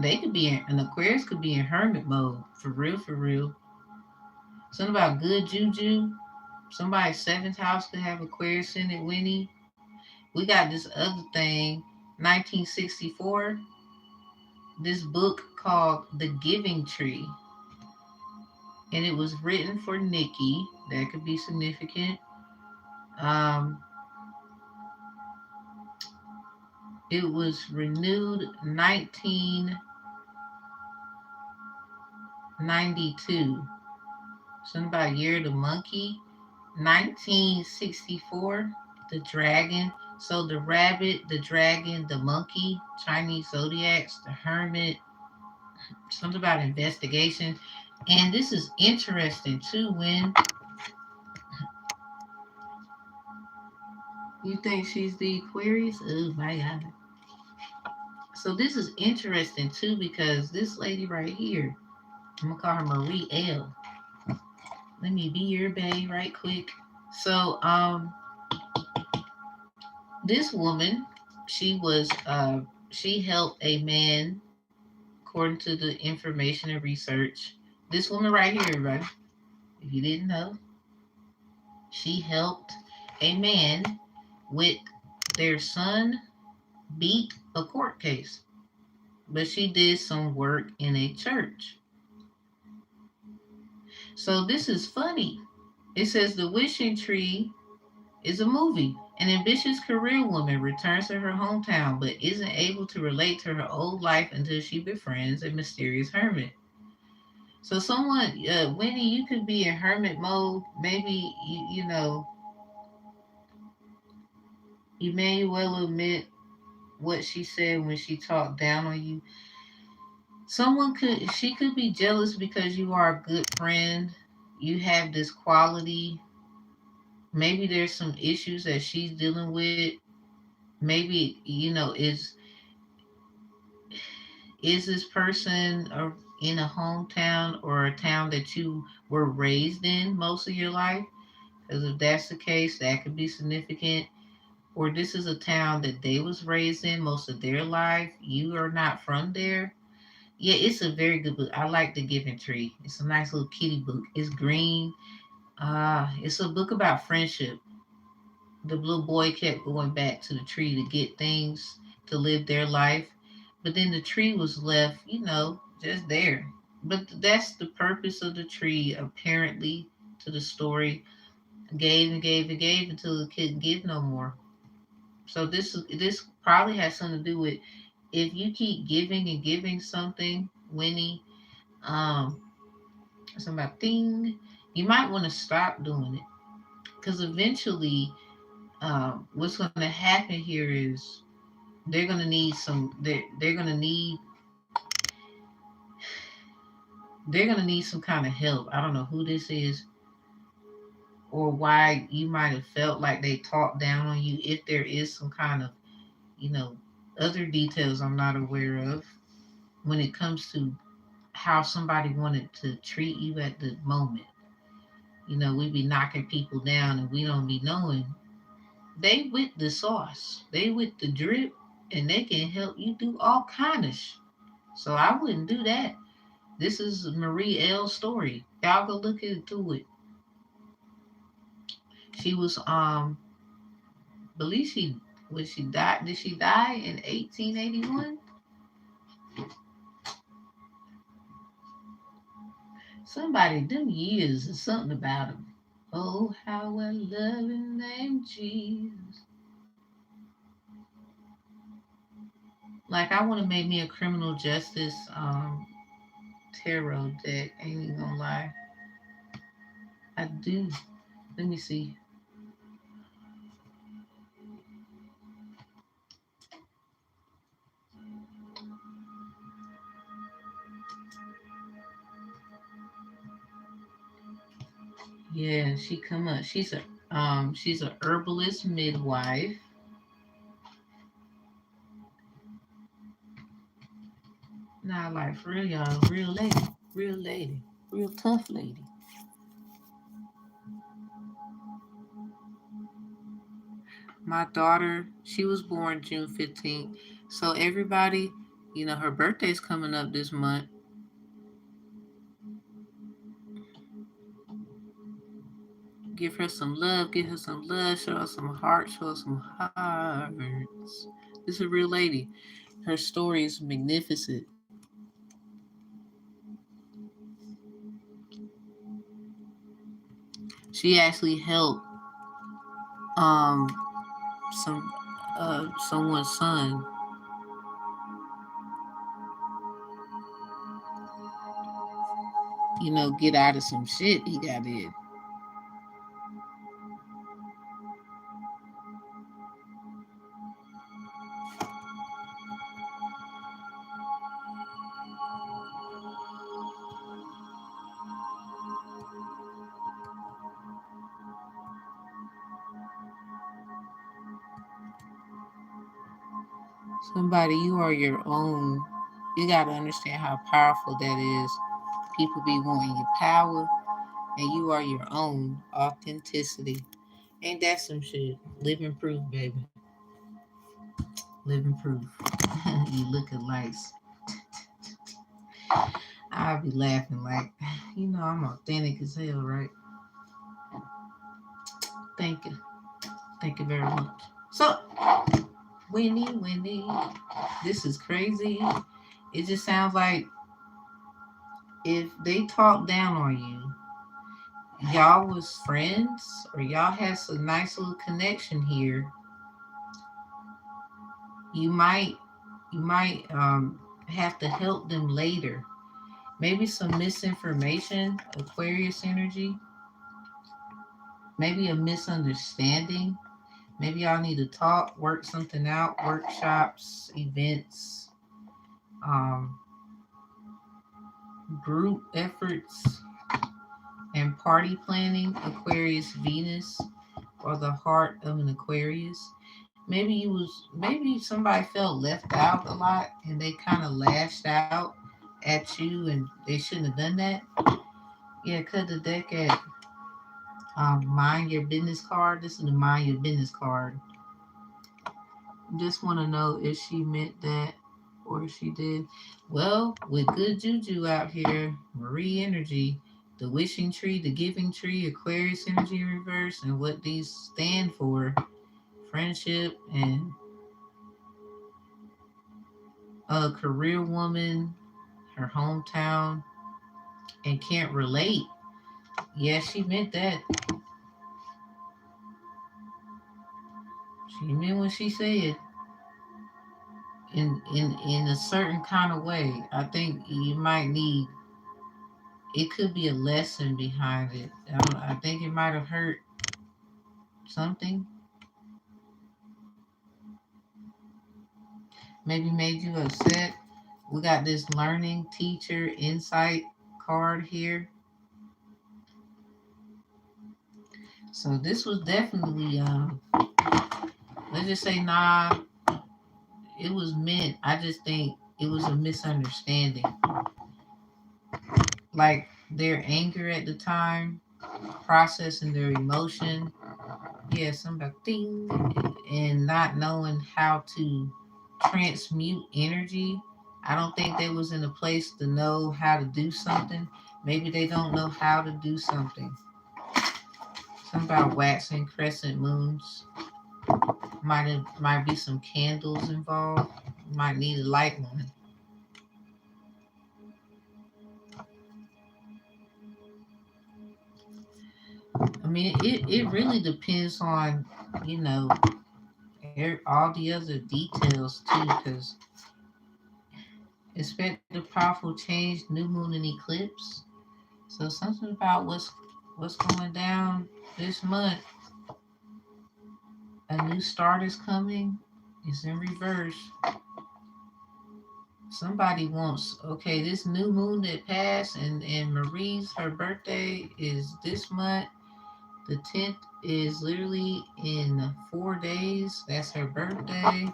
They could be an Aquarius could be in hermit mode. For real, for real. Something about good juju. Somebody's 7th house could have Aquarius in it, Winnie. We got this other thing, 1964. This book called The Giving Tree. And it was written for Nikki. That could be significant. Um, it was renewed 1992. Something about Year of the Monkey. 1964. The Dragon. So the rabbit, the dragon, the monkey, Chinese zodiacs, the hermit. Something about investigation. And this is interesting too. When you think she's the Aquarius, oh my God. So this is interesting too because this lady right here, I'm gonna call her Marie L. Let me be your bae right quick. So this woman, she was she helped a man according to the information and research. This woman right here, everybody, if you didn't know, she helped a man with their son beat a court case, but she did some work in a church. So this is funny. It says the wishing tree is a movie. An ambitious career woman returns to her hometown but isn't able to relate to her old life until she befriends a mysterious hermit. So someone, Winnie, you could be in hermit mode. Maybe you know Emmanuel will admit what she said when she talked down on you. She could be jealous because you are a good friend. You have this quality. Maybe there's some issues that she's dealing with. Maybe is this person in a hometown or a town that you were raised in most of your life? Because if that's the case, that could be significant. Or this is a town that they was raised in most of their life. You are not from there. Yeah, it's a very good book. I like The Giving Tree. It's a nice little kitty book. It's green. It's a book about friendship. The little boy kept going back to the tree to get things to live their life, but then the tree was left, just there. But that's the purpose of the tree, apparently, to the story. Gave and gave and gave until it couldn't give no more. So this probably has something to do with if you keep giving and giving something, Winnie, um, something about thing, you might want to stop doing it because eventually, what's going to happen here is they're going to need some kind of help. I don't know who this is or why you might have felt like they talked down on you. If there is some kind of you know other details I'm not aware of when it comes to how somebody wanted to treat you at the moment. We be knocking people down and we don't be knowing they with the sauce, they with the drip, and they can help you do all kind of so I wouldn't do that. This is Marie L's story. Y'all go look into it. She was believe she when she died. Did she die in 1881? Somebody them years is something about him. Oh, how I love his name Jesus. Like I want to make me a criminal justice tarot deck. Ain't even gonna lie, I do. Let me see. Yeah, she come up. She's a herbalist midwife. Nah, like for real, y'all, real lady, real tough lady. My daughter, she was born June 15th. So everybody, her birthday's coming up this month. Give her some love, show her some hearts, show her some hearts. This is a real lady. Her story is magnificent. She actually helped um some someone's son, get out of some shit he got in. Somebody, you are your own. You got to understand how powerful that is. People be wanting your power, and you are your own authenticity. Ain't that some shit? Living proof, baby. Living proof. You look alike. I'll be laughing like, I'm authentic as hell, right? Thank you. Thank you very much. So, Winnie, this is crazy. It just sounds like if they talk down on you, y'all was friends or y'all had some nice little connection here, you might have to help them later. Maybe some misinformation, Aquarius energy, maybe a misunderstanding. Maybe y'all need to talk, work something out, workshops, events, um, group efforts, and party planning, Aquarius Venus, or the heart of an Aquarius. Maybe somebody felt left out a lot and they kind of lashed out at you and they shouldn't have done that. Yeah, cut the deck at mind your business card. This is the mind your business card. Just want to know if she meant that or if she did. Well, with good juju out here, Marie energy, the wishing tree, the giving tree, Aquarius energy in reverse, and what these stand for, friendship and a career woman, her hometown, and can't relate. Yeah, she meant that. She meant what she said in a certain kind of way. I think you might need. It could be a lesson behind it. I think it might have hurt something. Maybe made you upset. We got this learning teacher insight card here. So this was definitely let's just say nah, it was meant. I just think it was a misunderstanding. Like their anger at the time, processing their emotion. Yeah, somebody ding, and not knowing how to transmute energy. I don't think they was in a place to know how to do something. Maybe they don't know how to do something. Something about waxing crescent moons. Might be some candles involved. Might need a light one. I mean, it really depends on, you know, all the other details too, because expect a powerful change, new moon and eclipse. So something about what's going down this month. A new start is coming. It's in reverse. Somebody wants, okay, this new moon that passed and Marie's her birthday is this month. The 10th is literally in 4 days. That's her birthday.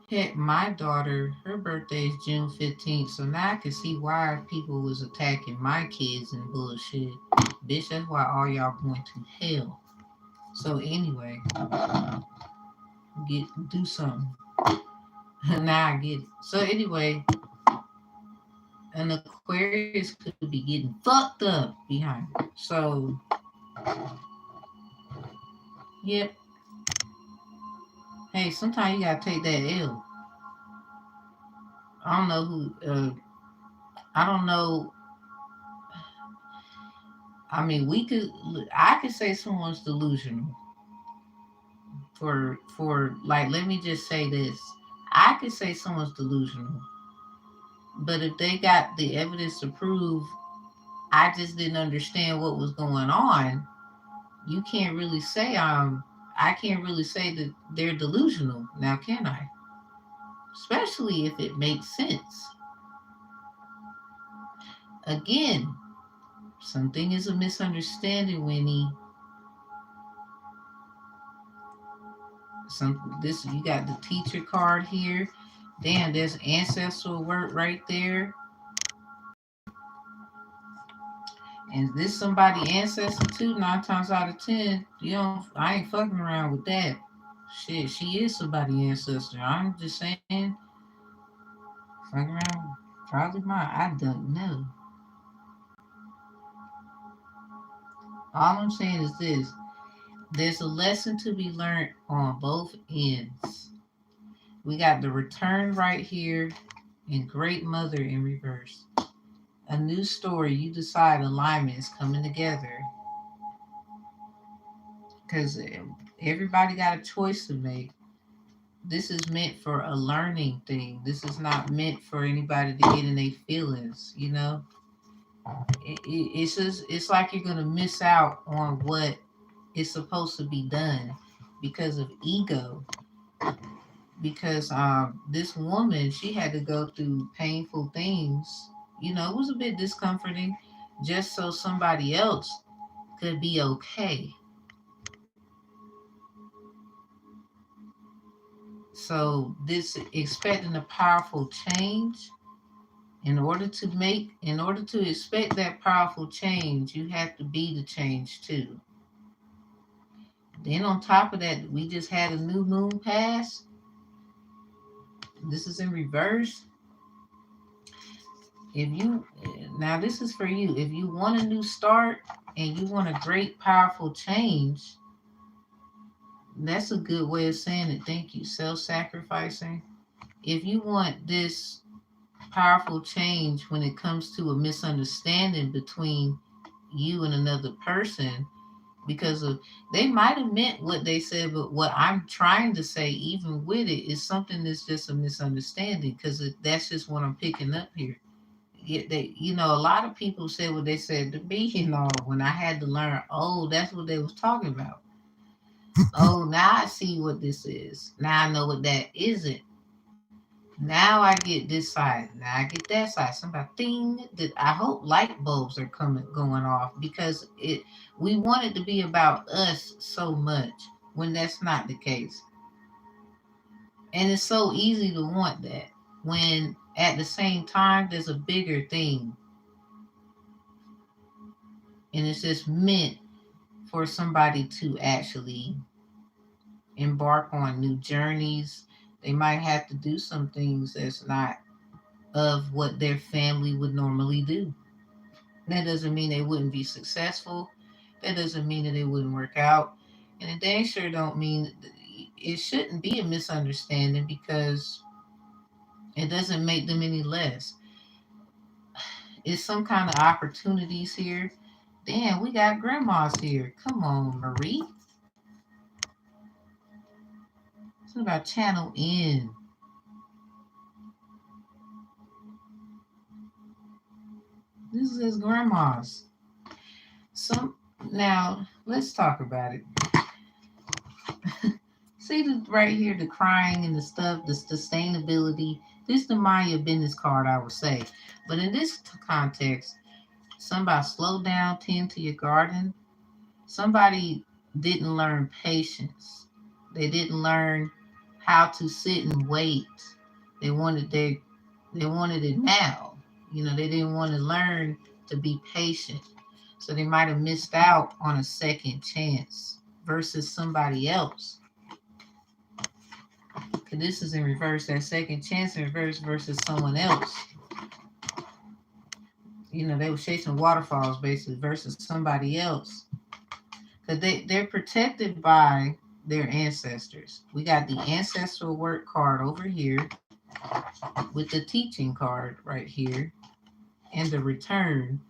Heck, my daughter, her birthday is June 15th, so now I can see why people was attacking my kids and bullshit. Bitch, that's why all y'all going to hell. So anyway, do something. Now I get it. So anyway, an Aquarius could be getting fucked up behind it. So yep. Hey, sometimes you gotta take that L. I don't know who. I don't know. I mean, we could. I could say someone's delusional. For like, let me just say this. I could say someone's delusional, but if they got the evidence to prove I just didn't understand what was going on, you can't really say I can't really say that they're delusional now, can I? Especially if it makes sense. Again, something is a misunderstanding, Winnie. This you got the teacher card here. Damn, there's ancestral work right there. And this somebody ancestor too, 9 times out of 10. I ain't fucking around with that. Shit, she is somebody ancestor. I'm just saying, fucking around, probably mine. I don't know. All I'm saying is this: there's a lesson to be learned on both ends. We got the return right here and Great Mother in reverse. A new story. You decide alignment is coming together because everybody got a choice to make. This is meant for a learning thing. This is not meant for anybody to get in their feelings. It's like you're gonna miss out on what is supposed to be done because of ego. Because this woman, she had to go through painful things. It was a bit discomforting, just so somebody else could be okay. So this expecting a powerful change, in order to expect that powerful change, you have to be the change too. Then on top of that, we just had a new moon pass. This is in reverse. If you Now this is for you. If you want a new start and you want a great powerful change, that's a good way of saying it. Thank you. Self-sacrificing. If you want this powerful change when it comes to a misunderstanding between you and another person, because of they might have meant what they said, but what I'm trying to say, even with it, is something that's just a misunderstanding, because that's just what I'm picking up here. A lot of people said what they said to me, when I had to learn, oh, that's what they was talking about. Oh, now I see what this is. Now I know what that isn't. Now I get this side. Now I get that side. Somebody thing that I hope light bulbs are going off, because we want it to be about us so much when that's not the case. And it's so easy to want that when at the same time there's a bigger thing. And it's just meant for somebody to actually embark on new journeys. They might have to do some things that's not of what their family would normally do. That doesn't mean they wouldn't be successful. That doesn't mean that it wouldn't work out. And it dang sure don't mean it shouldn't be a misunderstanding, because it doesn't make them any less. It's some kind of opportunities here. Damn, we got grandmas here. Come on, Marie. It's about channel in. This is grandmas. Now let's talk about it. See right here, the crying and the stuff, the sustainability. This is the Maya business card, I would say. But in this context, somebody slow down, tend to your garden. Somebody didn't learn patience. They didn't learn how to sit and wait. They wanted it now. They didn't want to learn to be patient. So they might have missed out on a second chance versus somebody else. Because this is in reverse, that second chance in reverse versus someone else. They were chasing waterfalls basically versus somebody else. Because they're protected by their ancestors. We got the ancestral work card over here with the teaching card right here, and the return,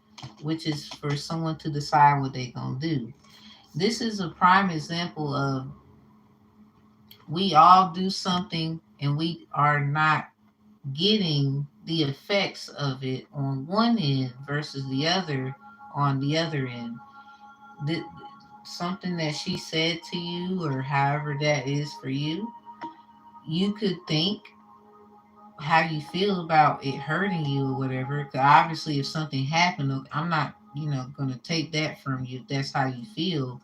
which is for someone to decide what they're going to do. This is a prime example of we all do something and we are not getting the effects of it on one end versus the other on the other end. Something that she said to you, or however that is for you, you could think how you feel about it hurting you or whatever. Because obviously, if something happened, I'm not, going to take that from you if that's how you feel.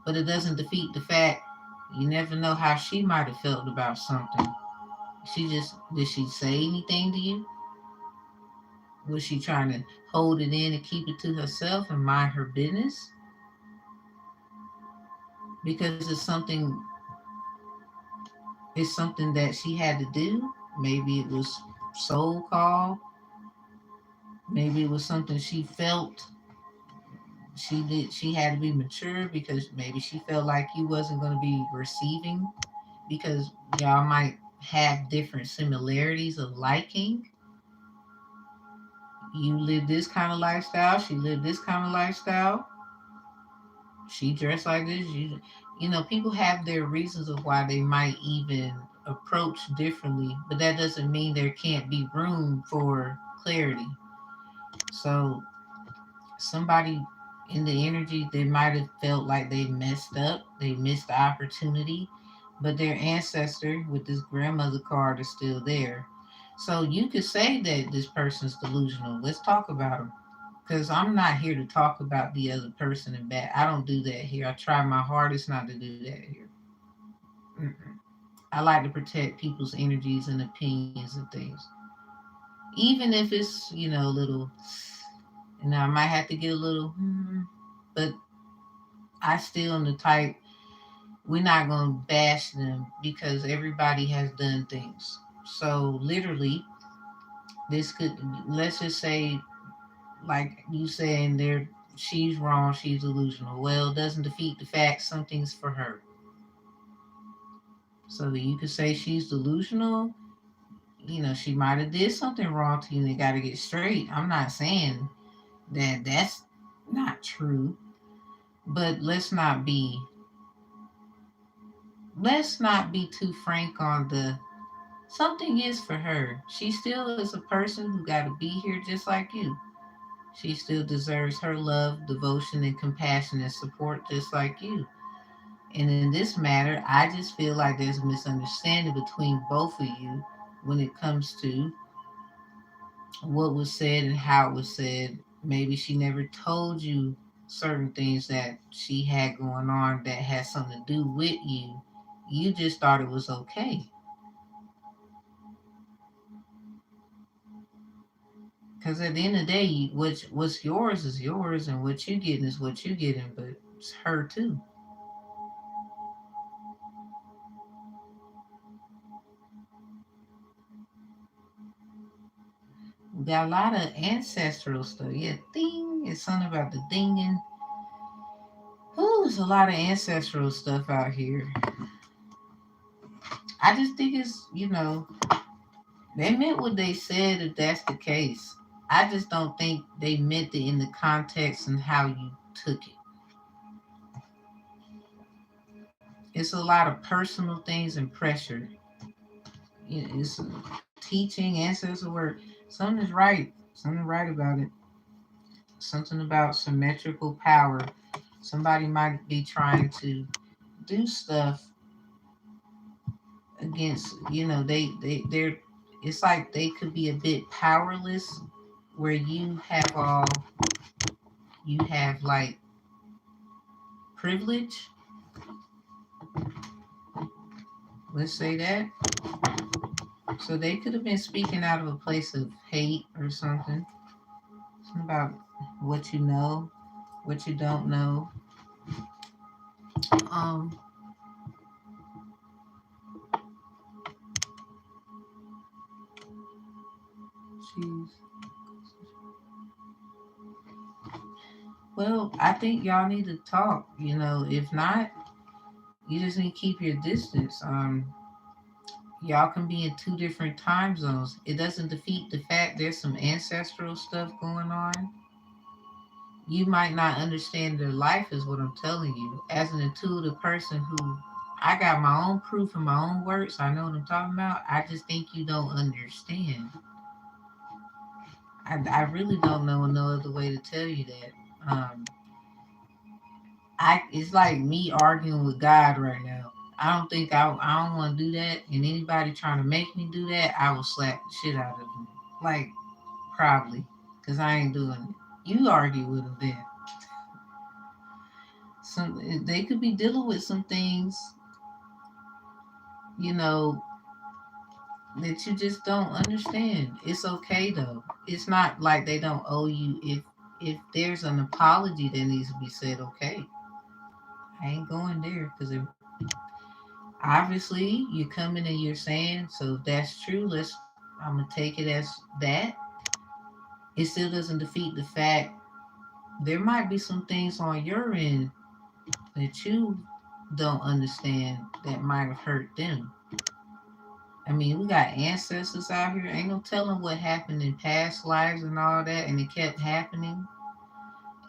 But it doesn't defeat the fact You never know how she might have felt about something. Did she say anything to you? Was she trying to hold it in and keep it to herself and mind her business? Because it's something that she had to do. Maybe it was soul call. Maybe it was something she felt she had to be mature because maybe she felt like you wasn't going to be receiving because y'all might have different similarities of liking. You live this kind of lifestyle, she lived this kind of lifestyle, she dressed like this, you know, people have their reasons of why they might even approach differently, but that doesn't mean there can't be room for clarity. So somebody in the energy, they might have felt like they messed up, they missed the opportunity, but their ancestor with this grandmother card is still there. So you could say that this person's delusional. Let's talk about them. Because I'm not here to talk about the other person and bad. I don't do that here. I try my hardest not to do that here. Mm-mm. I like to protect people's energies and opinions and things. Even if it's, you know, a little, and I might have to get a little, but I still am the type, we're not going to bash them because everybody has done things. So literally, this could, let's just say, like you saying there, she's wrong, she's delusional. Well, it doesn't defeat the fact something's for her. So you could say she's delusional. You know, she might have did something wrong to you and they got to get straight. I'm not saying that that's not true, but let's not be too frank on the something is for her. She still is a person who got to be here just like you. She still deserves her love, devotion, and compassion and support just like you. And in this matter, I just feel like there's a misunderstanding between both of you when it comes to what was said and how it was said. Maybe she never told you certain things that she had going on that had something to do with you. You just thought it was okay. Because at the end of the day, what's yours is yours, and what you getting is what you getting. But it's her too. We got a lot of ancestral stuff. Yeah, ding. It's something about the dinging. Ooh, there's a lot of ancestral stuff out here. I just think it's, you know, they meant what they said if that's the case. I just don't think they meant it in the context and how you took it. It's a lot of personal things and pressure. It's teaching, ancestral work. Something is right. Something right about it. Something about symmetrical power. Somebody might be trying to do stuff against, you know, they're it's like they could be a bit powerless where you have like privilege, let's say that. So they could have been speaking out of a place of hate or something. Something about what you know, what you don't know. Um, Jeez. Well, I think y'all need to talk. You know, if not, you just need to keep your distance. Y'all can be in two different time zones. It doesn't defeat the fact there's some ancestral stuff going on. You might not understand their life, is what I'm telling you. As an intuitive person who I got my own proof and my own works, I know what I'm talking about. I just think you don't understand. I really don't know no other way to tell you that. Um, it's like me arguing with God right now. I don't want to do that. And anybody trying to make me do that, I will slap the shit out of them. Like probably, cause I ain't doing it. You argue with them then. Some they could be dealing with some things. you know, that you just don't understand. It's okay though. It's not like they don't owe you. If there's an apology that needs to be said, okay, I ain't going there because obviously you're coming and you're saying. So if that's true, I'm gonna take it as that. It still doesn't defeat the fact there might be some things on your end that you don't understand that might have hurt them. I mean, we got ancestors out here. Ain't no telling what happened in past lives and all that, and it kept happening.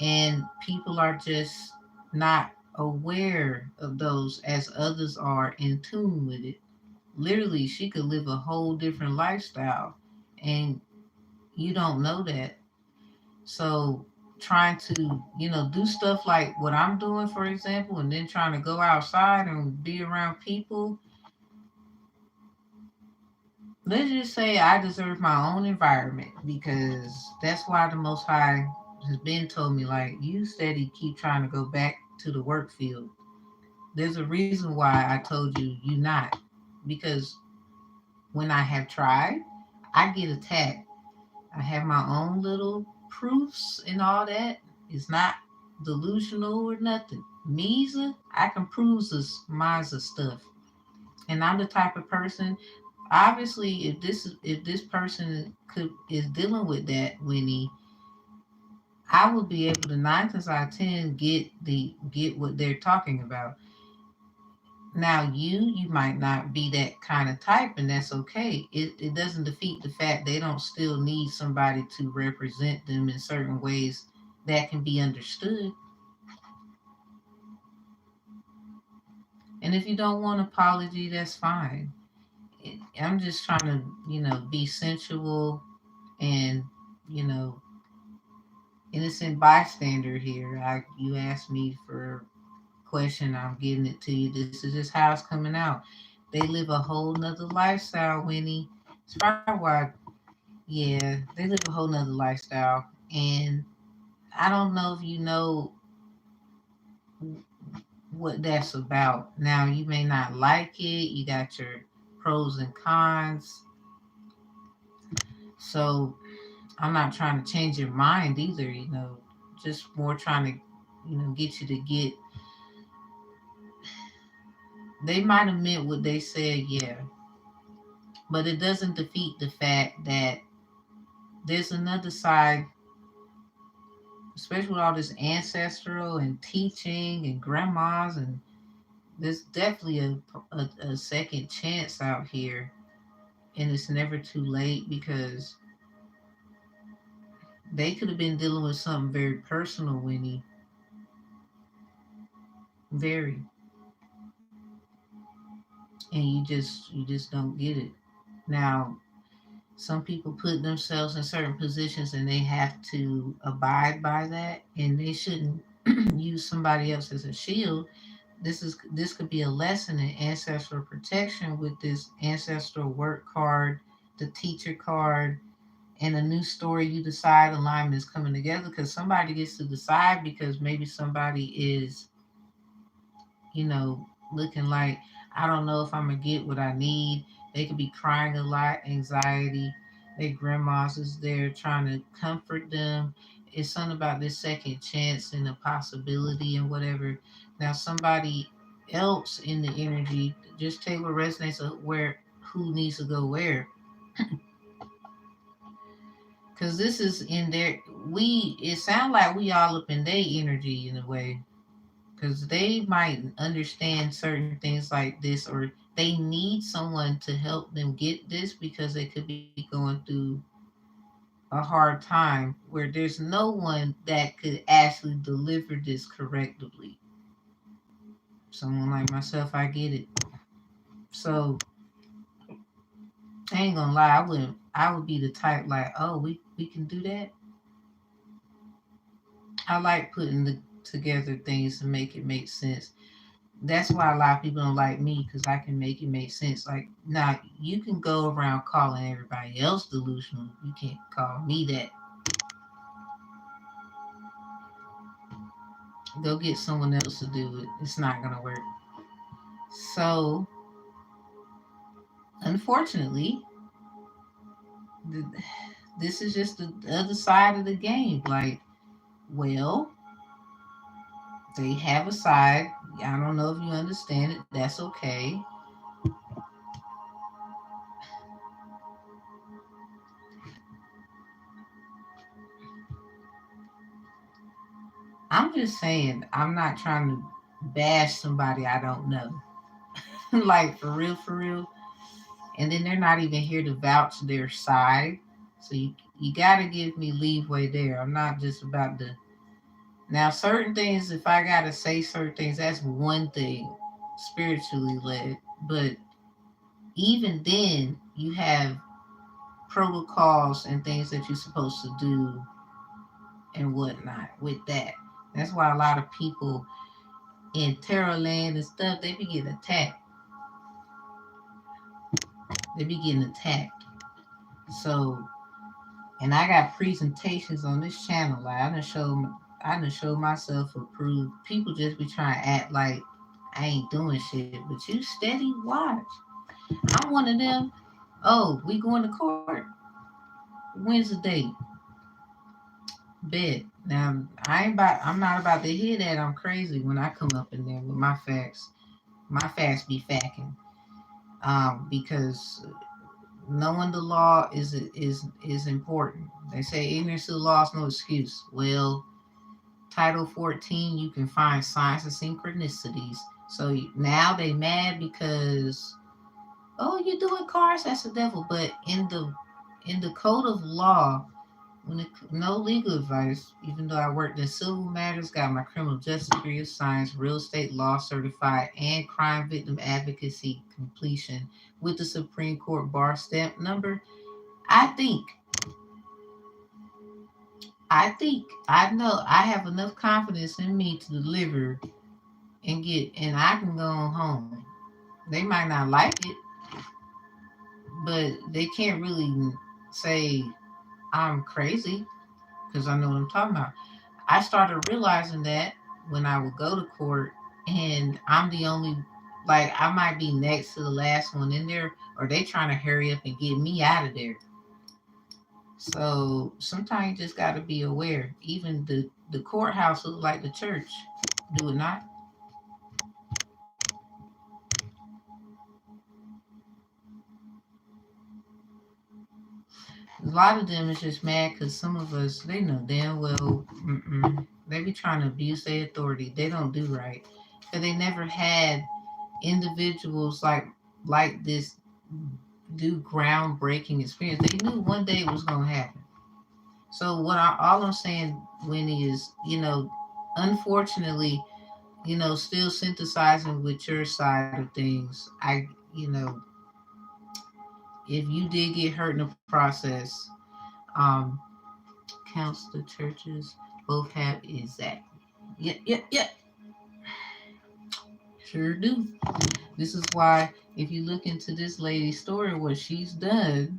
And people are just not aware of those as others are in tune with it. Literally, she could live a whole different lifestyle, and you don't know that. So, trying to, do stuff like what I'm doing, for example, and then trying to go outside and be around people. Let's just say I deserve my own environment because that's why the Most High has been told me, like, you steady keep trying to go back to the work field. There's a reason why I told you not. Because when I have tried, I get attacked. I have my own little proofs and all that. It's not delusional or nothing. Misa, I can prove this Misa stuff. And I'm the type of person, obviously, if this person is dealing with that, Winnie, I will be able to 9 times out of 10 get what they're talking about. Now you might not be that kind of type, and that's okay. It doesn't defeat the fact they don't still need somebody to represent them in certain ways that can be understood. And if you don't want an apology, that's fine. I'm just trying to, be sensual and, you know, innocent bystander here. You asked me for a question, I'm getting it to you. This is just how it's coming out. They live a whole nother lifestyle, Winnie. It's probably why, yeah, they live a whole nother lifestyle. And I don't know if you know what that's about. Now, you may not like it, you got your pros and cons. So, I'm not trying to change your mind either, just more trying to, get you to get. They might have meant what they said, yeah, but it doesn't defeat the fact that there's another side, especially with all this ancestral and teaching and grandmas, and there's definitely a second chance out here, and it's never too late because they could have been dealing with something very personal, Winnie, very, and you just don't get it. Now, some people put themselves in certain positions and they have to abide by that, and they shouldn't use somebody else as a shield. This could be a lesson in ancestral protection with this ancestral work card, the teacher card, and a new story you decide alignment is coming together because somebody gets to decide because maybe somebody is, looking like, I don't know if I'm gonna get what I need. They could be crying a lot, anxiety. Their grandmas is there trying to comfort them. It's something about this second chance and the possibility and whatever. Now somebody else in the energy, just take what resonates of where who needs to go where. Cause this is in their it sounds like we all up in their energy in a way because they might understand certain things like this or they need someone to help them get this because they could be going through a hard time where there's no one that could actually deliver this correctly. Someone like myself, I get it. So I ain't gonna lie, I would be the type like, oh, we can do that. I like putting together things to make it make sense. That's why a lot of people don't like me because I can make it make sense. Like now, you can go around calling everybody else delusional. You can't call me that. Go get someone else to do it. It's not gonna work. So unfortunately, this is just the other side of the game. Like, well, they have a side. I don't know if you understand it. That's okay. I'm just saying, I'm not trying to bash somebody I don't know. Like, for real, for real. And then they're not even here to vouch their side. So you got to give me leeway there. I'm not just about to. Now, certain things, if I got to say certain things, that's one thing, spiritually led. But even then, you have protocols and things that you're supposed to do and whatnot with that. That's why a lot of people in Terror Land and stuff, they be getting attacked. They be getting attacked. So, and I got presentations on this channel. Like I done showed myself approved. People just be trying to act like I ain't doing shit, but you steady watch. I'm one of them. Oh, we going to court. When's the date? Bet. Now I'm not about to hear that I'm crazy when I come up in there with my facts. My facts be facking. Because knowing the law is important. They say ignorance to the law is no excuse. Well, Title 14, you can find signs of synchronicities. So now they mad because, oh, you're doing cars, that's the devil. But in the code of law, no legal advice, even though I worked in civil matters, got my criminal justice degree of science, real estate law certified, and crime victim advocacy completion with the Supreme Court bar stamp number. I think, I know I have enough confidence in me to deliver and I can go on home. They might not like it, but they can't really say I'm crazy because I know what I'm talking about. I started realizing that when I would go to court and I'm the only, like, I might be next to the last one in there, or they trying to hurry up and get me out of there. So sometimes you just got to be aware. Even the courthouse looks like the church, do it not? A lot of them is just mad because some of us, they know damn well, they be trying to abuse their authority. They don't do right. Because they never had individuals like this do groundbreaking experience. They knew one day it was going to happen. So all I'm saying, Winnie, is, unfortunately, still synthesizing with your side of things. If you did get hurt in the process, um, counts the churches both have exactly. Yep, yep, yep. Sure do. This is why, if you look into this lady's story, what she's done,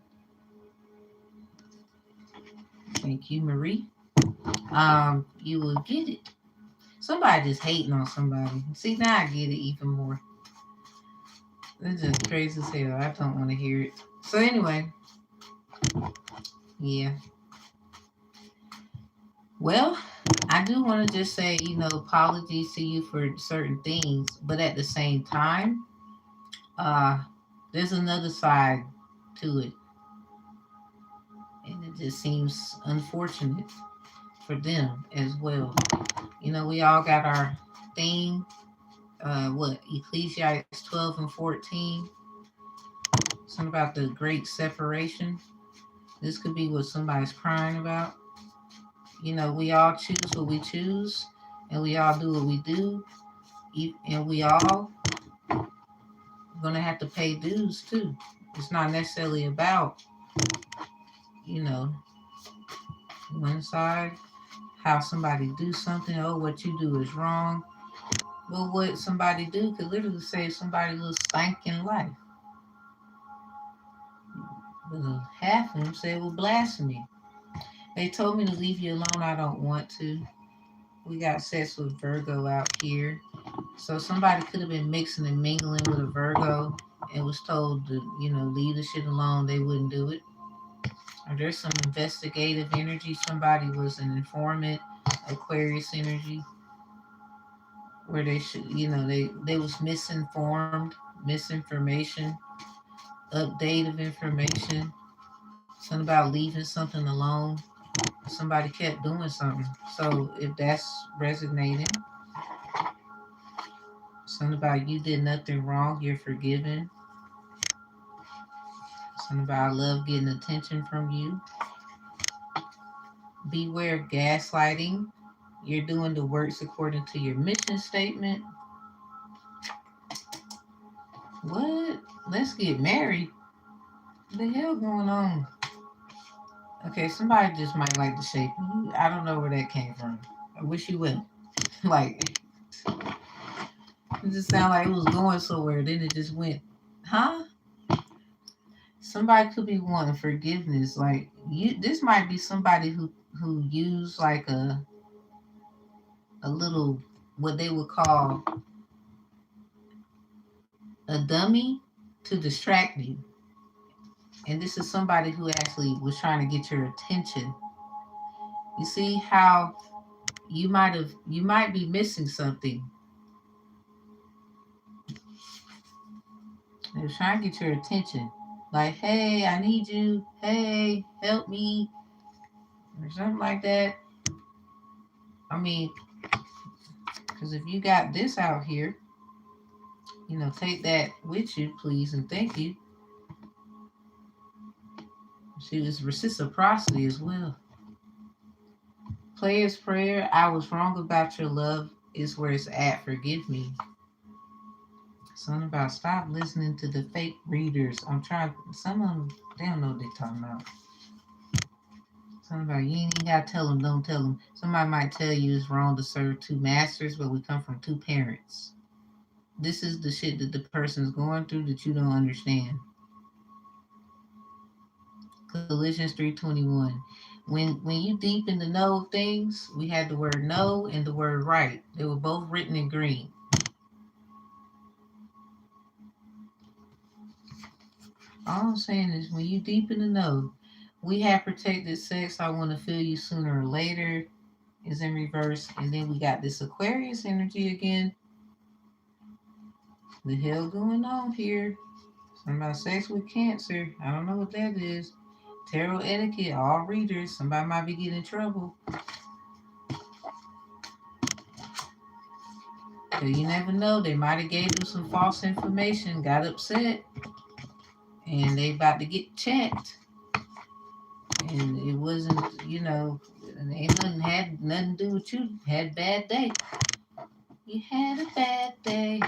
thank you, Marie, you will get it. Somebody just hating on somebody. See, now I get it even more. It's just crazy as hell. I don't want to hear it. So anyway, yeah. Well, I do want to just say, apologies to you for certain things, but at the same time, uh, there's another side to it, and it just seems unfortunate for them as well. We all got our thing. What Ecclesiastes 12 and 14. Something about the great separation. This could be what somebody's crying about. We all choose what we choose, and we all do what we do, and we all gonna have to pay dues too. It's not necessarily about, you know, one side, how somebody do something. Oh, what you do is wrong. Well, what somebody do could literally save somebody little stinking life. But half of them say it was blasphemy. They told me to leave you alone. I don't want to. We got sex with Virgo out here. So somebody could have been mixing and mingling with a Virgo and was told to, leave the shit alone, they wouldn't do it. Or there's some investigative energy. Somebody was an informant, Aquarius energy, where they should, they was misinformed, misinformation, update of information, something about leaving something alone. Somebody kept doing something. So if that's resonating, something about you did nothing wrong, you're forgiven. Something about I love getting attention from you. Beware of gaslighting. You're doing the works according to your mission statement. What? Let's get married. What the hell going on? Okay, somebody just might like to shape you. I don't know where that came from. I wish you would. Like, it just sounded like it was going somewhere. Then it just went, huh? Somebody could be wanting forgiveness. Like you, this might be somebody who used like a little what they would call a dummy to distract you. And this is somebody who actually was trying to get your attention. You see how you might be missing something. They were trying to get your attention. Like, hey, I need you. Hey, help me. Or something like that. I mean, because if you got this out here, take that with you, please, and thank you. See, it's reciprocity as well. Player's prayer, I was wrong about your love is where it's at. Forgive me. Something about stop listening to the fake readers. I'm trying, some of them, they don't know what they're talking about. Something about you ain't got to tell them, don't tell them. Somebody might tell you it's wrong to serve two masters, but we come from two parents. This is the shit that the person's going through that you don't understand. Colossians 3:21. When you deep in the know of things, we had the word know and the word right. They were both written in green. All I'm saying is when you deep in the know, we have protected sex. I want to feel you sooner or later is in reverse. And then we got this Aquarius energy again. The hell going on here? Something about sex with Cancer. I don't know what that is. Tarot etiquette, all readers. Somebody might be getting in trouble. So you never know. They might have gave you some false information, got upset, and they about to get checked. And it wasn't, ain't nothing had nothing to do with you. Had a bad day. You had a bad day.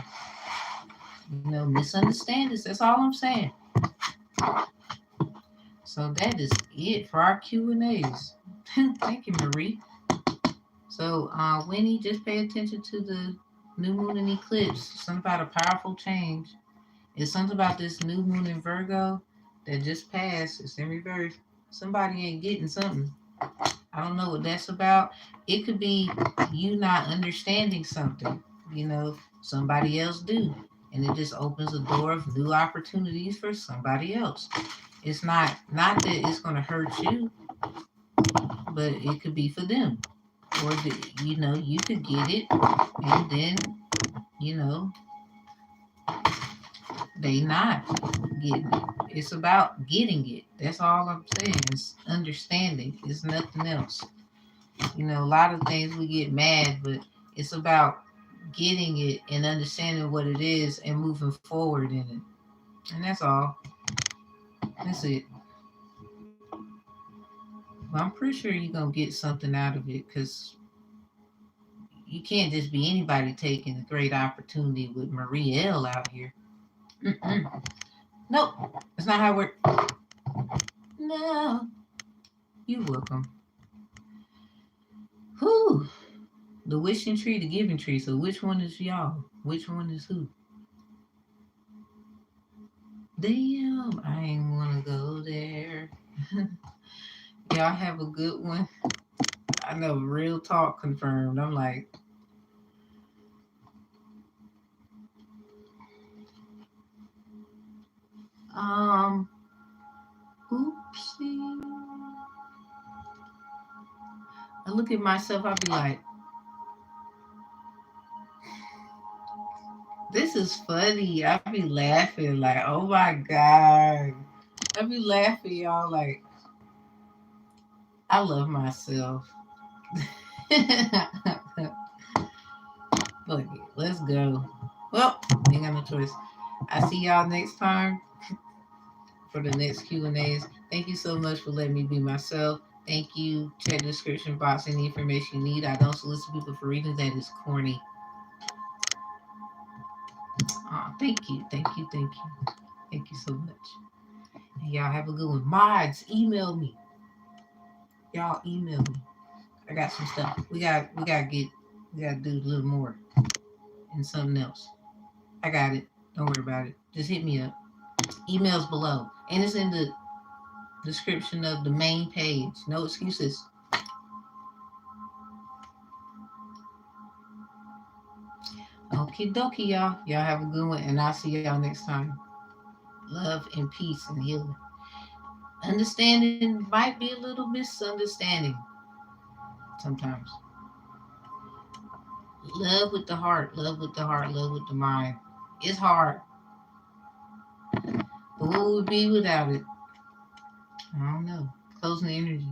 Misunderstandings. That's all I'm saying. So that is it for our Q&As. Thank you, Marie. So, Winnie, just pay attention to the new moon and eclipse. Something about a powerful change. It's something about this new moon in Virgo that just passed. It's in reverse. Somebody ain't getting something. I don't know what that's about. It could be you not understanding something. Somebody else do. And it just opens a door of new opportunities for somebody else. It's not that it's going to hurt you, but it could be for them. Or, you could get it and then, they not getting it. It's about getting it. That's all I'm saying. It's understanding. It's nothing else. A lot of things we get mad, but it's about getting it and understanding what it is and moving forward in it. And that's all. That's it. Well, I'm pretty sure you're going to get something out of it because you can't just be anybody taking a great opportunity with Marie L out here. Mm-mm. Nope. That's not how it works. No. You're welcome. Whew. The wishing tree, the giving tree. So which one is y'all? Which one is who? Damn, I ain't want to go there. Y'all have a good one. I know, real talk confirmed. I'm like, Oopsie. I look at myself, I'll be like, this is funny. I be laughing like, oh my God. I be laughing, y'all, like, I love myself. Fuck it. Let's go. Well, ain't got no choice. I see y'all next time for the next Q&As. Thank you so much for letting me be myself. Thank you. Check the description box, any information you need. I don't solicit people for readings. That is corny. Thank you. Thank you. Thank you. Thank you so much. And y'all have a good one. Mods, email me. Y'all email me. I got some stuff. We gotta do a little more and something else. I got it. Don't worry about it. Just hit me up. Emails below. And it's in the description of the main page. No excuses. Okie dokie, y'all. Y'all have a good one, and I'll see y'all next time. Love and peace and healing. Understanding might be a little misunderstanding sometimes. Love with the heart, love with the heart, love with the mind. It's hard, but what would we be without it? I don't know. Closing the energy.